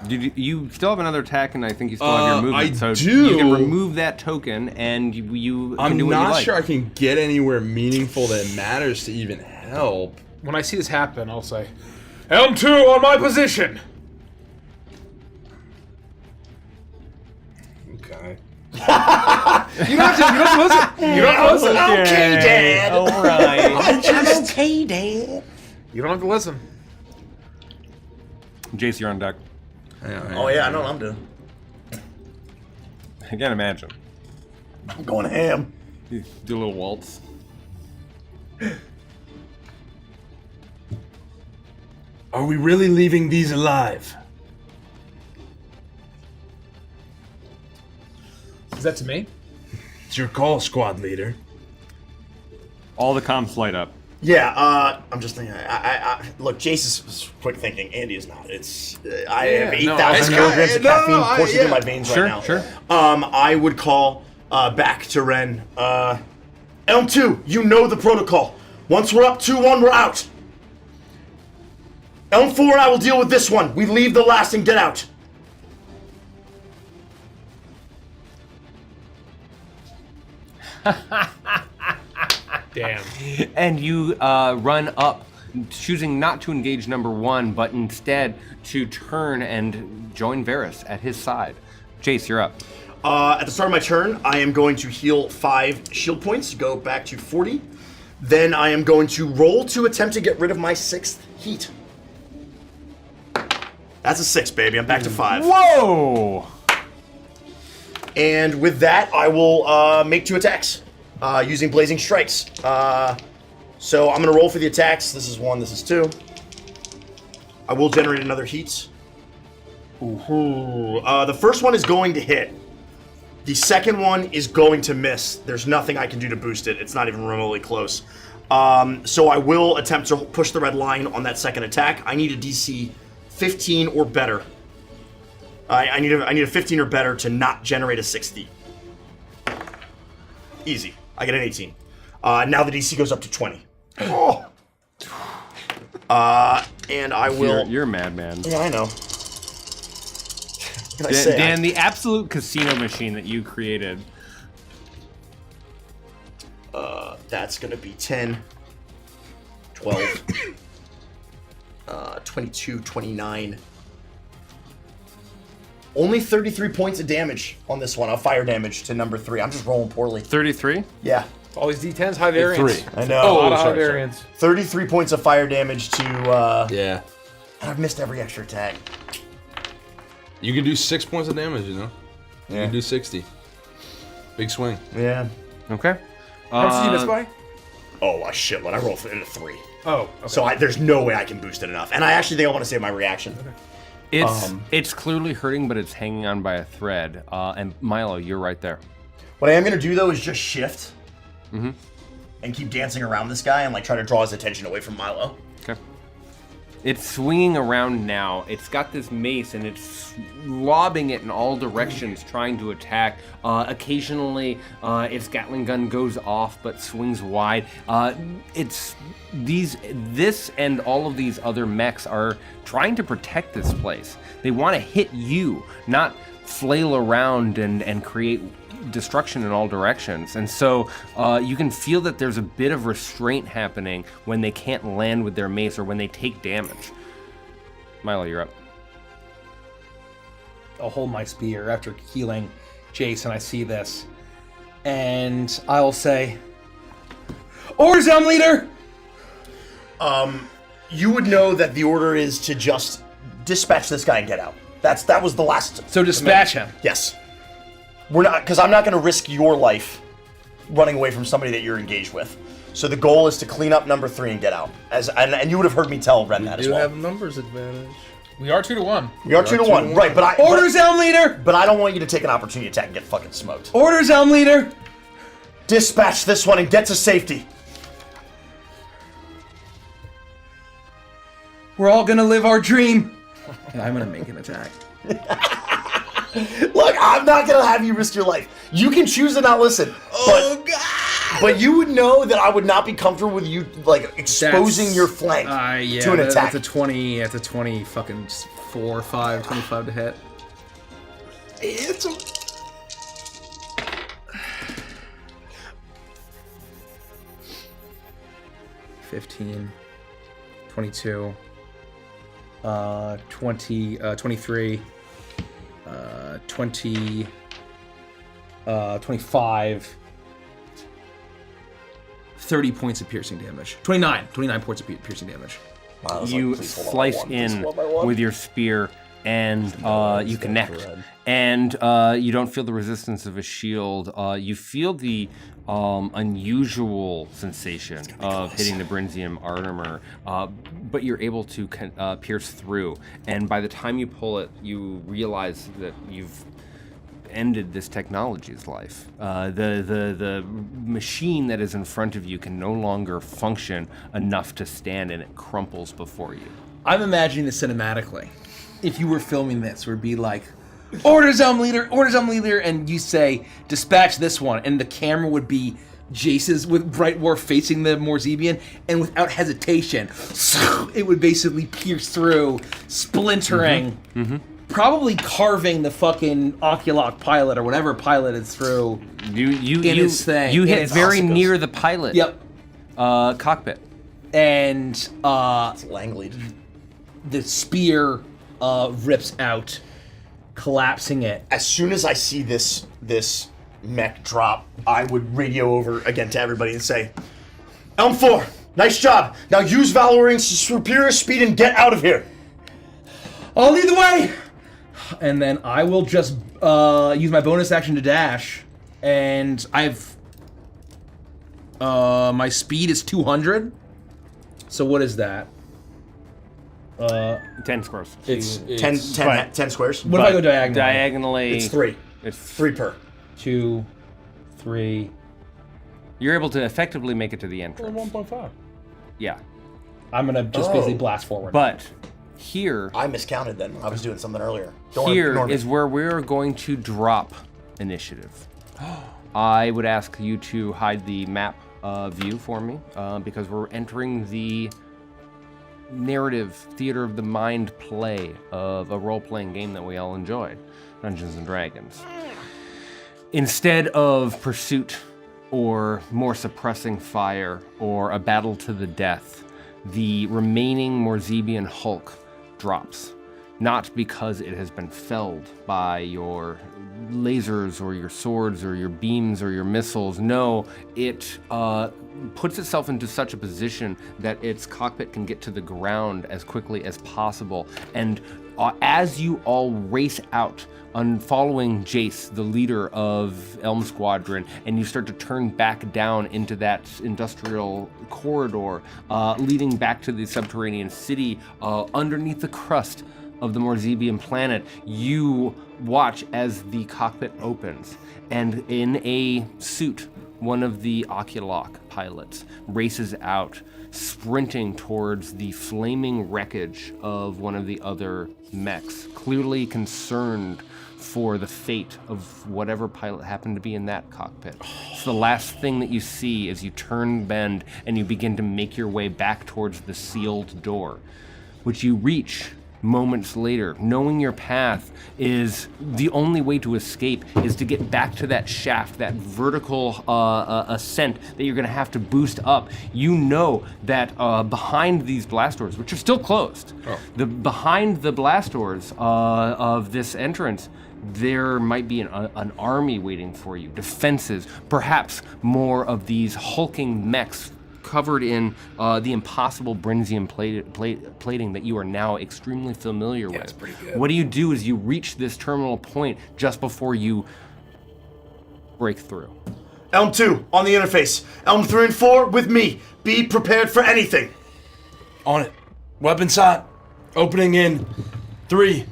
You still have another attack, and I think you still have your movement. I so do. You can remove that token, and you can I'm do what you not like. sure I can get anywhere meaningful that matters to even help. When I see this happen, I'll say, L2 on my position! Okay. You don't have to listen. You don't have to listen. Okay, Dad. All right. I'm okay, Dad. You don't have to listen. Jace, you're on deck. Oh yeah, I know what I'm doing. I can't imagine. I'm going ham. You do a little waltz. Are we really leaving these alive? Is that to me? It's your call, squad leader. All the comms light up. Yeah, I'm just thinking. Look, Jace is quick thinking. Andy is not. It's I have 8,000 milligrams of caffeine coursing through my veins right now. Sure. I would call back to Ren. Elm 2, you know the protocol. Once we're up 2-1, we're out. Elm 4 and I will deal with this one. We leave the last and get out. Damn. And you run up, choosing not to engage number 1, but instead to turn and join Varys at his side. Jace, you're up. At the start of my turn, I am going to heal 5 shield points, go back to 40. Then I am going to roll to attempt to get rid of my 6th heat. That's a 6, baby. I'm back to 5. Whoa! And with that, I will make 2 attacks using Blazing Strikes. So I'm going to roll for the attacks. This is 1, this is 2. I will generate another heat. Ooh. The first one is going to hit. The second one is going to miss. There's nothing I can do to boost it. It's not even remotely close. So I will attempt to push the red line on that second attack. I need a DC 15 or better. I need a 15 or better to not generate a 6th heat. Easy. I get an 18. Now the DC goes up to 20. Oh. And I will. You're a madman. Yeah, I know. Can I say? Dan, the absolute casino machine that you created. That's gonna be 10, 12, 22, 29. Only 33 points of damage on this one. Fire damage to number 3. I'm just rolling poorly. 33? Yeah. All these D10s, high variance. 3. I know. Oh, a lot of high sorry. variance. 33 points of fire damage to. Yeah. I've missed every extra attack. You can do 6 points of damage, you know? You Yeah. can do 60. Big swing. Yeah. Okay. How much did you miss by? Oh, a shitload. I rolled in a 3. Oh, okay. So there's no way I can boost it enough. And I actually think I want to save my reaction. It's clearly hurting, but it's hanging on by a thread. And Milo, you're right there. What I am going to do, though, is just shift. And keep dancing around this guy and like try to draw his attention away from Milo. Okay. It's swinging around now. It's got this mace and it's lobbing it in all directions, trying to attack. Occasionally, its Gatling gun goes off but swings wide. This and all of these other mechs are trying to protect this place. They want to hit you, not flail around and create destruction in all directions. And so you can feel that there's a bit of restraint happening when they can't land with their mace or when they take damage. Milo, you're up. I'll hold my spear after healing Jason. I see this, and I'll say, "Orders, leader." You would know that the order is to just dispatch this guy and get out. That was the last. So dispatch him. Yes. We're not, because I'm not going to risk your life running away from somebody that you're engaged with. So the goal is to clean up number 3 and get out. And you would have heard me tell Ren that as You well. have numbers advantage. We are 2-1. We are 2-1, right? But Orders, leader. But I don't want you to take an opportunity attack and get fucking smoked. Orders, leader. Dispatch this one and get to safety. We're all gonna live our dream. And I'm gonna make an attack. Look, I'm not gonna have you risk your life. You can choose to not listen. God! But you would know that I would not be comfortable with you like exposing your flank to an attack. That's a 20. That's a 20. Fucking 4, 5, 25 to hit. It's a... 15, 22, 20, 23, 20, 25, 30 points of piercing damage. 29 points of piercing damage. Wow, You slice in with your spear and you connect. And you don't feel the resistance of a shield. You feel the unusual sensation of hitting the Brinzium armor, but you're able to pierce through. And by the time you pull it, you realize that you've ended this technology's life. The machine that is in front of you can no longer function enough to stand, and it crumples before you. I'm imagining this cinematically. If you were filming this, it would be like, orders, leader, and you say, dispatch this one, and the camera would be Jace's with Bright Dwarf facing the Morzebian, and without hesitation, it would basically pierce through, splintering, probably carving the fucking Oculok pilot or whatever pilot is through his thing. You in hit its very ossicles. near the pilot. Yep. Cockpit. And It's Langley. the spear rips out, collapsing it. As soon as I see this mech drop, I would radio over again to everybody and say, Elm 4, nice job. Now use Valorant's superior speed and get out of here. I'll lead the way! And then I will just use my bonus action to dash. And I've... my speed is 200. So what is that? 10 squares. It's 10 squares. what if I go diagonally? Diagonally. It's 3. It's 3 per. 2, 3. You're able to effectively make it to the entrance. 1.5. Yeah. I'm gonna just basically blast forward. But here, I miscounted then. I was doing something earlier. Don't here ignore me. is where we're going to drop initiative. I would ask you to hide the map view for me because we're entering the narrative theater of the mind play of a role-playing game that we all enjoyed, Dungeons and Dragons. Instead of pursuit or more suppressing fire or a battle to the death, the remaining Morzebian Hulk drops. Not because it has been felled by your lasers or your swords or your beams or your missiles. No, it puts itself into such a position that its cockpit can get to the ground as quickly as possible. And as you all race out, following Jace, the leader of Elm Squadron, and you start to turn back down into that industrial corridor, leading back to the subterranean city underneath the crust of the Morzebian planet, you watch as the cockpit opens, and in a suit, one of the Oculok pilots races out, sprinting towards the flaming wreckage of one of the other mechs, clearly concerned for the fate of whatever pilot happened to be in that cockpit. It's the last thing that you see as you turn bend and you begin to make your way back towards the sealed door, which you reach moments later, knowing your path is the only way to escape is to get back to that shaft, that vertical ascent that you're going to have to boost up. You know that behind these blast doors, which are still closed, behind the blast doors of this entrance, there might be an army waiting for you, defenses, perhaps more of these hulking mechs covered in the impossible Brinzium plating that you are now extremely familiar with. That's pretty good. What do you do as you reach this terminal point just before you break through? Elm 2 on the interface. Elm 3 and 4 with me. Be prepared for anything. On it. Weapon shot. Opening in 3,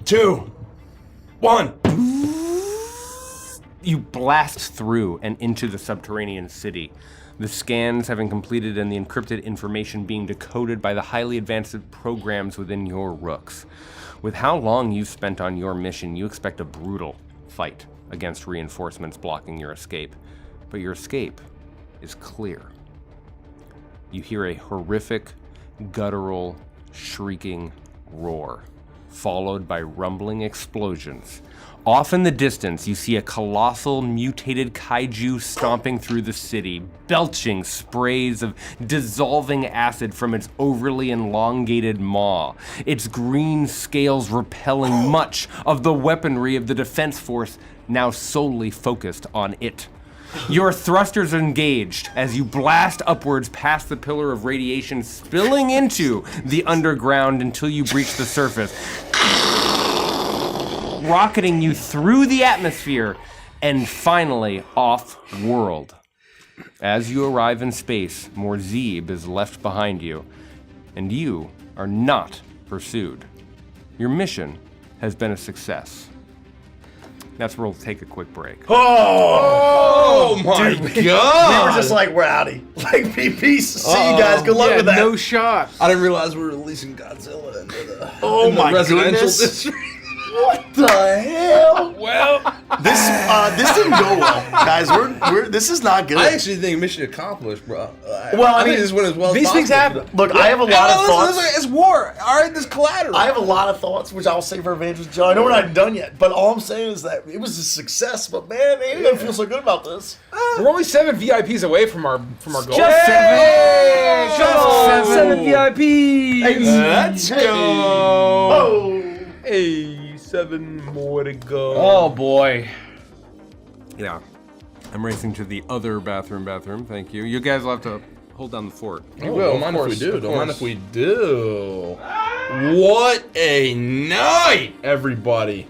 2, 1. You blast through and into the subterranean city. The scans having completed and the encrypted information being decoded by the highly advanced programs within your rooks. With how long you've spent on your mission, you expect a brutal fight against reinforcements blocking your escape. But your escape is clear. You hear a horrific, guttural, shrieking roar, followed by rumbling explosions. Off in the distance, you see a colossal mutated kaiju stomping through the city, belching sprays of dissolving acid from its overly elongated maw, its green scales repelling much of the weaponry of the defense force now solely focused on it. Your thrusters are engaged as you blast upwards past the pillar of radiation, spilling into the underground until you breach the surface, rocketing you through the atmosphere and finally off-world. As you arrive in space, Morzeb is left behind you, and you are not pursued. Your mission has been a success. That's where we'll take a quick break. Oh my dude, God! We were just like, we're outie. Like, peace. See you guys. Good luck with that. No shot. I didn't realize we were releasing Godzilla into the, Oh in the my residential goodness. district. What the hell? Well, This didn't go well, guys. We're this is not good. I actually think mission accomplished, bro. Well, I think mean, this went as well as these things possible. happen. Look, I have a lot of thoughts. Listen, it's war. All right, there's collateral. I have a lot of thoughts, which I'll save for Evangelist Joe. I know we're not done yet, but all I'm saying is that it was a success. But man, I don't feel so good about this. we're only 7 VIPs away from our goal. Just seven. Just Seven VIPs. Let's go. Oh. Hey, 7 more to go. Oh boy. Yeah. I'm racing to the other bathroom. Thank you. You guys will have to hold down the fort. Oh, don't mind if we do. Don't mind if we do. What a night, everybody.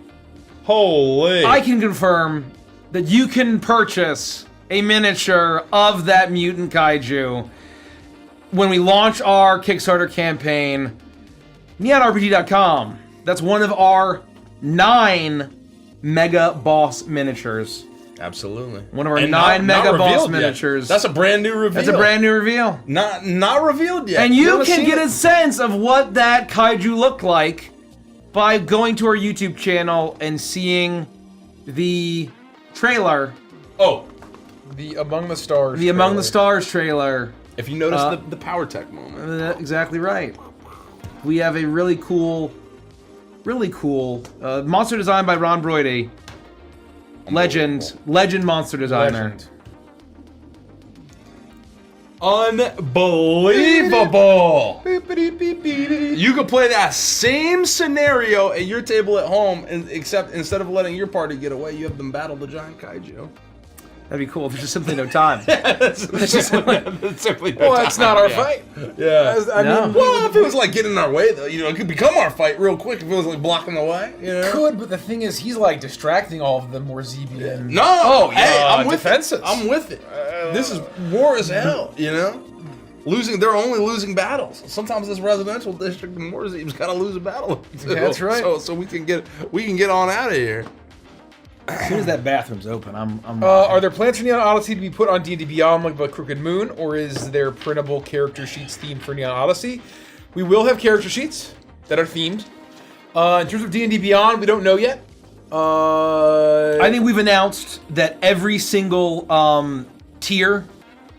Holy. I can confirm that you can purchase a miniature of that mutant kaiju when we launch our Kickstarter campaign, neonrpg.com. That's one of our 9 Mega Boss miniatures. Absolutely. One of our And 9 not Mega Boss revealed yet. miniatures. That's a brand new reveal. That's a brand new reveal. Not revealed yet. And you haven't can seen get it. a sense of what that kaiju looked like by going to our YouTube channel and seeing the trailer. Oh, The Among the Stars. The Among the Stars trailer. If you notice the power tech moment. Exactly right. We have a really cool monster design by Ron Broidy. Legend monster designer. Unbelievable! You could play that same scenario at your table at home, except instead of letting your party get away, you have them battle the giant kaiju. That'd be cool. There's just simply no time. That's simply no that's not our fight. Yeah. I mean, well, if it was like getting in our way, though, it could become our fight real quick if it was like blocking the way. Could, but the thing is, he's like distracting all of the more Zebian. No. Oh, yeah. Hey, I'm with defenses. it. I'm with it. This is war as hell. They're only losing battles. Sometimes this residential district in Warzeeb's got to lose a battle. That's right. So we can get on out of here. As soon as that bathroom's open, I'm are there plans for Neon Odyssey to be put on D&D Beyond like the Crooked Moon, or is there printable character sheets themed for Neon Odyssey? We will have character sheets that are themed. In terms of D&D Beyond, we don't know yet. I think we've announced that every single tier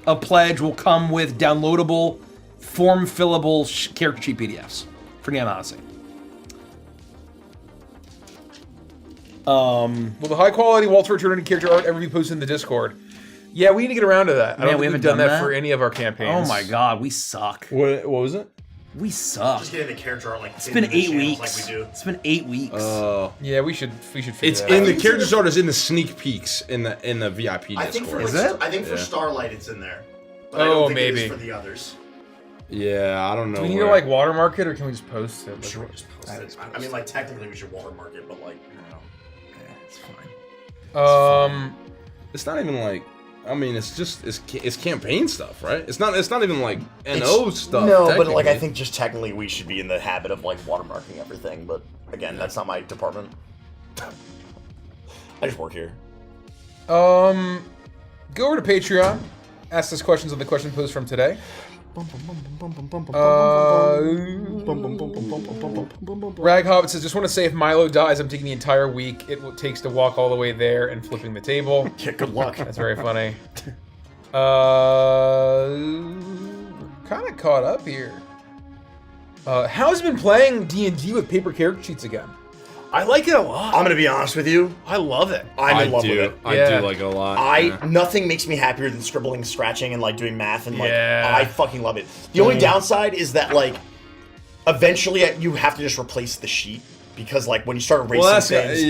of pledge will come with downloadable, form-fillable character sheet PDFs for Neon Odyssey. Will the high-quality Waltz returning character art ever be posted in the Discord? Yeah, we need to get around to that. I don't think we haven't done that for any of our campaigns. Oh my god, we suck. What was it? We suck. Just getting the character art it's been 8 weeks. Like we do. It's been 8 weeks. Yeah, we should figure it's that in out. the character art is in the sneak peeks in the VIP Discord. I think for I think for Starlight it's in there. But I don't think it is for the others. Yeah, I don't know. Do we need to like watermark it, or can we just post it? Sure, just post it. I mean, like technically we should watermark it, but like, it's fine. It's not even like. I mean, it's campaign stuff, right? It's not even like NO stuff. No, but like I think just technically we should be in the habit of like watermarking everything. But again, that's not my department. I just work here. Go over to Patreon. Ask us questions on the question post from today. Rag Hobbit says, just want to say if Milo dies, I'm taking the entire week it takes to walk all the way there and flipping the table. Yeah, good luck. That's very funny. Kind of caught up here. How's it been playing D&D with paper character sheets again? I like it a lot. I'm gonna be honest with you. I love it. I'm in love with it. I do like it a lot. Nothing makes me happier than scribbling, scratching, and like doing math, and like Yeah. I fucking love it. The only downside is that like eventually you have to just replace the sheet because like when you start erasing things,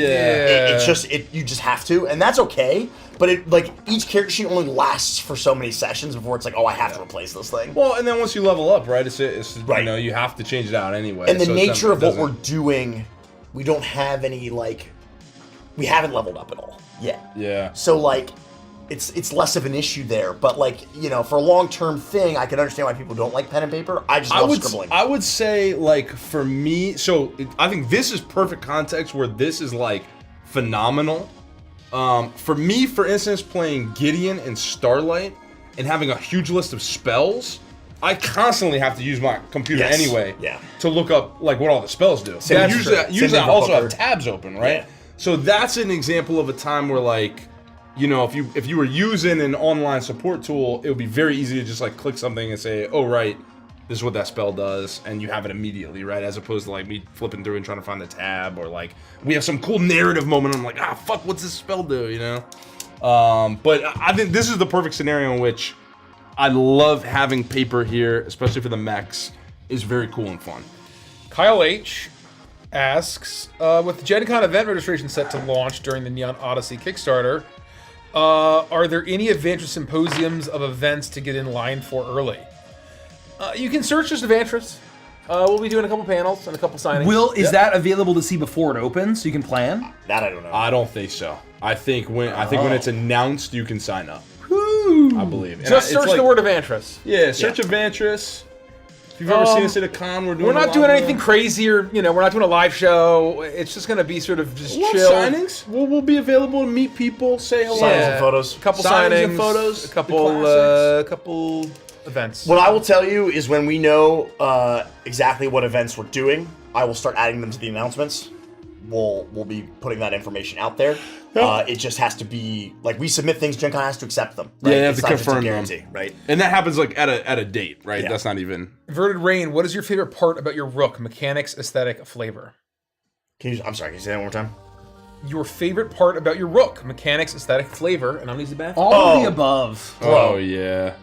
you just have to, and that's okay. But it like each character sheet only lasts for so many sessions before it's like, oh, I have to replace this thing. Well, and then once you level up, right? It's you know, you have to change it out anyway. And the nature of what we're doing, we don't have any like, we haven't leveled up at all yet. Yeah. So like, it's less of an issue there. But like, you know, for a long-term thing, I can understand why people don't like pen and paper. I just love scribbling. I would say like for me, I think this is perfect context where this is like phenomenal. For me, for instance, playing Gideon and Starlight and having a huge list of spells, I constantly have to use my computer anyway to look up like what all the spells do. Usually I also have tabs open, right? Yeah. So that's an example of a time where like, you know, if you were using an online support tool, it would be very easy to just like click something and say, oh right, this is what that spell does, and you have it immediately, right? As opposed to like me flipping through and trying to find the tab, or like we have some cool narrative moment and I'm like, fuck, what's this spell do, you know? But I think this is the perfect scenario in which I love having paper here, especially for the mechs. It's very cool and fun. Kyle H asks, with the Gen Con event registration set to launch during the Neon Odyssey Kickstarter, are there any Adventure symposiums of events to get in line for early? You can search just Adventures. We'll be doing a couple panels and a couple signings. Is that available to see before it opens so you can plan? That I don't know. I don't think so. I think when it's announced, you can sign up. Woo! I believe. Just search the word Adventures. Yeah, search Adventures. If you've ever seen us at a con, we're not doing anything crazy, or you know, we're not doing a live show. It's just gonna be sort of just chill. Signings. We'll be available to meet people, say hello. Signings and photos. A couple signings signings, and photos. A couple events. What I will tell you is when we know exactly what events we're doing, I will start adding them to the announcements. we'll be putting that information out there. It just has to be like we submit things, Gen Con has to accept them. Right? Yeah, you have It's to not just a confirm guarantee, them. right? And that happens like at a date, right? Yeah. That's not even. Inverted Rain, what is your favorite part about your Rook? Mechanics, aesthetic, flavor. I'm sorry, can you say that one more time? Your favorite part about your Rook? Mechanics, aesthetic, flavor, and I'm easy back. All of the above. Oh yeah.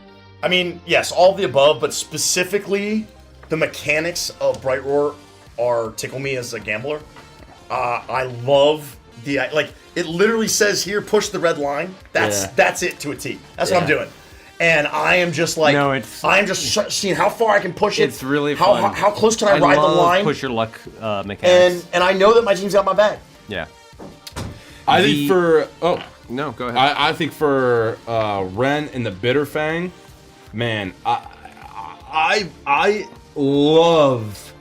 I mean, yes, all of the above, but specifically the mechanics of Bright Roar tickle me as a gambler. I love the it literally says here, push the red line. That's it to a T. That's what I'm doing. And I am just like, I am just seeing how far I can push it. It's really fun. How close can I ride the line? Push your luck mechanics. And I know that my team's got my back. Yeah. I think for no, go ahead. I think for Ren and the Bitterfang, man, I love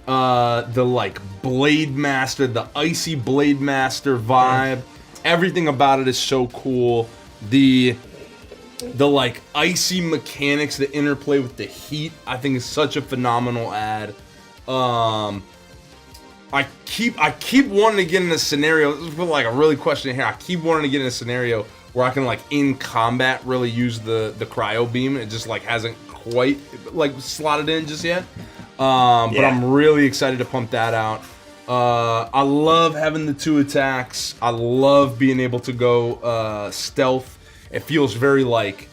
the like Blade Master, the icy Blade Master vibe. Everything about it is so cool. The like icy mechanics that interplay with the heat, I think is such a phenomenal ad. I keep wanting to get in a scenario. This is like a really question here. I keep wanting to get in a scenario where I can like in combat really use the cryo beam. It just like hasn't quite like slotted in just yet. But I'm really excited to pump that out. I love having the 2 attacks. I love being able to go stealth. It feels very like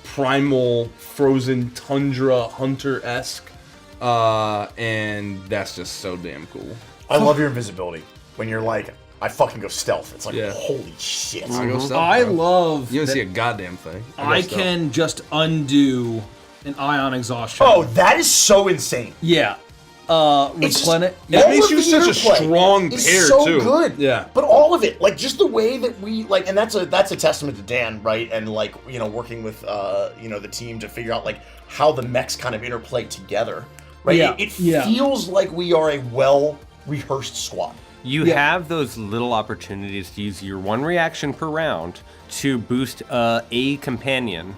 primal frozen tundra hunter-esque. And that's just so damn cool. I love your invisibility. When you're like, I fucking go stealth. It's like, holy shit. I go stealth, I bro. love You don't that see a goddamn thing. I can just undo an ion exhaustion. Oh, that is so insane. Yeah. Replenish. It makes you the such a interplay strong is pair, so too. good. Yeah. But all of it, like just the way that we like, and that's a testament to Dan, right? And like working with the team to figure out like how the mechs kind of interplay together, right? Yeah. It feels like we are a well rehearsed squad. You have those little opportunities to use your 1 reaction per round to boost a companion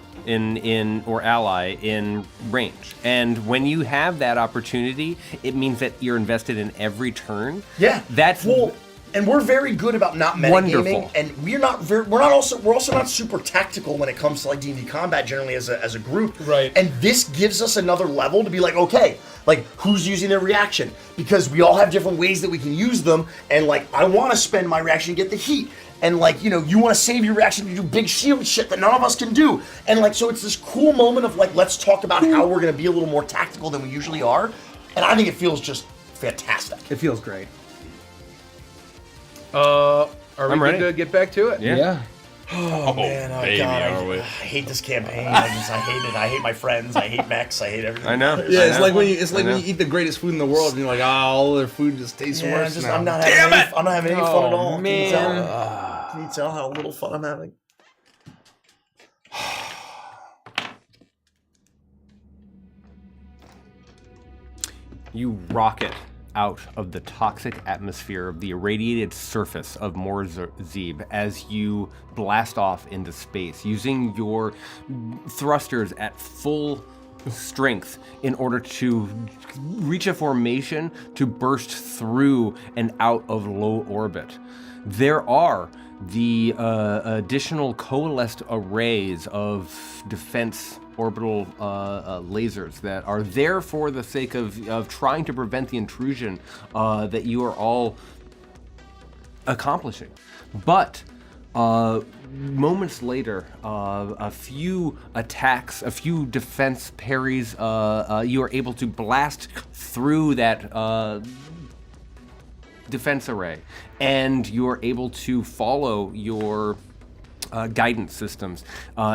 or ally in range. And when you have that opportunity, it means that you're invested in every turn. Yeah. That's and we're very good about not metagaming, wonderful. and we're also not super tactical when it comes to like D&D combat generally as a group. Right. And this gives us another level to be like, okay, like who's using their reaction? Because we all have different ways that we can use them, and like I want to spend my reaction to get the heat. And like, you want to save your reaction to do big shield shit that none of us can do. And like, so it's this cool moment of like, let's talk about how we're going to be a little more tactical than we usually are. And I think it feels just fantastic. It feels great. Are we I'm good ready. to get back to it? Yeah. Oh man, baby, are we? I hate this campaign. I hate it. I hate my friends. I hate Mechs. I hate everything. I know. Yeah, it's I like know. when you I know. eat the greatest food in the world and you're like, all their food just tastes worse now. I'm not having any fun at all. man. Can you tell how little fun I'm having? You rocket out of the toxic atmosphere of the irradiated surface of Morzeb as you blast off into space, using your thrusters at full strength in order to reach a formation to burst through and out of low orbit. There are the additional coalesced arrays of defense orbital lasers that are there for the sake of trying to prevent the intrusion that you are all accomplishing. But moments later, a few attacks, a few defense parries, you are able to blast through that defense array, and you're able to follow your guidance systems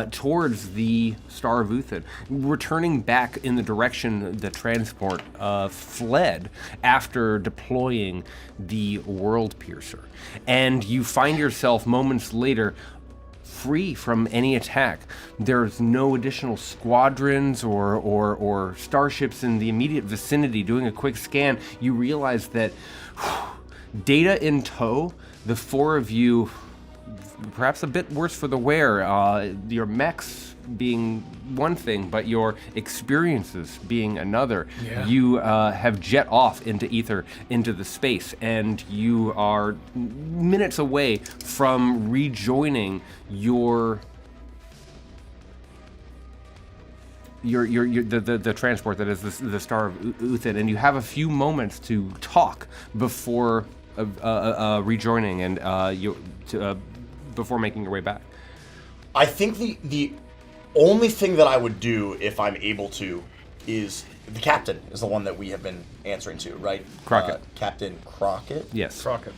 towards the Star of Uthid, returning back in the direction the transport fled after deploying the World Piercer. And you find yourself moments later free from any attack. There's no additional squadrons or starships in the immediate vicinity. Doing a quick scan, you realize that data in tow, the 4 of you, perhaps a bit worse for the wear. Your mechs being one thing, but your experiences being another. Yeah. You have jet off into ether, into the space, and you are minutes away from rejoining the transport that is the Star of Uthin, and you have a few moments to talk before rejoining and before making your way back. I think the only thing that I would do if I'm able to is the captain is the one that we have been answering to, right? Crockett. Captain Crockett. Yes. Crockett.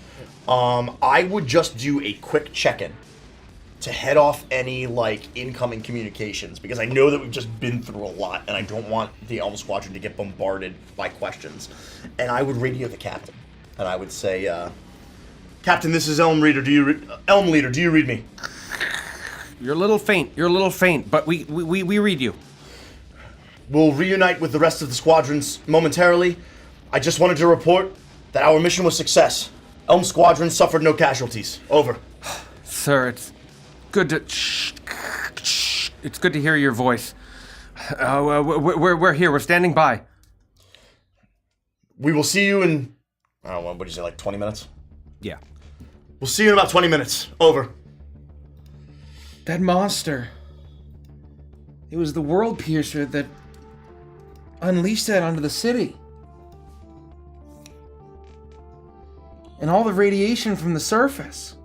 I would just do a quick check-in to head off any incoming communications, because I know that we've just been through a lot and I don't want the Elm Squadron to get bombarded by questions. And I would radio the captain and I would say, Captain, this is Elm Leader. Do you read me? You're a little faint, but we read you. We'll reunite with the rest of the squadrons momentarily. I just wanted to report that our mission was success. Elm Squadron suffered no casualties. Over. Sir, it's good to hear your voice. We're here. We're standing by. We will see you in, I don't know, what did you say, 20 minutes? Yeah. We'll see you in about 20 minutes. Over. That monster. It was the world piercer that unleashed that onto the city. And all the radiation from the surface.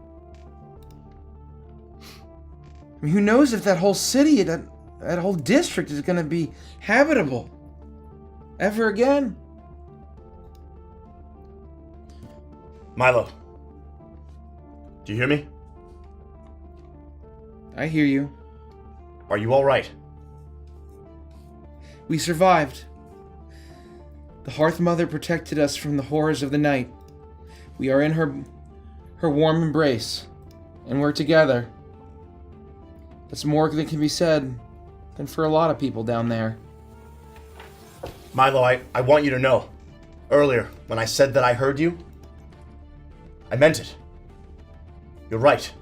I mean, who knows if that whole city, that whole district is going to be habitable ever again. Milo. Do you hear me? I hear you. Are you all right? We survived. The Hearth Mother protected us from the horrors of the night. We are in her warm embrace, and we're together. That's more that can be said than for a lot of people down there. Milo, I want you to know, earlier, when I said that I heard you, I meant it. You're right.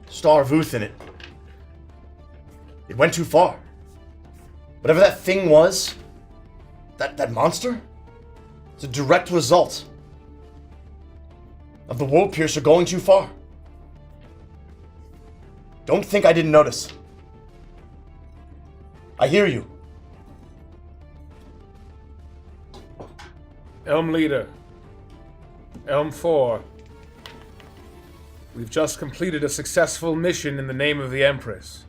Star of Uthin, it went too far. Whatever that thing was, that monster, it's a direct result of the World Piercer going too far. Don't think I didn't notice. I hear you. Elm Leader. Elm 4. We've just completed a successful mission in the name of the Empress.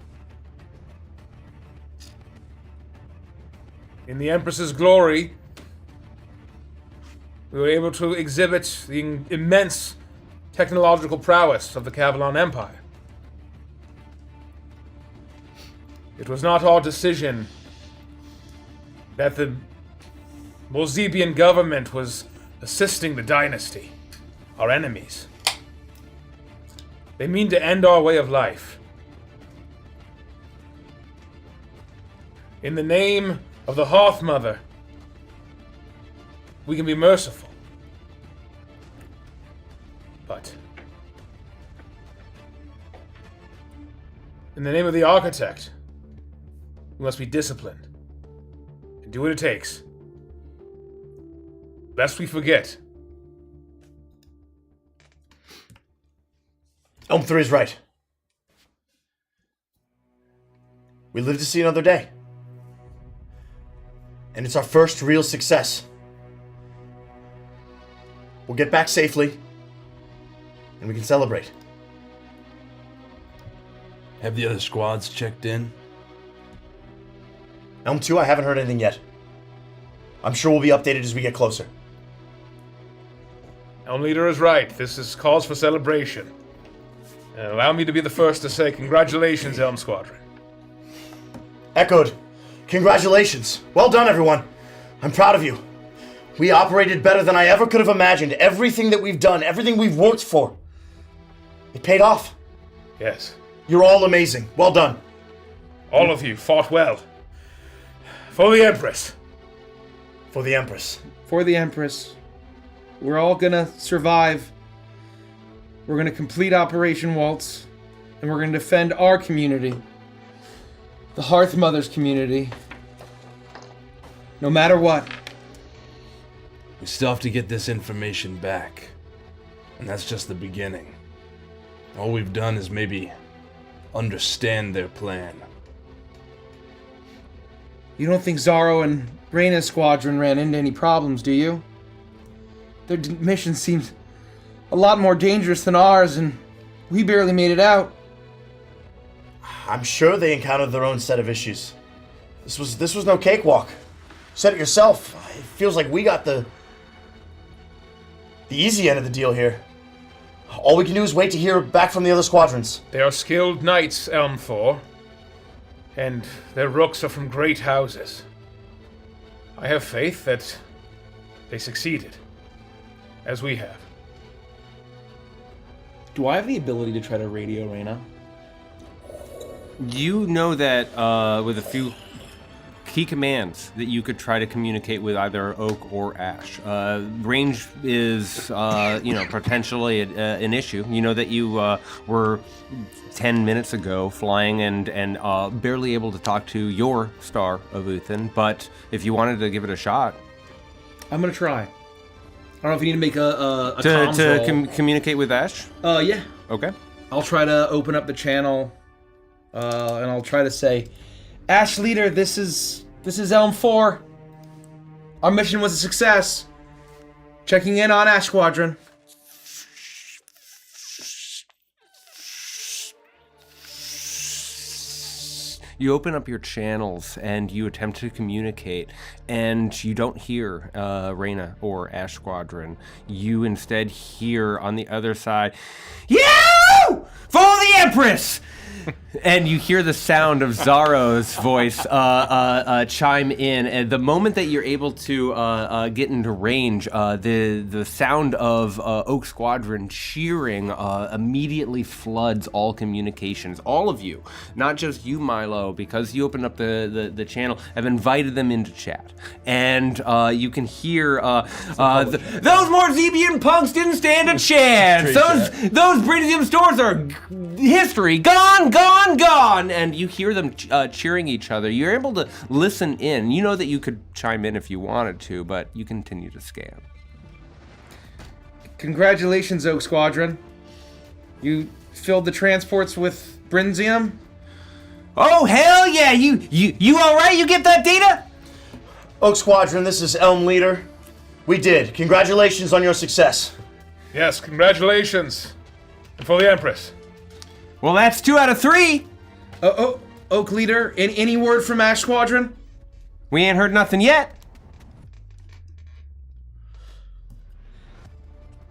In the Empress's glory, we were able to exhibit the immense technological prowess of the Cavalon Empire. It was not our decision that the Molzebian government was assisting the dynasty, our enemies. They mean to end our way of life. In the name of the Hearth Mother, we can be merciful. But in the name of the Architect, we must be disciplined and do what it takes. Lest we forget. Elm 3 is right. We live to see another day. And it's our first real success. We'll get back safely, and we can celebrate. Have the other squads checked in? Elm 2, I haven't heard anything yet. I'm sure we'll be updated as we get closer. Elm Leader is right. This is cause for celebration. And allow me to be the first to say congratulations, Elm Squadron. Echoed. Congratulations. Well done, everyone. I'm proud of you. We operated better than I ever could have imagined. Everything that we've done, everything we've worked for, it paid off. Yes. You're all amazing. Well done. All of you fought well. For the Empress. For the Empress. For the Empress. We're all gonna survive. We're gonna complete Operation Waltz. And we're gonna defend our community. The Hearth Mothers community. No matter what. We still have to get this information back. And that's just the beginning. All we've done is maybe understand their plan. You don't think Zaro and Reyna's squadron ran into any problems, do you? Their mission seems a lot more dangerous than ours, and we barely made it out. I'm sure they encountered their own set of issues. This was no cakewalk. You said it yourself. It feels like we got the easy end of the deal here. All we can do is wait to hear back from the other squadrons. They are skilled knights, Elm 4. And their rooks are from great houses. I have faith that they succeeded. As we have. Do I have the ability to try to radio Reyna? You know that with a few key commands that you could try to communicate with either Oak or Ash. Range is, potentially an issue. You know that you were 10 minutes ago flying and barely able to talk to your star of Uthan, but if you wanted to give it a shot. I'm gonna try. I don't know if you need to make a comms roll. Communicate with Ash? Yeah. Okay. I'll try to open up the channel, and I'll try to say, Ash Leader, this is Elm 4. Our mission was a success. Checking in on Ash Squadron. You open up your channels and you attempt to communicate, and you don't hear Reyna or Ash Squadron. You instead hear on the other side, "You! Follow the Empress!" And you hear the sound of Zaro's voice chime in, and the moment that you're able to get into range, the sound of Oak Squadron cheering immediately floods all communications. All of you, not just you, Milo, because you opened up the channel, have invited them into chat, and you can hear those Morzebian punks didn't stand a chance. Those Britium stores are history, gone. And you hear them cheering each other. You're able to listen in. You know that you could chime in if you wanted to, but you continue to scan. Congratulations, Oak Squadron. You filled the transports with Brinzium? Oh, hell yeah! You all right? You get that data? Oak Squadron, this is Elm Leader. We did. Congratulations on your success. Yes, congratulations. And for the Empress. Well, that's 2 out of 3. Oak Leader, any word from Ash Squadron? We ain't heard nothing yet.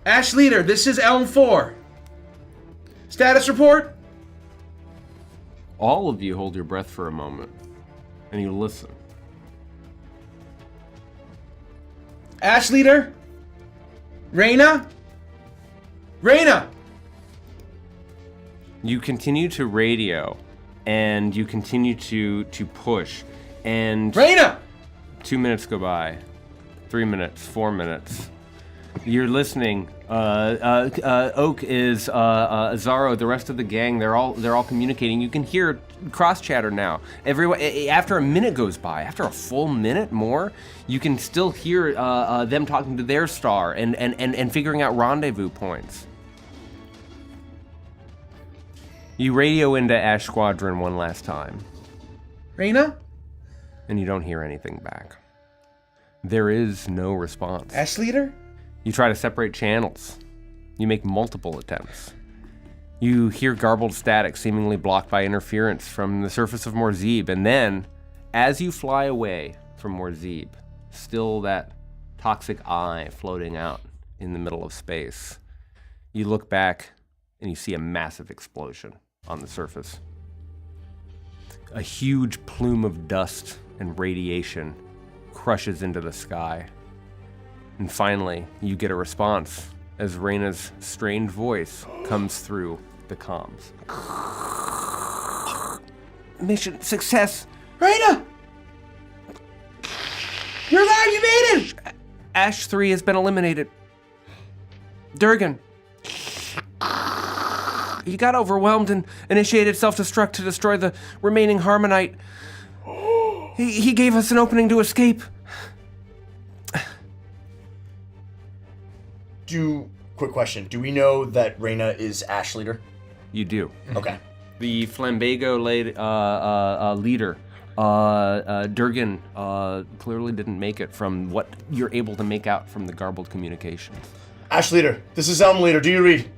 Ash Leader, this is Elm 4. Status report? All of you hold your breath for a moment, and you listen. Ash Leader? Reyna? You continue to radio, and you continue to push, and... Reyna! 2 minutes go by, 3 minutes, 4 minutes. You're listening. Oak is Zaro. The rest of the gang, they're all communicating. You can hear cross chatter now. Everyone, after a minute goes by, after a full minute more, you can still hear them talking to their star and figuring out rendezvous points. You radio into Ash Squadron one last time. Reyna? And you don't hear anything back. There is no response. Ash Leader? You try to separate channels. You make multiple attempts. You hear garbled static seemingly blocked by interference from the surface of Morzib, and then, as you fly away from Morzib, still that toxic eye floating out in the middle of space, you look back and you see a massive explosion on the surface. A huge plume of dust and radiation crushes into the sky. And finally, you get a response as Reyna's strained voice comes through the comms. Mission success! Reyna! You're alive, you made it! Ash 3 has been eliminated. Durgan. he got overwhelmed and initiated self-destruct to destroy the remaining Harmonite. He gave us an opening to escape. Quick question. Do we know that Reyna is Ash leader? You do. Okay. The Flambago leader, Durgan, clearly didn't make it from what you're able to make out from the garbled communications. Ash leader, this is Elm leader. Do you read?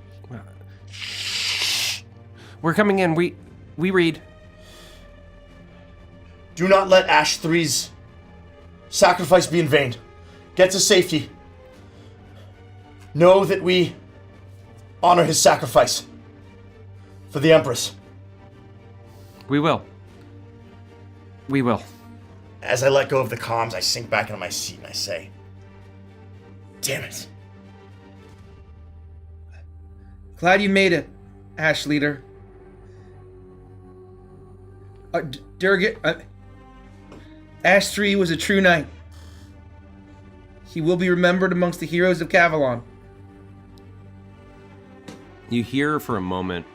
We're coming in. We read. Do not let Ash 3's sacrifice be in vain. Get to safety. Know that we honor his sacrifice for the Empress. We will. We will. As I let go of the comms, I sink back into my seat and I say, damn it. Glad you made it, Ash Leader. Durgan, Ash 3 was a true knight. He will be remembered amongst the heroes of Cavalon. You hear for a moment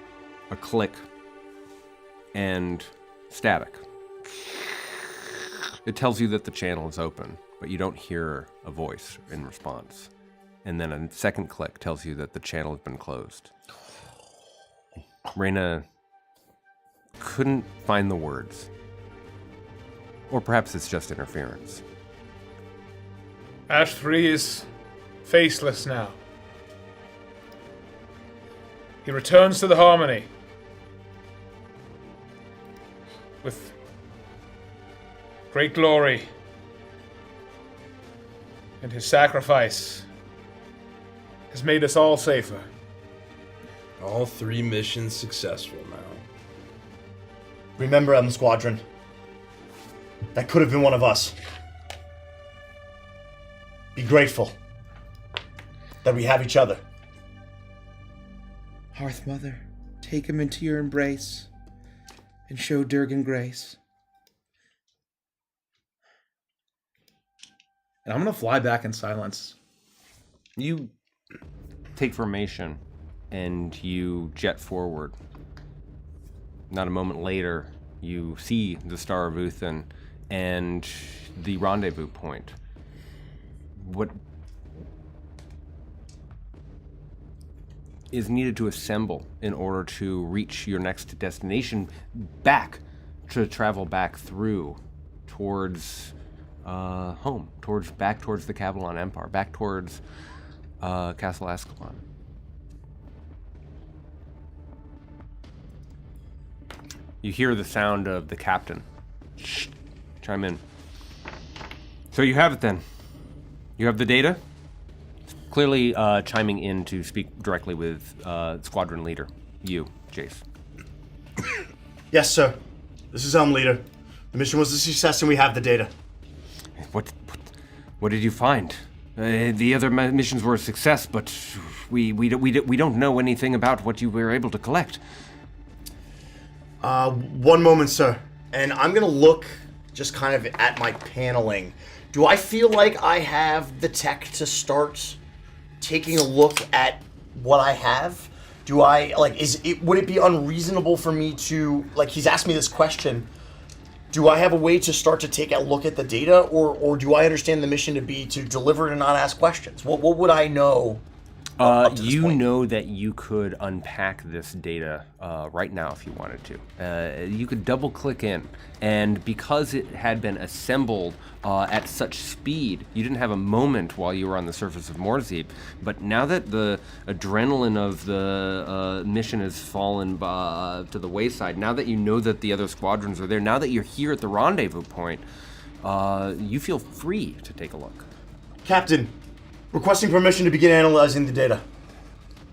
a click and static. It tells you that the channel is open, but you don't hear a voice in response. And then a second click tells you that the channel has been closed. Reyna couldn't find the words. Or perhaps it's just interference. Ash 3 is faceless now. He returns to the Harmony with great glory, and his sacrifice has made us all safer. All 3 missions successful now. Remember, M Squadron. That could have been one of us. Be grateful that we have each other. Hearth Mother, take him into your embrace and show Durgan grace. And I'm gonna fly back in silence. You take formation and you jet forward. Not a moment later, you see the Star of Uthan and the rendezvous point. What is needed to assemble in order to reach your next destination back, to travel back through towards home, back towards the Cavalon Empire, back towards Castle Ascalon. You hear the sound of the captain. Shh, chime in. So you have it then. You have the data? Clearly chiming in to speak directly with squadron leader. You, Jace. Yes, sir. This is Elm leader. The mission was a success and we have the data. What did you find? The other missions were a success, but we don't know anything about what you were able to collect. One moment, sir. And I'm gonna look just kind of at my paneling. Do I feel like I have the tech to start taking a look at what I have? Do I, like, would it be unreasonable for me to, like, he's asked me this question, do I have a way to start to take a look at the data, or do I understand the mission to be to deliver and not ask questions? What would I know? You know that you could unpack this data right now if you wanted to. You could double click in, and because it had been assembled at such speed, you didn't have a moment while you were on the surface of Morzib. But now that the adrenaline of the mission has fallen to the wayside, now that you know that the other squadrons are there, now that you're here at the rendezvous point, you feel free to take a look. Captain, requesting permission to begin analyzing the data.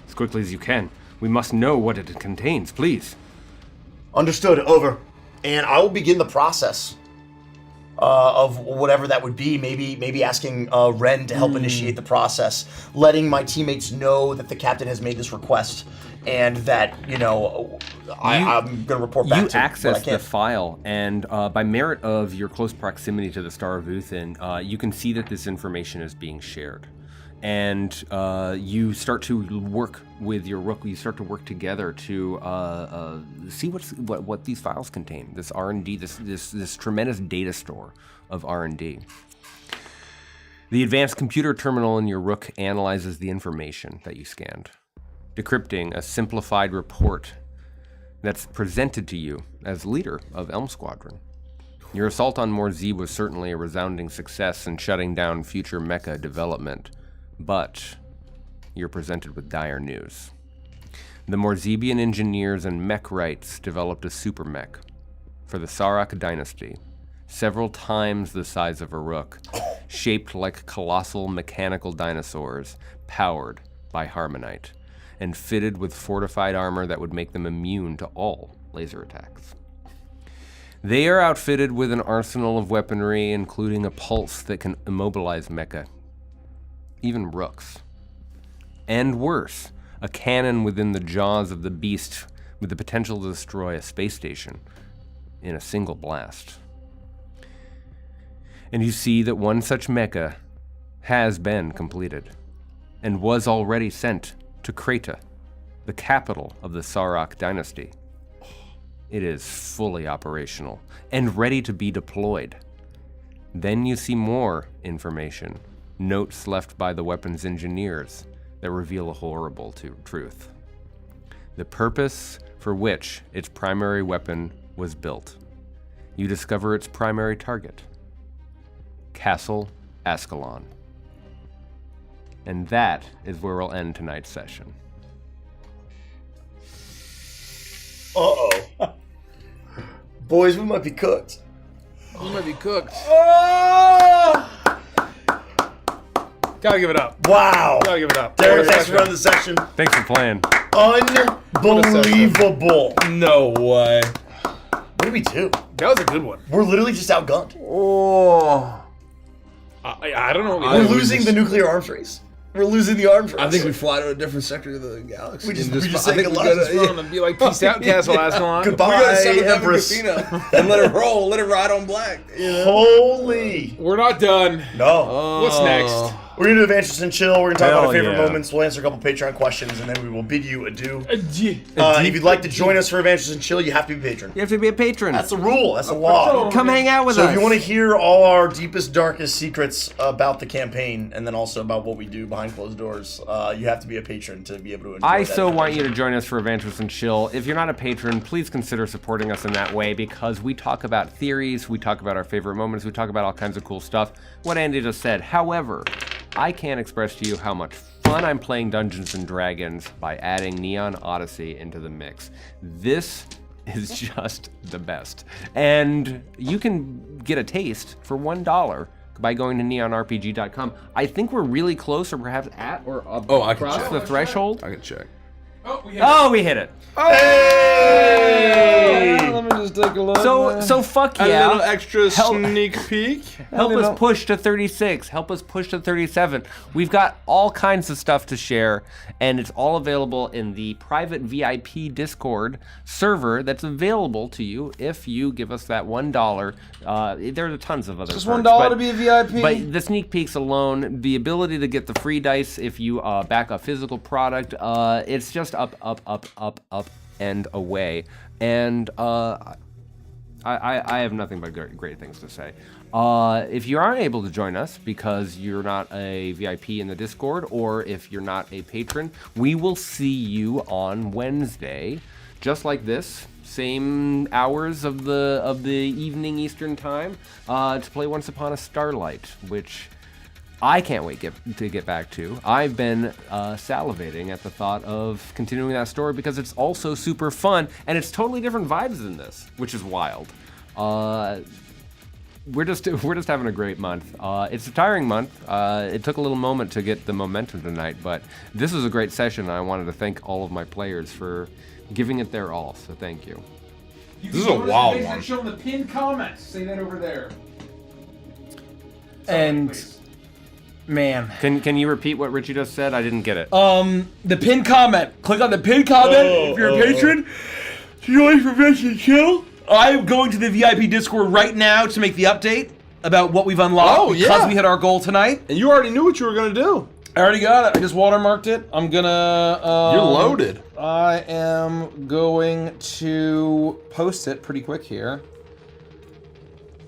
As quickly as you can. We must know what it contains, please. Understood, over. And I will begin the process of whatever that would be. Maybe asking Ren to help initiate the process, letting my teammates know that the captain has made this request, and that, I'm going to report back to You access the file, and by merit of your close proximity to the Star of Uthan, you can see that this information is being shared. and you start to work with your rook. You start to work together to see what these files contain. This R&D, this tremendous data store of R&D. The advanced computer terminal in your rook analyzes the information that you scanned, decrypting a simplified report that's presented to you as leader of Elm Squadron. Your assault on Morzee was certainly a resounding success in shutting down future mecha development, but you're presented with dire news. The Morzeebian engineers and mech rights developed a super mech for the Sarrak dynasty, several times the size of a rook, shaped like colossal mechanical dinosaurs, powered by Harmonite, and fitted with fortified armor that would make them immune to all laser attacks. They are outfitted with an arsenal of weaponry, including a pulse that can immobilize mecha, even rooks. And worse, a cannon within the jaws of the beast with the potential to destroy a space station in a single blast. And you see that one such mecha has been completed and was already sent to Kreta, the capital of the Sarrak dynasty. It is fully operational and ready to be deployed. Then you see more information, notes left by the weapons engineers that reveal a horrible truth. The purpose for which its primary weapon was built. You discover its primary target, Castle Ascalon. And that is where we'll end tonight's session. Uh-oh. Boys, we might be cooked. We might be cooked. Oh! Gotta give it up. Wow. Gotta give it up. Derek, thanks for running the session. Thanks for playing. Unbelievable. No way. What did we do? That was a good one. We're literally just outgunned. Oh. I don't know. We're losing the nuclear arms race. We're losing the arms race. I think we fly to a different sector of the galaxy. We just I think goodbye. we Run and be like, peace out, Castle Ascalon. Goodbye, gotta summon them in Empress. Casino and let it roll. Let it ride on black. You know? Holy. We're not done. No. What's next? We're going to do Adventures and Chill. We're going to talk about Hell our favorite yeah. moments. We'll answer a couple Patreon questions, and then we will bid you adieu. If you'd like to join us for Adventures and Chill, you have to be a patron. You have to be a patron. That's a rule. That's a law. Come hang out with So us. if you want to hear all our deepest, darkest secrets about the campaign, and then also about what we do behind closed doors, you have to be a patron to be able to enjoy I that so want information. you to join us for Adventures and Chill. If you're not a patron, please consider supporting us in that way, because we talk about theories, we talk about our favorite moments, we talk about all kinds of cool stuff. What Andy just said. However, I can't express to you how much fun I'm playing Dungeons & Dragons by adding Neon Odyssey into the mix. This is just the best. And you can get a taste for $1 by going to neonrpg.com. I think we're really close, or perhaps at or I can across check. the threshold. I can check. Oh, we hit it. Hey! Let me just take a look. So fuck a yeah. little extra Help- sneak peek. Help us push to 36. Help us push to 37. We've got all kinds of stuff to share, and it's all available in the private VIP Discord server that's available to you if you give us that $1. There are tons of other Just perks, $1 but- to be a VIP. But the sneak peeks alone, the ability to get the free dice if you back a physical product, it's just up, and away. And I have nothing but great things to say. If you aren't able to join us because you're not a VIP in the Discord, or if you're not a patron, we will see you on Wednesday, just like this. Same hours of the evening Eastern time to play Once Upon a Starlight, which I can't wait to get back to. I've been salivating at the thought of continuing that story because it's also super fun and it's totally different vibes than this, which is wild. We're just having a great month. It's a tiring month. It took a little moment to get the momentum tonight, but this was a great session. And I wanted to thank all of my players for giving it their all. So thank you. This is a wild one. Show them the pinned comments. Say that over there. And man, Can you repeat what Richie just said? I didn't get it. the pinned comment. Click on the pinned comment if you're a patron. Join for Adventures & Chill. I'm going to the VIP Discord right now to make the update about what we've unlocked because we hit our goal tonight. And you already knew what you were gonna do. I already got it. I just watermarked it. I'm gonna. You're loaded. I am going to post it pretty quick here.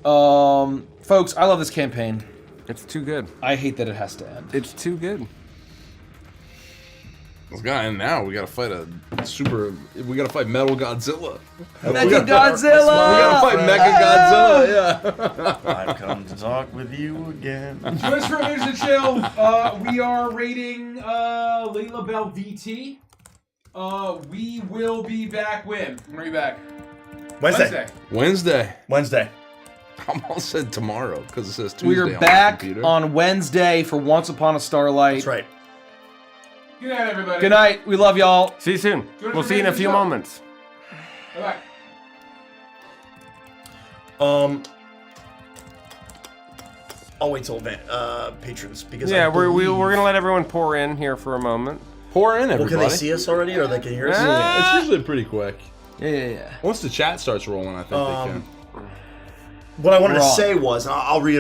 Folks, I love this campaign. It's too good. I hate that it has to end. It's too good. And now we gotta fight we gotta fight Metal Godzilla. Mecha Godzilla! We gotta fight Mecha Godzilla, yeah. I've come to talk with you again. Just for Image and Chill, we are rating Layla Bell DT. We will be back when? When are you back? Wednesday. Wednesday. I almost said tomorrow because it says Tuesday. We are on my back computer. on Wednesday for Once Upon a Starlight. That's right. Good night, everybody. Good night. We love y'all. See you soon. We'll see you in a few moments. Bye-bye. I'll wait till patrons because we're gonna let everyone pour in here for a moment. Pour in, everybody. Well, can they see us already, or they can hear us? Yeah, it's usually pretty quick. Yeah. Once the chat starts rolling, I think they can. What I wanted to say was, and I'll reiterate.